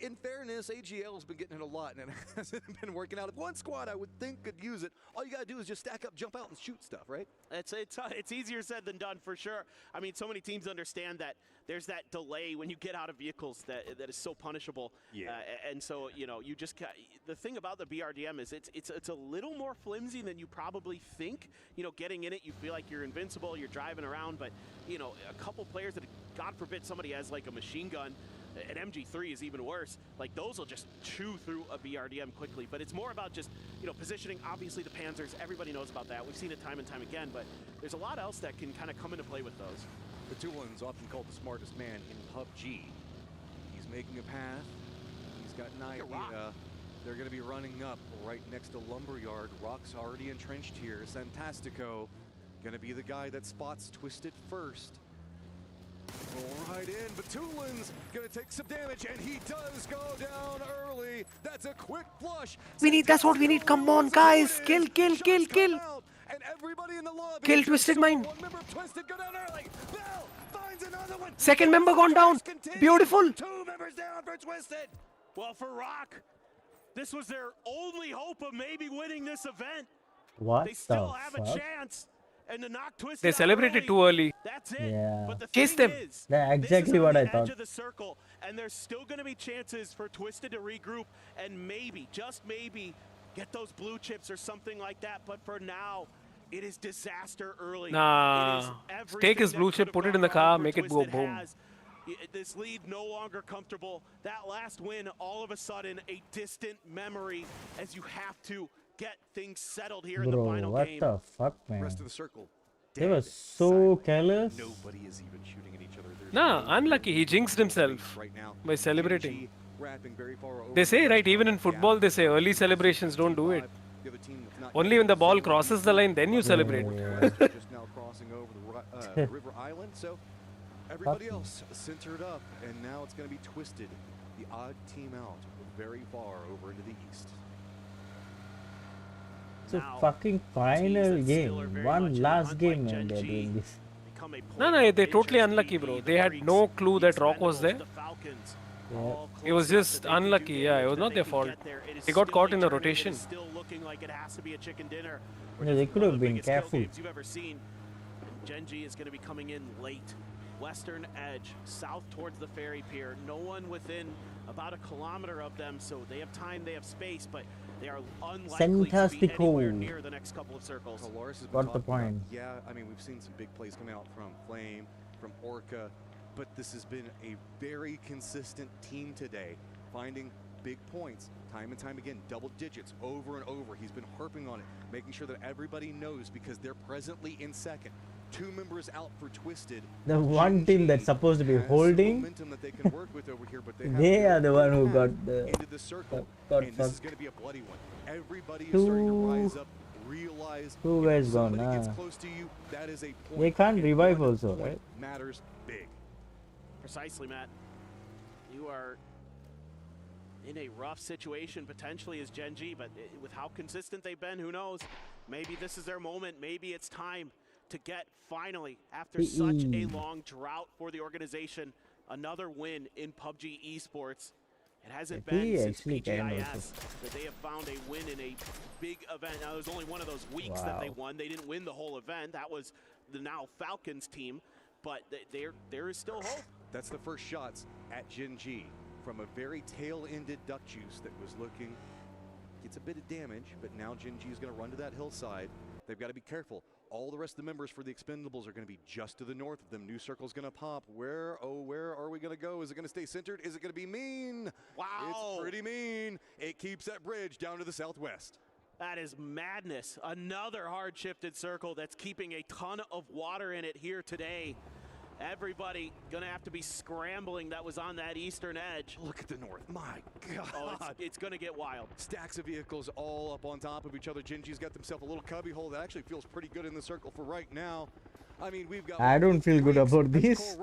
in fairness, AGL's been getting it a lot, and it hasn't been working out. If one squad I would think could use it, all you gotta do is just stack up, jump out, and shoot stuff, right? It's easier said than done, for sure. I mean, so many teams understand that there's that delay when you get out of vehicles that is so punishable. Yeah. And so, you just the thing about the BRDM is it's a little more flimsy than you probably think. Getting in it, you feel like you're invincible, you're driving around, but a couple players that, God forbid, somebody has like a machine gun. An MG3 is even worse. Like, those will just chew through a BRDM quickly. But it's more about just, positioning. Obviously, the Panzers, everybody knows about that. We've seen it time and time again, but there's a lot else that can kind of come into play with those. The Tulin's often called the smartest man in PUBG. He's making a path. He's got an idea. They're going to be running up right next to Lumberyard. Rock's already entrenched here. Santastico going to be the guy that spots Twisted first. Right in, but Tulin's gonna take some damage, and he does go down early. That's a quick flush. That's what we need. Come on, guys. Kill. And everybody in the lobby. Kill Twisted Mind. One member of Twisted go down early. Bell finds another one. Second member gone down. Beautiful. 2 members down for Twisted. Well, for Rock, this was their only hope of maybe winning this event. What they still the have fuck? a chance. And to knock Twisted They out celebrated early, too early. That's it. Yeah. But the Chase thing them. is, That's this is exactly on what the I edge thought. of the circle, and there's still going to be chances for Twisted to regroup and maybe, just maybe, get those blue chips or something like that. But for now, it is disaster early. Nah. It is Take his everything blue that chip, could put have it in the gone wrong car, for make it go Twisted boom. has. This lead no longer comfortable. That last win, all of a sudden, a distant memory as you have to get things settled here in the Bro, final what game. the fuck, man? Rest of the circle. They were so careless. Nobody is even shooting at each other. There's Nah, no unlucky. He jinxed himself right now. by celebrating. Wrapping very far over They say, right, even in football, they say early celebrations don't do it. the other team that's not Only when the ball crosses the line, then you celebrate. just now crossing over the River Island. So everybody else centered up, and now it's going to be Twisted, the odd team out, very far over into the east. It's a fucking final game. One last game, man. They're doing this. No, they're totally unlucky, bro. They had no clue that Rock was there. Yeah. It was just unlucky, yeah. It was not their fault. They got caught in the rotation. Still looking like it has to be a chicken dinner. Yeah, they could have been Biggest kill careful. games you've ever seen. And Genji is going to be coming in late. Western edge, south towards the ferry pier. No one within about a kilometer of them, so they have time, they have space, but they are unlikely to be anywhere near the next couple of circles. Got the point. Yeah, I mean, we've seen some big plays coming out from Flame, from Orca, but this has been a very consistent team today, finding big points time and time again, double digits over and over. He's been harping on it, making sure that everybody knows because they're presently in second. 2 members out for Twisted. The one team that's supposed to be holding, That they can work with over here, but they are the one who got into the circle. got And this is fucked. going to be a bloody one. Everybody is starting to rise up, realize Two if guys gone. somebody gets close to you, that is a point. They can't And revive one also, point right? Matters big. Precisely, Matt. You are in a rough situation potentially as Genji, but with how consistent they've been, who knows? Maybe this is their moment. Maybe it's time to get finally, after such a long drought for the organization, another win in PUBG esports. It hasn't been since PGIS that they have found a win in a big event. Now, it was only one of those weeks that they won. They didn't win the whole event. That was the now Falcons team, but there is still hope. That's the first shots at Genji from a very tail-ended duck juice that was looking, gets a bit of damage, but now Genji is going to run to that hillside. They've got to be careful. All the rest of the members for the Expendables are going to be just to the north of them. New circle's going to pop. Where are we going to go? Is it going to stay centered? Is it going to be mean? Wow. It's pretty mean. It keeps that bridge down to the southwest. That is madness. Another hard shifted circle that's keeping a ton of water in it here today. Everybody gonna have to be scrambling that was on that eastern edge. Look at the north. My God. Oh, it's gonna get wild. Stacks of vehicles all up on top of each other. Genji's got themselves a little cubby hole that actually feels pretty good in the circle for right now. I mean, we've got. I don't feel good about this.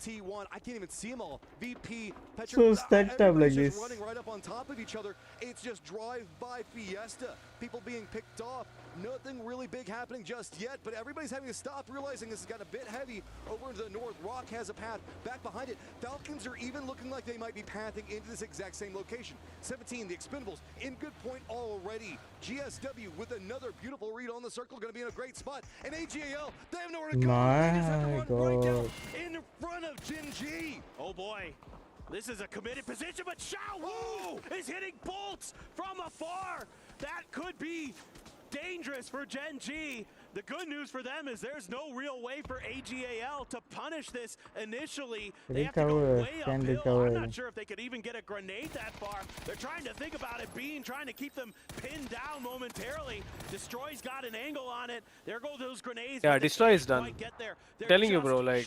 T1. I can't even see them all. VP, So stacked up like this. running right up on top of each other. It's just drive-by fiesta. People being picked off. Nothing really big happening just yet, but everybody's having to stop, realizing this has got a bit heavy over to the north. Rock has a path back behind it. Falcons are even looking like they might be pathing into this exact same location. 17, the Expendables in good point already. GSW with another beautiful read on the circle, going to be in a great spot. And AGAL, they have nowhere to go. They just have to run right down in front of Genji. Oh boy. This is a committed position, but Xiao Wu is hitting bolts from afar. That could be dangerous for Genji. The good news for them is there's no real way for AGAL to punish this initially. They have to go way uphill. I'm not sure if they could even get a grenade that far. They're trying to think about it being, trying to keep them pinned down momentarily. Destroy's got an angle on it. There go those grenades. Yeah, Destroy is done. Telling you, bro, like,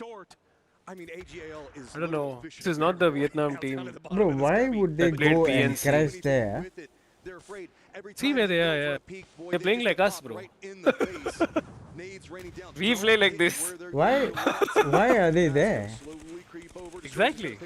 I mean, AGAL is I don't know. This is not the Vietnam team. Bro, why would they go and crash there? They're afraid every See where they are, yeah. They're playing like us, bro. We play like this. Why are they there? Exactly.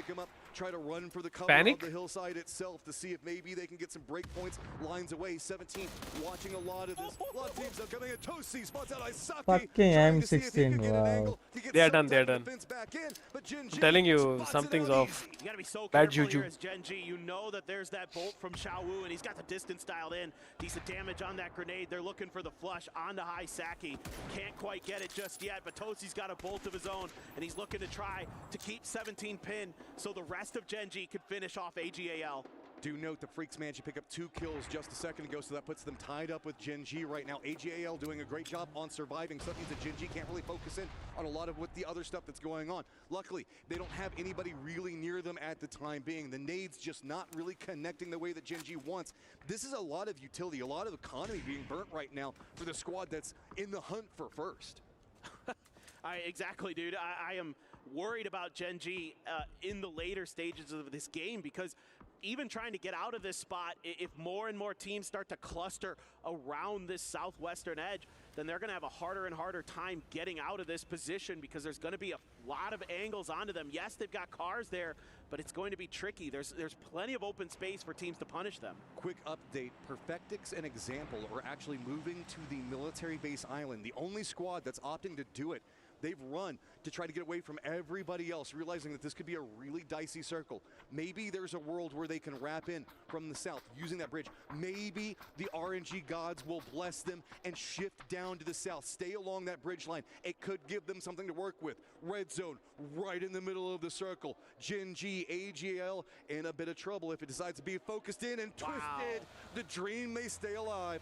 try to run for the cover Panic? of the hillside itself to see if maybe they can get some break points. Lines away, 17, watching a lot of this. A lot of teams are coming in. Tosi spots out Isaki. Fucking M16, wow. They are done, they are done. I'm telling you, something's off. You gotta be so Bad careful juju. here as Gen G. You know that there's that bolt from Xiaowu, and he's got the distance dialed in. Decent damage on that grenade. They're looking for the flush onto Saki. Can't quite get it just yet, but Tosi's got a bolt of his own, and he's looking to try to keep 17 pinned so the rest of Gen G could finish off AGAL. Do note the Freaks managed to pick up 2 kills just a second ago, so that puts them tied up with Gen G right now. AGAL doing a great job on surviving, so that means that Gen G can't really focus in on a lot of what the other stuff that's going on. Luckily, they don't have anybody really near them at the time being. The nades just not really connecting the way that Gen G wants. This is a lot of utility, a lot of economy being burnt right now for the squad that's in the hunt for first. Exactly, dude. I am worried about Gen G in the later stages of this game, because even trying to get out of this spot, if more and more teams start to cluster around this southwestern edge, then they're going to have a harder and harder time getting out of this position, because there's going to be a lot of angles onto them. Yes, they've got cars there, but it's going to be tricky. There's plenty of open space for teams to punish them. Quick update, Perfectix and Example are actually moving to the military base island. The only squad that's opting to do it. They've run to try to get away from everybody else, realizing that this could be a really dicey circle. Maybe there's a world where they can wrap in from the south using that bridge. Maybe the RNG gods will bless them and shift down to the south, stay along that bridge line. It could give them something to work with. Red zone right in the middle of the circle. Gen G, AGL in a bit of trouble if it decides to be focused in and twisted. The dream may stay alive.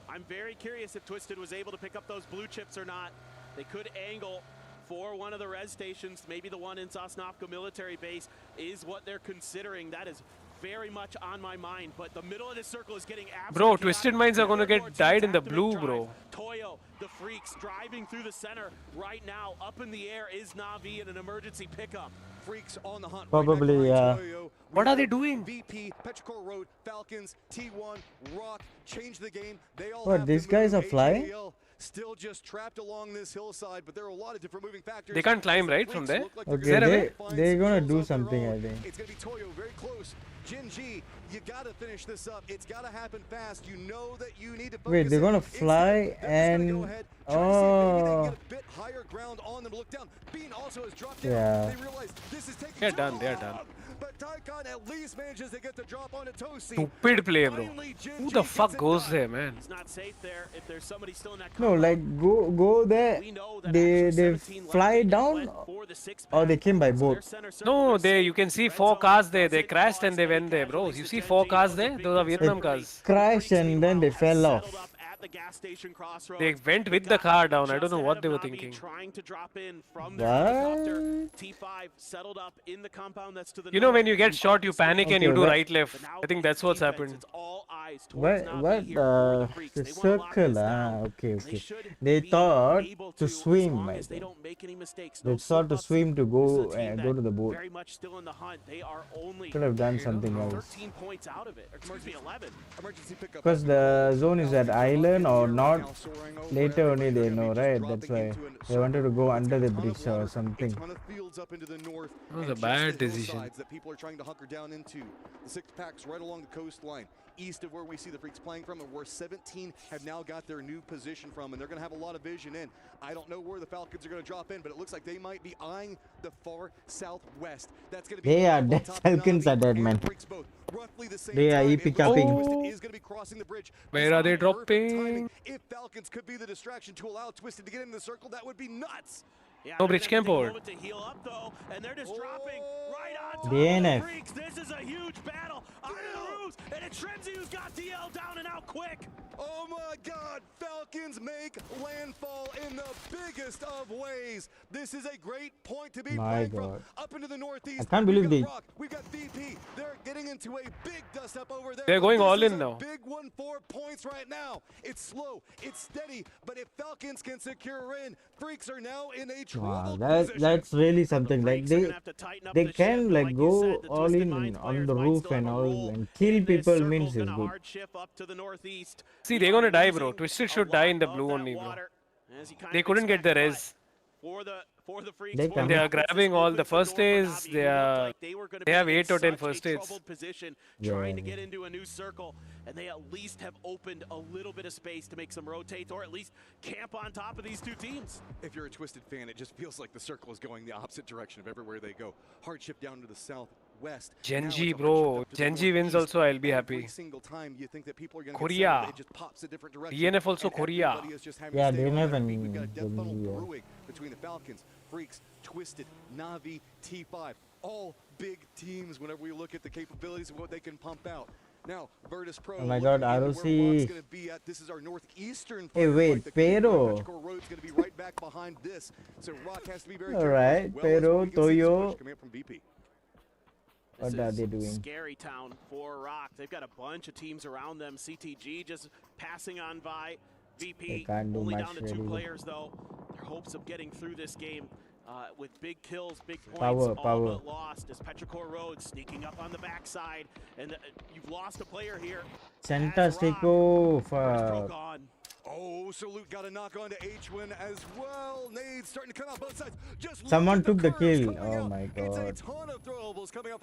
I'm very curious if Twisted was able to pick up those blue chips or not. They could angle for one of the res stations, maybe the one in Sosnovka military base is what they're considering. That is very much on my mind, but the middle of this circle is getting absolutely Bro, Twisted Minds are gonna get dyed in the blue, bro. Toyo, the Freaks, driving through the center right now. Up in the air is Na'Vi in an emergency pickup. Freaks on the hunt. Probably, yeah. What are they doing? VP, Petrichor Road, Falcons, T1, Rock, change the game. They all What, have these to guys move. are flying? AGL still just trapped along this hillside, but there are a lot of different moving factors. They can't climb, right, from there? Okay, they're gonna do something, I think. It's gonna be Toyo very close. Gen G, you gotta finish this up. It's gotta happen fast. You know that you need to focus. Wait, they're gonna fly and oh, bit higher ground on them. Look down. Bean also has dropped yeah. down. They realize this is taking They're done, they're done. But Tycon at least manages to get the drop on a Tosi. Stupid play, bro. Who the fuck goes there, man? It's not safe there if there's somebody still in that No, like go there. They fly down, or they came by boat. No, you can see 4 cars there. They crashed and they went there, bro. You see 4 cars there? Those are Vietnam cars. Crashed and then they fell off. the gas station crossroads. They went with the car down. I don't know what they were thinking. Trying to drop in from their helicopter. T5 settled up in the compound that's to the You know when you get shot, you panic and you do right left. I think that's what's happened. What the circle? Okay. They thought to swim. I think. They thought to swim to go to the boat. Very much still in the hunt. They are only Could have done something else. 13 points out of it. Or excuse me, 11. Because the zone is at island or not. Later only they know, right? That's why they wanted to go under the bridge or something. That was a bad decision. That people are trying to hunker down into. The 6 packs right along the coastline, east of where we see the Freaks playing from, and where 17 have now got their new position from, and they're going to have a lot of vision in. I don't know where the Falcons are going to drop in, but it looks like they might be eyeing the far southwest. That's going to be They are dead. Falcons are dead, man. They are EP capping. Where are they dropping? If Falcons could be the distraction to allow Twisted to get in the circle, that would be nuts. No bridge camp forward. And they're just dropping right on top DNF. of the Freaks. This is a huge battle on the roofs, and it's Tremzy who's got DL down and out quick. Oh my God, Falcons make landfall in the biggest of ways. This is a great point to be playing from. Up into the northeast. I can't believe they. We've got VP. They're getting into a big dust up over there. They're going all in now. Big 1-4 points right now. It's slow, it's steady, but if Falcons can secure in, Freaks are now in a Wow, that's really something. Like they can like go all in on the roof and all and kill people means is good. See, they're gonna die, bro. Twisted should die in the blue only, bro. They couldn't get the res. for the Freaks. They are grabbing all the first aids. They have 8 or 10 first aids. Position, Yeah, trying to get into a new circle, and they at least have opened a little bit of space to make some rotates, or at least camp on top of these two teams. If you're a Twisted fan, it just feels like the circle is going the opposite direction of everywhere they go. Hardship down to the southwest. Genji, bro. Genji wins also, I'll be happy. Every single time you think that people are going to Korea. it just pops a different direction. DNF also And Korea. everybody is just having Yeah, to stay they on their never feet. We've got a death funnel yeah. brewing between the Falcons, Freaks, Twisted, Na'Vi, T5. All big teams whenever we look at the capabilities of what they can pump out. Now, Virtus Pro. Oh my God, ROC. This is our northeastern. Hey, wait, Pero. Road's going to be right back behind this. So Rock has to be very All careful. right, Pero, Toyo. Coming up from BP. What are they doing? Scary town for Rock. They've got a bunch of teams around them. CTG just passing on by. VP can't do only much down to 2 really. players though. Their hopes of getting through this game with big kills, big points, Power, all power. but lost as Petrichor Road sneaking up on the backside, and you've lost a player here. Santa Stico for. Oh, Salute got a knock on to H1 as well. Nades starting to come out both sides. Just Someone took the kill. Oh my God.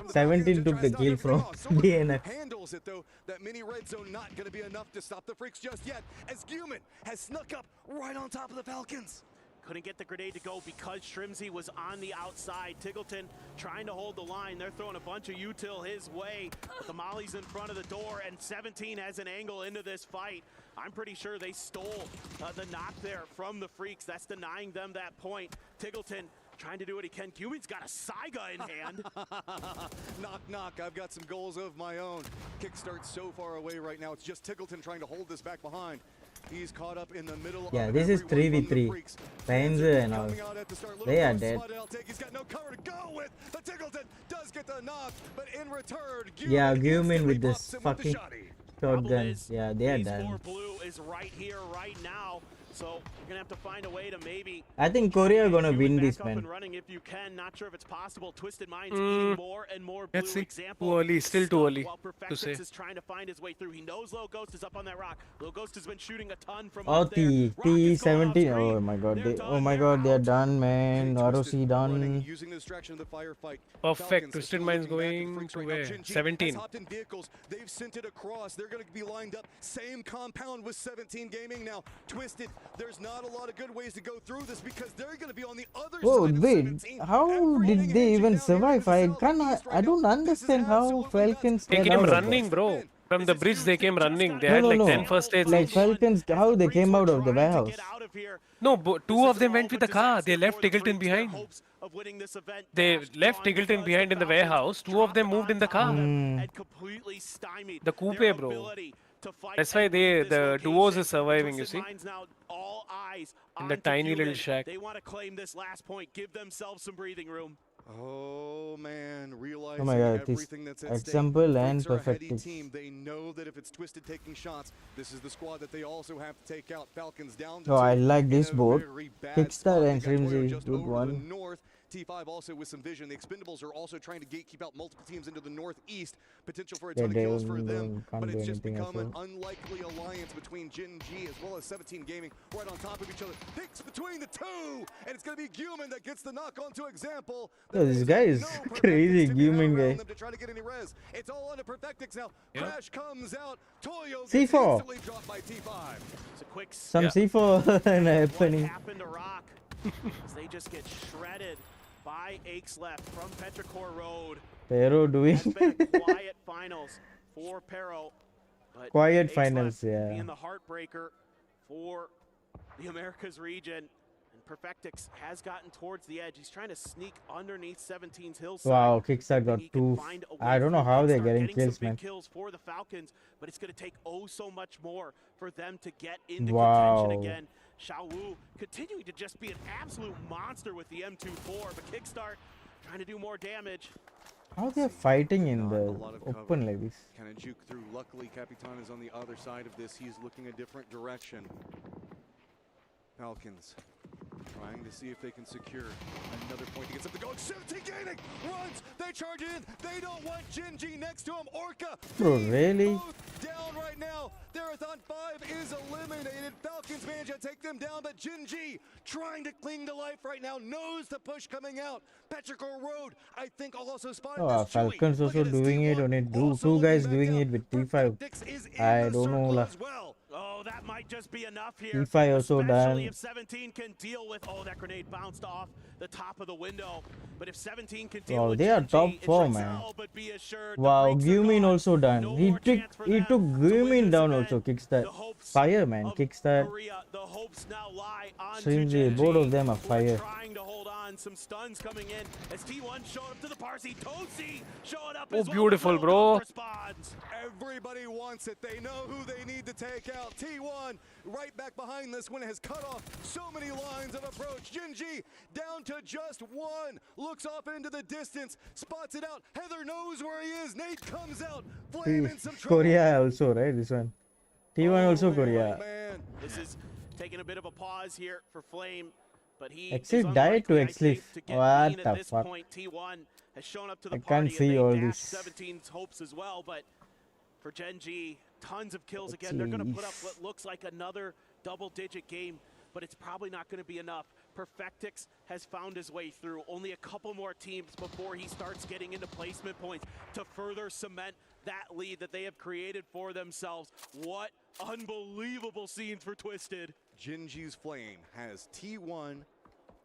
17 took the kill from DNF. Handles it though. That mini red zone not going to be enough to stop the Freaks just yet, as Guman has snuck up right on top of the Falcons. Couldn't get the grenade to go because Shrimsy was on the outside. Tiggleton trying to hold the line. They're throwing a bunch of util his way. But the Molly's in front of the door, and 17 has an angle into this fight. I'm pretty sure they stole the knock there from the Freaks. That's denying them that point. Tiggleton trying to do what he can. Guman's got a Saiga in hand. Knock, knock. I've got some goals of my own. Kickstart's so far away right now. It's just Tiggleton trying to hold this back behind. He's caught up in the middle. Yeah, this is 3v3. Panzer and all. They are dead. He's got no cover to go with. The Tiggleton does get the knock, but in return, Yeah, Guman with this fucking shotgun. Yeah, they are done. Blue is right here, right now. So you're gonna have to find a way to maybe. I think Korea gonna win this, up man. and running if you can. Not sure if it's possible. Twisted Minds eating more and more blue. Let's see. Example. Too early. Still too early While to say. Perfectix is trying to find his way through. He knows Low Ghost is up on that rock. Low Ghost has been shooting a ton from Oh, up there. T17. Oh my God. Oh my God, they're done, man. ROC done. Using the distraction of the firefight. Perfect. Twisted Minds going to where? 17. They've sent it across. They're going to be lined up. Same compound with 17 Gaming now. Twisted. There's not a lot of good ways to go through this because they're going to be on the other Oh side. wait, how did they even survive? I don't understand how Falcons They get came out of running, that. bro. From the bridge, they came running. They had No, like no, 10 first aids. Like Falcons, how they came out of the warehouse? No, but 2 of them went with the car. They left Tiggleton behind. They left Tiggleton behind in the warehouse. 2 of them moved in the car. The coupe, bro. That's why the duos is surviving, you see. In the tiny little shack. They want to claim this last point, give themselves some breathing room. Oh man, realizing Oh my God, this everything that's at stake. example and Freaks are a heady Perfectix. team. They know that if it's Twisted taking shots, this is the squad that they also have to take out. Falcons down to Oh, I 2 like in this a boat. very bad spot. Kickstart They and got Toyo Shrimsy, just good over to one. the north. T5 also with some vision. The Expendables are also trying to gatekeep out multiple teams into the northeast. Potential for a ton of kills for them, can't but do it's just anything as become an well. unlikely alliance between Jin G as well as 17 Gaming right on top of each other. Picks between the two, and it's going to be Guman that gets the knock onto Example. Oh, this guy is crazy, Guman guy. To try to get any res. It's all on to Perfectix now. Crash comes out. Toyo gets C4. instantly dropped by T5. It's a quick Some C4 happening. happened to Rock as they just get shredded by Akesleft from Petrichor Road. Pero doing Has been a quiet finals for Pero. But quiet Akesleft finals, yeah. being the heartbreaker for the Americas region. And Perfectix has gotten towards the edge. He's trying to sneak underneath 17's hillside. Wow, Kickstart got He can 2. find a way I don't know through how they're Kickstart, getting some kills, big man. kills for the Falcons, but it's going to take oh so much more for them to get into Wow. contention again. Xiao Wu continuing to just be an absolute monster with the M24, but Kickstart trying to do more damage. How they're fighting in the A lot of cover. open like this? Kind of juke through. Luckily, Capitan is on the other side of this. He's looking a different direction. Falcons trying to see if they can secure another point to get something going. 17 gaining! Runs! They charge in! They don't want Jinji next to him! Orca! Bro, really? Both down right now! Therathon 5 is eliminated. Falcons Falcons manage to take them down, but Jinji trying to cling to life right now, knows the push coming out. Petrichor Road, I think, also spotted this. Falcons also doing it on it. Two guys doing it with T5. I don't know lah. Oh, that might just be enough here. T5 also Especially done. if 17 can deal with. Oh, that grenade bounced off the top of the window. But if 17 can deal Wow, with they are Genji, top it 4, should man. sell, but be assured, Wow, Gumin also done. He took Gumin down also. Kickstart. Fire, man. Kickstart. Shrimzy, both of them are fire. Trying to hold on, some stuns coming in as T1 showed up to the Parsi. Tosi showing up Oh, as well. beautiful, bro. Everybody wants it. They know who they need to take out. T1 right back behind this one has cut off so many lines of approach. Jinji down to just one. Looks off into the distance. Spots it out. Heather knows where he is. Nate comes out. Flame in some trouble. Korea also, right? This one. T1 also Korea. This is taking a bit of a pause here for Flame, but he Exif died to Exif. What the fuck? T1 has shown up to the I party can't see all and this. 17's hopes as well, but for Genji, tons of kills again. They're going to put up what looks like another double-digit game, but it's probably not going to be enough. Perfectix has found his way through. Only a couple more teams before he starts getting into placement points to further cement that lead that they have created for themselves. What unbelievable scenes for Twisted. Jinji's Flame has T1,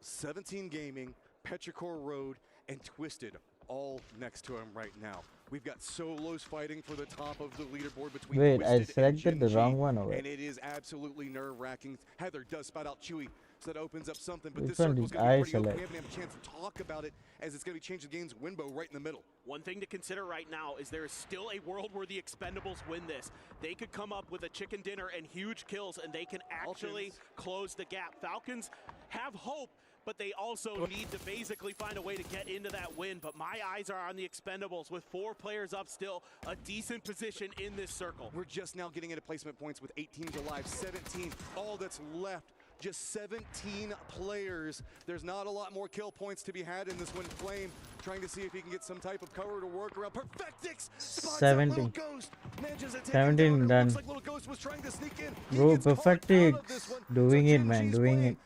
17 Gaming, Petrichor Road, and Twisted all next to him right now. We've got solos fighting for the top of the leaderboard between Wait, Twisted I selected and the Jinji, wrong one, or what? and it is absolutely nerve-wracking. Heather does spout out Chewy, so that opens up something, but Which this one circle's did going to I be pretty open. select? We haven't had a chance to talk about it, as it's going to be changing the game's window right in the middle. One thing to consider right now is there is still a world where the Expendables win this. They could come up with a chicken dinner and huge kills, and they can actually close the gap. Falcons have hope, but they also need to basically find a way to get into that win. But my eyes are on the Expendables with 4 players up still, a decent position in this circle. We're just now getting into placement points with 8 teams alive, 17. All that's left, just 17 players. There's not a lot more kill points to be had in this one. Flame trying to see if he can get some type of cover to work around. Perfectix spots out Little Ghost, manages to take him 17 down. done. Looks like Little Ghost was trying to sneak in. Bro, Perfectix doing it, man, doing it.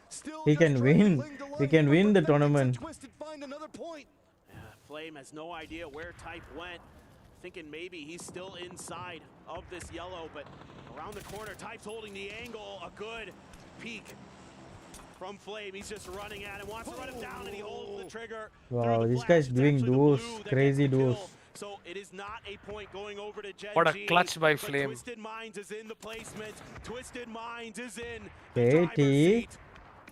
He can win. He can win the tournament. Flame has no idea where Type went. Thinking maybe he's still inside of this yellow, but around the corner, Type's holding the angle. A good peek from Flame. He's just running at him, wants to run him down, and he holds the trigger. Wow, this guy's doing duos, crazy duos. So it is not a point going over to Genji. What a clutch by Flame. Twisted Minds is in the placement. Twisted Minds is in KT.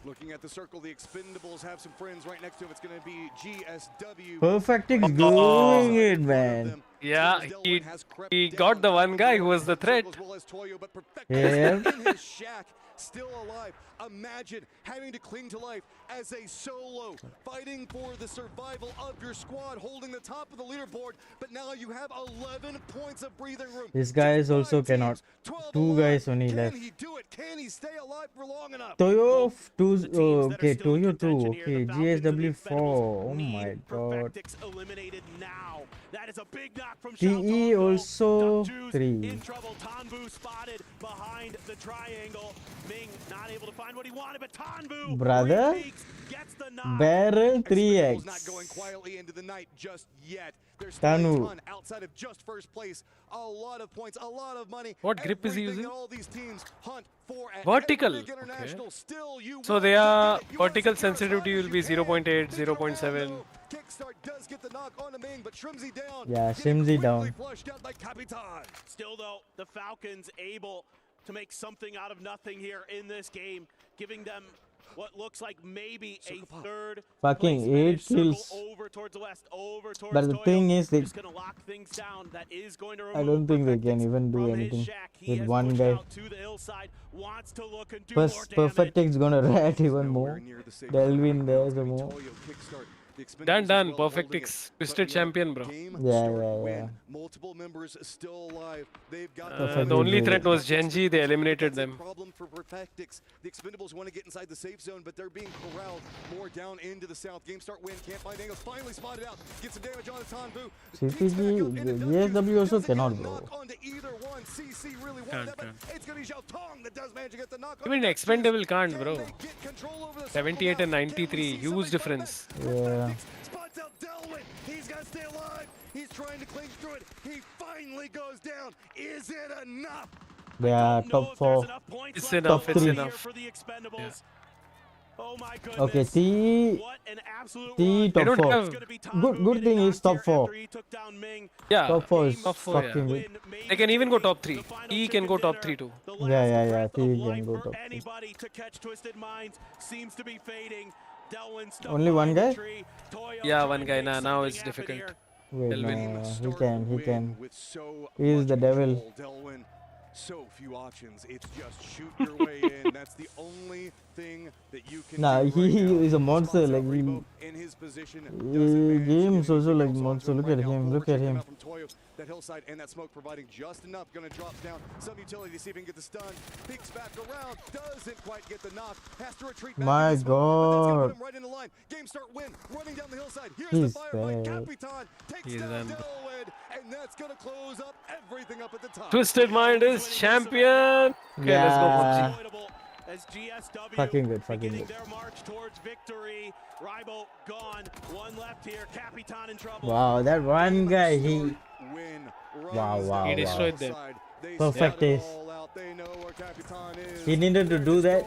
Looking at the circle, the Expendables have some friends right next to him. It's going to be GSW. Perfectix doing it, man. Yeah, he got the one guy who was the threat. Yeah. In his shack, still alive. Imagine having to cling to life as a solo, fighting for the survival of your squad, holding the top of the leaderboard, but now you have 11 points of breathing room. This guys also cannot. 2 guys only left. Can he do it? Can he stay alive for long enough? Toyo 2, okay, Toyo 2, okay, GSW 4, oh my god. Eliminated now. That is a big knock from TE also 3. in trouble. Tanbu spotted behind the triangle. Ming not able to find what he wanted, but Tanbu Brother, gets the knock. barrel Not 3x. going quietly into the night just yet. There's Tanu. still a ton outside of just first place. A lot of points, a lot of money. What grip is he Everything using? all these teams hunt for at Vertical. Epic International. Still, you So will they are get it. You vertical are secure as sensitivity long as will be you can. 0.8, 0.7. Kickstart does get the knock on the Ming, but Shrimzy down. Yeah, Getting Shrimzy quickly down. flushed out by Capitan. Still though, the Falcons able to make something out of nothing here in this game, giving them what looks like maybe a third Fucking place 8 finish. Circle kills. over towards the west, over towards But the Toyo. thing is, they, Just gonna lock things down. That is going to I don't think they can even do anything with one guy. to the hillside, wants to look and do Plus, more damage. Perfectix gonna rat even more. Delve in there some more. Toyo kickstart Expendables Perfect X. Twisted champion, bro. Yeah. Multiple members still alive. They've got The only threat was Genji. They eliminated them. Problem for Perfectix. The Expendables want to get inside the safe zone, but they're being corralled more down into the south. Game start win. Can't find angles. Finally spotted out. Get some damage on the Tanbu. CPG, the GSW also cannot, bro. CC really wanted that, but it's going to be Xiao Tong that does manage to get the knock. Even Expendable can't, bro. 78 and 93. Huge difference. Yeah. Spots out Delwyn. He's got to stay alive. He's trying to cling through it. He finally goes down. Is it enough? Yeah, top 4. It's enough. Top It's 3. enough. Yeah. Oh my goodness. Okay, T top 4. Good thing is top 4. Yeah. Top 4 is top 4, fucking yeah. good. They can even go top 3. T can go top 3 too. Yeah. T can go top 3. Anybody to catch Twisted Minds seems to be fading. Only one guy? Yeah, one guy. Now it's difficult. Wait, Delwyn. no, he can. He is the devil. Delwyn, so few options. It's just shoot your way in. That's the only thing that you can Nah, do he right now. is a monster. Like in his position. games also like monster. Look at him. Look at him. From Toyo, that hillside and that smoke providing just enough. Gonna drop down some utility to see if he can get the stun. Peeks back around, doesn't quite get the knock. Has to retreat back. My God. Put him right in the line. Game start win. Running down the hillside. Here's He's the fire by bad. Capitan. Takes down Delwyn, and that's gonna close up everything up at the top. Twisted Mind is champion. Okay, let's go PUBG. As GSW Fucking good. their march towards victory. Ribo gone. One left here. Capitan in trouble. Wow, that one guy, he. Wow. He destroyed them. Perfect ace. He needed to do that.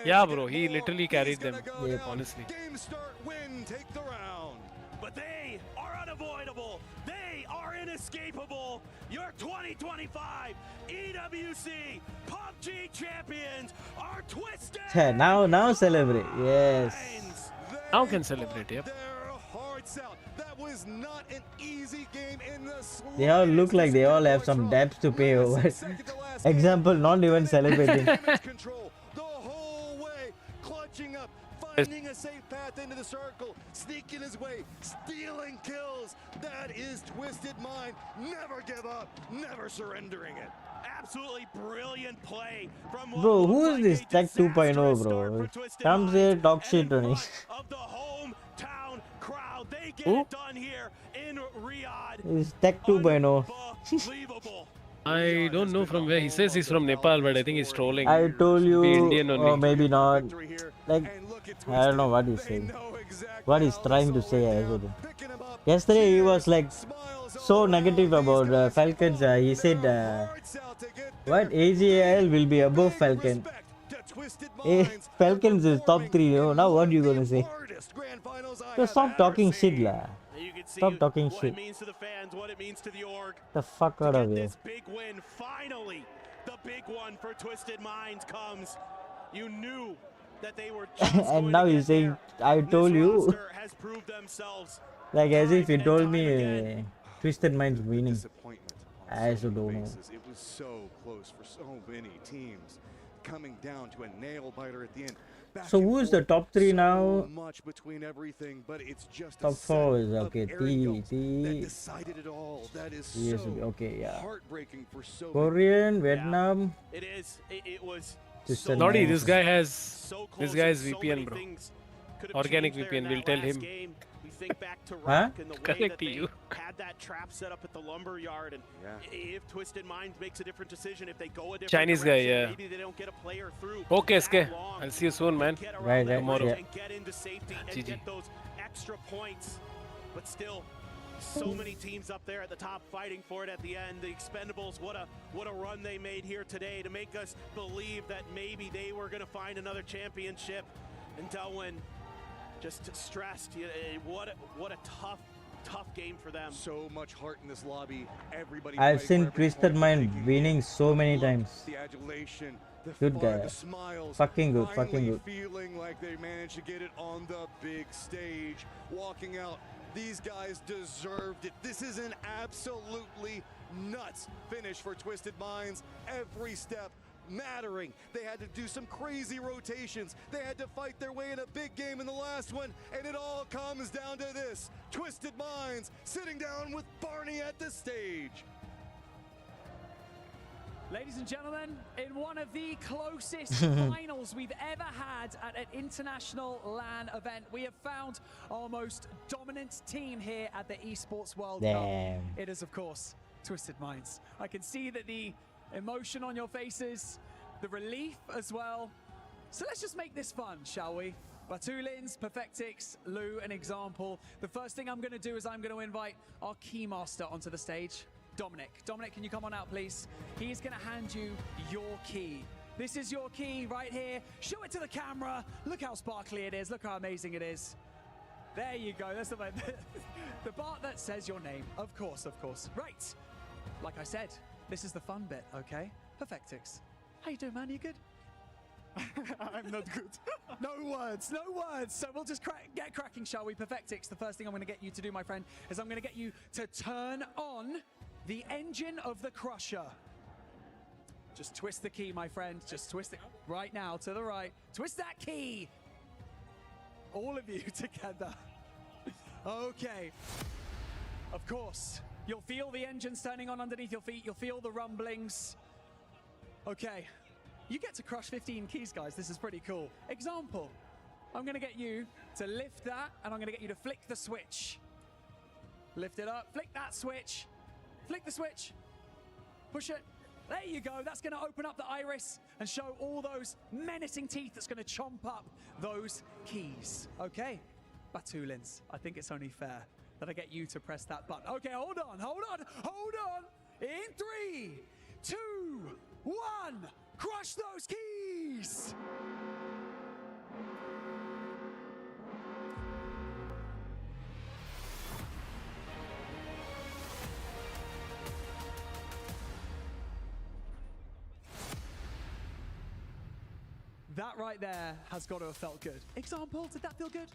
Yeah, bro. He literally carried them. Yep. Honestly. Game start win. Take the round. But they are unavoidable. They are inescapable. Your 2025 EWC PUBG champions are Twisted. Yeah, now celebrate. Yes. Now can celebrate, yep. That was not an easy game in the They all look like they all have some debts to pay over. Example, not even celebrating. the whole way, clutching up, finding a safe path into the circle, sneaking his way, stealing kills. That is Twisted Mind. Never give up, never surrendering it. Absolutely brilliant play from Bro, who is this Tech 2.0, bro? Comes here, talk shit on it. of the hometown crowd. They get Who? it done here in Riyadh. It's Tech 2.0. I don't know from where. He says he's from Nepal, but I think he's trolling. I told you, Maybe Indian only. or maybe not. Like, I don't know what he's saying. What he's trying to say, I don't know. Yesterday he was like so negative about Falcons. He said, what AGL will be above Falcon. Falcons is top 3. Oh, now what are you gonna say? So stop talking shit, lah. Stop talking shit. What it means to the fans, what it means to the org. The fuck out of here. This big win, finally, the big one for Twisted Minds comes. You knew that they were just And now he's saying, I told you. has proved themselves. Like as if he told me Twisted Minds winning. I also don't know. It was so close for so many teams, coming down to a nail biter at the end. So who is the top 3 now? Much between everything, but it's just Top 4 is okay. T. decided it all. That is Yes, so okay, yeah. heartbreaking for so Korean, Vietnam. It is. It was. Twisted Naughty, Minds. this guy has VPN, bro. Organic VPN, we'll tell him. Think back to Huh? Rock and the way Correct that to they you. had that trap set up at the lumber yard, and if Twisted Minds makes a different decision, if they go a different Chinese guy, direction, yeah. maybe they don't get a player through. Okay, that SK. long. I'll see you soon, man. Get around Right, that right, ridge yeah. and get into safety and GG. get those extra points. But still, so many teams up there at the top fighting for it at the end. The Expendables, what a run they made here today to make us believe that maybe they were going to find another championship. And Delwyn just stressed. What a tough game for them. So much heart in this lobby. Everybody. I've fighting seen for every Twisted point, Mind taking winning so many times. the adulation, the Good fun, guy. the smiles, Fucking good, finally fucking good. feeling like they managed to get it on the big stage, walking out. These guys deserved it. This is an absolutely nuts finish for Twisted Minds. Every step mattering. They had to do some crazy rotations. They had to fight their way in a big game in the last one, and it all comes down to this. Twisted Minds sitting down with Barney at the stage. Ladies and gentlemen, in one of the closest finals we've ever had at an international LAN event, we have found our most dominant team here at the Esports World Cup. It is, of course, Twisted Minds. I can see that the emotion on your faces, the relief as well. So let's just make this fun, shall we? Batulins, Perfectix, Lou, an example. The first thing I'm going to do is I'm going to invite our Keymaster onto the stage. Dominic. Dominic, can you come on out, please? He's going to hand you your key. This is your key right here. Show it to the camera. Look how sparkly it is. Look how amazing it is. There you go. That's the part that says your name. Of course, of course. Right. Like I said, this is the fun bit, okay? Perfectix. How you doing, man? You good? I'm not good. No words, no words. So we'll just get cracking, shall we? Perfectix, the first thing I'm going to get you to do, my friend, is I'm going to get you to turn on the engine of the Crusher. Just twist the key, my friend. Just twist it right now to the right. Twist that key. All of you together. Okay. Of course, you'll feel the engines turning on underneath your feet. You'll feel the rumblings. Okay. You get to crush 15 keys, guys. This is pretty cool. Example. I'm going to get you to lift that, and I'm going to get you to flick the switch. Lift it up. Flick that switch. Flick the switch. Push it. There you go. That's going to open up the iris and show all those menacing teeth that's going to chomp up those keys. Okay. Batulins, I think it's only fair that I get you to press that button. Okay, hold on, hold on, hold on. In 3, 2, 1. Crush those keys! That right there has got to have felt good. Example, did that feel good?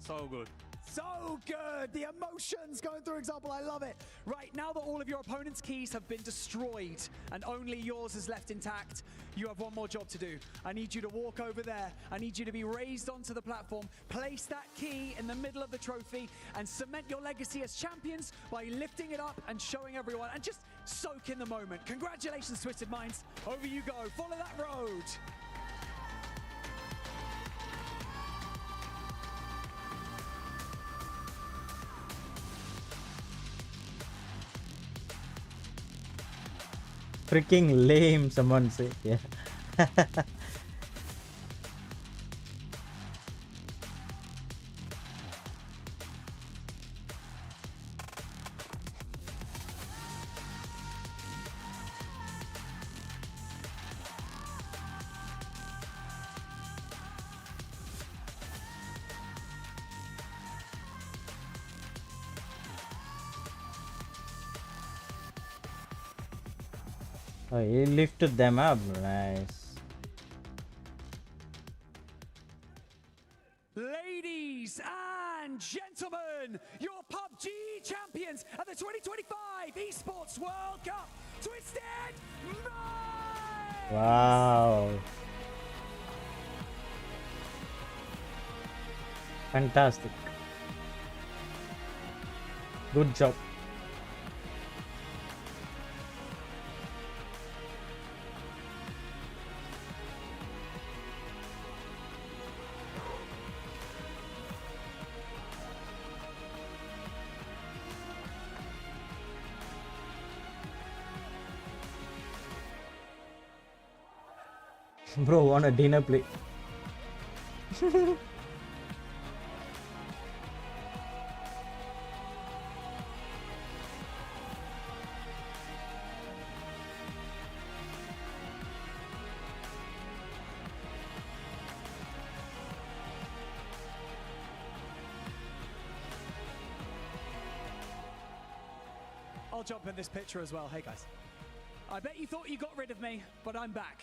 So good. So good! The emotions going through example, I love it. Right, now that all of your opponent's keys have been destroyed and only yours is left intact, you have one more job to do. I need you to walk over there. I need you to be raised onto the platform, place that key in the middle of the trophy, and cement your legacy as champions by lifting it up and showing everyone, and just soak in the moment. Congratulations, Twisted Minds. Over you go. Follow that road. Freaking lame, someone say. Yeah. Oh, he lifted them up. Nice. Ladies and gentlemen, your PUBG champions at the 2025 Esports World Cup, Twisted Minds! Wow. Fantastic. Good job. Bro, on a dinner plate. I'll jump in this picture as well. Hey guys. I bet you thought you got rid of me, but I'm back.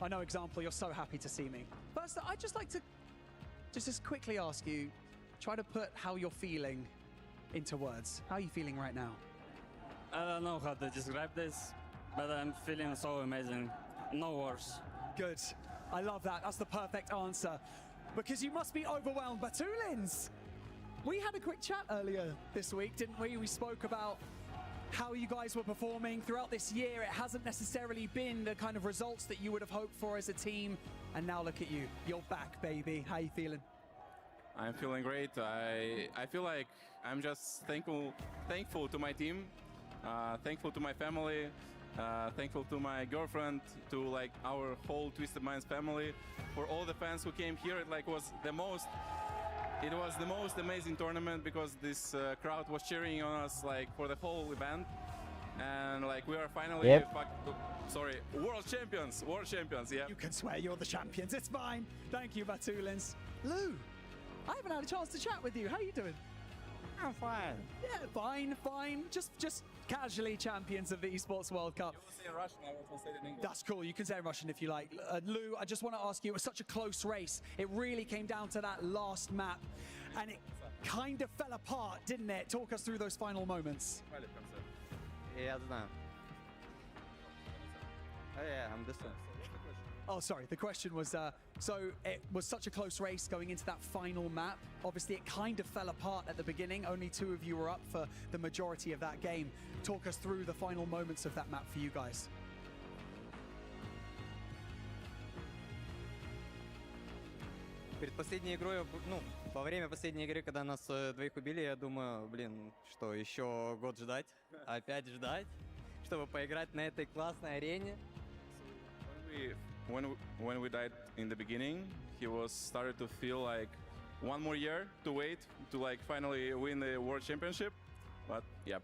I know, example, you're so happy to see me. First, I'd just like to just quickly ask you, try to put how you're feeling into words. How are you feeling right now? I don't know how to describe this, but I'm feeling so amazing. No worse. Good. I love that. That's the perfect answer. Because you must be overwhelmed. Batulins! We had a quick chat earlier this week, didn't we? We spoke about how you guys were performing throughout this year. It hasn't necessarily been the kind of results that you would have hoped for as a team. And now look at you. You're back, baby. How you feeling? I'm feeling great. I feel like I'm just thankful to my team, thankful to my family, thankful to my girlfriend, to like our whole Twisted Minds family, for all the fans who came here. It was the most amazing tournament because this crowd was cheering on us like for the whole event, and like we are finally world champions. Yeah. You can swear you're the champions. It's fine. Thank you, Batulins. Lou, I haven't had a chance to chat with you. How are you doing? I'm fine. Yeah, fine. Just casually champions of the Esports World Cup. You want to say in Russian, I will say it in English. That's cool. You can say in Russian if you like. Lou, I just want to ask you, it was such a close race. It really came down to that last map, and it kind of fell apart, didn't it? Talk us through those final moments. Я знаю. Oh yeah, I'm listening. Oh, sorry. The question was, so it was such a close race going into that final map. Obviously, it kind of fell apart at the beginning. Only 2 of you were up for the majority of that game. Talk us through the final moments of that map for you guys. Перед последней игрой, ну, во время последней игры, когда нас двоих убили, я думаю, блин, что еще год ждать, опять ждать, чтобы поиграть на этой классной арене. When we died in the beginning, he was started to feel like one more year to wait to like finally win the world championship. But yeah.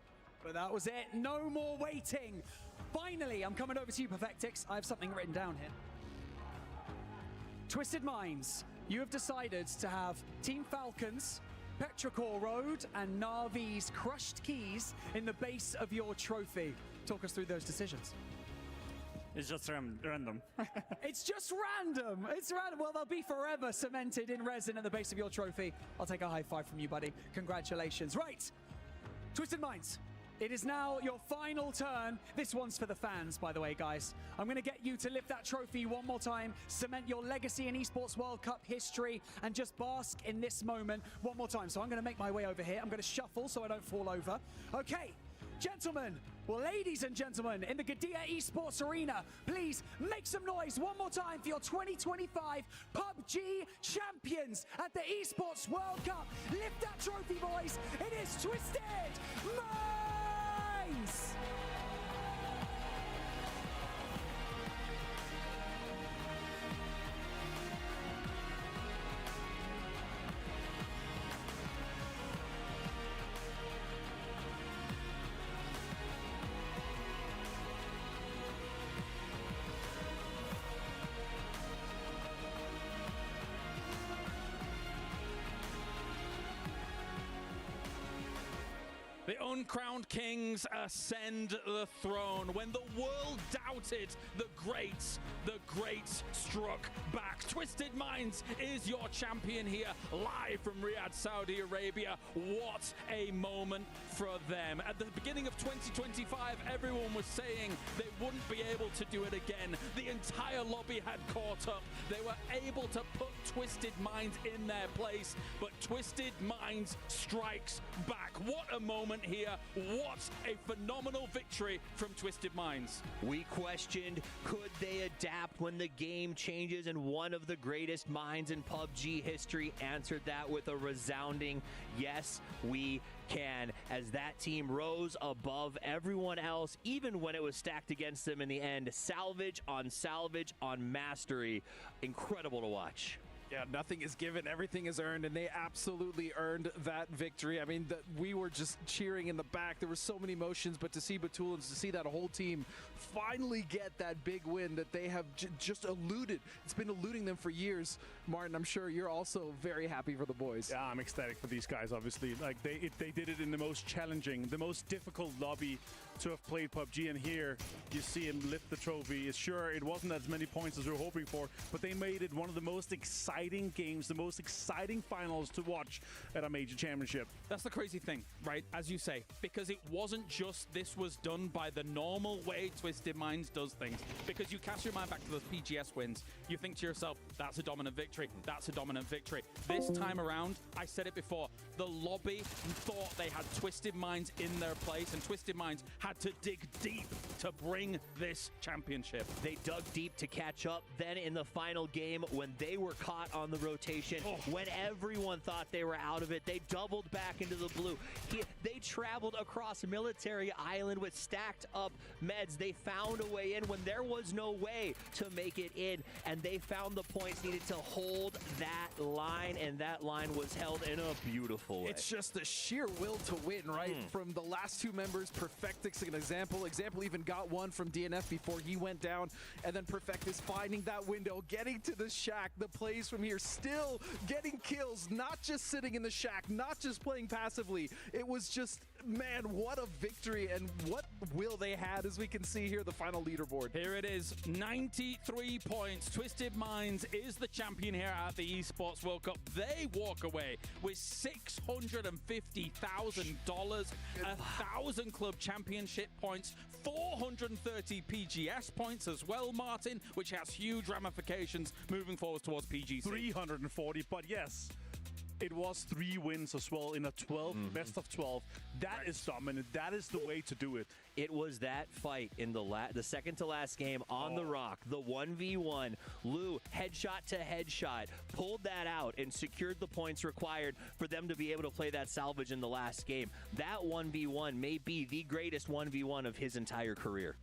But that was it. No more waiting. Finally, I'm coming over to you, Perfectix. I have something written down here. Twisted Minds, you have decided to have Team Falcons, Petrichor Road, and Navi's Crushed Keys in the base of your trophy. Talk us through those decisions. It's just random. It's just random. It's random. Well, they'll be forever cemented in resin at the base of your trophy. I'll take a high five from you, buddy. Congratulations. Right. Twisted Minds, it is now your final turn. This one's for the fans, by the way, guys. I'm going to get you to lift that trophy one more time, cement your legacy in Esports World Cup history, and just bask in this moment one more time. So I'm going to make my way over here. I'm going to shuffle so I don't fall over. Okay. Gentlemen, well, ladies and gentlemen, in the Gadia Esports Arena, please make some noise one more time for your 2025 PUBG champions at the Esports World Cup. Lift that trophy, boys. It is Twisted Minds! The uncrowned kings ascend the throne. When the world doubted the greats struck back. Twisted Minds is your champion here, live from Riyadh, Saudi Arabia. What a moment for them. At the beginning of 2025, everyone was saying they wouldn't be able to do it again. The entire lobby had caught up. They were able to put Twisted Minds in their place, but Twisted Minds strikes back. What a moment here. What a phenomenal victory from Twisted Minds. We questioned, could they adapt when the game changes, and one of the greatest minds in PUBG history answered that with a resounding yes, we can, as that team rose above everyone else, even when it was stacked against them in the end. Salvage on mastery. Incredible to watch. Yeah, nothing is given, everything is earned, and they absolutely earned that victory. I mean, we were just cheering in the back. There were so many emotions, but to see Batulins, to see that whole team finally get that big win that they have just eluded. It's been eluding them for years. Martin, I'm sure you're also very happy for the boys. Yeah, I'm ecstatic for these guys, obviously. Like, they did it in the most challenging, the most difficult lobby to have played PUBG, and here you see him lift the trophy. Sure, it wasn't as many points as we were hoping for, but they made it one of the most exciting games, the most exciting finals to watch at a major championship. That's the crazy thing, right? As you say, because it wasn't just this was done by the normal way Twisted Minds does things. Because you cast your mind back to those PGS wins, you think to yourself, that's a dominant victory, that's a dominant victory. This time around, I said it before, the lobby thought they had Twisted Minds in their place, and Twisted Minds had to dig deep to bring this championship. They dug deep to catch up. Then in the final game, when they were caught on the rotation, when everyone thought they were out of it, they doubled back into the blue. They traveled across Military Island with stacked up meds. They found a way in when there was no way to make it in, and they found the points needed to hold that line, and that line was held in a beautiful way. It's just the sheer will to win, right? From the last two members, Perfectix, an example. Example even got one from DNF before he went down, and then Perfectus finding that window, getting to the shack, the plays from here, still getting kills, not just sitting in the shack, not just playing passively. It was just, man, what a victory, and what will they had, as we can see here, the final leaderboard. Here it is, 93 points. Twisted Minds is the champion here at the Esports World Cup. They walk away with $650,000, 1,000 club championship points, 430 PGS points as well, Martin, which has huge ramifications moving forward towards PGC. 340, but yes, it was 3 wins as well in a 12, best of 12. That is dominant. That is the way to do it. It was that fight in the second to last game on the Rock, the 1v1. Lou, headshot to headshot, pulled that out and secured the points required for them to be able to play that salvage in the last game. That 1v1 may be the greatest 1v1 of his entire career.